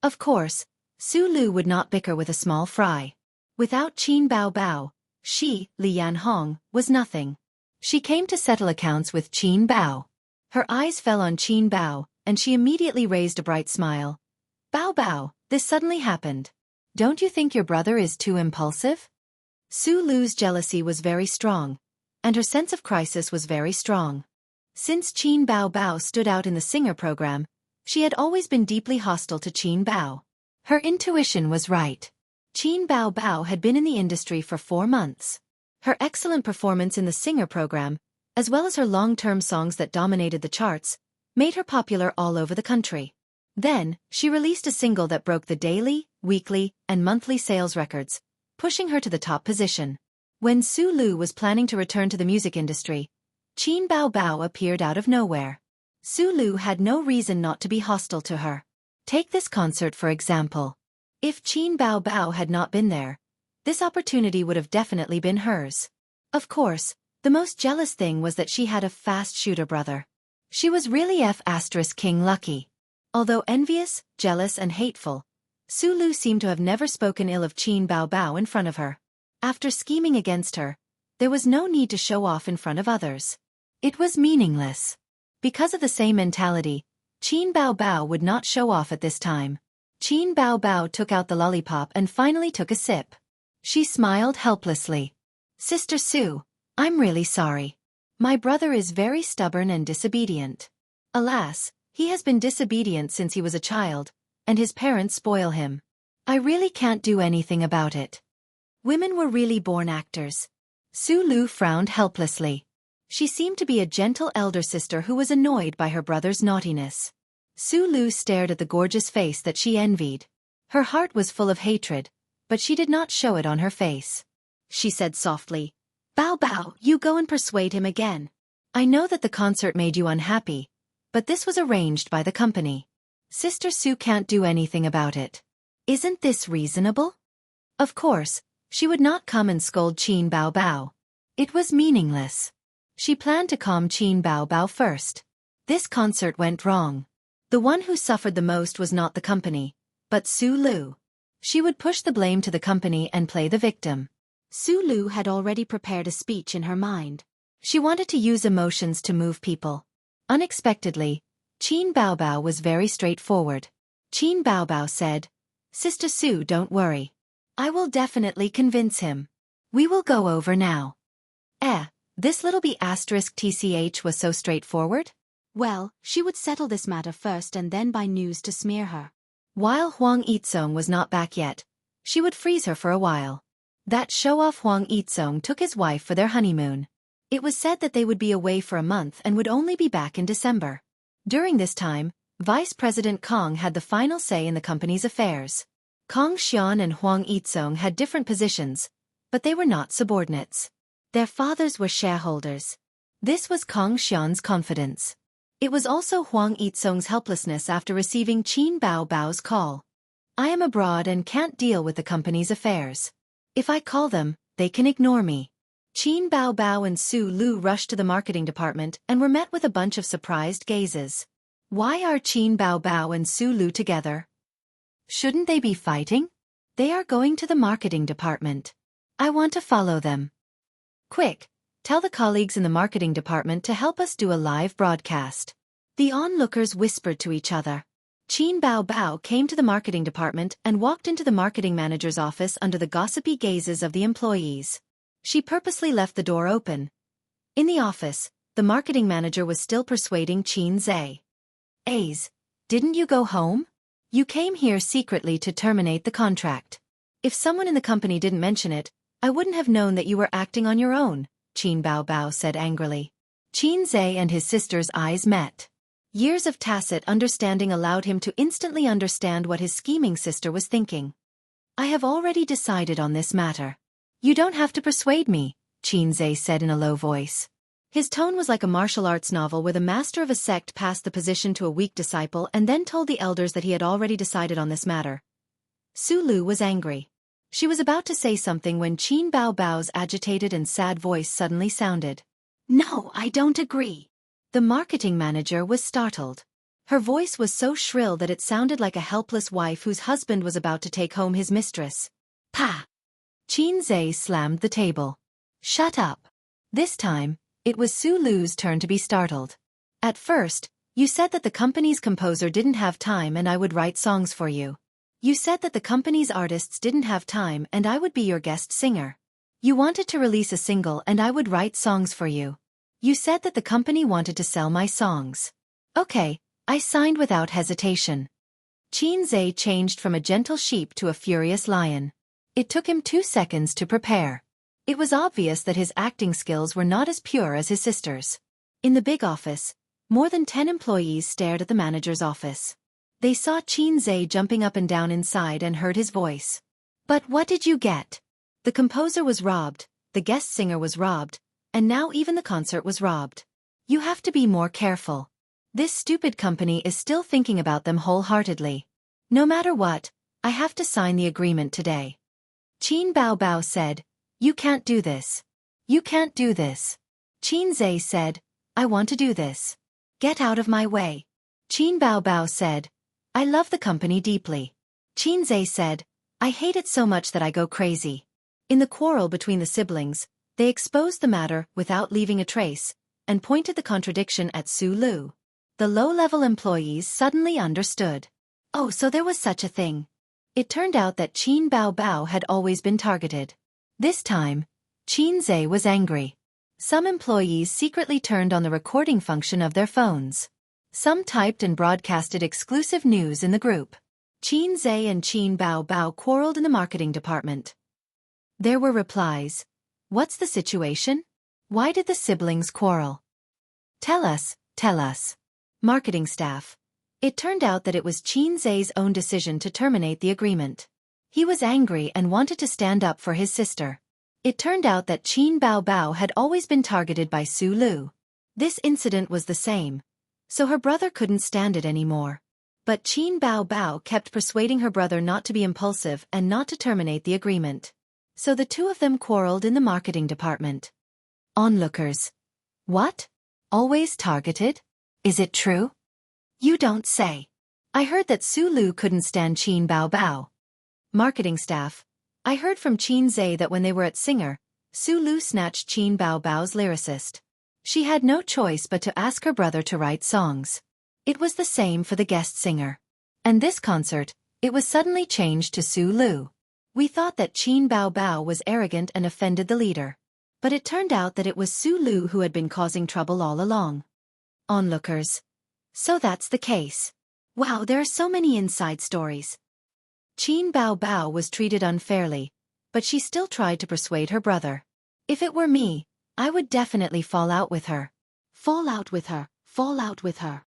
Of course, Su Lu would not bicker with a small fry. Without Qin Bao Bao, she, Li Yanhong, was nothing. She came to settle accounts with Qin Bao. Her eyes fell on Qin Bao, and she immediately raised a bright smile. Bao Bao, this suddenly happened. Don't you think your brother is too impulsive? Su Lu's jealousy was very strong, and her sense of crisis was very strong. Since Qin Bao Bao stood out in the singer program, she had always been deeply hostile to Qin Bao. Her intuition was right. Qin Bao Bao had been in the industry for 4 months. Her excellent performance in the singer program, as well as her long-term songs that dominated the charts, made her popular all over the country. Then, she released a single that broke the daily, weekly, and monthly sales records, pushing her to the top position. When Su Lu was planning to return to the music industry, Qin Bao Bao appeared out of nowhere. Su Lu had no reason not to be hostile to her. Take this concert for example. If Qin Bao Bao had not been there, this opportunity would have definitely been hers. Of course, the most jealous thing was that she had a fast shooter brother. She was really King lucky. Although envious, jealous and hateful, Su Lu seemed to have never spoken ill of Qin Bao Bao in front of her. After scheming against her, there was no need to show off in front of others. It was meaningless. Because of the same mentality, Qin Bao Bao would not show off at this time. Qin Bao Bao took out the lollipop and finally took a sip. She smiled helplessly. Sister Su, I'm really sorry. My brother is very stubborn and disobedient. Alas, he has been disobedient since he was a child, and his parents spoil him. I really can't do anything about it. Women were really born actors. Su Lu frowned helplessly. She seemed to be a gentle elder sister who was annoyed by her brother's naughtiness. Su Lu stared at the gorgeous face that she envied. Her heart was full of hatred, but she did not show it on her face. She said softly, Bao Bao, you go and persuade him again. I know that the concert made you unhappy, but this was arranged by the company. Sister Su can't do anything about it. Isn't this reasonable? Of course, she would not come and scold Qin Bao Bao. It was meaningless. She planned to calm Qin Bao Bao first. This concert went wrong. The one who suffered the most was not the company, but Su Lu. She would push the blame to the company and play the victim. Su Lu had already prepared a speech in her mind. She wanted to use emotions to move people. Unexpectedly, Qin Bao Bao was very straightforward. Qin Bao Bao said, Sister Su, don't worry. I will definitely convince him. We will go over now. This little B*TCH was so straightforward? Well, she would settle this matter first and then buy news to smear her. While Huang Yizong was not back yet, she would freeze her for a while. That show-off Huang Yizong took his wife for their honeymoon. It was said that they would be away for a month and would only be back in December. During this time, Vice President Kong had the final say in the company's affairs. Kong Xian and Huang Yizong had different positions, but they were not subordinates. Their fathers were shareholders. This was Kong Xian's confidence. It was also Huang Yizong's helplessness after receiving Qin Bao Bao's call. I am abroad and can't deal with the company's affairs. If I call them, they can ignore me. Qin Bao Bao and Su Lu rushed to the marketing department and were met with a bunch of surprised gazes. Why are Qin Bao Bao and Su Lu together? Shouldn't they be fighting? They are going to the marketing department. I want to follow them. Quick, tell the colleagues in the marketing department to help us do a live broadcast. The onlookers whispered to each other. Qin Bao Bao came to the marketing department and walked into the marketing manager's office under the gossipy gazes of the employees. She purposely left the door open. In the office, the marketing manager was still persuading Qin Zhe. Aze, didn't you go home? You came here secretly to terminate the contract. If someone in the company didn't mention it, I wouldn't have known that you were acting on your own, Qin Bao Bao said angrily. Qin Zhe and his sister's eyes met. Years of tacit understanding allowed him to instantly understand what his scheming sister was thinking. I have already decided on this matter. You don't have to persuade me, Qin Zhe said in a low voice. His tone was like a martial arts novel where the master of a sect passed the position to a weak disciple and then told the elders that he had already decided on this matter. Su Lu was angry. She was about to say something when Qin Bao Bao's agitated and sad voice suddenly sounded. No, I don't agree. The marketing manager was startled. Her voice was so shrill that it sounded like a helpless wife whose husband was about to take home his mistress. Pa! Xianxia slammed the table. Shut up. This time, it was Su Lu's turn to be startled. At first, you said that the company's composer didn't have time and I would write songs for you. You said that the company's artists didn't have time and I would be your guest singer. You wanted to release a single and I would write songs for you. You said that the company wanted to sell my songs. Okay, I signed without hesitation. Xianxia changed from a gentle sheep to a furious lion. It took him 2 seconds to prepare. It was obvious that his acting skills were not as pure as his sister's. In the big office, more than 10 employees stared at the manager's office. They saw Xianxia jumping up and down inside and heard his voice. But what did you get? The composer was robbed, the guest singer was robbed, and now even the concert was robbed. You have to be more careful. This stupid company is still thinking about them wholeheartedly. No matter what, I have to sign the agreement today. Qin Bao Bao said, You can't do this. You can't do this. Xianxia said, I want to do this. Get out of my way. Qin Bao Bao said, I love the company deeply. Xianxia said, I hate it so much that I go crazy. In the quarrel between the siblings, they exposed the matter without leaving a trace, and pointed the contradiction at Su Lu. The low-level employees suddenly understood. Oh, so there was such a thing. It turned out that Qin Bao Bao had always been targeted. This time, Xianxia was angry. Some employees secretly turned on the recording function of their phones. Some typed and broadcasted exclusive news in the group. Xianxia and Qin Bao Bao quarreled in the marketing department. There were replies. What's the situation? Why did the siblings quarrel? Tell us, tell us. Marketing staff. It turned out that it was Xianxia's own decision to terminate the agreement. He was angry and wanted to stand up for his sister. It turned out that Qin Bao Bao had always been targeted by Su Lu. This incident was the same, so her brother couldn't stand it anymore. But Qin Bao Bao kept persuading her brother not to be impulsive and not to terminate the agreement. So the two of them quarreled in the marketing department. Onlookers. What? Always targeted? Is it true? You don't say. I heard that Su Lu couldn't stand Qin Bao Bao. Marketing staff. I heard from Xianxia that when they were at Singer, Su Lu snatched Qin Bao Bao's lyricist. She had no choice but to ask her brother to write songs. It was the same for the guest singer. And this concert, it was suddenly changed to Su Lu. We thought that Qin Bao Bao was arrogant and offended the leader. But it turned out that it was Su Lu who had been causing trouble all along. Onlookers. So that's the case. Wow, there are so many inside stories. Qin Bao Bao was treated unfairly, but she still tried to persuade her brother. If it were me, I would definitely fall out with her. Fall out with her, fall out with her.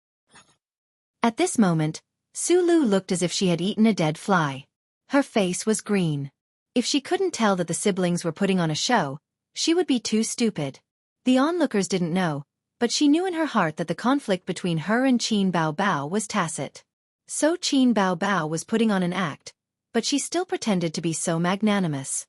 At this moment, Su Lu looked as if she had eaten a dead fly. Her face was green. If she couldn't tell that the siblings were putting on a show, she would be too stupid. The onlookers didn't know, but she knew in her heart that the conflict between her and Qin Bao Bao was tacit. So Qin Bao Bao was putting on an act, but she still pretended to be so magnanimous.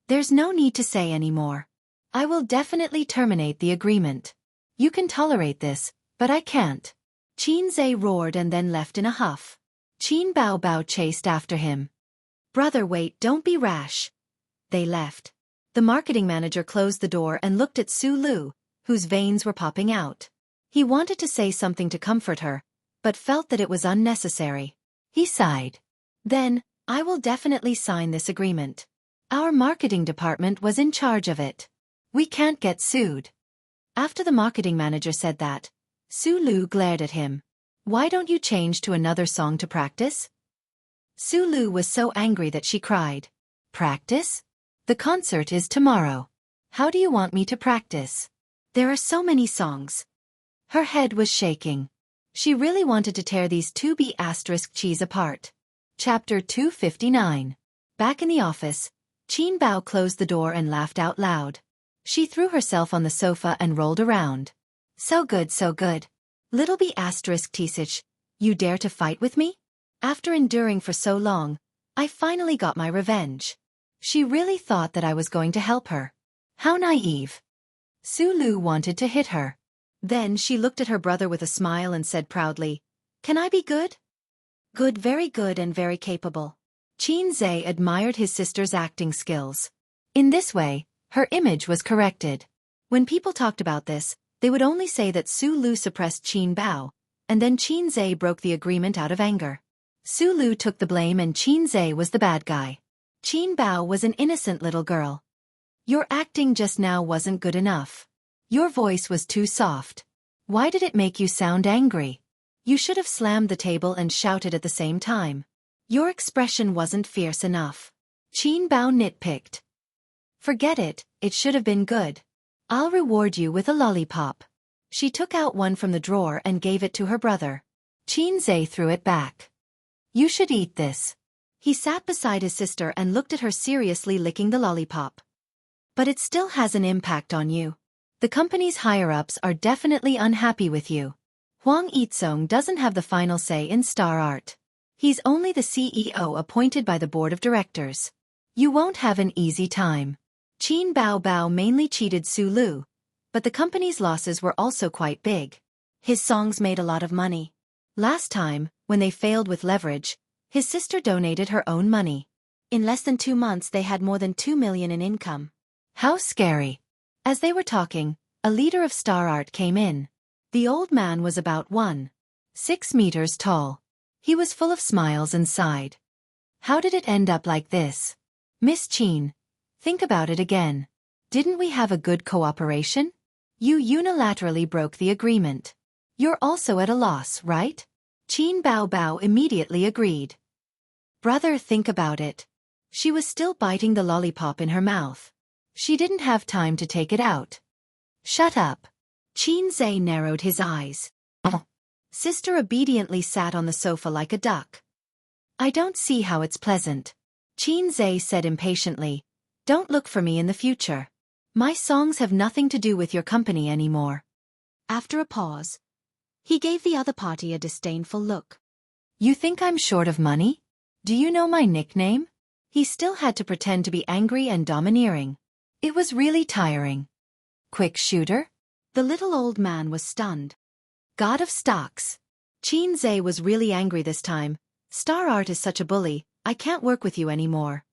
There's no need to say any more. I will definitely terminate the agreement. You can tolerate this, but I can't. Xianxia roared and then left in a huff. Qin Bao Bao chased after him. Brother, wait, don't be rash. They left. The marketing manager closed the door and looked at Su Lu, whose veins were popping out. He wanted to say something to comfort her, but felt that it was unnecessary. He sighed. Then, I will definitely sign this agreement. Our marketing department was in charge of it. We can't get sued. After the marketing manager said that, Su Lu glared at him. Why don't you change to another song to practice? Su Lu was so angry that she cried. Practice? The concert is tomorrow. How do you want me to practice? There are so many songs. Her head was shaking. She really wanted to tear these 2B** cheese apart. Chapter 259. Back in the office, Qin Bao closed the door and laughed out loud. She threw herself on the sofa and rolled around. So good, so good. Little B** teasich, you dare to fight with me? After enduring for so long, I finally got my revenge. She really thought that I was going to help her. How naive. Su Lu wanted to hit her. Then she looked at her brother with a smile and said proudly, Can I be good? Good, very good and very capable. Xianxia admired his sister's acting skills. In this way, her image was corrected. When people talked about this, they would only say that Su Lu suppressed Qin Bao, and then Xianxia broke the agreement out of anger. Su Lu took the blame and Xianxia was the bad guy. Qin Bao was an innocent little girl. Your acting just now wasn't good enough. Your voice was too soft. Why did it make you sound angry? You should have slammed the table and shouted at the same time. Your expression wasn't fierce enough. Qin Bao nitpicked. Forget it, it should have been good. I'll reward you with a lollipop. She took out one from the drawer and gave it to her brother. Xianxia threw it back. You should eat this. He sat beside his sister and looked at her seriously, licking the lollipop. But it still has an impact on you. The company's higher-ups are definitely unhappy with you. Huang Yizong doesn't have the final say in Star Art. He's only the CEO appointed by the board of directors. You won't have an easy time. Qin Bao Bao mainly cheated Su Lu, but the company's losses were also quite big. His songs made a lot of money. Last time, when they failed with leverage, his sister donated her own money. In less than 2 months they had more than 2 million in income. How scary. As they were talking, a leader of Star Art came in. The old man was about 1.6 meters tall. He was full of smiles and sighed. How did it end up like this? Miss Qin, think about it again. Didn't we have a good cooperation? You unilaterally broke the agreement. You're also at a loss, right? Qin Bao Bao immediately agreed. Brother, think about it. She was still biting the lollipop in her mouth. She didn't have time to take it out. Shut up. Xianxia narrowed his eyes. Sister obediently sat on the sofa like a duck. I don't see how it's pleasant. Xianxia said impatiently. Don't look for me in the future. My songs have nothing to do with your company anymore. After a pause, he gave the other party a disdainful look. You think I'm short of money? Do you know my nickname? He still had to pretend to be angry and domineering. It was really tiring. Quick shooter? The little old man was stunned. God of stocks. Xianxia was really angry this time. Star Art is such a bully, I can't work with you anymore.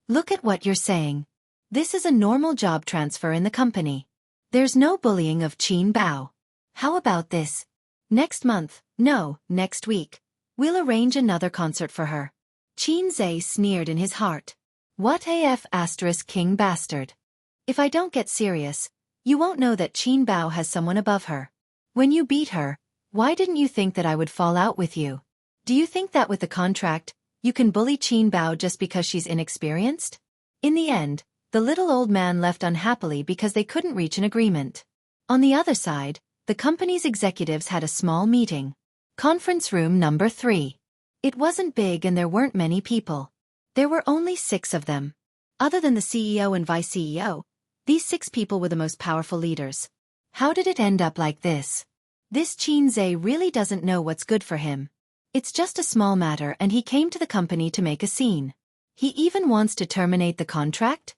Look at what you're saying. This is a normal job transfer in the company. There's no bullying of Qin Bao. How about this? Next month, no, next week, we'll arrange another concert for her. Xianxia sneered in his heart. What AF * king bastard. If I don't get serious, you won't know that Qin Bao has someone above her. When you beat her, why didn't you think that I would fall out with you? Do you think that with the contract, you can bully Qin Bao just because she's inexperienced? In the end, the little old man left unhappily because they couldn't reach an agreement. On the other side, the company's executives had a small meeting. Conference room number 3. It wasn't big and there weren't many people. There were only 6 of them. Other than the CEO and vice CEO, these 6 people were the most powerful leaders. How did it end up like this? This Xianxia really doesn't know what's good for him. It's just a small matter and he came to the company to make a scene. He even wants to terminate the contract?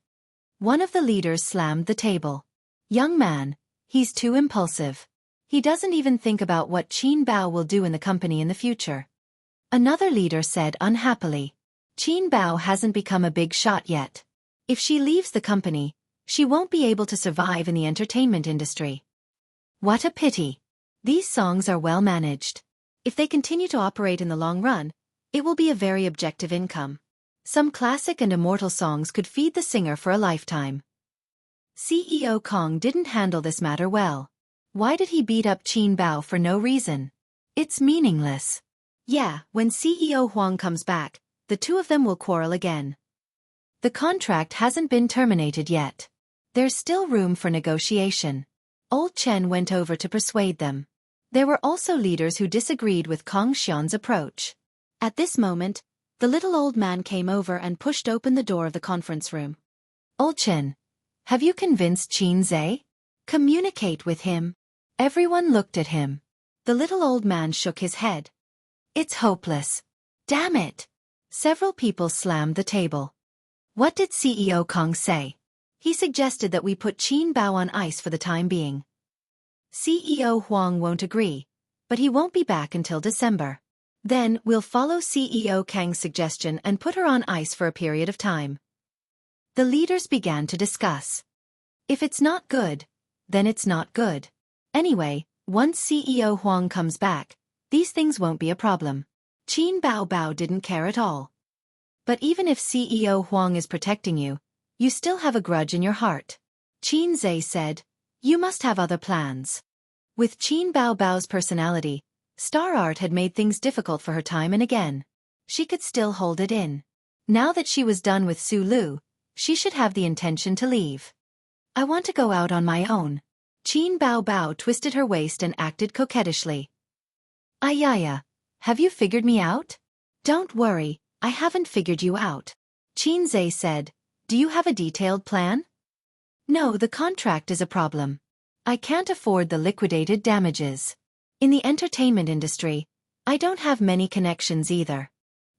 One of the leaders slammed the table. Young man, he's too impulsive. He doesn't even think about what Qin Bao will do in the company in the future. Another leader said unhappily. Qin Bao hasn't become a big shot yet. If she leaves the company, she won't be able to survive in the entertainment industry. What a pity. These songs are well managed. If they continue to operate in the long run, it will be a very objective income. Some classic and immortal songs could feed the singer for a lifetime. CEO Kong didn't handle this matter well. Why did he beat up Qin Bao for no reason? It's meaningless. Yeah, when CEO Huang comes back, the two of them will quarrel again. The contract hasn't been terminated yet. There's still room for negotiation. Old Chen went over to persuade them. There were also leaders who disagreed with Kong Xian's approach. At this moment, the little old man came over and pushed open the door of the conference room. Old Chen, have you convinced Xianxia? Communicate with him. Everyone looked at him. The little old man shook his head. It's hopeless. Damn it. Several people slammed the table. What did CEO Kong say? He suggested that we put Qin Bao on ice for the time being. CEO Huang won't agree. but he won't be back until December. Then, we'll follow CEO Kang's suggestion and put her on ice for a period of time. The leaders began to discuss. If it's not good, then it's not good. Anyway, once CEO Huang comes back, these things won't be a problem. Qin Baobao didn't care at all. But even if CEO Huang is protecting you, you still have a grudge in your heart. Qin Zhe said, you must have other plans. With Qin Baobao's personality, Star Art had made things difficult for her time and again. She could still hold it in. Now that she was done with Su Lu, she should have the intention to leave. I want to go out on my own. Qin Baobao twisted her waist and acted coquettishly. Ayaya, have you figured me out? Don't worry, I haven't figured you out. Qin Zhe said, do you have a detailed plan? No, the contract is a problem. I can't afford the liquidated damages. In the entertainment industry, I don't have many connections either.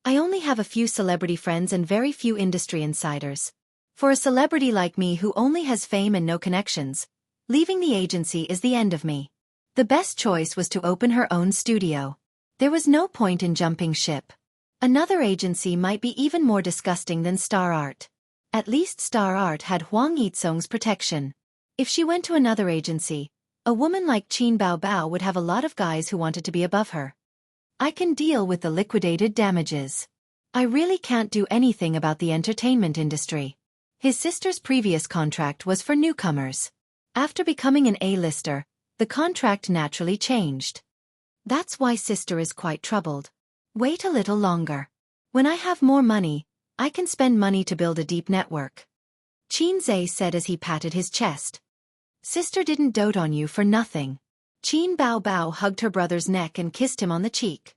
I only have a few celebrity friends and very few industry insiders. For a celebrity like me who only has fame and no connections, leaving the agency is the end of me. The best choice was to open her own studio. There was no point in jumping ship. Another agency might be even more disgusting than Star Art. At least Star Art had Huang Yizong's protection. If she went to another agency, a woman like Qin Baobao would have a lot of guys who wanted to be above her. I can deal with the liquidated damages. I really can't do anything about the entertainment industry. His sister's previous contract was for newcomers. After becoming an A-lister, the contract naturally changed. That's why sister is quite troubled. Wait a little longer. When I have more money, I can spend money to build a deep network. Qin Zhe said as he patted his chest. Sister didn't dote on you for nothing. Qin Baobao hugged her brother's neck and kissed him on the cheek.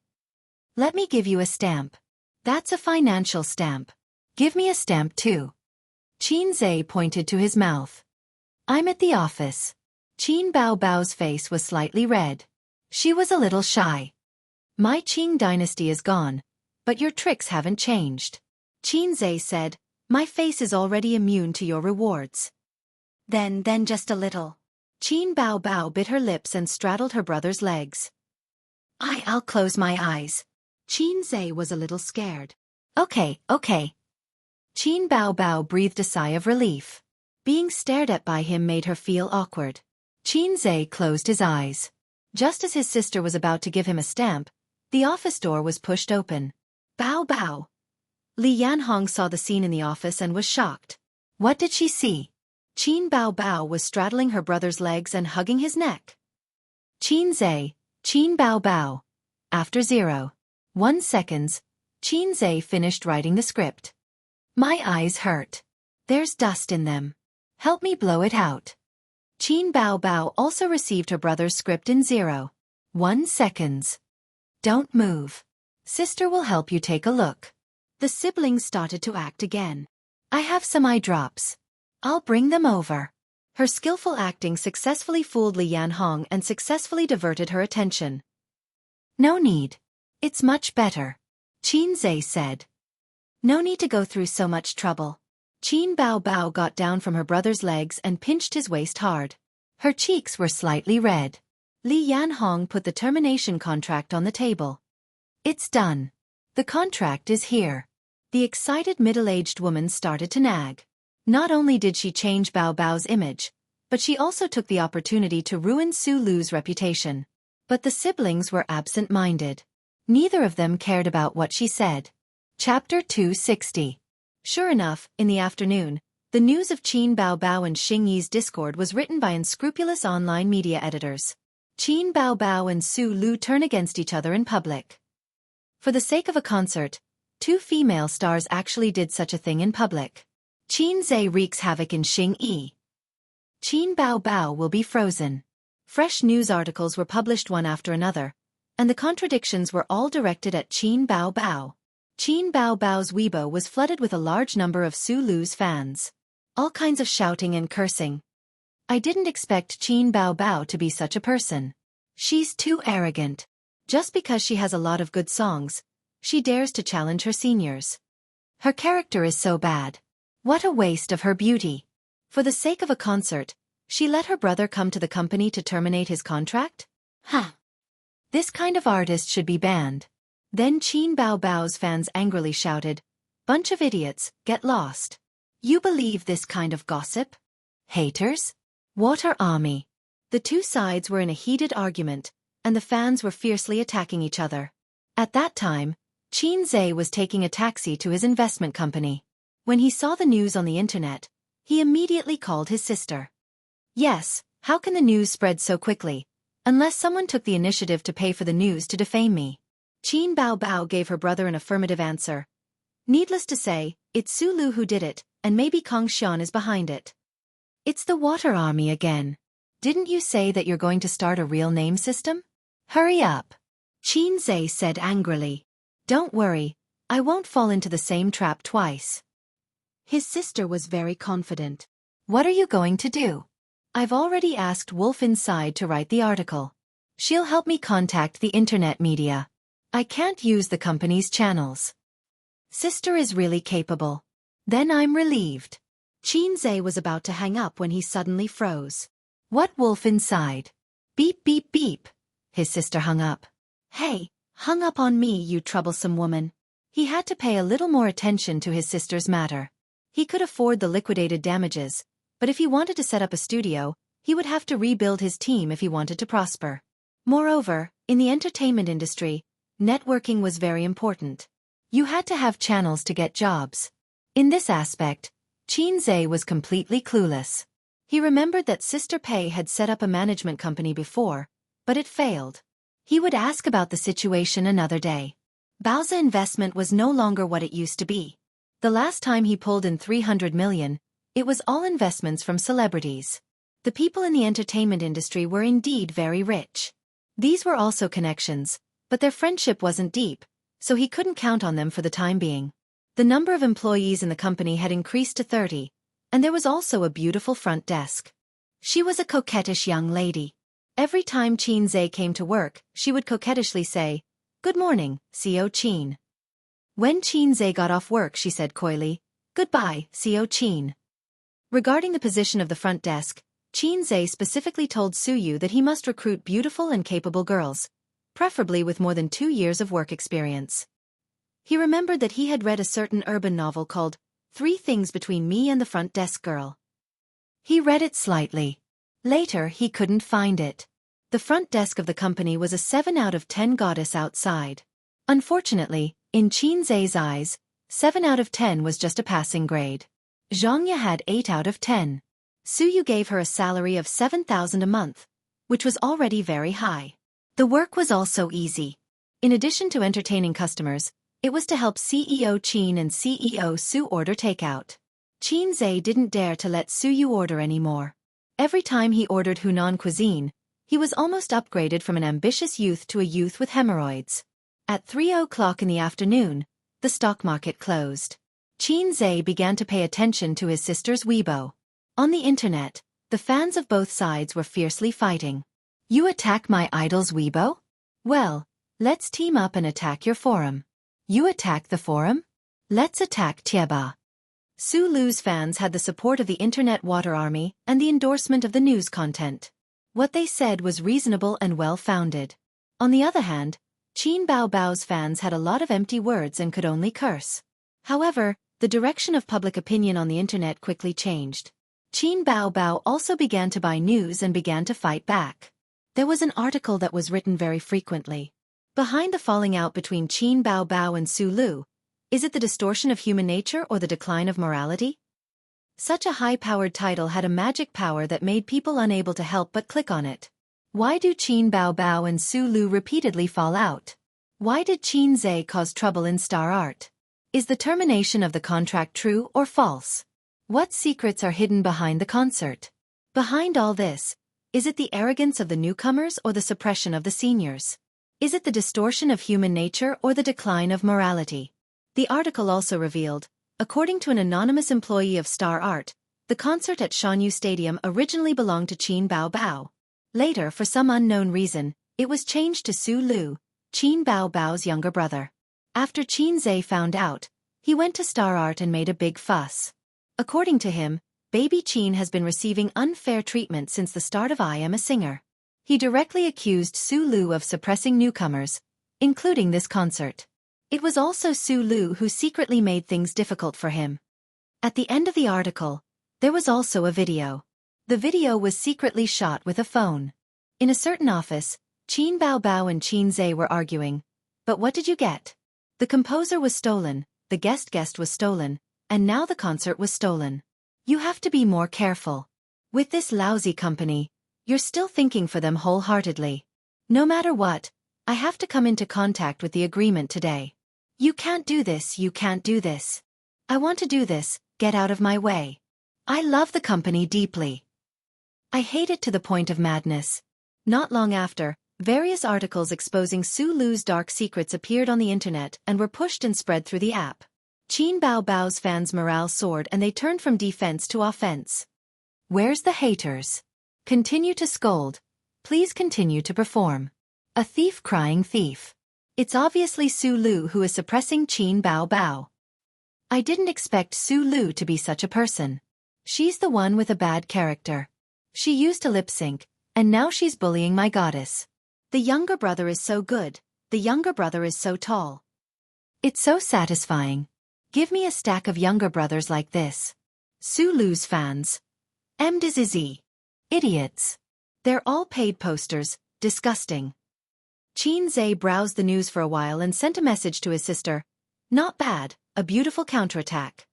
Let me give you a stamp. That's a financial stamp. Give me a stamp too. Qin Zhe pointed to his mouth. I'm at the office. Qin Baobao's face was slightly red. She was a little shy. My Qing dynasty is gone, but your tricks haven't changed. Qin Zhe said, my face is already immune to your rewards. Then just a little. Qin Baobao bit her lips and straddled her brother's legs. I'll close my eyes. Qin Zhe was a little scared. Okay. Qin Baobao breathed a sigh of relief. Being stared at by him made her feel awkward. Qin Zhe closed his eyes. Just as his sister was about to give him a stamp, the office door was pushed open. Bao. Li Yanhong saw the scene in the office and was shocked. What did she see? Qin Baobao was straddling her brother's legs and hugging his neck. Qin Baobao. After 0.1 seconds, Qin Zhe finished writing the script. My eyes hurt. There's dust in them. Help me blow it out. Qin Baobao also received her brother's script in 0.1 seconds. Don't move. Sister will help you take a look. The siblings started to act again. I have some eye drops. I'll bring them over. Her skillful acting successfully fooled Li Yanhong and successfully diverted her attention. No need. It's much better. Qin Zhe said. No need to go through so much trouble. Qin Baobao got down from her brother's legs and pinched his waist hard. Her cheeks were slightly red. Li Yanhong put the termination contract on the table. It's done. The contract is here. The excited middle-aged woman started to nag. Not only did she change Baobao's image, but she also took the opportunity to ruin Su Lu's reputation. But the siblings were absent-minded. Neither of them cared about what she said. Chapter 260. Sure enough, in the afternoon, the news of Qin Baobao and Xing Yi's discord was written by unscrupulous online media editors. Qin Baobao and Su Lu turn against each other in public. For the sake of a concert, two female stars actually did such a thing in public. Qin Zhe wreaks havoc in Xing Yi. Qin Baobao will be frozen. Fresh news articles were published one after another, and the contradictions were all directed at Qin Baobao. Qin Baobao's Weibo was flooded with a large number of Su Lu's fans. All kinds of shouting and cursing. I didn't expect Qin Baobao to be such a person. She's too arrogant. Just because she has a lot of good songs, she dares to challenge her seniors. Her character is so bad. What a waste of her beauty. For the sake of a concert, she let her brother come to the company to terminate his contract? Huh. This kind of artist should be banned. Then Qin Bao Bao's fans angrily shouted, "Bunch of idiots, get lost. You believe this kind of gossip? Haters? Water army." The two sides were in a heated argument, and the fans were fiercely attacking each other. At that time, Qin Zhe was taking a taxi to his investment company. When he saw the news on the internet, he immediately called his sister. "Yes, how can the news spread so quickly? Unless someone took the initiative to pay for the news to defame me." Qin Bao Bao gave her brother an affirmative answer. "Needless to say, it's Su Lu who did it, and maybe Kong Xian is behind it." "It's the water army again. Didn't you say that you're going to start a real name system? Hurry up," Qin Zhe said angrily. "Don't worry, I won't fall into the same trap twice." His sister was very confident. "What are you going to do?" "I've already asked Wolf Inside to write the article. She'll help me contact the internet media. I can't use the company's channels." Sister is really capable. Then I'm relieved. Qin Zhe was about to hang up when he suddenly froze. "What Wolf Inside?" "Beep beep beep." His sister hung up. "Hey, hung up on me, you troublesome woman." He had to pay a little more attention to his sister's matter. He could afford the liquidated damages, but if he wanted to set up a studio, he would have to rebuild his team if he wanted to prosper. Moreover, in the entertainment industry, networking was very important. You had to have channels to get jobs. In this aspect, Qin Zhe was completely clueless. He remembered that Sister Pei had set up a management company before, but it failed. He would ask about the situation another day. Bao's investment was no longer what it used to be. The last time he pulled in 300 million, it was all investments from celebrities. The people in the entertainment industry were indeed very rich. These were also connections, but their friendship wasn't deep, so he couldn't count on them for the time being. The number of employees in the company had increased to 30, and there was also a beautiful front desk. She was a coquettish young lady. Every time Qin Zhe came to work, she would coquettishly say, "Good morning, CO Qin." When Qin Zhe got off work, she said coyly, "Goodbye, CO Qin." Regarding the position of the front desk, Qin Zhe specifically told Su Yu that he must recruit beautiful and capable girls, preferably with more than 2 years of work experience. He remembered that he had read a certain urban novel called 3 Things Between Me and the Front Desk Girl. He read it slightly. Later he couldn't find it. The front desk of the company was a 7 out of 10 goddess outside. Unfortunately, in Qin Zhe's eyes, 7 out of 10 was just a passing grade. Xianxia had 8 out of 10. Su Yu gave her a salary of 7,000 a month, which was already very high. The work was also easy. In addition to entertaining customers, it was to help CEO Qin and CEO Su order takeout. Qin Zhe didn't dare to let Su Yu order anymore. Every time he ordered Hunan cuisine, he was almost upgraded from an ambitious youth to a youth with hemorrhoids. At 3 o'clock in the afternoon, the stock market closed. Qin Zhe began to pay attention to his sister's Weibo. On the internet, the fans of both sides were fiercely fighting. "You attack my idol's Weibo? Well, let's team up and attack your forum. You attack the forum? Let's attack Tieba." Su Lu's fans had the support of the internet water army and the endorsement of the news content. What they said was reasonable and well-founded. On the other hand, Qin Bao Bao's fans had a lot of empty words and could only curse. However, the direction of public opinion on the internet quickly changed. Qin Bao Bao also began to buy news and began to fight back. There was an article that was written very frequently. Behind the falling out between Qin Bao Bao and Su Lu, is it the distortion of human nature or the decline of morality? Such a high-powered title had a magic power that made people unable to help but click on it. Why do Qin Bao Bao and Su Lu repeatedly fall out? Why did Qin Zhe cause trouble in Star Art? Is the termination of the contract true or false? What secrets are hidden behind the concert? Behind all this, is it the arrogance of the newcomers or the suppression of the seniors? Is it the distortion of human nature or the decline of morality? The article also revealed, according to an anonymous employee of Star Art, the concert at Jianghu Stadium originally belonged to Qin Bao Bao. Later, for some unknown reason, it was changed to Su Lu, Qin Bao Bao's younger brother. After Qin Zhe found out, he went to Star Art and made a big fuss. According to him, baby Qin has been receiving unfair treatment since the start of I Am a Singer. He directly accused Su Lu of suppressing newcomers, including this concert. It was also Su Lu who secretly made things difficult for him. At the end of the article, there was also a video. The video was secretly shot with a phone. In a certain office, Qin Bao Bao and Qin Zhe were arguing. But what did you get? The composer was stolen, the guest was stolen, and now the concert was stolen. You have to be more careful. With this lousy company, you're still thinking for them wholeheartedly. No matter what, I have to come into contact with the agreement today. You can't do this, you can't do this. I want to do this, get out of my way. I love the company deeply. I hate it to the point of madness. Not long after, various articles exposing Su Lu's dark secrets appeared on the internet and were pushed and spread through the app. Qin Bao Bao's fans' morale soared and they turned from defense to offense. Where's the haters? Continue to scold. Please continue to perform. A thief crying thief. It's obviously Su Lu who is suppressing Qin Bao Bao. I didn't expect Su Lu to be such a person. She's the one with a bad character. She used to lip sync, and now she's bullying my goddess. The younger brother is so good, the younger brother is so tall. It's so satisfying. Give me a stack of younger brothers like this. Su Lu's fans. MDZZ. Idiots. They're all paid posters, disgusting. Qin Zhe browsed the news for a while and sent a message to his sister. Not bad, a beautiful counterattack.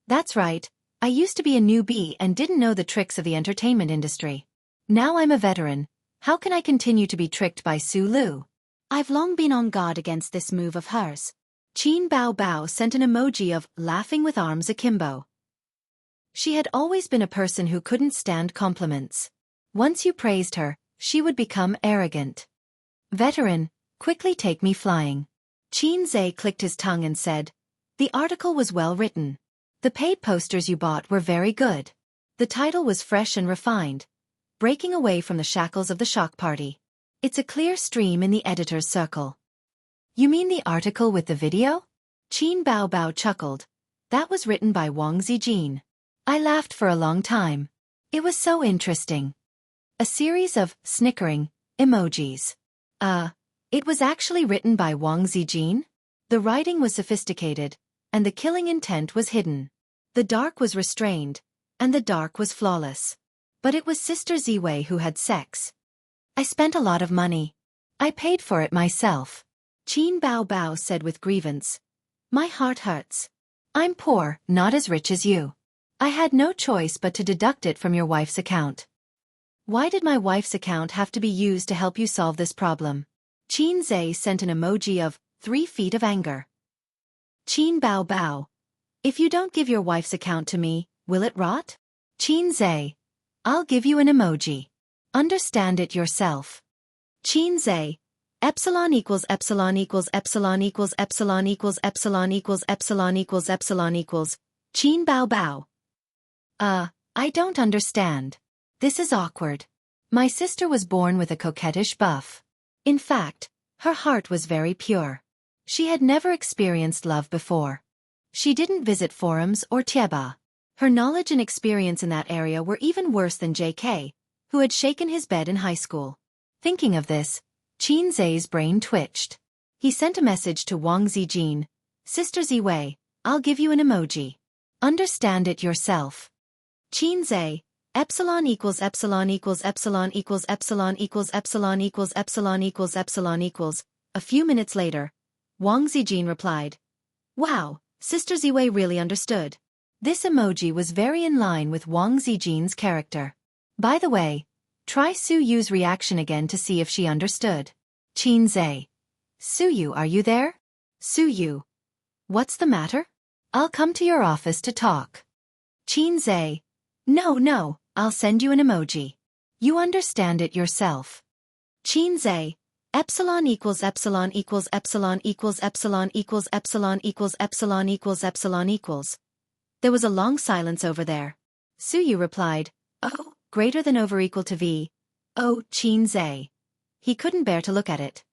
That's right, I used to be a newbie and didn't know the tricks of the entertainment industry. Now I'm a veteran. How can I continue to be tricked by Su Lu? I've long been on guard against this move of hers. Qin Bao Bao sent an emoji of laughing with arms akimbo. She had always been a person who couldn't stand compliments. Once you praised her, she would become arrogant. Veteran, quickly take me flying. Qin Zhe clicked his tongue and said, the article was well written. The paid posters you bought were very good. The title was fresh and refined. Breaking away from the shackles of the shock party. It's a clear stream in the editor's circle. You mean the article with the video? Qin Bao Bao chuckled. That was written by Wang Zijin. I laughed for a long time. It was so interesting. A series of snickering emojis. It was actually written by Wang Zijin? The writing was sophisticated, and the killing intent was hidden. The dark was restrained, and the dark was flawless. But it was Sister Ziwei who had sex. I spent a lot of money. I paid for it myself. Qin Bao Bao said with grievance. My heart hurts. I'm poor, not as rich as you. I had no choice but to deduct it from your wife's account. Why did my wife's account have to be used to help you solve this problem? Qin Zhe sent an emoji of 3 feet of anger. Qin Bao Bao. If you don't give your wife's account to me, will it rot? Qin Zhe. I'll give you an emoji. Understand it yourself. Qin Zhe. Epsilon equals epsilon equals epsilon equals epsilon equals epsilon equals epsilon equals epsilon equals. Qin Bao Bao. I don't understand. This is awkward. My sister was born with a coquettish buff. In fact, her heart was very pure. She had never experienced love before. She didn't visit forums or Tieba. Her knowledge and experience in that area were even worse than JK, who had shaken his bed in high school. Thinking of this, Qin Zhe's brain twitched. He sent a message to Wang Zijin. Sister Ziwei, I'll give you an emoji. Understand it yourself. Qin Zhe. Epsilon equals epsilon equals epsilon equals epsilon equals epsilon equals epsilon equals epsilon equals. A few minutes later, Wang Zijin replied. Wow, Sister Ziwei really understood. This emoji was very in line with Wang Zijin's character. By the way, try Su Yu's reaction again to see if she understood. Qin Zhe. Su Yu, are you there? Su Yu. What's the matter? I'll come to your office to talk. Qin Zhe. No, I'll send you an emoji. You understand it yourself. Qin Zhe. Epsilon equals epsilon equals epsilon equals epsilon equals epsilon equals epsilon equals epsilon equals. There was a long silence over there. Su Yu replied, Oh, greater than over equal to V. Oh, Qin Zhe. He couldn't bear to look at it.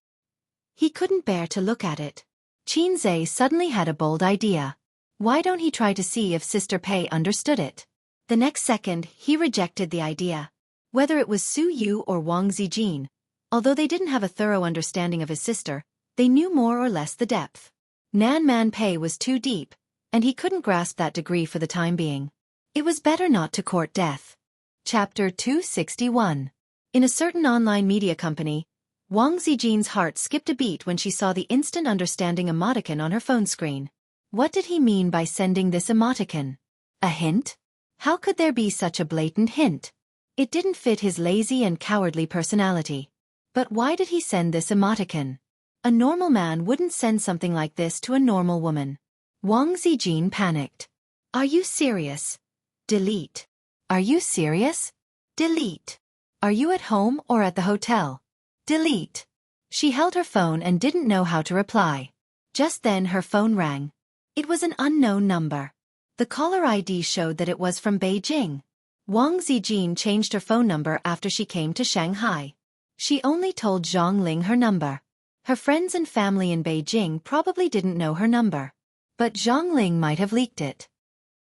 He couldn't bear to look at it. Qin Zhe suddenly had a bold idea. Why don't he try to see if Sister Pei understood it? The next second, he rejected the idea. Whether it was Su Yu or Wang Zijin, although they didn't have a thorough understanding of his sister, they knew more or less the depth. Nan Man Pei was too deep, and he couldn't grasp that degree for the time being. It was better not to court death. Chapter 261. In a certain online media company, Wang Zijin's heart skipped a beat when she saw the instant understanding emoticon on her phone screen. What did he mean by sending this emoticon? A hint? How could there be such a blatant hint? It didn't fit his lazy and cowardly personality. But why did he send this emoticon? A normal man wouldn't send something like this to a normal woman. Wang Zijin panicked. Are you serious? Delete. Are you serious? Delete. Are you at home or at the hotel? Delete. She held her phone and didn't know how to reply. Just then her phone rang. It was an unknown number. The caller ID showed that it was from Beijing. Wang Zijin changed her phone number after she came to Shanghai. She only told Zhang Ling her number. Her friends and family in Beijing probably didn't know her number. But Zhang Ling might have leaked it.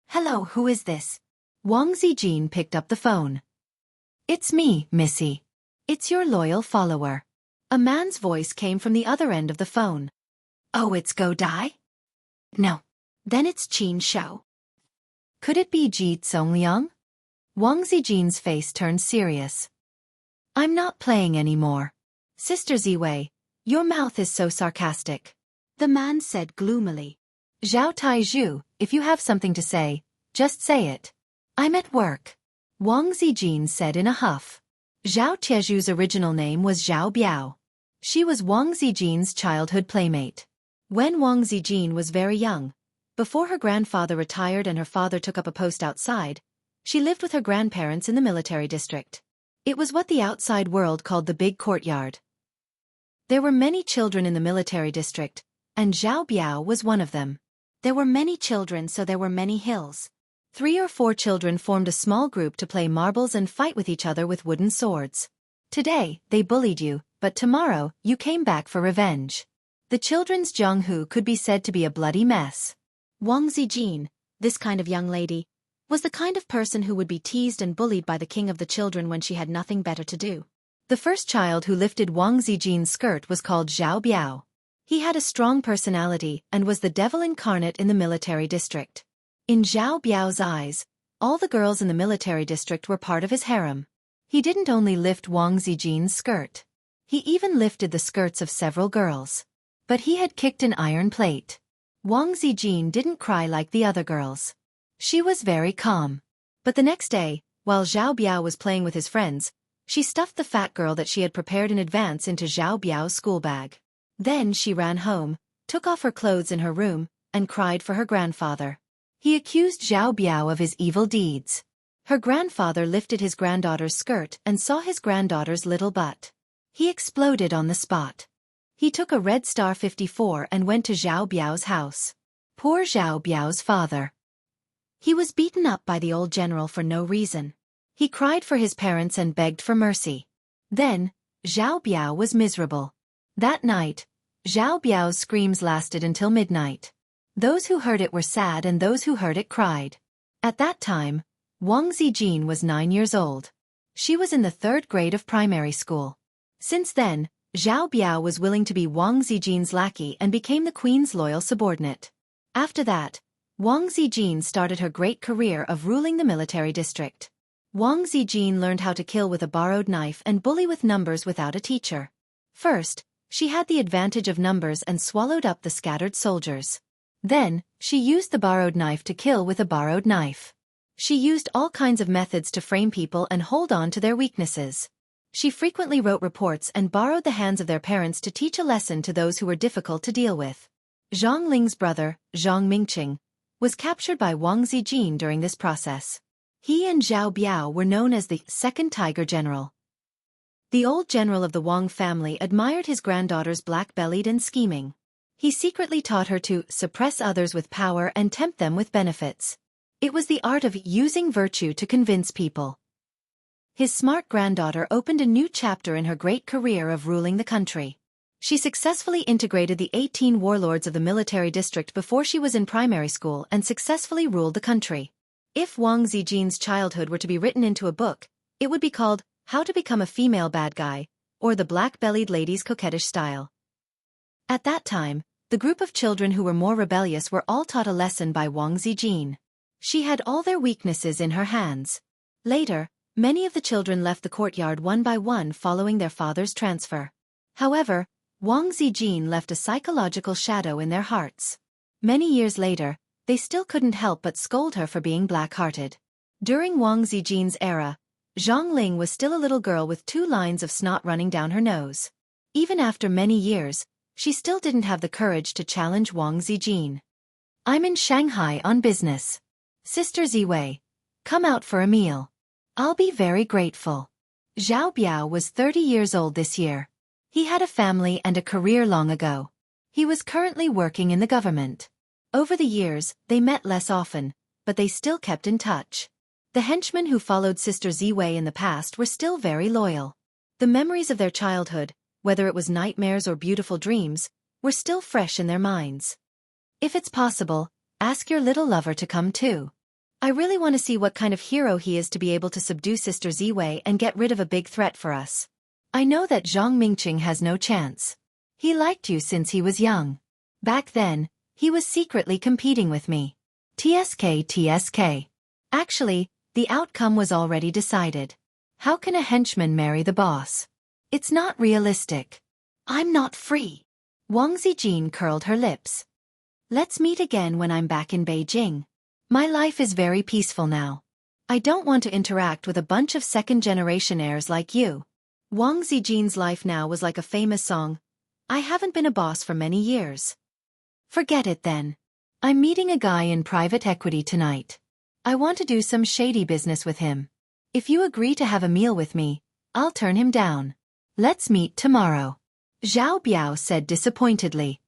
Hello, who is this? Wang Zijin picked up the phone. It's me, Missy. It's your loyal follower. A man's voice came from the other end of the phone. Oh, it's Go Dai? No. Then it's Qin Shou. Could it be Ji Zongliang? Wang Zijin's face turned serious. I'm not playing anymore. Sister Ziwei, your mouth is so sarcastic. The man said gloomily. Zhao Taizhu, if you have something to say, just say it. I'm at work. Wang Zijin said in a huff. Zhao Tiezhu's original name was Zhao Biao. She was Wang Zijin's childhood playmate. When Wang Zijin was very young, before her grandfather retired and her father took up a post outside, she lived with her grandparents in the military district. It was what the outside world called the big courtyard. There were many children in the military district, and Zhao Biao was one of them. There were many children, so there were many hills. 3 or 4 children formed a small group to play marbles and fight with each other with wooden swords. Today, they bullied you, but tomorrow, you came back for revenge. The children's Jianghu could be said to be a bloody mess. Wang Zijin, this kind of young lady, was the kind of person who would be teased and bullied by the king of the children when she had nothing better to do. The first child who lifted Wang Zijin's skirt was called Zhao Biao. He had a strong personality and was the devil incarnate in the military district. In Zhao Biao's eyes, all the girls in the military district were part of his harem. He didn't only lift Wang Zijin's skirt. He even lifted the skirts of several girls. But he had kicked an iron plate. Wang Zijin didn't cry like the other girls. She was very calm. But the next day, while Zhao Biao was playing with his friends, she stuffed the fat girl that she had prepared in advance into Zhao Biao's school bag. Then she ran home, took off her clothes in her room, and cried for her grandfather. He accused Zhao Biao of his evil deeds. Her grandfather lifted his granddaughter's skirt and saw his granddaughter's little butt. He exploded on the spot. He took a Red Star 54 and went to Zhao Biao's house. Poor Zhao Biao's father. He was beaten up by the old general for no reason. He cried for his parents and begged for mercy. Then, Zhao Biao was miserable. That night, Zhao Biao's screams lasted until midnight. Those who heard it were sad and those who heard it cried. At that time, Wang Zijin was 9 years old. She was in the 3rd grade of primary school. Since then, Zhao Biao was willing to be Wang Zijin's lackey and became the queen's loyal subordinate. After that, Wang Zijin started her great career of ruling the military district. Wang Zijin learned how to kill with a borrowed knife and bully with numbers without a teacher. First, she had the advantage of numbers and swallowed up the scattered soldiers. Then, she used the borrowed knife to kill with a borrowed knife. She used all kinds of methods to frame people and hold on to their weaknesses. She frequently wrote reports and borrowed the hands of their parents to teach a lesson to those who were difficult to deal with. Zhang Ling's brother, Zhang Mingqing, was captured by Wang Zijin during this process. He and Zhao Biao were known as the Second Tiger General. The old general of the Wang family admired his granddaughter's black-bellied and scheming. He secretly taught her to suppress others with power and tempt them with benefits. It was the art of using virtue to convince people. His smart granddaughter opened a new chapter in her great career of ruling the country. She successfully integrated the 18 warlords of the military district before she was in primary school and successfully ruled the country. If Wang Zijin's childhood were to be written into a book, it would be called How to Become a Female Bad Guy, or the Black-Bellied Lady's Coquettish Style. At that time, the group of children who were more rebellious were all taught a lesson by Wang Zijin. She had all their weaknesses in her hands. Later, many of the children left the courtyard one by one following their father's transfer. However, Wang Zijin left a psychological shadow in their hearts. Many years later, they still couldn't help but scold her for being black-hearted. During Wang Zijin's era, Zhang Ling was still a little girl with 2 lines of snot running down her nose. Even after many years, she still didn't have the courage to challenge Wang Zijin. "I'm in Shanghai on business. Sister Ziwei, come out for a meal. I'll be very grateful." Zhao Biao was 30 years old this year. He had a family and a career long ago. He was currently working in the government. Over the years, they met less often, but they still kept in touch. The henchmen who followed Sister Ziwei in the past were still very loyal. The memories of their childhood, whether it was nightmares or beautiful dreams, were still fresh in their minds. "If it's possible, ask your little lover to come too. I really want to see what kind of hero he is to be able to subdue Sister Ziwei and get rid of a big threat for us. I know that Zhang Mingqing has no chance. He liked you since he was young. Back then, he was secretly competing with me. TSK. Actually, the outcome was already decided. How can a henchman marry the boss? It's not realistic. I'm not free." Wang Zijin curled her lips. "Let's meet again when I'm back in Beijing. My life is very peaceful now. I don't want to interact with a bunch of second-generation heirs like you." Wang Zijin's life now was like a famous song. "I haven't been a boss for many years." "Forget it then. I'm meeting a guy in private equity tonight. I want to do some shady business with him. If you agree to have a meal with me, I'll turn him down. Let's meet tomorrow." Zhao Biao said disappointedly.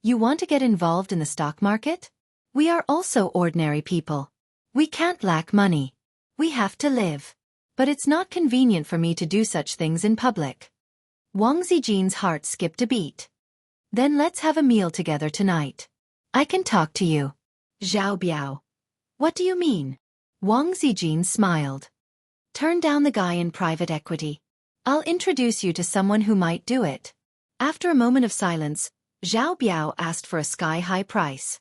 "You want to get involved in the stock market? We are also ordinary people. We can't lack money. We have to live. But it's not convenient for me to do such things in public." Wang Zijin's heart skipped a beat. "Then let's have a meal together tonight. I can talk to you." Zhao Biao. "What do you mean?" Wang Zijin smiled. "Turn down the guy in private equity. I'll introduce you to someone who might do it." After a moment of silence, Zhao Biao asked for a sky-high price.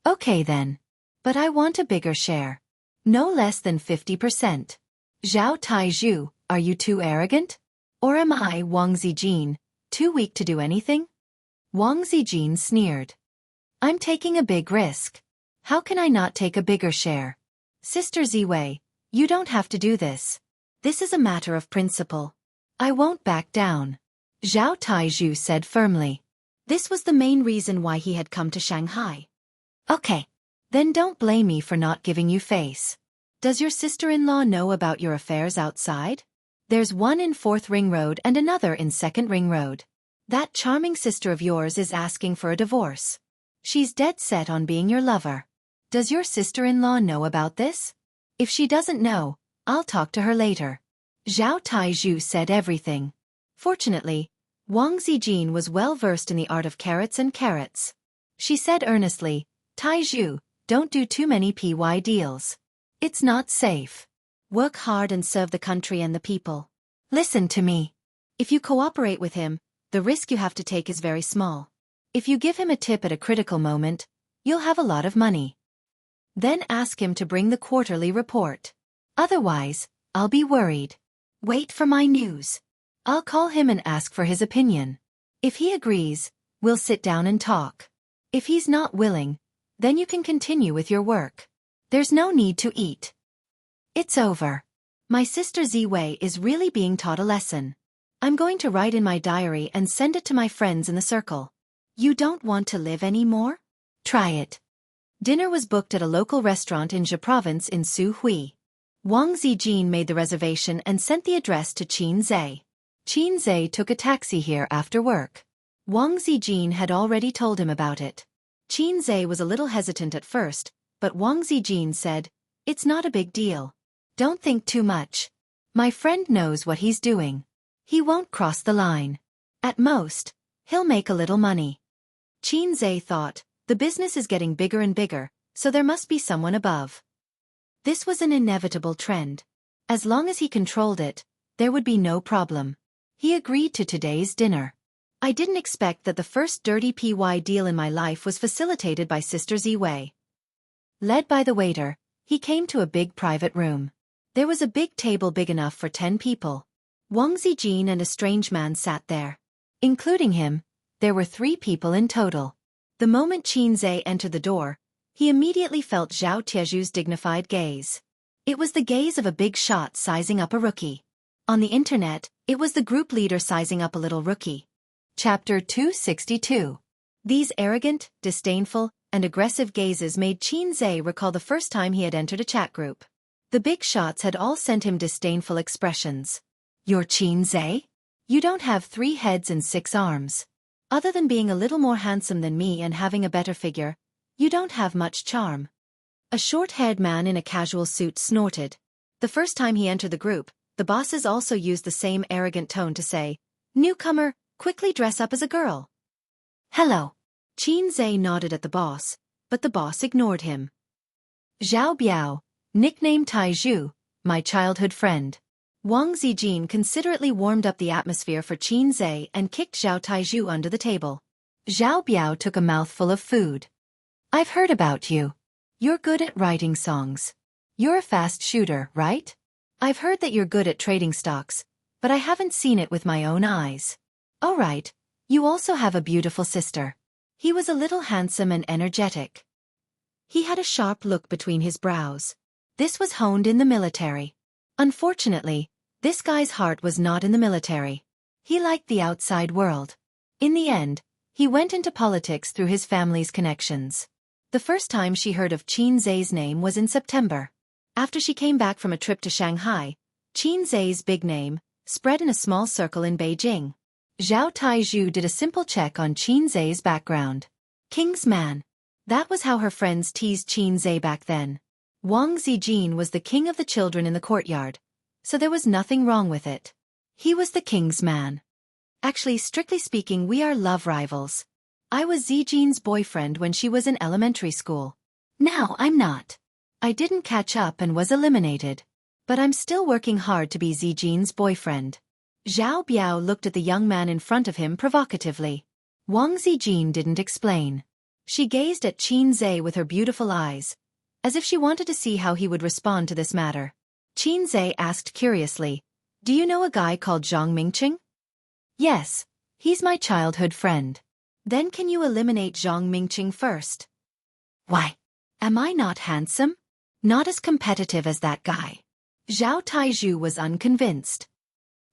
"Okay then. But I want a bigger share. No less than 50%. Zhao Taizhu, are you too arrogant? Or am I, Wang Zijin, too weak to do anything?" Wang Zijin sneered. "I'm taking a big risk. How can I not take a bigger share? Sister Ziwei, you don't have to do this. This is a matter of principle. I won't back down," Zhao Taizhu said firmly. This was the main reason why he had come to Shanghai. "Okay. Then don't blame me for not giving you face. Does your sister-in-law know about your affairs outside? There's one in 4th Ring Road and another in 2nd Ring Road. That charming sister of yours is asking for a divorce. She's dead set on being your lover. Does your sister-in-law know about this? If she doesn't know, I'll talk to her later." Zhao Taizhu said everything. Fortunately, Wang Zijin was well versed in the art of carrots and carrots. She said earnestly, "Taizhu, don't do too many PY deals. It's not safe. Work hard and serve the country and the people. Listen to me. If you cooperate with him, the risk you have to take is very small. If you give him a tip at a critical moment, you'll have a lot of money. Then ask him to bring the quarterly report. Otherwise, I'll be worried. Wait for my news. I'll call him and ask for his opinion. If he agrees, we'll sit down and talk. If he's not willing, then you can continue with your work. There's no need to eat. It's over. My sister Ziwei is really being taught a lesson. I'm going to write in my diary and send it to my friends in the circle. You don't want to live anymore? Try it." Dinner was booked at a local restaurant in Zhe Province in Suhui. Wang Zijin made the reservation and sent the address to Qin Zhe. Qin Zhe took a taxi here after work. Wang Zijin had already told him about it. Qin Zhe was a little hesitant at first, but Wang Zijin said, "It's not a big deal. Don't think too much. My friend knows what he's doing. He won't cross the line. At most, he'll make a little money." Qin Zhe thought, the business is getting bigger and bigger, so there must be someone above. This was an inevitable trend. As long as he controlled it, there would be no problem. He agreed to today's dinner. I didn't expect that the first dirty PY deal in my life was facilitated by Sister Ziwei. Led by the waiter, he came to a big private room. There was a big table big enough for 10 people. Wang Zijin and a strange man sat there. Including him, there were 3 people in total. The moment Qin Zhe entered the door, he immediately felt Zhao Tieju's dignified gaze. It was the gaze of a big shot sizing up a rookie. On the internet, it was the group leader sizing up a little rookie. Chapter 262. These arrogant, disdainful, and aggressive gazes made Qin Zhe recall the first time he had entered a chat group. The big shots had all sent him disdainful expressions. You're Qin Zhe? You don't have 3 heads and 6 arms. Other than being a little more handsome than me and having a better figure, you don't have much charm. A short-haired man in a casual suit snorted. The first time he entered the group, the bosses also used the same arrogant tone to say, "Newcomer, quickly dress up as a girl." "Hello." Qin Zhe nodded at the boss, but the boss ignored him. "Zhao Biao, nicknamed Taizhu, my childhood friend." Wang Zijin considerately warmed up the atmosphere for Qin Zhe and kicked Zhao Taizhu under the table. Zhao Biao took a mouthful of food. "I've heard about you. You're good at writing songs. You're a fast shooter, right? I've heard that you're good at trading stocks, but I haven't seen it with my own eyes. All right, you also have a beautiful sister." He was a little handsome and energetic. He had a sharp look between his brows. This was honed in the military. Unfortunately, this guy's heart was not in the military. He liked the outside world. In the end, he went into politics through his family's connections. The first time she heard of Qin Zhe's name was in September. After she came back from a trip to Shanghai, Qin Zhe's big name spread in a small circle in Beijing. Zhao Taizhu did a simple check on Qin Zhe's background. King's man. That was how her friends teased Qin Zhe back then. Wang Zijin was the king of the children in the courtyard, so there was nothing wrong with it. He was the king's man. Actually, strictly speaking, we are love rivals. I was Zijin's boyfriend when she was in elementary school. Now I'm not. I didn't catch up and was eliminated. But I'm still working hard to be Zijin's boyfriend. Zhao Biao looked at the young man in front of him provocatively. Wang Zijin didn't explain. She gazed at Qin Zhe with her beautiful eyes, as if she wanted to see how he would respond to this matter. Qin Zhe asked curiously, "Do you know a guy called Zhang Mingqing?" "Yes, he's my childhood friend." "Then can you eliminate Zhang Mingqing first?" "Why? Am I not handsome? Not as competitive as that guy." Zhao Taizhu was unconvinced.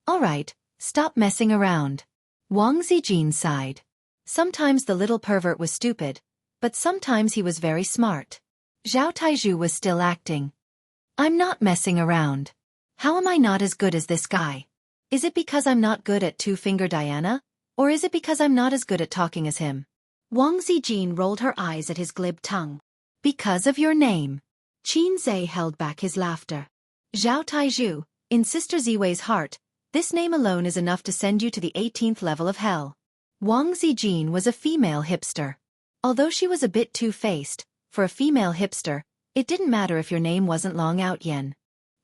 "All right, stop messing around." Wang Zijin sighed. Sometimes the little pervert was stupid, but sometimes he was very smart. Zhao Taizhu was still acting. "I'm not messing around. How am I not as good as this guy? Is it because I'm not good at Two-Finger Diana, or is it because I'm not as good at talking as him?" Wang Zijin rolled her eyes at his glib tongue. "Because of your name." Qin Zhe held back his laughter. "Zhao Taizhu, in Sister Ziwei's heart, this name alone is enough to send you to the 18th level of hell." Wang Zijin was a female hipster. Although she was a bit two-faced, for a female hipster, it didn't matter if your name wasn't Long Out Yen.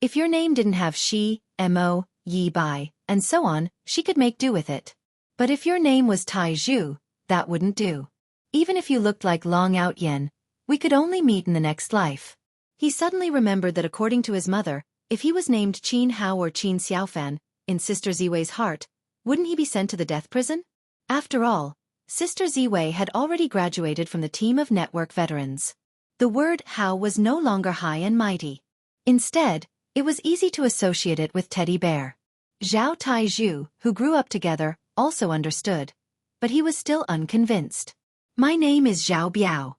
If your name didn't have Shi, Mo, Yi Bai, and so on, she could make do with it. But if your name was Taizhu, that wouldn't do. Even if you looked like Long Out Yen, we could only meet in the next life. He suddenly remembered that according to his mother, if he was named Qin Hao or Qin Xiaofan, in Sister Ziwei's heart, wouldn't he be sent to the death prison? After all, Sister Ziwei had already graduated from the team of network veterans. The word Hao was no longer high and mighty. Instead, it was easy to associate it with teddy bear. Zhao Taizhu, who grew up together, also understood, but he was still unconvinced. "My name is Zhao Biao."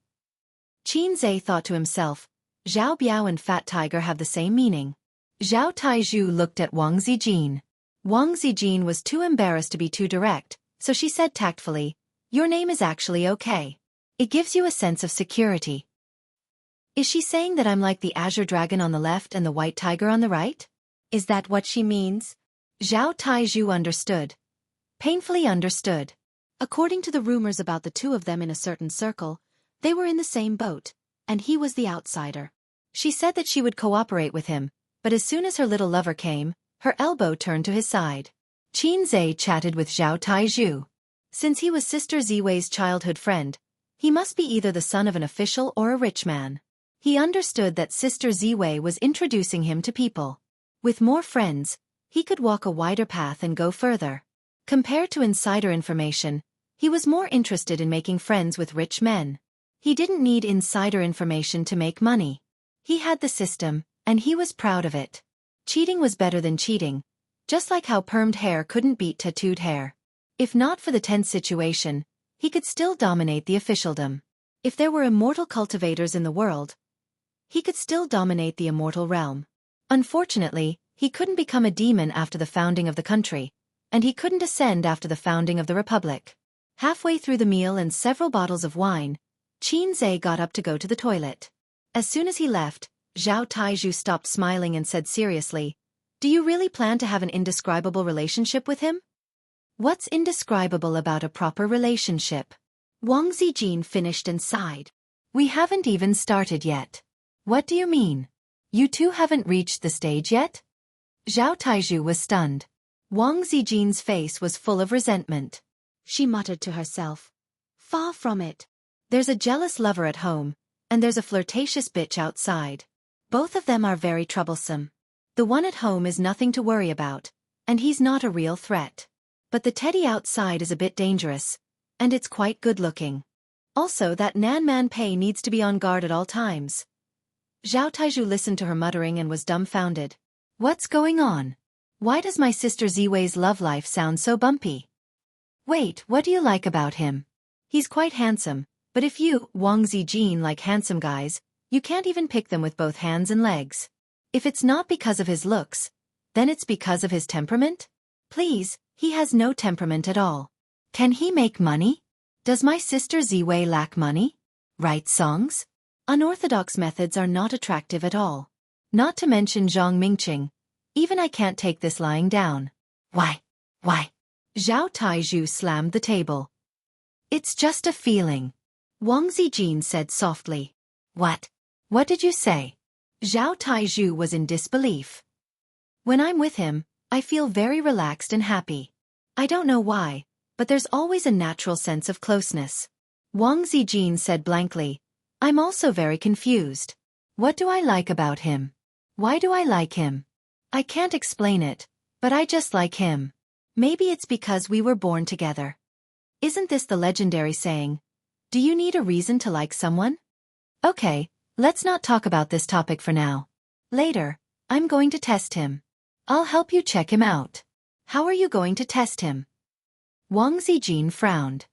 Qin Zhe thought to himself, Zhao Biao and Fat Tiger have the same meaning. Zhao Taizhu looked at Wang Zijin. Wang Zijin was too embarrassed to be too direct, so she said tactfully, "Your name is actually okay. It gives you a sense of security." Is she saying that I'm like the Azure Dragon on the left and the White Tiger on the right? Is that what she means? Zhao Taizhu understood. Painfully understood. According to the rumors about the two of them in a certain circle, they were in the same boat, and he was the outsider. She said that she would cooperate with him, but as soon as her little lover came, Her elbow turned to his side. Qinze chatted with Zhao Taizhu. Since he was Sister Ziwei's childhood friend, he must be either the son of an official or a rich man. He understood that Sister Ziwei was introducing him to people. With more friends, he could walk a wider path and go further. Compared to insider information, he was more interested in making friends with rich men. He didn't need insider information to make money. He had the system, and he was proud of it. Cheating was better than cheating, just like how permed hair couldn't beat tattooed hair. If not for the tense situation, he could still dominate the officialdom. If there were immortal cultivators in the world, he could still dominate the immortal realm. Unfortunately, he couldn't become a demon after the founding of the country, and he couldn't ascend after the founding of the republic. Halfway through the meal and several bottles of wine, Qinze got up to go to the toilet. As soon as he left, Zhao Taizhu stopped smiling and said seriously, "Do you really plan to have an indescribable relationship with him?" "What's indescribable about a proper relationship?" Wang Zijin finished and sighed. "We haven't even started yet." "What do you mean? You two haven't reached the stage yet?" Zhao Taizhu was stunned. Wang Zijin's face was full of resentment. She muttered to herself, "Far from it. There's a jealous lover at home, and there's a flirtatious bitch outside. Both of them are very troublesome. The one at home is nothing to worry about, and he's not a real threat. But the teddy outside is a bit dangerous, and it's quite good-looking. Also, that Nan Man Pei needs to be on guard at all times." Zhao Taizhu listened to her muttering and was dumbfounded. "What's going on? Why does my sister Ziwei's love life sound so bumpy? Wait, what do you like about him? He's quite handsome, but if you, Wang Zijin, like handsome guys, you can't even pick them with both hands and legs. If it's not because of his looks, then it's because of his temperament? Please, he has no temperament at all. Can he make money? Does my sister Ziwei lack money? Write songs? Unorthodox methods are not attractive at all. Not to mention Zhang Mingqing. Even I can't take this lying down. Why? Zhao Taizhu slammed the table. "It's just a feeling," Wang Zijin said softly. "What? What did you say?" Zhao Taizhu was in disbelief. "When I'm with him, I feel very relaxed and happy. I don't know why, but there's always a natural sense of closeness." Wang Zijin said blankly, "I'm also very confused. What do I like about him? Why do I like him? I can't explain it, but I just like him. Maybe it's because we were born together. Isn't this the legendary saying, 'Do you need a reason to like someone?' Okay, let's not talk about this topic for now. Later, I'm going to test him. I'll help you check him out." "How are you going to test him?" Wang Zijin frowned.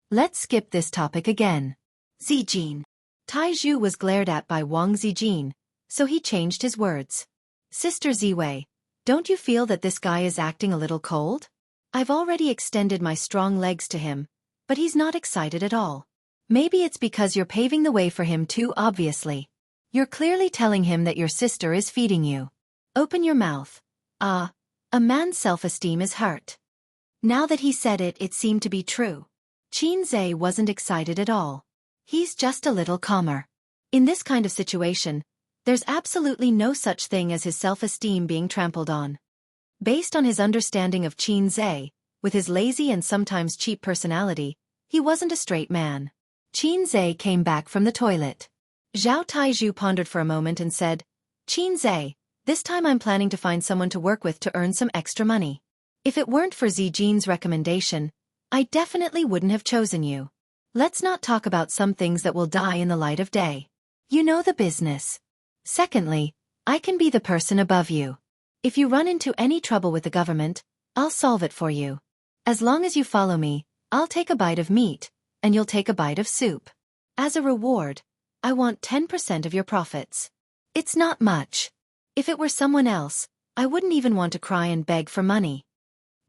"Let's skip this topic again." "Zijin." Taizhu was glared at by Wang Zijin, so he changed his words. "Sister Ziwei, don't you feel that this guy is acting a little cold? I've already extended my strong legs to him, but he's not excited at all. Maybe it's because you're paving the way for him too obviously. You're clearly telling him that your sister is feeding you. Open your mouth. Ah, a man's self-esteem is hurt." Now that he said it, it seemed to be true. Qinze wasn't excited at all. He's just a little calmer. In this kind of situation, there's absolutely no such thing as his self-esteem being trampled on. Based on his understanding of Qinze, with his lazy and sometimes cheap personality, he wasn't a straight man. Qinze came back from the toilet. Zhao Taizhu pondered for a moment and said, "Qinze, this time I'm planning to find someone to work with to earn some extra money. If it weren't for Zijin's recommendation, I definitely wouldn't have chosen you. Let's not talk about some things that will die in the light of day. You know the business. Secondly, I can be the person above you. If you run into any trouble with the government, I'll solve it for you. As long as you follow me, I'll take a bite of meat, and you'll take a bite of soup. As a reward, I want 10% of your profits. It's not much. If it were someone else, I wouldn't even want to cry and beg for money."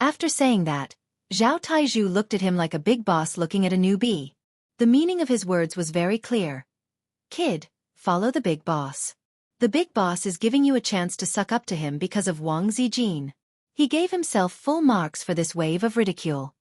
After saying that, Zhao Taizhu looked at him like a big boss looking at a newbie. The meaning of his words was very clear. "Kid, follow the big boss. The big boss is giving you a chance to suck up to him because of Wang Zijin." He gave himself full marks for this wave of ridicule.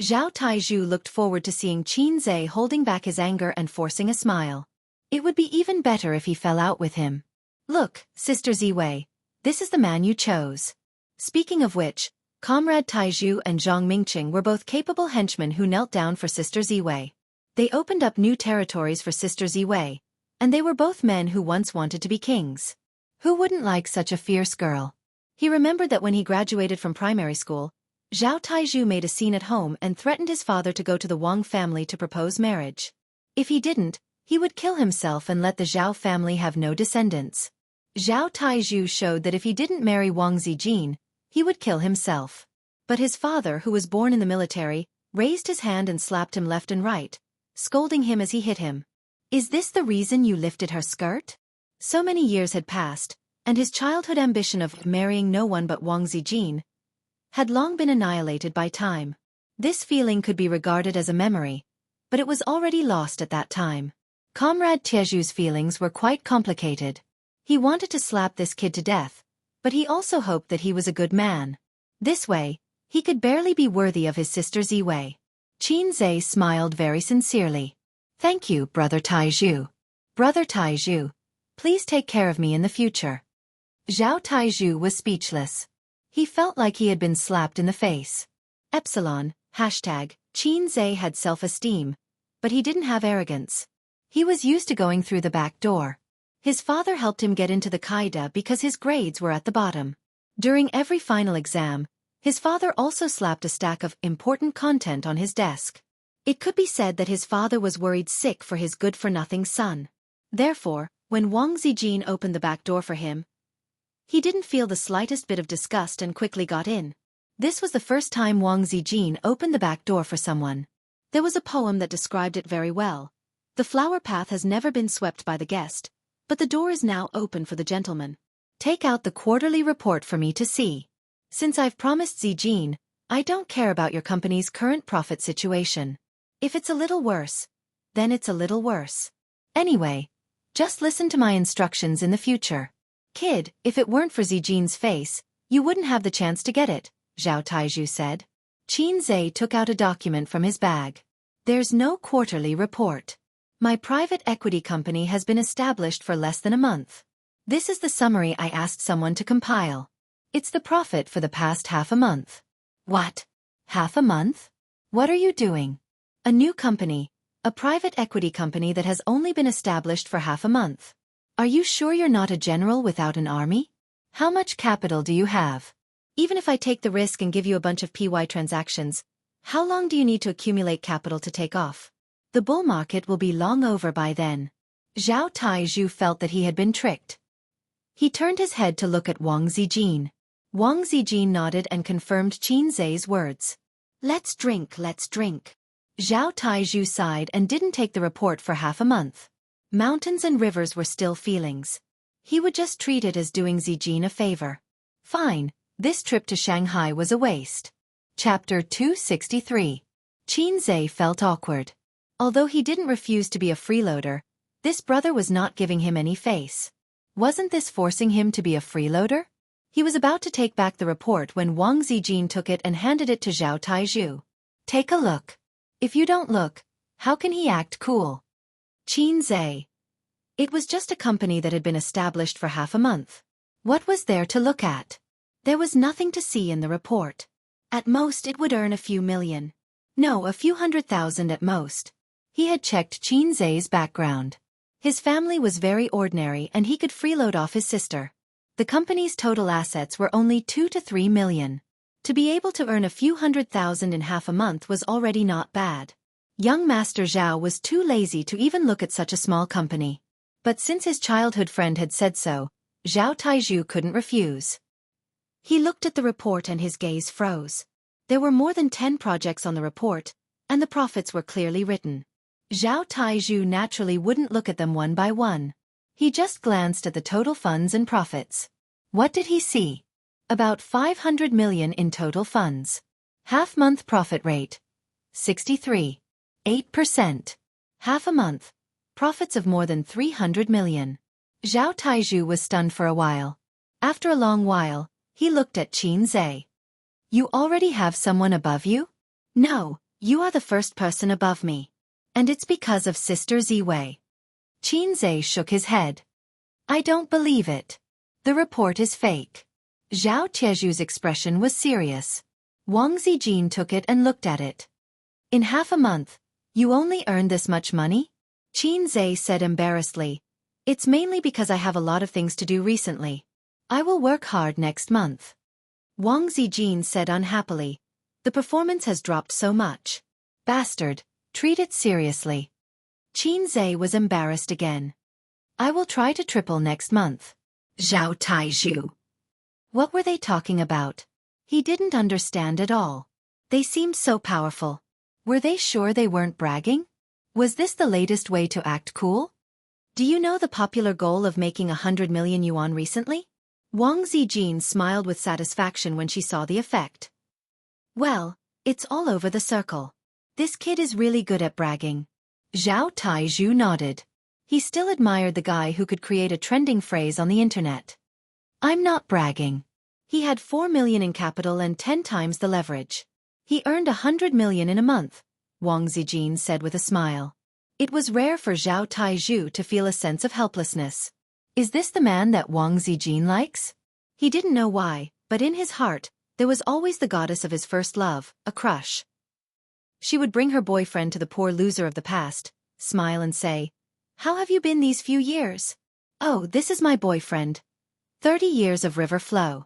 Zhao Taizhu looked forward to seeing Qinze holding back his anger and forcing a smile. It would be even better if he fell out with him. "Look, Sister Ziwei, this is the man you chose. Speaking of which, Comrade Taizhu and Zhang Mingqing were both capable henchmen who knelt down for Sister Ziwei. They opened up new territories for Sister Ziwei, and they were both men who once wanted to be kings. Who wouldn't like such a fierce girl? He remembered that when he graduated from primary school, Zhao Taizhu made a scene at home and threatened his father to go to the Wang family to propose marriage. If he didn't, he would kill himself and let the Zhao family have no descendants. Zhao Taizhu showed that if he didn't marry Wang Zijin, he would kill himself. But his father, who was born in the military, raised his hand and slapped him left and right, scolding him as he hit him. Is this the reason you lifted her skirt? So many years had passed, and his childhood ambition of marrying no one but Wang Zijin had long been annihilated by time. This feeling could be regarded as a memory, but it was already lost at that time. Comrade Tieju's feelings were quite complicated. He wanted to slap this kid to death, but he also hoped that he was a good man. This way, he could barely be worthy of his sister Ziwei. Qin Zhe smiled very sincerely. Thank you, Brother Taizhu. Brother Taizhu, please take care of me in the future. Zhao Taizhu was speechless. He felt like he had been slapped in the face. Epsilon, hashtag, Qin Zhe had self-esteem, but he didn't have arrogance. He was used to going through the back door. His father helped him get into the Qaeda because his grades were at the bottom. During every final exam, his father also slapped a stack of important content on his desk. It could be said that his father was worried sick for his good-for-nothing son. Therefore, when Wang Zijin opened the back door for him, he didn't feel the slightest bit of disgust and quickly got in. This was the first time Wang Zijin opened the back door for someone. There was a poem that described it very well. The flower path has never been swept by the guest, but the door is now open for the gentleman. Take out the quarterly report for me to see. Since I've promised Zijin, I don't care about your company's current profit situation. If it's a little worse, then it's a little worse. Anyway, just listen to my instructions in the future. Kid, if it weren't for Zijin's face, you wouldn't have the chance to get it, Zhao Taizhu said. Qin Zhe took out a document from his bag. There's no quarterly report. My private equity company has been established for less than a month. This is the summary I asked someone to compile. It's the profit for the past half a month. What? Half a month? What are you doing? A new company, a private equity company that has only been established for half a month. Are you sure you're not a general without an army? How much capital do you have? Even if I take the risk and give you a bunch of PY transactions, how long do you need to accumulate capital to take off? The bull market will be long over by then. Zhao Taizhu felt that he had been tricked. He turned his head to look at Wang Zijin. Wang Zijin nodded and confirmed Qin Zhe's words. Let's drink, let's drink. Zhao Taizhu sighed and didn't take the report for half a month. Mountains and rivers were still feelings. He would just treat it as doing Zijin a favor. Fine, this trip to Shanghai was a waste. Chapter 263. Qin Zhe felt awkward. Although he didn't refuse to be a freeloader, this brother was not giving him any face. Wasn't this forcing him to be a freeloader? He was about to take back the report when Wang Zijin took it and handed it to Zhao Taizhu. Take a look. If you don't look, how can he act cool? Qin Zhe. It was just a company that had been established for half a month. What was there to look at? There was nothing to see in the report. At most it would earn a few million. No, a few 100,000 at most. He had checked Qin Zhe's background. His family was very ordinary and he could freeload off his sister. The company's total assets were only 2 to 3 million. To be able to earn a few 100,000 in half a month was already not bad. Young Master Zhao was too lazy to even look at such a small company. But since his childhood friend had said so, Zhao Taizhu couldn't refuse. He looked at the report and his gaze froze. There were more than 10 projects on the report, and the profits were clearly written. Zhao Taizhu naturally wouldn't look at them one by one. He just glanced at the total funds and profits. What did he see? About 500 million in total funds. Half-month profit rate. 63.8%. Half a month. Profits of more than 300 million. Zhao Taizhu was stunned for a while. After a long while, he looked at Qin Zhe. You already have someone above you? No, you are the first person above me. And it's because of Sister Ziwei. Qin Zhe shook his head. I don't believe it. The report is fake. Zhao Tieju's expression was serious. Wang Zijin took it and looked at it. In half a month, you only earned this much money? Qin Zhe said embarrassedly. It's mainly because I have a lot of things to do recently. I will work hard next month. Wang Zijin said unhappily. The performance has dropped so much. Bastard, treat it seriously. Qin Zhe was embarrassed again. I will try to triple next month. Zhao Taizhu. What were they talking about? He didn't understand at all. They seemed so powerful. Were they sure they weren't bragging? Was this the latest way to act cool? Do you know the popular goal of making 100 million yuan recently? Wang Zijin smiled with satisfaction when she saw the effect. Well, it's all over the circle. This kid is really good at bragging. Zhao Taizhu nodded. He still admired the guy who could create a trending phrase on the internet. I'm not bragging. He had 4 million in capital and 10 times the leverage. He earned 100 million in a month, Wang Zijin said with a smile. It was rare for Zhao Taizhu to feel a sense of helplessness. Is this the man that Wang Zijin likes? He didn't know why, but in his heart, there was always the goddess of his first love, a crush. She would bring her boyfriend to the poor loser of the past, smile and say, How have you been these few years? Oh, this is my boyfriend. 30 years of river flow.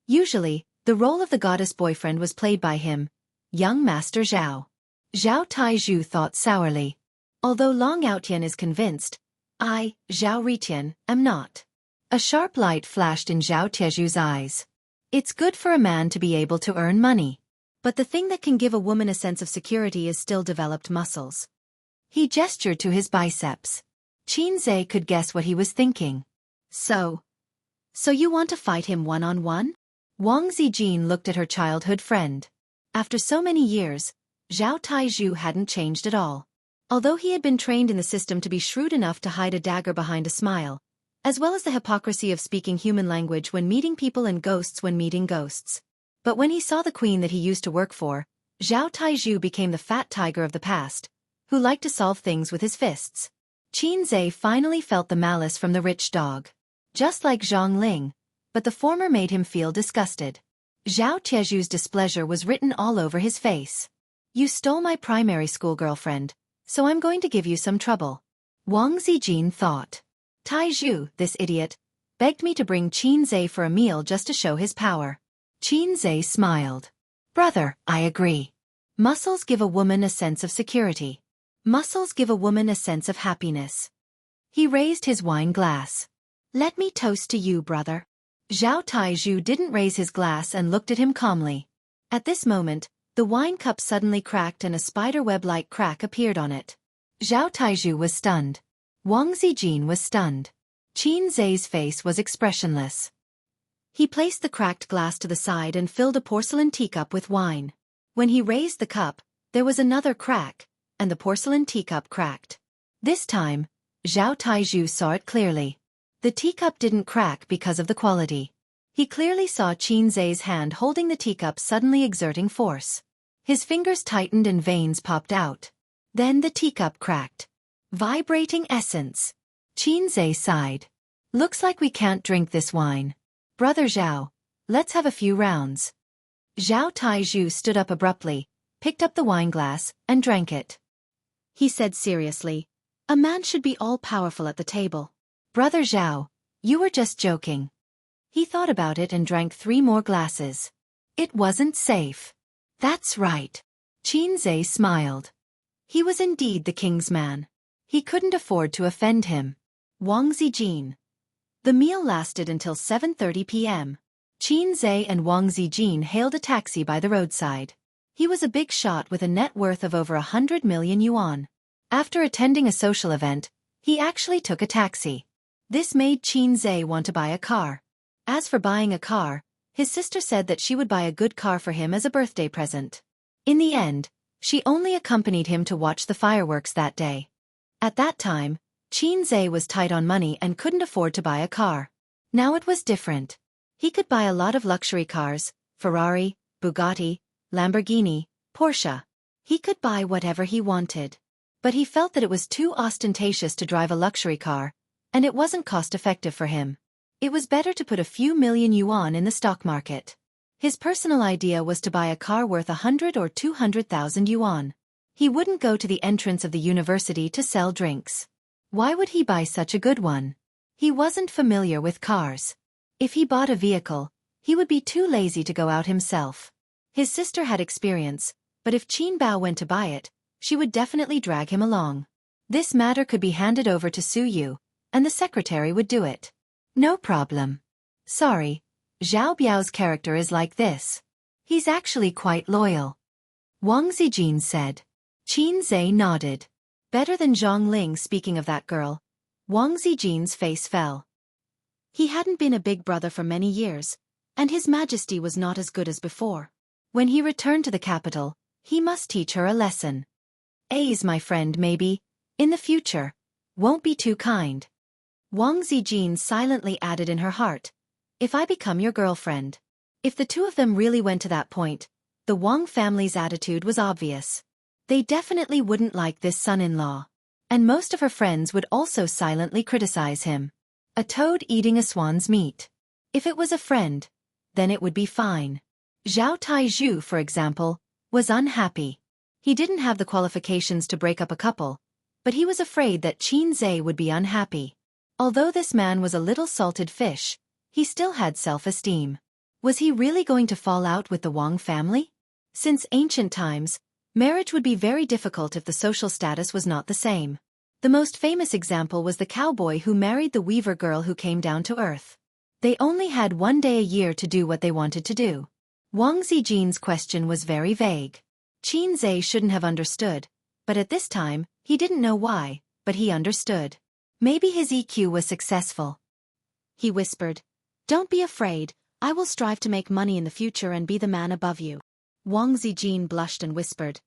Usually, the role of the goddess boyfriend was played by him, young Master Zhao. Zhao Taizhu thought sourly. Although Long Outian is convinced, I, Zhao Ritian, am not. A sharp light flashed in Zhao Tieju's eyes. It's good for a man to be able to earn money. But the thing that can give a woman a sense of security is still developed muscles. He gestured to his biceps. Qin Zhe could guess what he was thinking. So you want to fight him one-on-one? Wang Zijin looked at her childhood friend. After so many years, Zhao Taizhu hadn't changed at all. Although he had been trained in the system to be shrewd enough to hide a dagger behind a smile, as well as the hypocrisy of speaking human language when meeting people and ghosts when meeting ghosts. But when he saw the queen that he used to work for, Zhao Taizhu became the fat tiger of the past, who liked to solve things with his fists. Qin Zhe finally felt the malice from the rich dog. Just like Zhang Ling, but the former made him feel disgusted. Zhao Tieju's displeasure was written all over his face. You stole my primary school girlfriend, so I'm going to give you some trouble. Wang Zijin thought. Taizhu, this idiot, begged me to bring Qin Zhe for a meal just to show his power. Qin Zhe smiled. Brother, I agree. Muscles give a woman a sense of security. Muscles give a woman a sense of happiness. He raised his wine glass. Let me toast to you, brother. Zhao Taizhu didn't raise his glass and looked at him calmly. At this moment, the wine cup suddenly cracked and a spiderweb-like crack appeared on it. Zhao Taizhu was stunned. Wang Zijin was stunned. Qin Zhe's face was expressionless. He placed the cracked glass to the side and filled a porcelain teacup with wine. When he raised the cup, there was another crack, and the porcelain teacup cracked. This time, Zhao Taizhu saw it clearly. The teacup didn't crack because of the quality. He clearly saw Qin Zhe's hand holding the teacup suddenly exerting force. His fingers tightened and veins popped out. Then the teacup cracked. Vibrating essence. Qin Zhe sighed. Looks like we can't drink this wine. Brother Zhao, let's have a few rounds. Zhao Taizhu stood up abruptly, picked up the wineglass, and drank it. He said seriously, a man should be all-powerful at the table. Brother Zhao, you were just joking. He thought about it and drank 3 more glasses. It wasn't safe. That's right. Qin Zhe smiled. He was indeed the king's man. He couldn't afford to offend him. Wang Zijin. The meal lasted until 7:30 p.m. Qin Zhe and Wang Zijin hailed a taxi by the roadside. He was a big shot with a net worth of over 100 million yuan. After attending a social event, he actually took a taxi. This made Qin Zhe want to buy a car. As for buying a car, his sister said that she would buy a good car for him as a birthday present. In the end, she only accompanied him to watch the fireworks that day. At that time, Qin Zhe was tight on money and couldn't afford to buy a car. Now it was different. He could buy a lot of luxury cars, Ferrari, Bugatti, Lamborghini, Porsche. He could buy whatever he wanted. But he felt that it was too ostentatious to drive a luxury car, and it wasn't cost-effective for him. It was better to put a few million yuan in the stock market. His personal idea was to buy a car worth 100 or 200,000 yuan. He wouldn't go to the entrance of the university to sell drinks. Why would he buy such a good one? He wasn't familiar with cars. If he bought a vehicle, he would be too lazy to go out himself. His sister had experience, but if Qin Bao went to buy it, she would definitely drag him along. This matter could be handed over to Su Yu, and the secretary would do it. No problem. Sorry, Zhao Biao's character is like this. He's actually quite loyal. Wang Zijin said. Qin Zhe nodded. Better than Zhang Ling. Speaking of that girl, Wang Zijin's face fell. He hadn't been a big brother for many years, and His Majesty was not as good as before. When he returned to the capital, he must teach her a lesson. A's my friend maybe, in the future, won't be too kind. Wang Zijin silently added in her heart, if I become your girlfriend. If the two of them really went to that point, the Wang family's attitude was obvious. They definitely wouldn't like this son-in-law. And most of her friends would also silently criticize him. A toad eating a swan's meat. If it was a friend, then it would be fine. Zhao Taizhu, for example, was unhappy. He didn't have the qualifications to break up a couple, but he was afraid that Qin Zhe would be unhappy. Although this man was a little salted fish, he still had self-esteem. Was he really going to fall out with the Wang family? Since ancient times, marriage would be very difficult if the social status was not the same. The most famous example was the cowboy who married the weaver girl who came down to earth. They only had one day a year to do what they wanted to do. Wang Zijin's question was very vague. Qin Zhe shouldn't have understood, but at this time, he didn't know why, but he understood. Maybe his EQ was successful. He whispered, "Don't be afraid, I will strive to make money in the future and be the man above you." Wang Zijin blushed and whispered,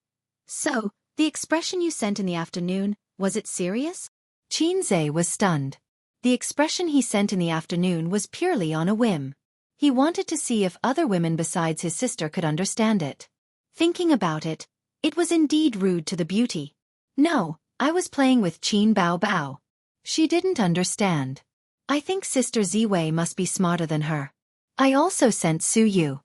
"So, the expression you sent in the afternoon, was it serious?" Qin Zhe was stunned. The expression he sent in the afternoon was purely on a whim. He wanted to see if other women besides his sister could understand it. Thinking about it, it was indeed rude to the beauty. "No, I was playing with Qin Bao Bao." She didn't understand. "I think Sister Ziwei must be smarter than her. I also sent Su Yu."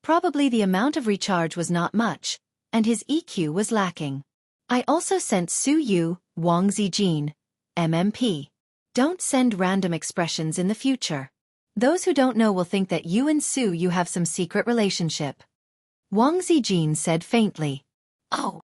Probably the amount of recharge was not much, and his EQ was lacking. "I also sent Su Yu, Wang Zijin, MMP. Don't send random expressions in the future. Those who don't know will think that you and Su Yu have some secret relationship." Wang Zijin said faintly. "Oh."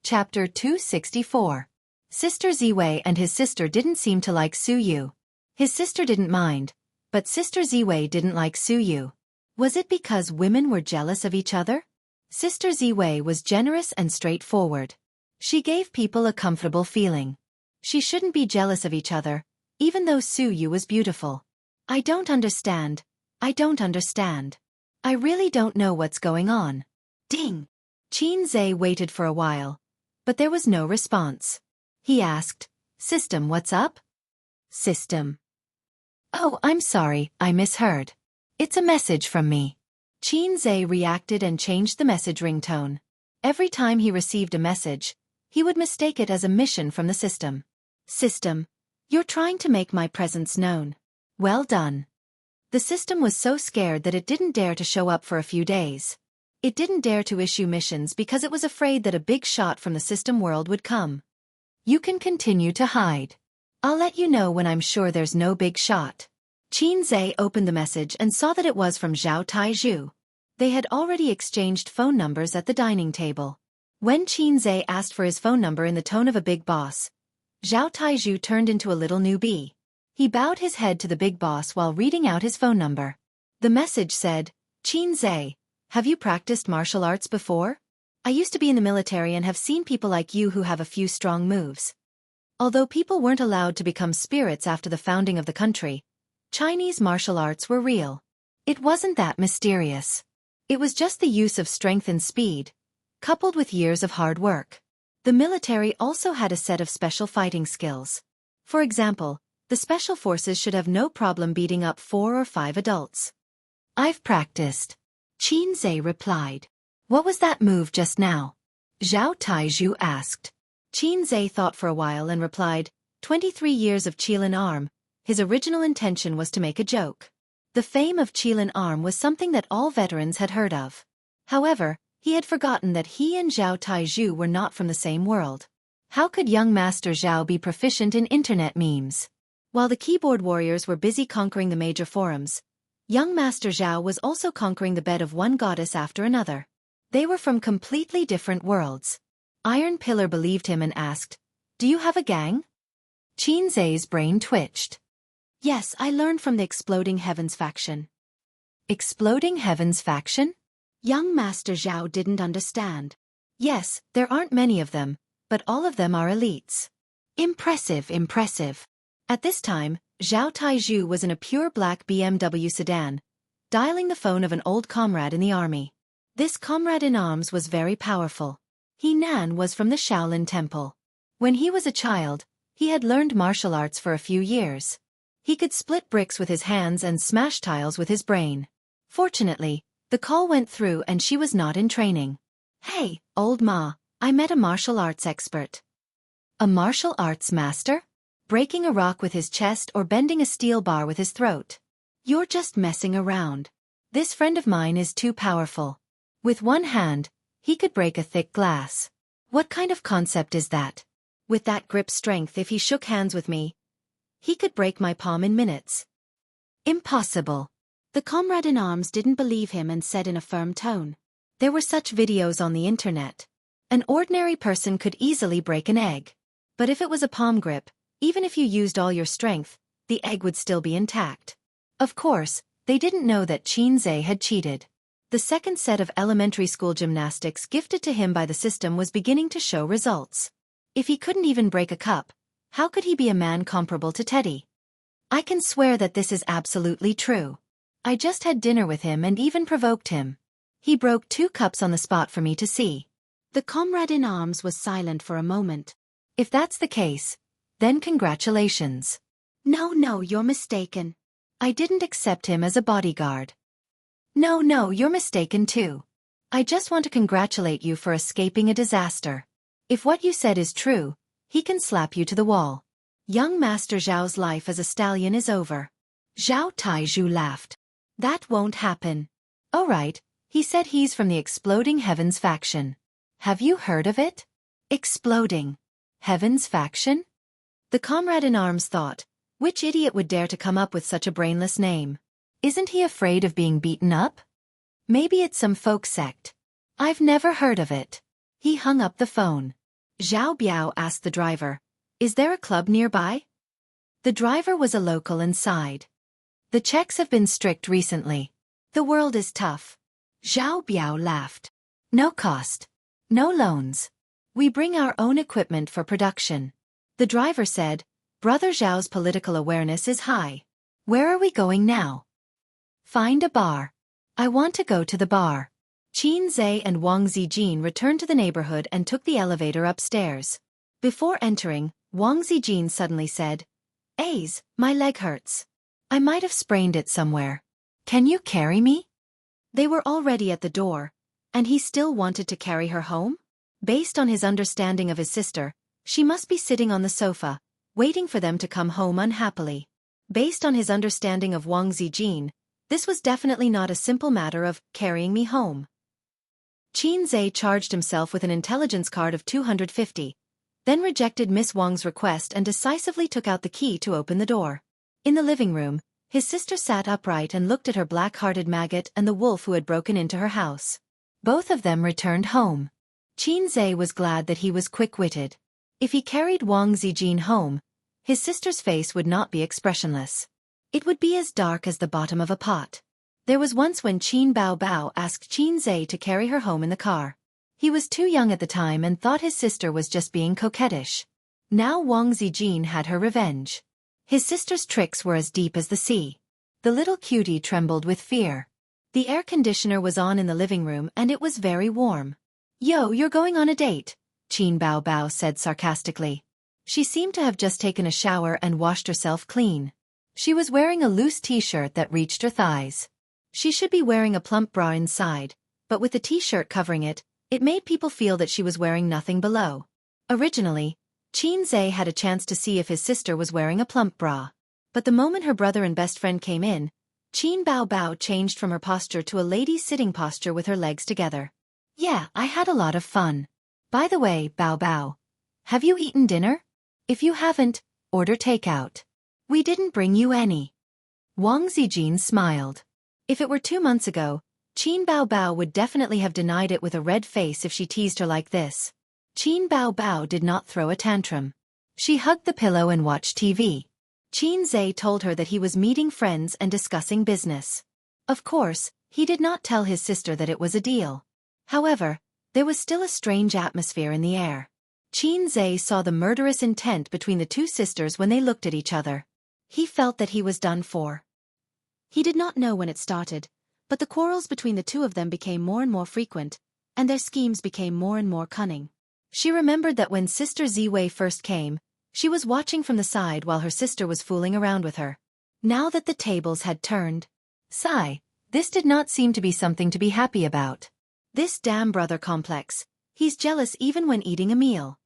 Chapter 264. Sister Ziwei and his sister didn't seem to like Su Yu. His sister didn't mind, but Sister Ziwei didn't like Su Yu. Was it because women were jealous of each other? Sister Ziwei was generous and straightforward. She gave people a comfortable feeling. She shouldn't be jealous of each other, even though Su Yu was beautiful. I don't understand. I don't understand. I really don't know what's going on." Ding! Qin Zhe waited for a while, but there was no response. He asked, "System, what's up?" "System. Oh, I'm sorry, I misheard. It's a message from me." Qin Zhe reacted and changed the message ringtone. Every time he received a message, he would mistake it as a mission from the system. "System, you're trying to make my presence known. Well done." The system was so scared that it didn't dare to show up for a few days. It didn't dare to issue missions because it was afraid that a big shot from the system world would come. "You can continue to hide. I'll let you know when I'm sure there's no big shot." Qin Zhe opened the message and saw that it was from Zhao Taizhu. They had already exchanged phone numbers at the dining table. When Qin Zhe asked for his phone number in the tone of a big boss, Zhao Taizhu turned into a little newbie. He bowed his head to the big boss while reading out his phone number. The message said, "Qin Zhe, have you practiced martial arts before? I used to be in the military and have seen people like you who have a few strong moves." Although people weren't allowed to become spirits after the founding of the country, Chinese martial arts were real. It wasn't that mysterious. It was just the use of strength and speed, coupled with years of hard work. The military also had a set of special fighting skills. For example, the special forces should have no problem beating up 4 or 5 adults. "I've practiced," Qin Zhe replied. "What was that move just now?" Zhao Taizhu asked. Qin Zhe thought for a while and replied, 23 years of Qilin arm." His original intention was to make a joke. The fame of Qilin Arm was something that all veterans had heard of. However, he had forgotten that he and Zhao Taizhu were not from the same world. How could young Master Zhao be proficient in internet memes? While the keyboard warriors were busy conquering the major forums, young Master Zhao was also conquering the bed of one goddess after another. They were from completely different worlds. Iron Pillar believed him and asked, "Do you have a gang?" Qinzai's brain twitched. "Yes, I learned from the Exploding Heavens faction." Exploding Heavens faction? Young Master Zhao didn't understand. Yes, there aren't many of them, but all of them are elites. Impressive, impressive. At this time, Zhao Taizhu was in a pure black BMW sedan, dialing the phone of an old comrade in the army. This comrade in arms was very powerful. He Nan was from the Shaolin Temple. When he was a child, he had learned martial arts for a few years. He could split bricks with his hands and smash tiles with his brain. Fortunately, the call went through and she was not in training. "Hey, old ma, I met a martial arts expert." A martial arts master? Breaking a rock with his chest or bending a steel bar with his throat. You're just messing around. This friend of mine is too powerful. With one hand, he could break a thick glass. What kind of concept is that? With that grip strength, if he shook hands with me, he could break my palm in minutes. Impossible. The comrade in arms didn't believe him and said in a firm tone. There were such videos on the internet. An ordinary person could easily break an egg. But if it was a palm grip, even if you used all your strength, the egg would still be intact. Of course, they didn't know that Qinzai had cheated. The second set of elementary school gymnastics gifted to him by the system was beginning to show results. If he couldn't even break a cup, how could he be a man comparable to Teddy? I can swear that this is absolutely true. I just had dinner with him and even provoked him. He broke 2 cups on the spot for me to see. The comrade in arms was silent for a moment. If that's the case, then congratulations. No, you're mistaken. I didn't accept him as a bodyguard. No, you're mistaken too. I just want to congratulate you for escaping a disaster. If what you said is true, he can slap you to the wall. Young Master Zhao's life as a stallion is over. Zhao Taizhu laughed. That won't happen. Oh right, he said he's from the Exploding Heavens faction. Have you heard of it? Exploding Heavens faction? The comrade in arms thought, which idiot would dare to come up with such a brainless name? Isn't he afraid of being beaten up? Maybe it's some folk sect. I've never heard of it. He hung up the phone. Zhao Biao asked the driver, "Is there a club nearby?" The driver was a local and sighed. The checks have been strict recently. The world is tough. Zhao Biao laughed. No cost. No loans. We bring our own equipment for production. The driver said, Brother Zhao's political awareness is high. Where are we going now? Find a bar. I want to go to the bar. Qinzai and Wang Zijin returned to the neighborhood and took the elevator upstairs. Before entering, Wang Zijin suddenly said, "Aze, my leg hurts. I might have sprained it somewhere. Can you carry me?" They were already at the door, and he still wanted to carry her home? Based on his understanding of his sister, she must be sitting on the sofa, waiting for them to come home unhappily. Based on his understanding of Wang Zijin, this was definitely not a simple matter of carrying me home. Qinzai charged himself with an intelligence card of 250, then rejected Miss Wang's request and decisively took out the key to open the door. In the living room, his sister sat upright and looked at her black-hearted maggot and the wolf who had broken into her house. Both of them returned home. Qinzai was glad that he was quick-witted. If he carried Wang Zijin home, his sister's face would not be expressionless. It would be as dark as the bottom of a pot. There was once when Qin Bao Bao asked Qinzai to carry her home in the car. He was too young at the time and thought his sister was just being coquettish. Now Wang Zijin had her revenge. His sister's tricks were as deep as the sea. The little cutie trembled with fear. The air conditioner was on in the living room and it was very warm. "Yo, you're going on a date," Qin Bao Bao said sarcastically. She seemed to have just taken a shower and washed herself clean. She was wearing a loose t-shirt that reached her thighs. She should be wearing a plump bra inside, but with the t-shirt covering it, it made people feel that she was wearing nothing below. Originally, Qinzai had a chance to see if his sister was wearing a plump bra. But the moment her brother and best friend came in, Qin Bao Bao changed from her posture to a lady's sitting posture with her legs together. Yeah, I had a lot of fun. By the way, Bao Bao, have you eaten dinner? If you haven't, order takeout. We didn't bring you any. Wang Zijin smiled. If it were 2 months ago, Qin Bao Bao would definitely have denied it with a red face if she teased her like this. Qin Bao Bao did not throw a tantrum. She hugged the pillow and watched TV. Qin Zhe told her that he was meeting friends and discussing business. Of course, he did not tell his sister that it was a deal. However, there was still a strange atmosphere in the air. Qin Zhe saw the murderous intent between the two sisters when they looked at each other. He felt that he was done for. He did not know when it started, but the quarrels between the two of them became more and more frequent, and their schemes became more and more cunning. She remembered that when Sister Ziwei first came, she was watching from the side while her sister was fooling around with her. Now that the tables had turned, sigh, this did not seem to be something to be happy about. This damn brother complex, he's jealous even when eating a meal.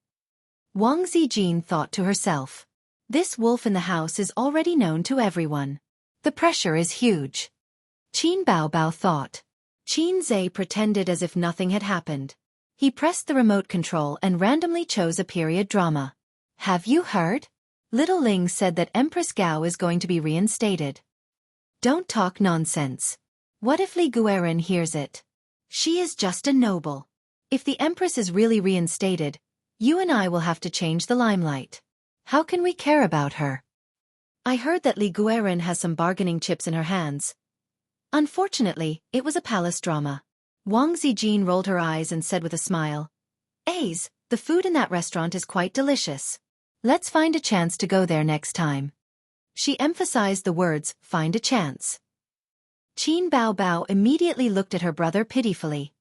Wang Zijin thought to herself. This wolf in the house is already known to everyone. The pressure is huge. Qin Bao Bao thought. Qin Zhe pretended as if nothing had happened. He pressed the remote control and randomly chose a period drama. Have you heard? Little Ling said that Empress Gao is going to be reinstated. Don't talk nonsense. What if Li Guoren hears it? She is just a noble. If the Empress is really reinstated, you and I will have to change the limelight. How can we care about her? I heard that Li Guoren has some bargaining chips in her hands. Unfortunately, it was a palace drama. Wang Zijin rolled her eyes and said with a smile, "Ace, the food in that restaurant is quite delicious. Let's find a chance to go there next time." She emphasized the words, find a chance. Qin Bao Bao immediately looked at her brother pitifully.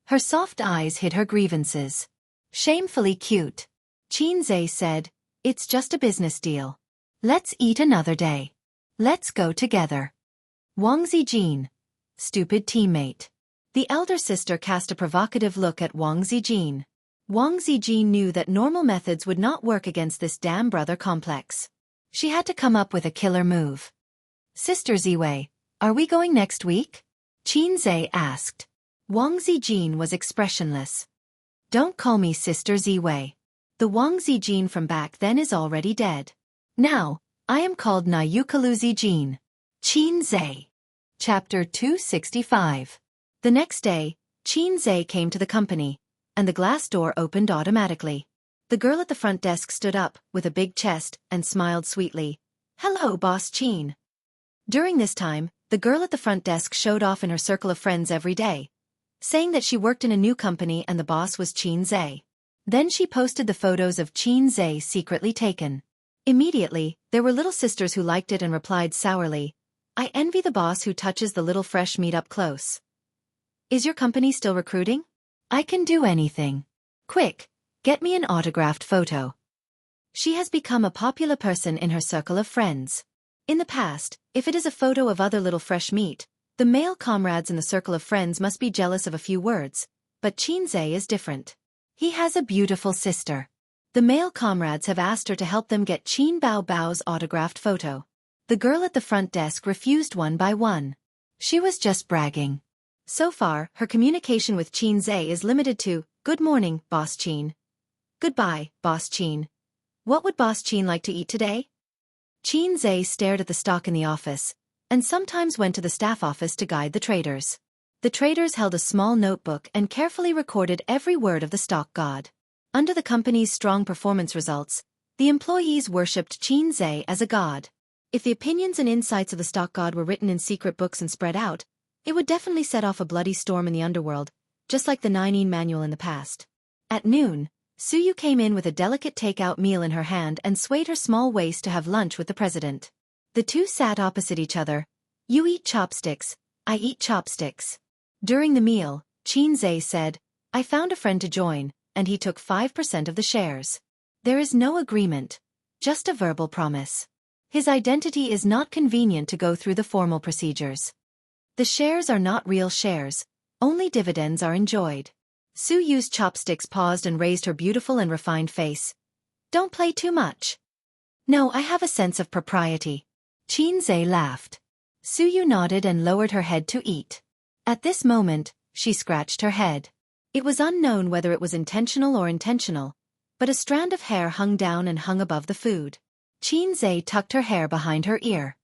Her soft eyes hid her grievances. Shamefully cute. Qin Zhe said, it's just a business deal. Let's eat another day. Let's go together. Wang Zijin. Stupid teammate. The elder sister cast a provocative look at Wang Zijin. Wang Zijin knew that normal methods would not work against this damn brother complex. She had to come up with a killer move. Sister Ziwei, are we going next week? Qin Zhe asked. Wang Zijin was expressionless. Don't call me Sister Ziwei. The Wang Zijin from back then is already dead. Now, I am called Nayukalu Zijin. Qin Zhe. Chapter 265. The next day, Qin Zhe came to the company, and the glass door opened automatically. The girl at the front desk stood up, with a big chest, and smiled sweetly. Hello, Boss Qin. During this time, the girl at the front desk showed off in her circle of friends every day, saying that she worked in a new company and the boss was Qin Zhe. Then she posted the photos of Qin Zhe secretly taken. Immediately, there were little sisters who liked it and replied sourly, I envy the boss who touches the little fresh meat up close. Is your company still recruiting? I can do anything. Quick, get me an autographed photo. She has become a popular person in her circle of friends. In the past, if it is a photo of other little fresh meat, the male comrades in the circle of friends must be jealous of a few words, but Qin Zhe is different. He has a beautiful sister. The male comrades have asked her to help them get Qin Bao Bao's autographed photo. The girl at the front desk refused one by one. She was just bragging. So far, her communication with Qin Zhe is limited to, Good morning, Boss Qin. Goodbye, Boss Qin. What would Boss Qin like to eat today? Qin Zhe stared at the stock in the office, and sometimes went to the staff office to guide the traders. The traders held a small notebook and carefully recorded every word of the stock god. Under the company's strong performance results, the employees worshipped Qin Zhe as a god. If the opinions and insights of the stock god were written in secret books and spread out, it would definitely set off a bloody storm in the underworld, just like the Nine manual in the past. At noon, Suyu came in with a delicate takeout meal in her hand and swayed her small waist to have lunch with the president. The two sat opposite each other. You eat chopsticks, I eat chopsticks. During the meal, Qin Zhe said, I found a friend to join, and he took 5% of the shares. There is no agreement, just a verbal promise. His identity is not convenient to go through the formal procedures. The shares are not real shares, only dividends are enjoyed. Suyu's chopsticks paused and raised her beautiful and refined face. Don't play too much. No, I have a sense of propriety. Qianxia laughed. Suyu nodded and lowered her head to eat. At this moment, she scratched her head. It was unknown whether it was intentional or intentional, but a strand of hair hung down and hung above the food. Qianxia tucked her hair behind her ear.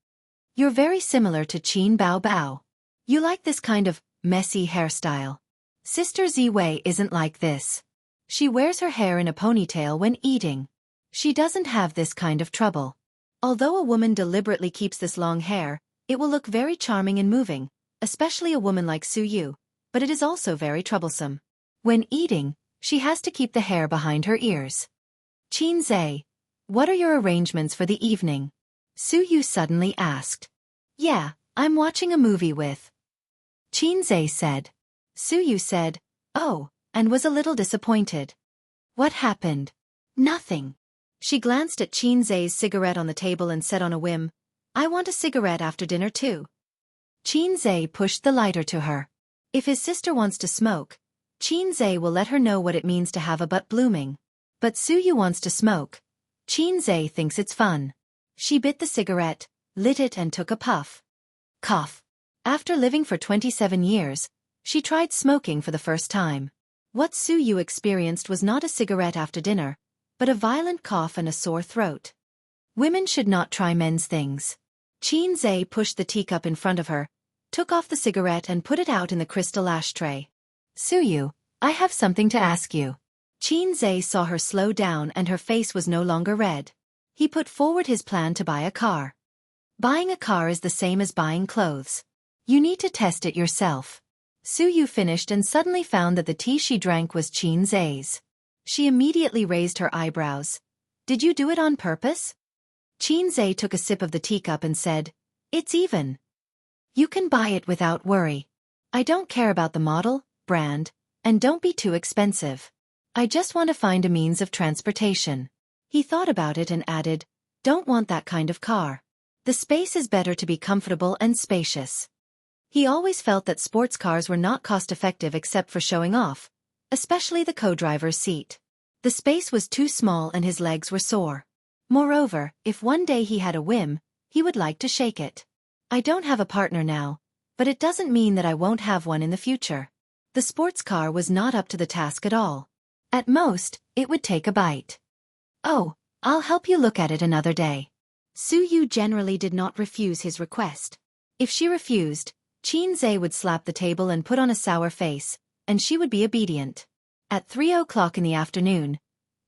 You're very similar to Qin Bao Bao. You like this kind of messy hairstyle. Sister Ziwei isn't like this. She wears her hair in a ponytail when eating. She doesn't have this kind of trouble. Although a woman deliberately keeps this long hair, it will look very charming and moving, especially a woman like Suyu, but it is also very troublesome. When eating, she has to keep the hair behind her ears. Qianxia, what are your arrangements for the evening? Suyu suddenly asked. Yeah, I'm watching a movie with. Qianxia said. Suyu said, oh, and was a little disappointed. What happened? Nothing. She glanced at Qianxia's cigarette on the table and said on a whim, I want a cigarette after dinner too. Qianxia pushed the lighter to her. If his sister wants to smoke, Qianxia will let her know what it means to have a butt blooming. But Suyu wants to smoke. Qianxia thinks it's fun. She bit the cigarette, lit it and took a puff. Cough. After living for 27 years, she tried smoking for the first time. What Suyu experienced was not a cigarette after dinner, but a violent cough and a sore throat. Women should not try men's things. Qianxia pushed the teacup in front of her, took off the cigarette and put it out in the crystal ashtray. Suyu, I have something to ask you. Qianxia saw her slow down and her face was no longer red. He put forward his plan to buy a car. Buying a car is the same as buying clothes. You need to test it yourself. Suyu finished and suddenly found that the tea she drank was Qianxia's. She immediately raised her eyebrows. Did you do it on purpose? Qianxia took a sip of the teacup and said, It's even. You can buy it without worry. I don't care about the model, brand, and don't be too expensive. I just want to find a means of transportation. He thought about it and added, Don't want that kind of car. The space is better to be comfortable and spacious. He always felt that sports cars were not cost-effective except for showing off, especially the co-driver's seat. The space was too small and his legs were sore. Moreover, if one day he had a whim, he would like to shake it. I don't have a partner now, but it doesn't mean that I won't have one in the future. The sports car was not up to the task at all. At most, it would take a bite. Oh, I'll help you look at it another day. Suyu generally did not refuse his request. If she refused, Qianxia would slap the table and put on a sour face, and she would be obedient. At 3 o'clock in the afternoon,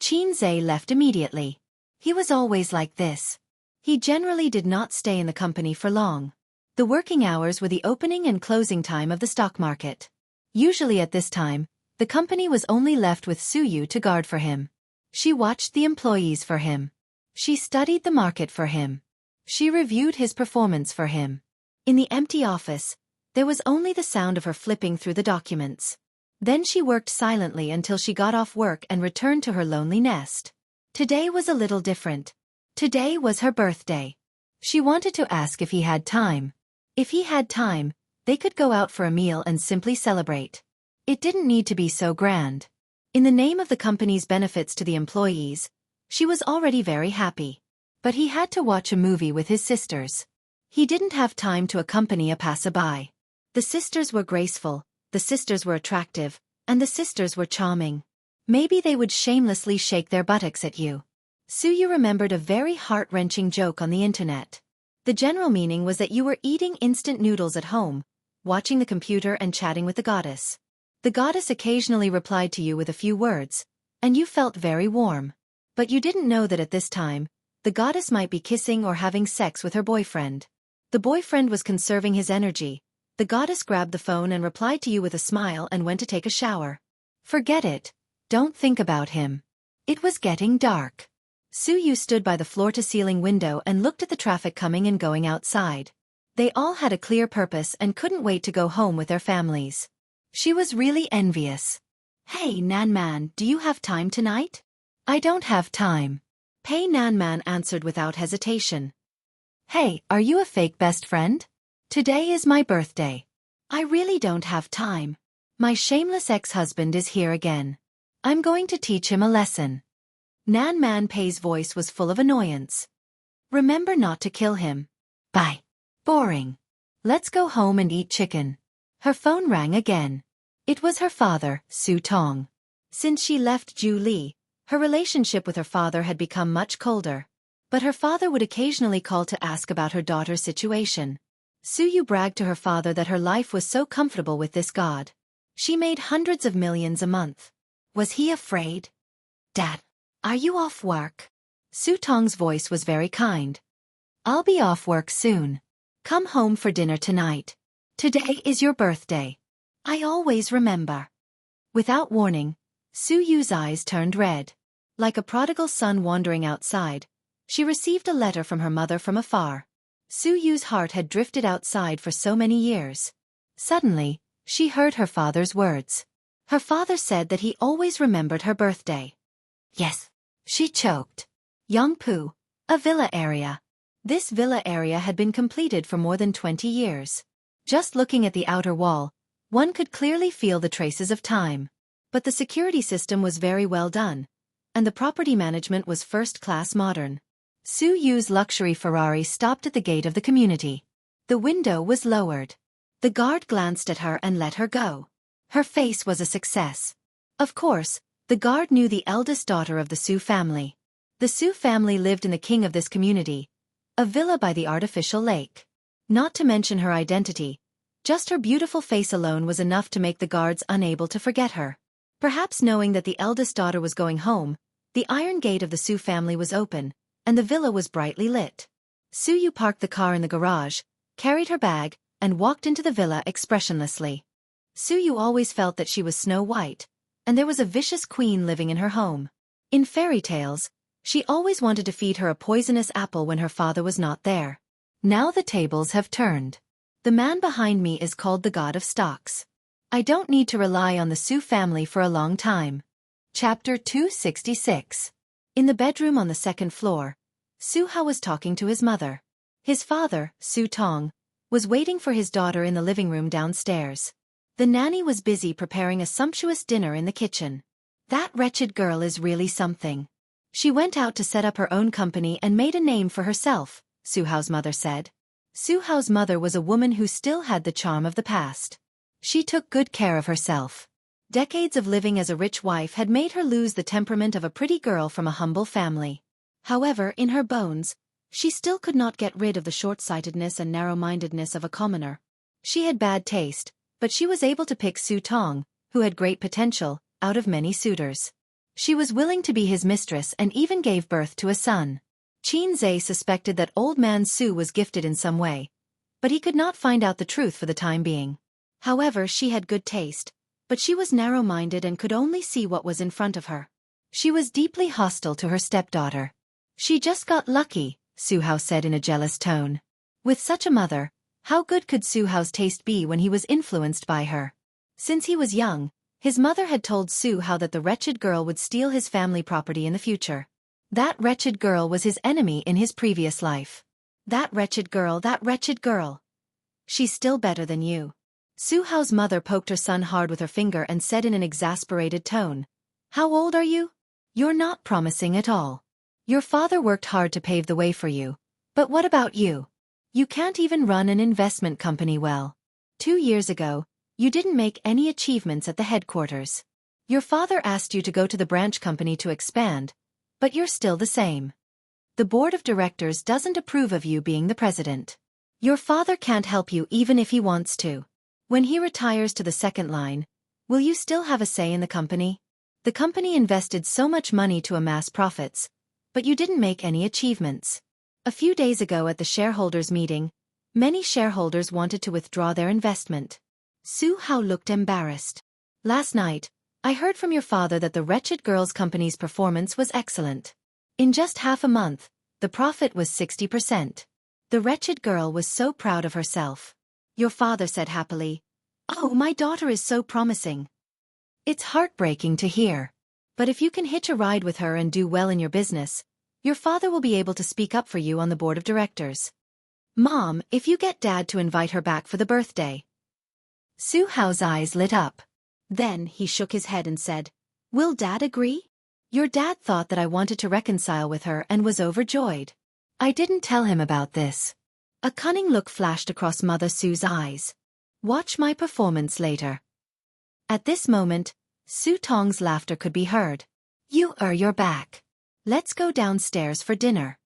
Qianxia left immediately. He was always like this. He generally did not stay in the company for long. The working hours were the opening and closing time of the stock market. Usually at this time, the company was only left with Suyu to guard for him. She watched the employees for him. She studied the market for him. She reviewed his performance for him. In the empty office, there was only the sound of her flipping through the documents. Then she worked silently until she got off work and returned to her lonely nest. Today was a little different. Today was her birthday. She wanted to ask if he had time. If he had time, they could go out for a meal and simply celebrate. It didn't need to be so grand. In the name of the company's benefits to the employees, she was already very happy. But he had to watch a movie with his sisters. He didn't have time to accompany a passerby. The sisters were graceful, the sisters were attractive, and the sisters were charming. Maybe they would shamelessly shake their buttocks at you. Suyu remembered a very heart-wrenching joke on the internet. The general meaning was that you were eating instant noodles at home, watching the computer and chatting with the goddess. The goddess occasionally replied to you with a few words, and you felt very warm. But you didn't know that at this time, the goddess might be kissing or having sex with her boyfriend. The boyfriend was conserving his energy. The goddess grabbed the phone and replied to you with a smile and went to take a shower. Forget it. Don't think about him. It was getting dark. Suyu stood by the floor-to-ceiling window and looked at the traffic coming and going outside. They all had a clear purpose and couldn't wait to go home with their families. She was really envious. Hey Nanman, do you have time tonight? I don't have time. Pei Nanman answered without hesitation. Hey, are you a fake best friend? Today is my birthday. I really don't have time. My shameless ex-husband is here again. I'm going to teach him a lesson. Nan Man Pei's voice was full of annoyance. Remember not to kill him. Bye. Boring. Let's go home and eat chicken. Her phone rang again. It was her father, Su Tong. Since she left Ju Li, her relationship with her father had become much colder. But her father would occasionally call to ask about her daughter's situation. Su Yu bragged to her father that her life was so comfortable with this god. She made hundreds of millions a month. Was he afraid? Dad, are you off work? Su Tong's voice was very kind. I'll be off work soon. Come home for dinner tonight. Today is your birthday. I always remember. Without warning, Su Yu's eyes turned red. Like a prodigal son wandering outside, she received a letter from her mother from afar. Su Yu's heart had drifted outside for so many years. Suddenly, she heard her father's words. Her father said that he always remembered her birthday. Yes. She choked. Jianghu, a villa area. This villa area had been completed for more than 20 years. Just looking at the outer wall, one could clearly feel the traces of time. But the security system was very well done, and the property management was first-class modern. Su Yu's luxury Ferrari stopped at the gate of the community. The window was lowered. The guard glanced at her and let her go. Her face was a success. Of course, the guard knew the eldest daughter of the Su family. The Su family lived in the king of this community, a villa by the artificial lake. Not to mention her identity, just her beautiful face alone was enough to make the guards unable to forget her. Perhaps knowing that the eldest daughter was going home, the iron gate of the Su family was open, and the villa was brightly lit. Su Yu parked the car in the garage, carried her bag, and walked into the villa expressionlessly. Su Yu always felt that she was Snow White, and there was a vicious queen living in her home. In fairy tales, she always wanted to feed her a poisonous apple when her father was not there. Now the tables have turned. The man behind me is called the God of Stocks. I don't need to rely on the Su family for a long time. Chapter 266. In the bedroom on the second floor, Su Hao was talking to his mother. His father, Su Tong, was waiting for his daughter in the living room downstairs. The nanny was busy preparing a sumptuous dinner in the kitchen. That wretched girl is really something. She went out to set up her own company and made a name for herself, Su Hao's mother said. Su Hao's mother was a woman who still had the charm of the past. She took good care of herself. Decades of living as a rich wife had made her lose the temperament of a pretty girl from a humble family. However, in her bones, she still could not get rid of the short-sightedness and narrow-mindedness of a commoner. She had bad taste, but she was able to pick Su Tong, who had great potential, out of many suitors. She was willing to be his mistress and even gave birth to a son. Xianxia suspected that old man Su was gifted in some way, but he could not find out the truth for the time being. However, she had good taste, but she was narrow-minded and could only see what was in front of her. She was deeply hostile to her stepdaughter. She just got lucky, Su Hao said in a jealous tone. With such a mother, how good could Su Hao's taste be when he was influenced by her? Since he was young, his mother had told Su Hao that the wretched girl would steal his family property in the future. That wretched girl was his enemy in his previous life. That wretched girl, that wretched girl. She's still better than you. Su Hao's mother poked her son hard with her finger and said in an exasperated tone, "How old are you? You're not promising at all. Your father worked hard to pave the way for you. But what about you? You can't even run an investment company well. 2 years ago, you didn't make any achievements at the headquarters. Your father asked you to go to the branch company to expand, but you're still the same. The board of directors doesn't approve of you being the president. Your father can't help you even if he wants to. When he retires to the second line, will you still have a say in the company? The company invested so much money to amass profits, but you didn't make any achievements. A few days ago at the shareholders' meeting, many shareholders wanted to withdraw their investment." Su Hao looked embarrassed. "Last night, I heard from your father that the wretched girl's company's performance was excellent. In just half a month, the profit was 60%. The wretched girl was so proud of herself." Your father said happily, "Oh, my daughter is so promising." It's heartbreaking to hear. But if you can hitch a ride with her and do well in your business, your father will be able to speak up for you on the board of directors. Mom, if you get Dad to invite her back for the birthday. Su Hao's eyes lit up. Then he shook his head and said, "Will Dad agree? Your dad thought that I wanted to reconcile with her and was overjoyed. I didn't tell him about this." A cunning look flashed across Mother Sue's eyes. Watch my performance later. At this moment, Su Tong's laughter could be heard. You're back. Let's go downstairs for dinner.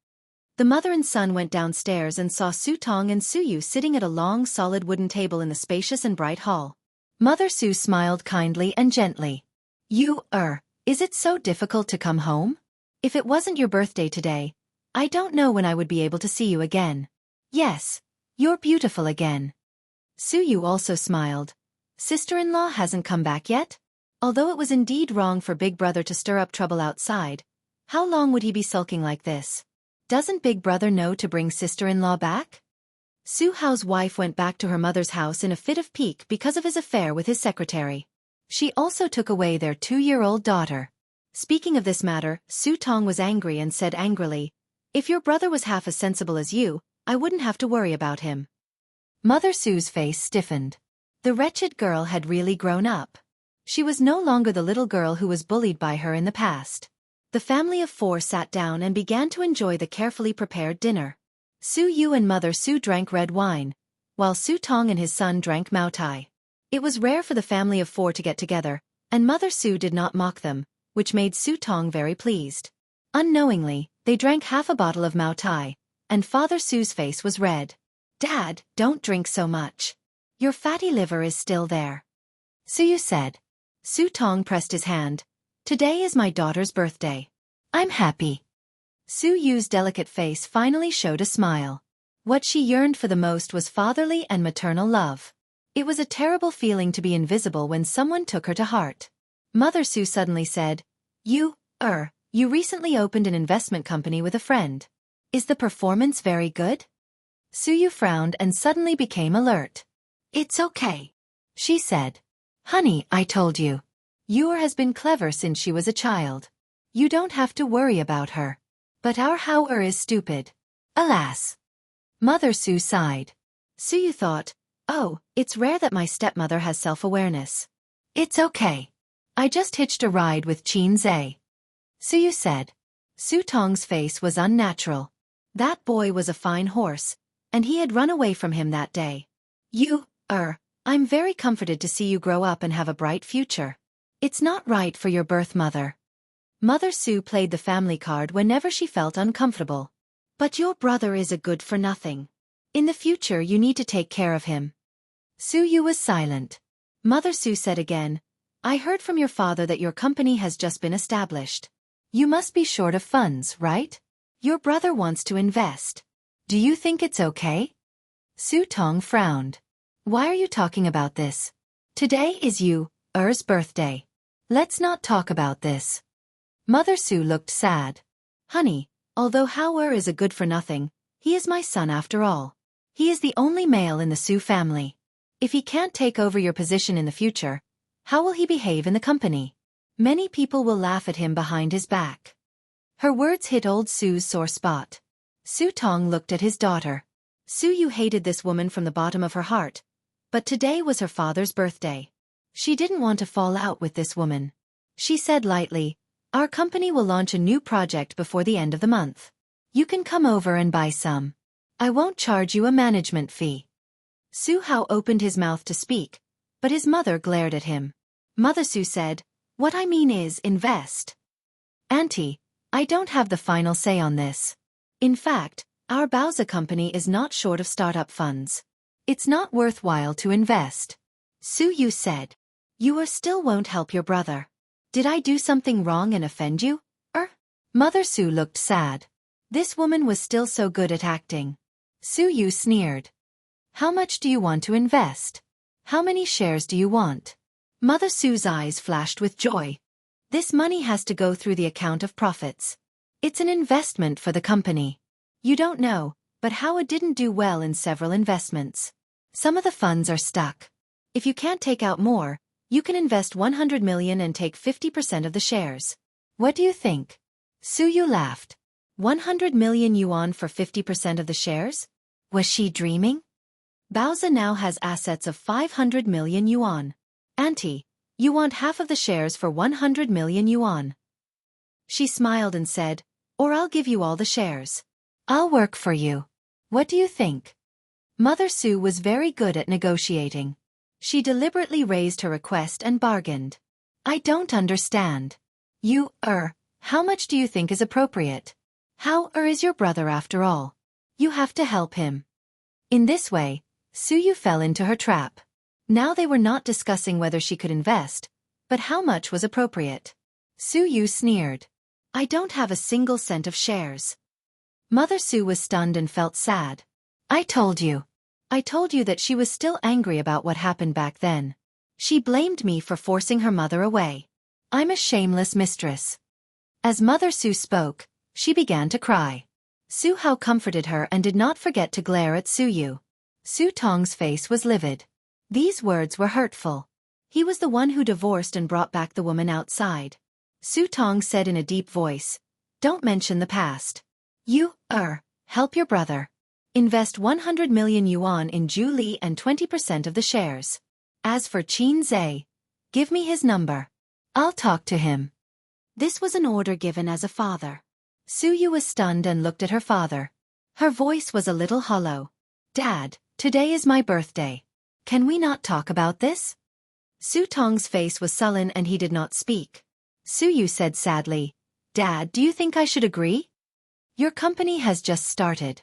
The mother and son went downstairs and saw Su Tong and Su Yu sitting at a long solid wooden table in the spacious and bright hall. Mother Su smiled kindly and gently. Is it so difficult to come home? If it wasn't your birthday today, I don't know when I would be able to see you again. Yes, you're beautiful again. Su Yu also smiled. Sister-in-law hasn't come back yet? Although it was indeed wrong for Big Brother to stir up trouble outside, how long would he be sulking like this? Doesn't Big Brother know to bring sister-in-law back? Su Hao's wife went back to her mother's house in a fit of pique because of his affair with his secretary. She also took away their 2-year-old daughter. Speaking of this matter, Su Tong was angry and said angrily, "If your brother was half as sensible as you, I wouldn't have to worry about him." Mother Sue's face stiffened. The wretched girl had really grown up. She was no longer the little girl who was bullied by her in the past. The family of 4 sat down and began to enjoy the carefully prepared dinner. Su Yu and Mother Su drank red wine, while Su Tong and his son drank Mao Tai. It was rare for the family of 4 to get together, and Mother Su did not mock them, which made Su Tong very pleased. Unknowingly, they drank half a bottle of Mao Tai, and Father Su's face was red. "Dad, don't drink so much. Your fatty liver is still there," Su Yu said. Su Tong pressed his hand. "Today is my daughter's birthday. I'm happy." Su Yu's delicate face finally showed a smile. What she yearned for the most was fatherly and maternal love. It was a terrible feeling to be invisible when someone took her to heart. Mother Su suddenly said, You recently opened an investment company with a friend. Is the performance very good?" Su Yu frowned and suddenly became alert. "It's okay," she said. "Honey, I told you. Yor has been clever since she was a child. You don't have to worry about her. But our Hao is stupid. Alas." Mother Su sighed. Su Yu thought, "Oh, it's rare that my stepmother has self-awareness. It's okay. I just hitched a ride with Xianxia," Su Yu said. Su Tong's face was unnatural. That boy was a fine horse, and he had run away from him that day. I'm very comforted to see you grow up and have a bright future. It's not right for your birth mother." Mother Su played the family card whenever she felt uncomfortable. "But your brother is a good-for-nothing. In the future you need to take care of him." Su Yu was silent. Mother Su said again, "I heard from your father that your company has just been established. You must be short of funds, right? Your brother wants to invest. Do you think it's okay?" Su Tong frowned. "Why are you talking about this? Today is Er's birthday. Let's not talk about this." Mother Su looked sad. "Honey, although Hao is a good-for-nothing, he is my son after all. He is the only male in the Su family. If he can't take over your position in the future, how will he behave in the company? Many people will laugh at him behind his back." Her words hit old Su's sore spot. Su Tong looked at his daughter. Su Yu hated this woman from the bottom of her heart, but today was her father's birthday. She didn't want to fall out with this woman. She said lightly, "Our company will launch a new project before the end of the month. You can come over and buy some. I won't charge you a management fee." Su Hao opened his mouth to speak, but his mother glared at him. Mother Su said, "What I mean is invest. Auntie, I don't have the final say on this. In fact, our Baozi company is not short of startup funds. It's not worthwhile to invest." Su Yu said, "You still won't help your brother. Did I do something wrong and offend you? Mother Su looked sad. This woman was still so good at acting. Su Yu sneered. "How much do you want to invest? How many shares do you want?" Mother Su's eyes flashed with joy. "This money has to go through the account of profits. It's an investment for the company. You don't know, but Howard didn't do well in several investments. Some of the funds are stuck. If you can't take out more, you can invest 100 million and take 50% of the shares. What do you think?" Su Yu laughed. 100 million yuan for 50% of the shares? Was she dreaming? Baozi now has assets of 500 million yuan. "Auntie, you want half of the shares for 100 million yuan." She smiled and said, "Or I'll give you all the shares. I'll work for you. What do you think?" Mother Su was very good at negotiating. She deliberately raised her request and bargained. I don't understand. How much do you think is appropriate? How is your brother after all? You have to help him. In this way, Su fell into her trap. Now they were not discussing whether she could invest, but how much was appropriate. Su sneered. I don't have a single cent of shares. Mother Su was stunned and felt sad. I told you that she was still angry about what happened back then. She blamed me for forcing her mother away. I'm a shameless mistress. As Mother Su spoke, she began to cry. Su Hao comforted her and did not forget to glare at Su Yu. Su Tong's face was livid. These words were hurtful. He was the one who divorced and brought back the woman outside. Su Tong said in a deep voice, don't mention the past. Help your brother. Invest 100 million yuan in Zhu Li and 20% of the shares. As for Qin Zhe, give me his number. I'll talk to him. This was an order given as a father. Su Yu was stunned and looked at her father. Her voice was a little hollow. Dad, today is my birthday. Can we not talk about this? Su Tong's face was sullen and he did not speak. Su Yu said sadly, Dad, do you think I should agree? Your company has just started.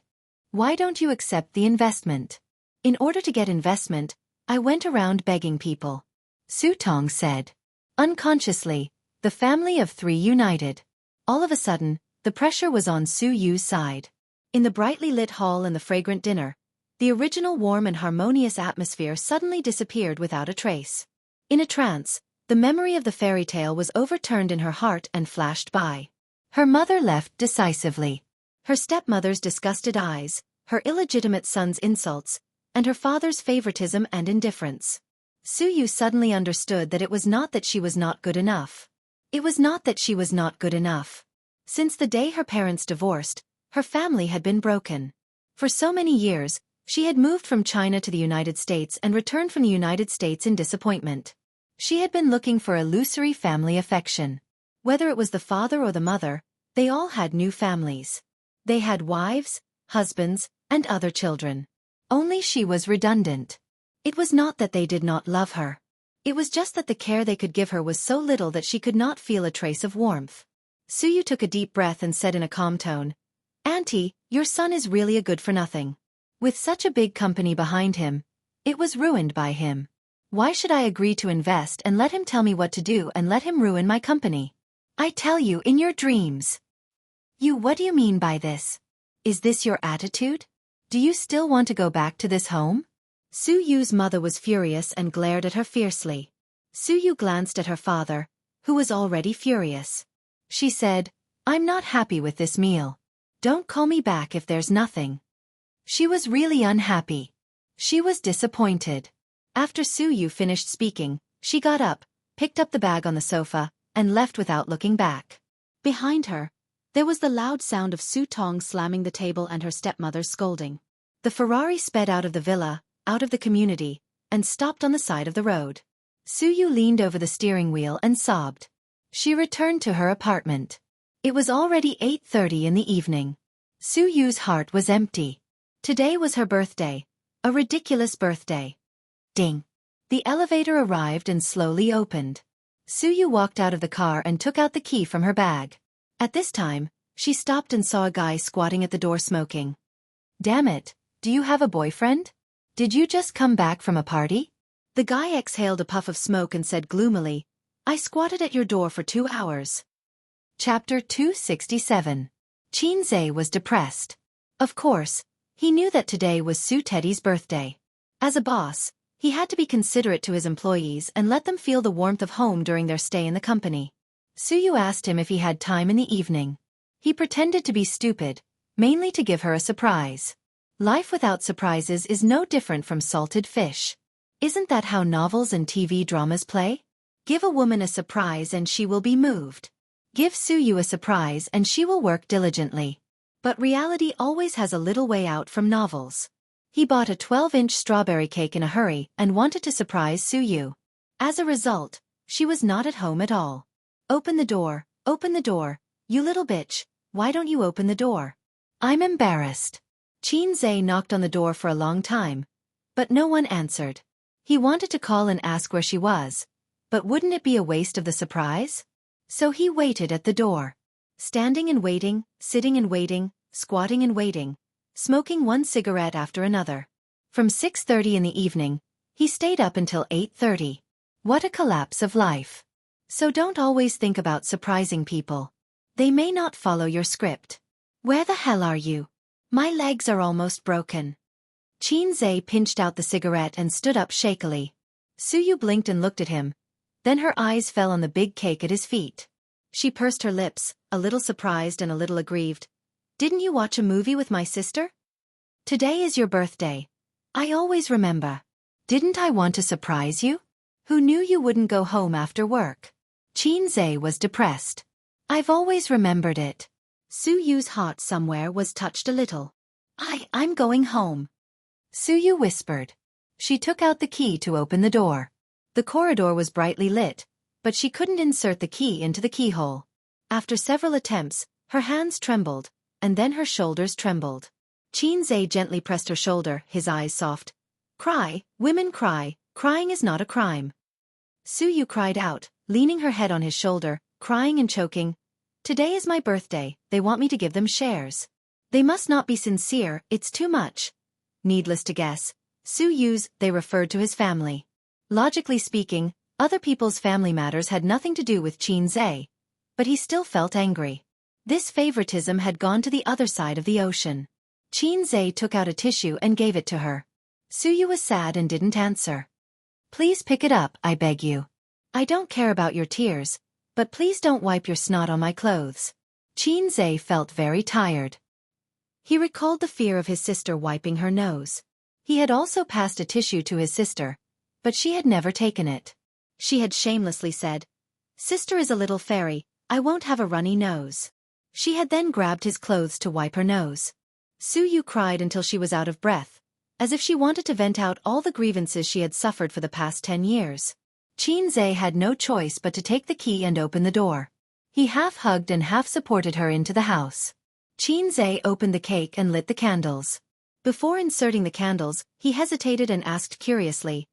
Why don't you accept the investment? In order to get investment, I went around begging people. Su Tong said. Unconsciously, the family of three united. All of a sudden, the pressure was on Su Yu's side. In the brightly lit hall and the fragrant dinner, the original warm and harmonious atmosphere suddenly disappeared without a trace. In a trance, the memory of the fairy tale was overturned in her heart and flashed by. Her mother left decisively. Her stepmother's disgusted eyes, her illegitimate son's insults, and her father's favoritism and indifference. Su Yu suddenly understood that it was not that she was not good enough. It was not that she was not good enough. Since the day her parents divorced, her family had been broken. For so many years, she had moved from China to the United States and returned from the United States in disappointment. She had been looking for illusory family affection. Whether it was the father or the mother, they all had new families. They had wives, husbands, and other children. Only she was redundant. It was not that they did not love her. It was just that the care they could give her was so little that she could not feel a trace of warmth. Su Yu took a deep breath and said in a calm tone, Auntie, your son is really a good-for-nothing. With such a big company behind him, it was ruined by him. Why should I agree to invest and let him tell me what to do and let him ruin my company? I tell you in your dreams. What do you mean by this? Is this your attitude? Do you still want to go back to this home? Su Yu's mother was furious and glared at her fiercely. Su Yu glanced at her father, who was already furious. She said, I'm not happy with this meal. Don't call me back if there's nothing. She was really unhappy. She was disappointed. After Su Yu finished speaking, she got up, picked up the bag on the sofa, and left without looking back. Behind her, there was the loud sound of Su Tong slamming the table and her stepmother scolding. The Ferrari sped out of the villa, out of the community, and stopped on the side of the road. Su Yu leaned over the steering wheel and sobbed. She returned to her apartment. It was already 8:30 in the evening. Su Yu's heart was empty. Today was her birthday, a ridiculous birthday. Ding! The elevator arrived and slowly opened. Su Yu walked out of the car and took out the key from her bag. At this time, she stopped and saw a guy squatting at the door smoking. Damn it, do you have a boyfriend? Did you just come back from a party? The guy exhaled a puff of smoke and said gloomily, I squatted at your door for 2 hours. Chapter 267. Qin Zhe was depressed. Of course, he knew that today was Su Teddy's birthday. As a boss, he had to be considerate to his employees and let them feel the warmth of home during their stay in the company. Su Yu asked him if he had time in the evening. He pretended to be stupid, mainly to give her a surprise. Life without surprises is no different from salted fish. Isn't that how novels and TV dramas play? Give a woman a surprise and she will be moved. Give Su Yu a surprise and she will work diligently. But reality always has a little way out from novels. He bought a 12-inch strawberry cake in a hurry and wanted to surprise Su Yu. As a result, she was not at home at all. Open the door, you little bitch, why don't you open the door? I'm embarrassed. Xianxia knocked on the door for a long time, but no one answered. He wanted to call and ask where she was, but wouldn't it be a waste of the surprise? So he waited at the door. Standing and waiting, sitting and waiting, squatting and waiting, smoking one cigarette after another. From 6:30 in the evening, he stayed up until 8:30. What a collapse of life. So don't always think about surprising people. They may not follow your script. Where the hell are you? My legs are almost broken. Xianxia pinched out the cigarette and stood up shakily. Suyu blinked and looked at him. Then her eyes fell on the big cake at his feet. She pursed her lips, a little surprised and a little aggrieved. Didn't you watch a movie with my sister? Today is your birthday. I always remember. Didn't I want to surprise you? Who knew you wouldn't go home after work? Xianxia was depressed. I've always remembered it. Suyu's heart somewhere was touched a little. I'm going home. Suyu whispered. She took out the key to open the door. The corridor was brightly lit, but she couldn't insert the key into the keyhole. After several attempts, her hands trembled, and then her shoulders trembled. Xianxia gently pressed her shoulder, his eyes soft. Cry, women cry, crying is not a crime. Suyu cried out, leaning her head on his shoulder, crying and choking. Today is my birthday, they want me to give them shares. They must not be sincere, it's too much. Needless to guess, Suyu's, they referred to his family. Logically speaking, other people's family matters had nothing to do with Xianxia, but he still felt angry. This favoritism had gone to the other side of the ocean. Xianxia took out a tissue and gave it to her. Suyu was sad and didn't answer. Please pick it up, I beg you. I don't care about your tears, but please don't wipe your snot on my clothes. Xianxia felt very tired. He recalled the fear of his sister wiping her nose. He had also passed a tissue to his sister, but she had never taken it. She had shamelessly said, Sister is a little fairy, I won't have a runny nose. She had then grabbed his clothes to wipe her nose. Suyu cried until she was out of breath, as if she wanted to vent out all the grievances she had suffered for the past 10 years. Xianxia had no choice but to take the key and open the door. He half hugged and half supported her into the house. Xianxia opened the cake and lit the candles. Before inserting the candles, he hesitated and asked curiously,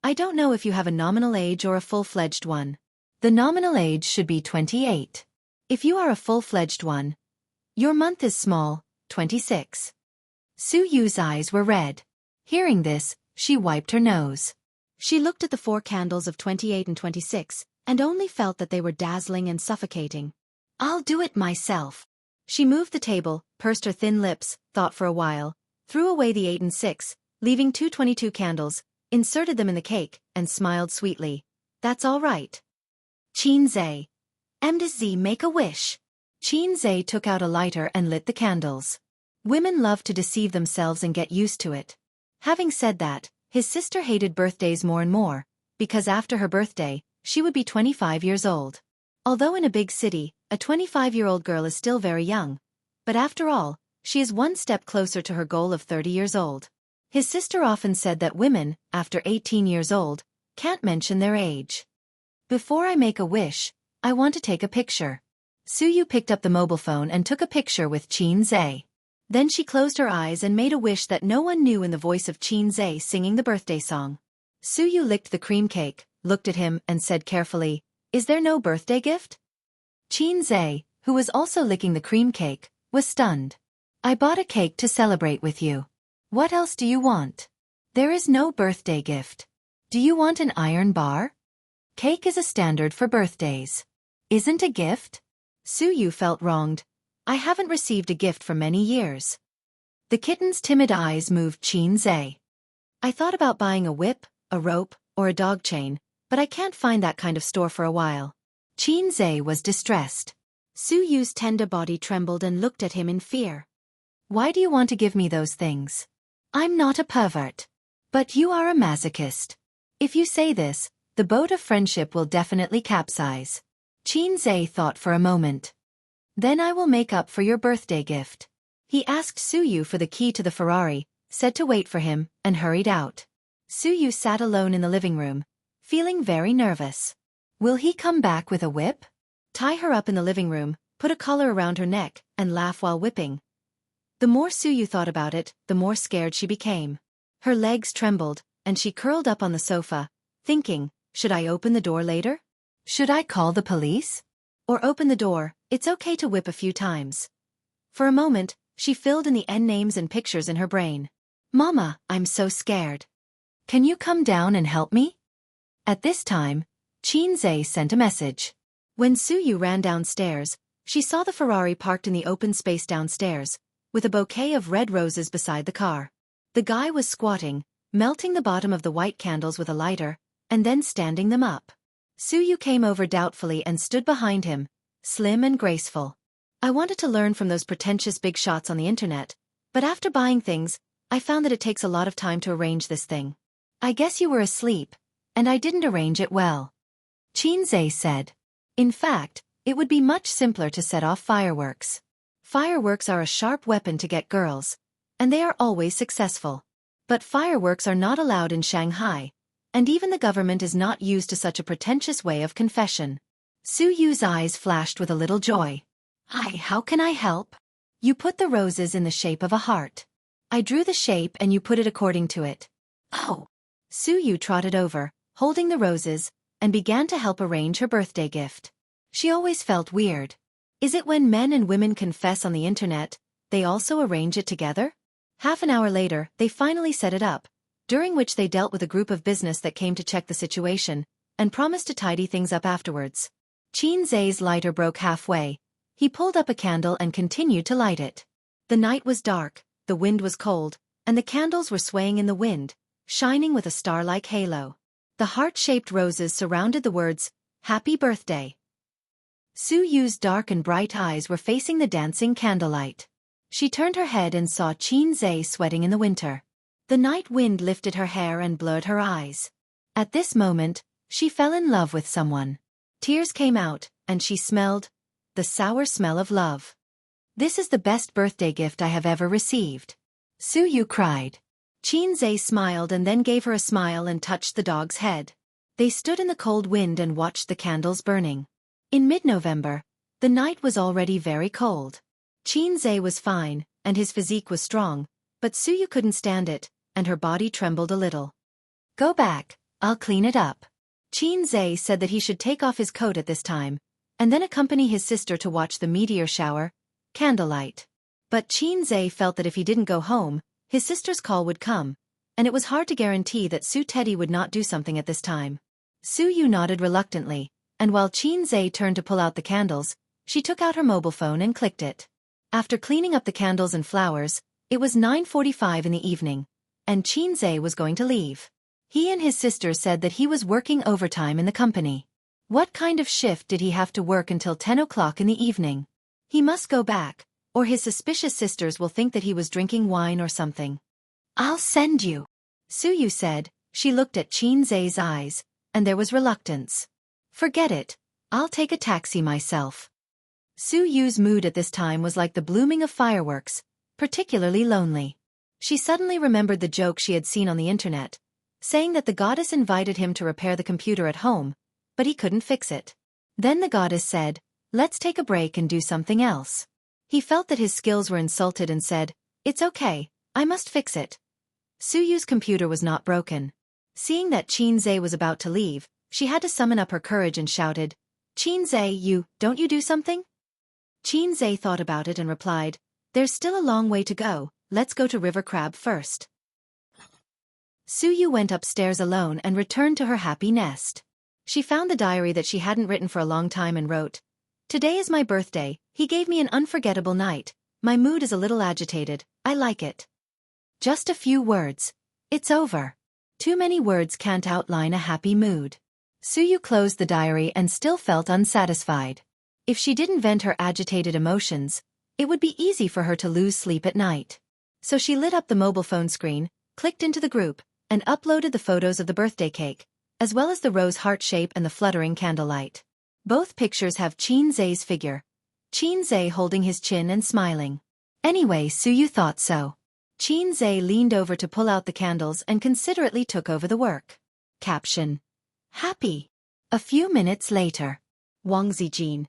I don't know if you have a nominal age or a full-fledged one. The nominal age should be 28. If you are a full-fledged one, your month is small, 26. Suyu's eyes were red. Hearing this, she wiped her nose. She looked at the 4 candles of 28 and 26, and only felt that they were dazzling and suffocating. I'll do it myself. She moved the table, pursed her thin lips, thought for a while, threw away the 8 and 6, leaving 2 22 candles, inserted them in the cake, and smiled sweetly. That's all right. Xianxia. M-Z make a wish. Xianxia took out a lighter and lit the candles. Women love to deceive themselves and get used to it. Having said that, his sister hated birthdays more and more, because after her birthday, she would be 25 years old. Although in a big city, a 25-year-old girl is still very young, but after all, she is one step closer to her goal of 30 years old. His sister often said that women, after 18 years old, can't mention their age. Before I make a wish, I want to take a picture. Suyu picked up the mobile phone and took a picture with Xianxia. Then she closed her eyes and made a wish that no one knew in the voice of Xianxia singing the birthday song. Suyu licked the cream cake, looked at him, and said carefully, Is there no birthday gift? Xianxia, who was also licking the cream cake, was stunned. I bought a cake to celebrate with you. What else do you want? There is no birthday gift. Do you want an iron bar? Cake is a standard for birthdays. Isn't a gift? Suyu felt wronged. I haven't received a gift for many years. The kitten's timid eyes moved Xianxia. I thought about buying a whip, a rope, or a dog chain, but I can't find that kind of store for a while. Xianxia was distressed. Suyu's tender body trembled and looked at him in fear. Why do you want to give me those things? I'm not a pervert. But you are a masochist. If you say this, the boat of friendship will definitely capsize. Xianxia thought for a moment. Then I will make up for your birthday gift. He asked Suyu for the key to the Ferrari, said to wait for him, and hurried out. Suyu sat alone in the living room, feeling very nervous. Will he come back with a whip? Tie her up in the living room, put a collar around her neck, and laugh while whipping. The more Suyu thought about it, the more scared she became. Her legs trembled, and she curled up on the sofa, thinking, should I open the door later? Should I call the police? Or open the door, it's okay to whip a few times. For a moment, she filled in the N names and pictures in her brain. Mama, I'm so scared. Can you come down and help me? At this time, Xianxia sent a message. When Suyu ran downstairs, she saw the Ferrari parked in the open space downstairs, with a bouquet of red roses beside the car. The guy was squatting, melting the bottom of the white candles with a lighter, and then standing them up. Suyu came over doubtfully and stood behind him, slim and graceful. I wanted to learn from those pretentious big shots on the internet, but after buying things, I found that it takes a lot of time to arrange this thing. I guess you were asleep, and I didn't arrange it well. Xianxia said. In fact, it would be much simpler to set off fireworks. Fireworks are a sharp weapon to get girls, and they are always successful. But fireworks are not allowed in Shanghai, and even the government is not used to such a pretentious way of confession. Suyu's eyes flashed with a little joy. Hi, how can I help? You put the roses in the shape of a heart. I drew the shape and you put it according to it. Oh. Suyu trotted over, holding the roses, and began to help arrange her birthday gift. She always felt weird. Is it when men and women confess on the internet, they also arrange it together? Half an hour later, they finally set it up, during which they dealt with a group of business that came to check the situation, and promised to tidy things up afterwards. Xianxia's lighter broke halfway. He pulled up a candle and continued to light it. The night was dark, the wind was cold, and the candles were swaying in the wind, shining with a star-like halo. The heart-shaped roses surrounded the words, Happy Birthday. Suyu's dark and bright eyes were facing the dancing candlelight. She turned her head and saw Xianxia sweating in the winter. The night wind lifted her hair and blurred her eyes. At this moment, she fell in love with someone. Tears came out, and she smelled the sour smell of love. This is the best birthday gift I have ever received. Suyu cried. Xianxia smiled and then gave her a smile and touched the dog's head. They stood in the cold wind and watched the candles burning. In mid-November, the night was already very cold. Xianxia was fine, and his physique was strong, but Suyu couldn't stand it, and her body trembled a little. Go back, I'll clean it up. Xianxia said that he should take off his coat at this time, and then accompany his sister to watch the meteor shower, candlelight. But Xianxia felt that if he didn't go home, his sister's call would come, and it was hard to guarantee that Su Teddy would not do something at this time. Suyu nodded reluctantly, and while Xianxia turned to pull out the candles, she took out her mobile phone and clicked it. After cleaning up the candles and flowers, it was 9:45 in the evening, and Xianxia was going to leave. He and his sister said that he was working overtime in the company. What kind of shift did he have to work until 10 o'clock in the evening? He must go back, or his suspicious sisters will think that he was drinking wine or something. I'll send you, Suyu said. She looked at Xianxia's eyes, and there was reluctance. Forget it, I'll take a taxi myself. Suyu's mood at this time was like the blooming of fireworks, particularly lonely. She suddenly remembered the joke she had seen on the internet, saying that the goddess invited him to repair the computer at home, but he couldn't fix it. Then the goddess said, let's take a break and do something else. He felt that his skills were insulted and said, it's okay, I must fix it. Suyu's computer was not broken. Seeing that Xianxia was about to leave, she had to summon up her courage and shouted, Xianxia, don't you do something? Xianxia thought about it and replied, there's still a long way to go, let's go to River Crab first. Suyu went upstairs alone and returned to her happy nest. She found the diary that she hadn't written for a long time and wrote, today is my birthday, he gave me an unforgettable night, my mood is a little agitated, I like it. Just a few words. It's over. Too many words can't outline a happy mood. Suyu closed the diary and still felt unsatisfied. If she didn't vent her agitated emotions, it would be easy for her to lose sleep at night. So she lit up the mobile phone screen, clicked into the group, and uploaded the photos of the birthday cake, as well as the rose heart shape and the fluttering candlelight. Both pictures have Xianxia's figure, Xianxia holding his chin and smiling. Anyway, Suyu thought so. Xianxia leaned over to pull out the candles and considerately took over the work. Caption. Happy. A few minutes later. Wang Zijin.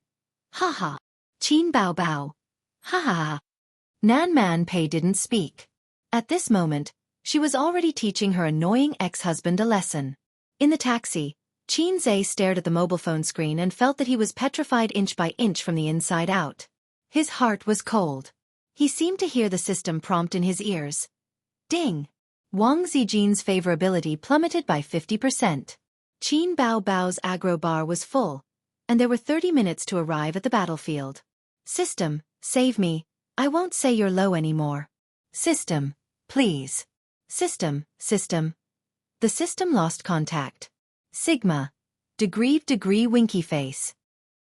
Haha. Qin Bao Bao. Haha. Nan Man Pei didn't speak. At this moment, she was already teaching her annoying ex-husband a lesson. In the taxi, Xianxia stared at the mobile phone screen and felt that he was petrified inch by inch from the inside out. His heart was cold. He seemed to hear the system prompt in his ears. Ding! Wang Zijin's favorability plummeted by 50%. Qin Bao Bao's aggro bar was full, and there were 30 minutes to arrive at the battlefield. System, save me. I won't say you're low anymore. System, please. System. The system lost contact. Sigma. Degree winky face.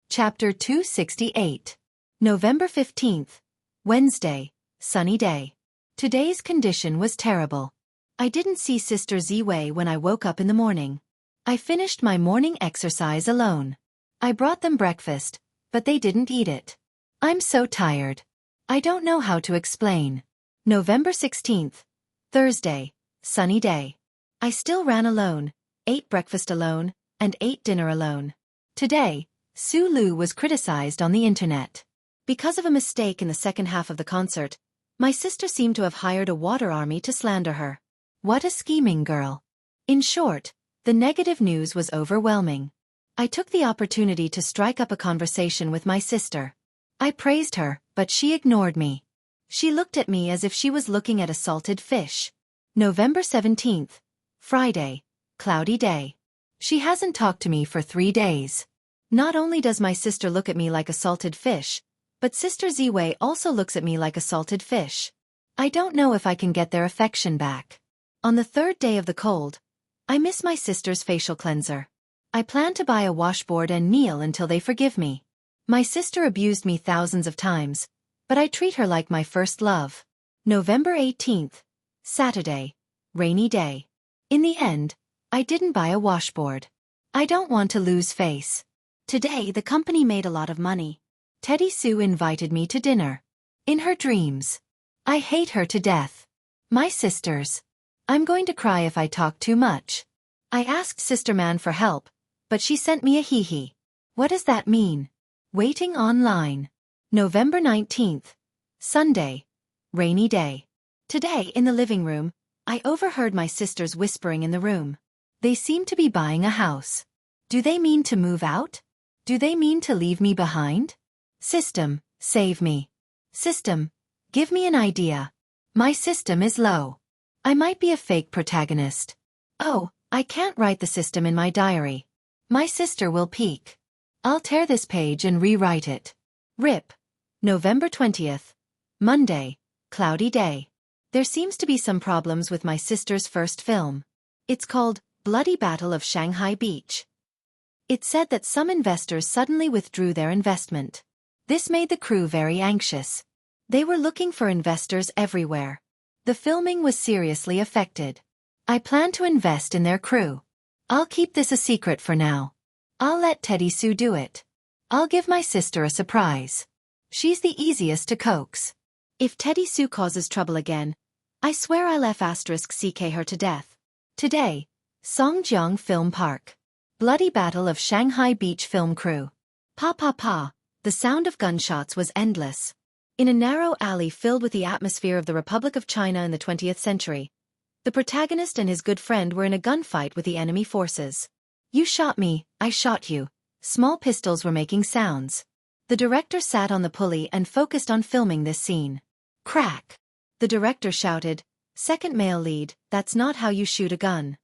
Chapter 268. November 15th. Wednesday. Sunny day. Today's condition was terrible. I didn't see Sister Ziwei when I woke up in the morning. I finished my morning exercise alone. I brought them breakfast, but they didn't eat it. I'm so tired. I don't know how to explain. November 16th. Thursday. Sunny day. I still ran alone, ate breakfast alone, and ate dinner alone. Today, Su Lu was criticized on the internet. Because of a mistake in the second half of the concert, my sister seemed to have hired a water army to slander her. What a scheming girl. In short, the negative news was overwhelming. I took the opportunity to strike up a conversation with my sister. I praised her, but she ignored me. She looked at me as if she was looking at a salted fish. November 17th. Friday. Cloudy day. She hasn't talked to me for 3 days. Not only does my sister look at me like a salted fish, but Sister Ziwei also looks at me like a salted fish. I don't know if I can get their affection back. On the 3rd day of the cold, I miss my sister's facial cleanser. I plan to buy a washboard and kneel until they forgive me. My sister abused me thousands of times, but I treat her like my first love. November 18th. Saturday. Rainy day. In the end, I didn't buy a washboard. I don't want to lose face. Today the company made a lot of money. Teddy Sue invited me to dinner. In her dreams. I hate her to death. My sisters. I'm going to cry if I talk too much. I asked Sister Man for help, but she sent me a hee-hee. What does that mean? Waiting online. November 19th. Sunday. Rainy day. Today in the living room, I overheard my sisters whispering in the room. They seem to be buying a house. Do they mean to move out? Do they mean to leave me behind? System, save me. System, give me an idea. My system is low. I might be a fake protagonist. Oh, I can't write the system in my diary. My sister will peek. I'll tear this page and rewrite it. RIP. November 20th. Monday. Cloudy day. There seems to be some problems with my sister's first film. It's called Bloody Battle of Shanghai Beach. It said that some investors suddenly withdrew their investment. This made the crew very anxious. They were looking for investors everywhere. The filming was seriously affected. I plan to invest in their crew. I'll keep this a secret for now. I'll let Teddy Sue do it. I'll give my sister a surprise. She's the easiest to coax. If Teddy Sue causes trouble again, I swear I'll *CK her to death. Today, Songjiang Film Park. Bloody Battle of Shanghai Beach Film Crew. Pa pa pa, the sound of gunshots was endless. In a narrow alley filled with the atmosphere of the Republic of China in the 20th century, the protagonist and his good friend were in a gunfight with the enemy forces. You shot me, I shot you. Small pistols were making sounds. The director sat on the pulley and focused on filming this scene. Crack! The director shouted, "Second male lead, that's not how you shoot a gun.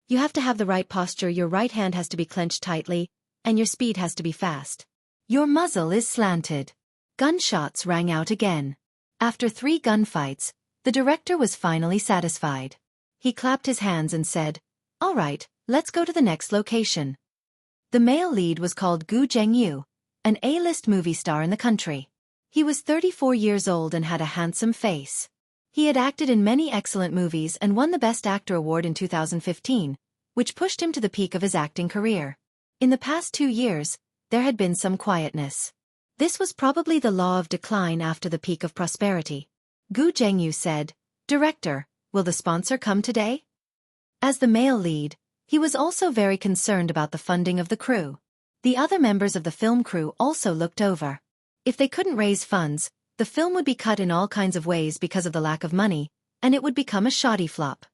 You have to have the right posture, your right hand has to be clenched tightly, and your speed has to be fast. Your muzzle is slanted." Gunshots rang out again. After 3 gunfights, the director was finally satisfied. He clapped his hands and said, "All right, let's go to the next location." The male lead was called Gu Jianghu, an A-list movie star in the country. He was 34 years old and had a handsome face. He had acted in many excellent movies and won the Best Actor award in 2015, which pushed him to the peak of his acting career. In the past 2 years, there had been some quietness. This was probably the law of decline after the peak of prosperity. Gu Jianghu said, "Director, will the sponsor come today?" As the male lead, he was also very concerned about the funding of the crew. The other members of the film crew also looked over. If they couldn't raise funds, the The film would be cut in all kinds of ways because of the lack of money, and it would become a shoddy flop.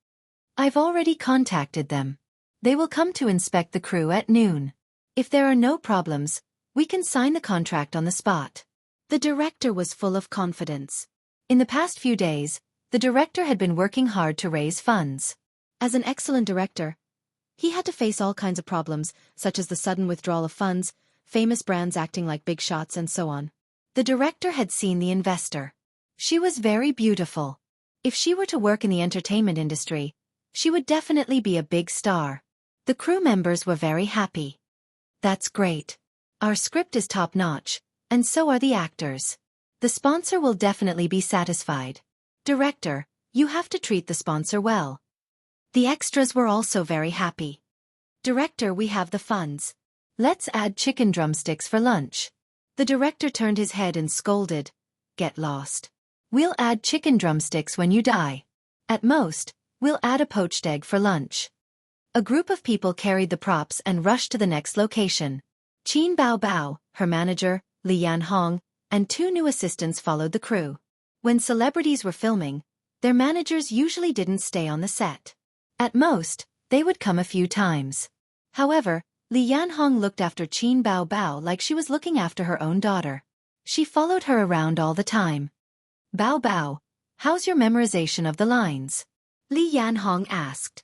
I've already contacted them. They will come to inspect the crew at noon. If there are no problems, we can sign the contract on the spot. The director was full of confidence. In the past few days, the director had been working hard to raise funds. As an excellent director, he had to face all kinds of problems, such as the sudden withdrawal of funds, famous brands acting like big shots, and so on. The director had seen the investor. She was very beautiful. If she were to work in the entertainment industry, she would definitely be a big star. The crew members were very happy. That's great. Our script is top-notch, and so are the actors. The sponsor will definitely be satisfied. Director, you have to treat the sponsor well. The extras were also very happy. Director, we have the funds. Let's add chicken drumsticks for lunch. The director turned his head and scolded, "Get lost. We'll add chicken drumsticks when you die. At most, we'll add a poached egg for lunch." A group of people carried the props and rushed to the next location. Qin Bao Bao, her manager, Li Yanhong, and 2 new assistants followed the crew. When celebrities were filming, their managers usually didn't stay on the set. At most, they would come a few times. However, Li Yanhong looked after Qin Bao Bao like she was looking after her own daughter. She followed her around all the time. "Bao Bao, how's your memorization of the lines?" Li Yanhong asked.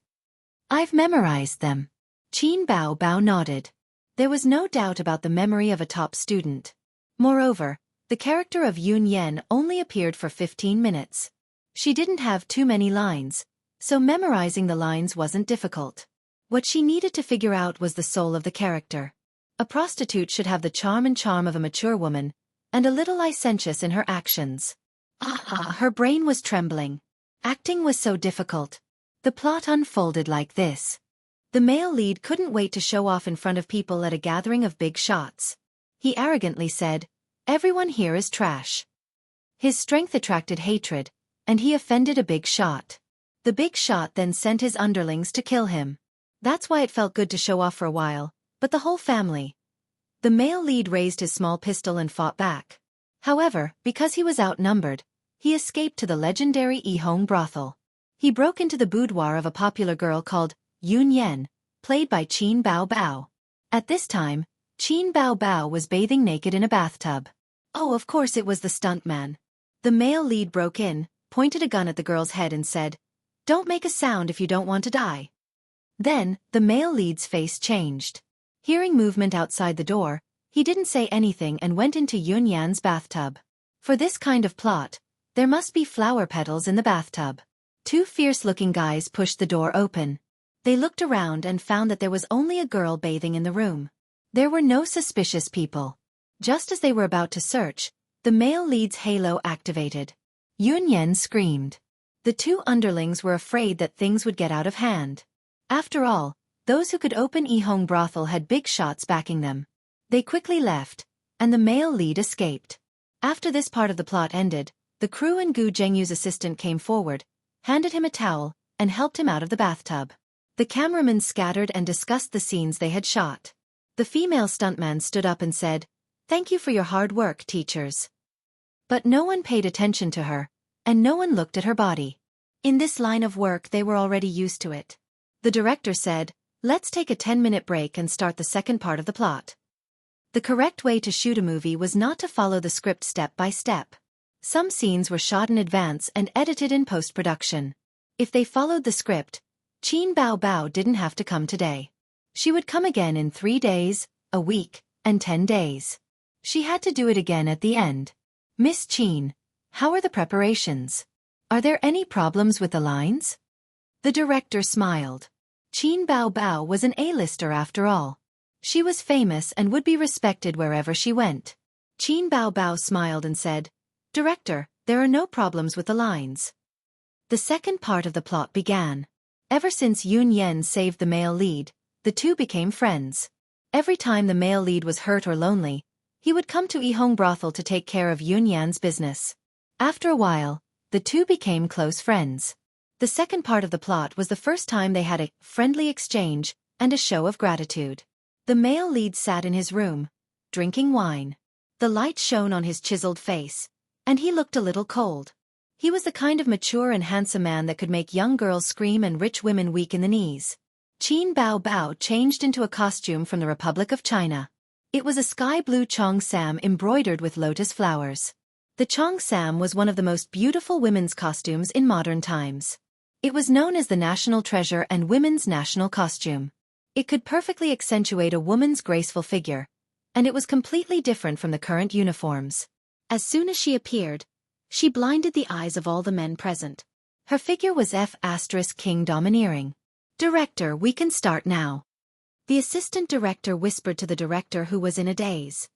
"I've memorized them." Qin Bao Bao nodded. There was no doubt about the memory of a top student. Moreover, the character of Yun Yen only appeared for 15 minutes. She didn't have too many lines, so memorizing the lines wasn't difficult. What she needed to figure out was the soul of the character. A prostitute should have the charm of a mature woman, and a little licentious in her actions. Her brain was trembling. Acting was so difficult. The plot unfolded like this. The male lead couldn't wait to show off in front of people at a gathering of big shots. He arrogantly said, "Everyone here is trash." His strength attracted hatred, and he offended a big shot. The big shot then sent his underlings to kill him. That's why it felt good to show off for a while, but the whole family. The male lead raised his small pistol and fought back. However, because he was outnumbered, he escaped to the legendary Yihong brothel. He broke into the boudoir of a popular girl called Yun Yen, played by Qin Bao Bao. At this time, Qin Bao Bao was bathing naked in a bathtub. Oh, of course it was the stuntman. The male lead broke in, pointed a gun at the girl's head and said, "Don't make a sound if you don't want to die." Then, the male lead's face changed. Hearing movement outside the door, he didn't say anything and went into Yun Yan's bathtub. For this kind of plot, there must be flower petals in the bathtub. 2 fierce-looking guys pushed the door open. They looked around and found that there was only a girl bathing in the room. There were no suspicious people. Just as they were about to search, the male lead's halo activated. Yun Yen screamed. The 2 underlings were afraid that things would get out of hand. After all, those who could open Yihong brothel had big shots backing them. They quickly left, and the male lead escaped. After this part of the plot ended, the crew and Gu Zhengyu's assistant came forward, handed him a towel, and helped him out of the bathtub. The cameramen scattered and discussed the scenes they had shot. The female stuntman stood up and said, "Thank you for your hard work, teachers." But no one paid attention to her, and no one looked at her body. In this line of work they were already used to it. The director said, "Let's take a 10-minute break and start the second part of the plot." The correct way to shoot a movie was not to follow the script step by step. Some scenes were shot in advance and edited in post-production. If they followed the script, Qin Bao Bao didn't have to come today. She would come again in 3 days, a week, and 10 days. She had to do it again at the end. "Miss Qin, how are the preparations? Are there any problems with the lines?" The director smiled. Qin Bao Bao was an A-lister after all. She was famous and would be respected wherever she went. Qin Bao Bao smiled and said, "Director, there are no problems with the lines." The second part of the plot began. Ever since Yun Yen saved the male lead, the 2 became friends. Every time the male lead was hurt or lonely, he would come to Yihong brothel to take care of Yun Yan's business. After a while, the 2 became close friends. The second part of the plot was the first time they had a friendly exchange and a show of gratitude. The male lead sat in his room, drinking wine. The light shone on his chiseled face, And he looked a little cold. He was the kind of mature and handsome man that could make young girls scream and rich women weak in the knees. Qin Bao Bao changed into a costume from the Republic of China. It was a sky-blue cheongsam embroidered with lotus flowers. The cheongsam was one of the most beautiful women's costumes in modern times. It was known as the national treasure and women's national costume. It could perfectly accentuate a woman's graceful figure, and it was completely different from the current uniforms. As soon as she appeared, she blinded the eyes of all the men present. Her figure was King domineering. "Director, we can start now." The assistant director whispered to the director, who was in a daze.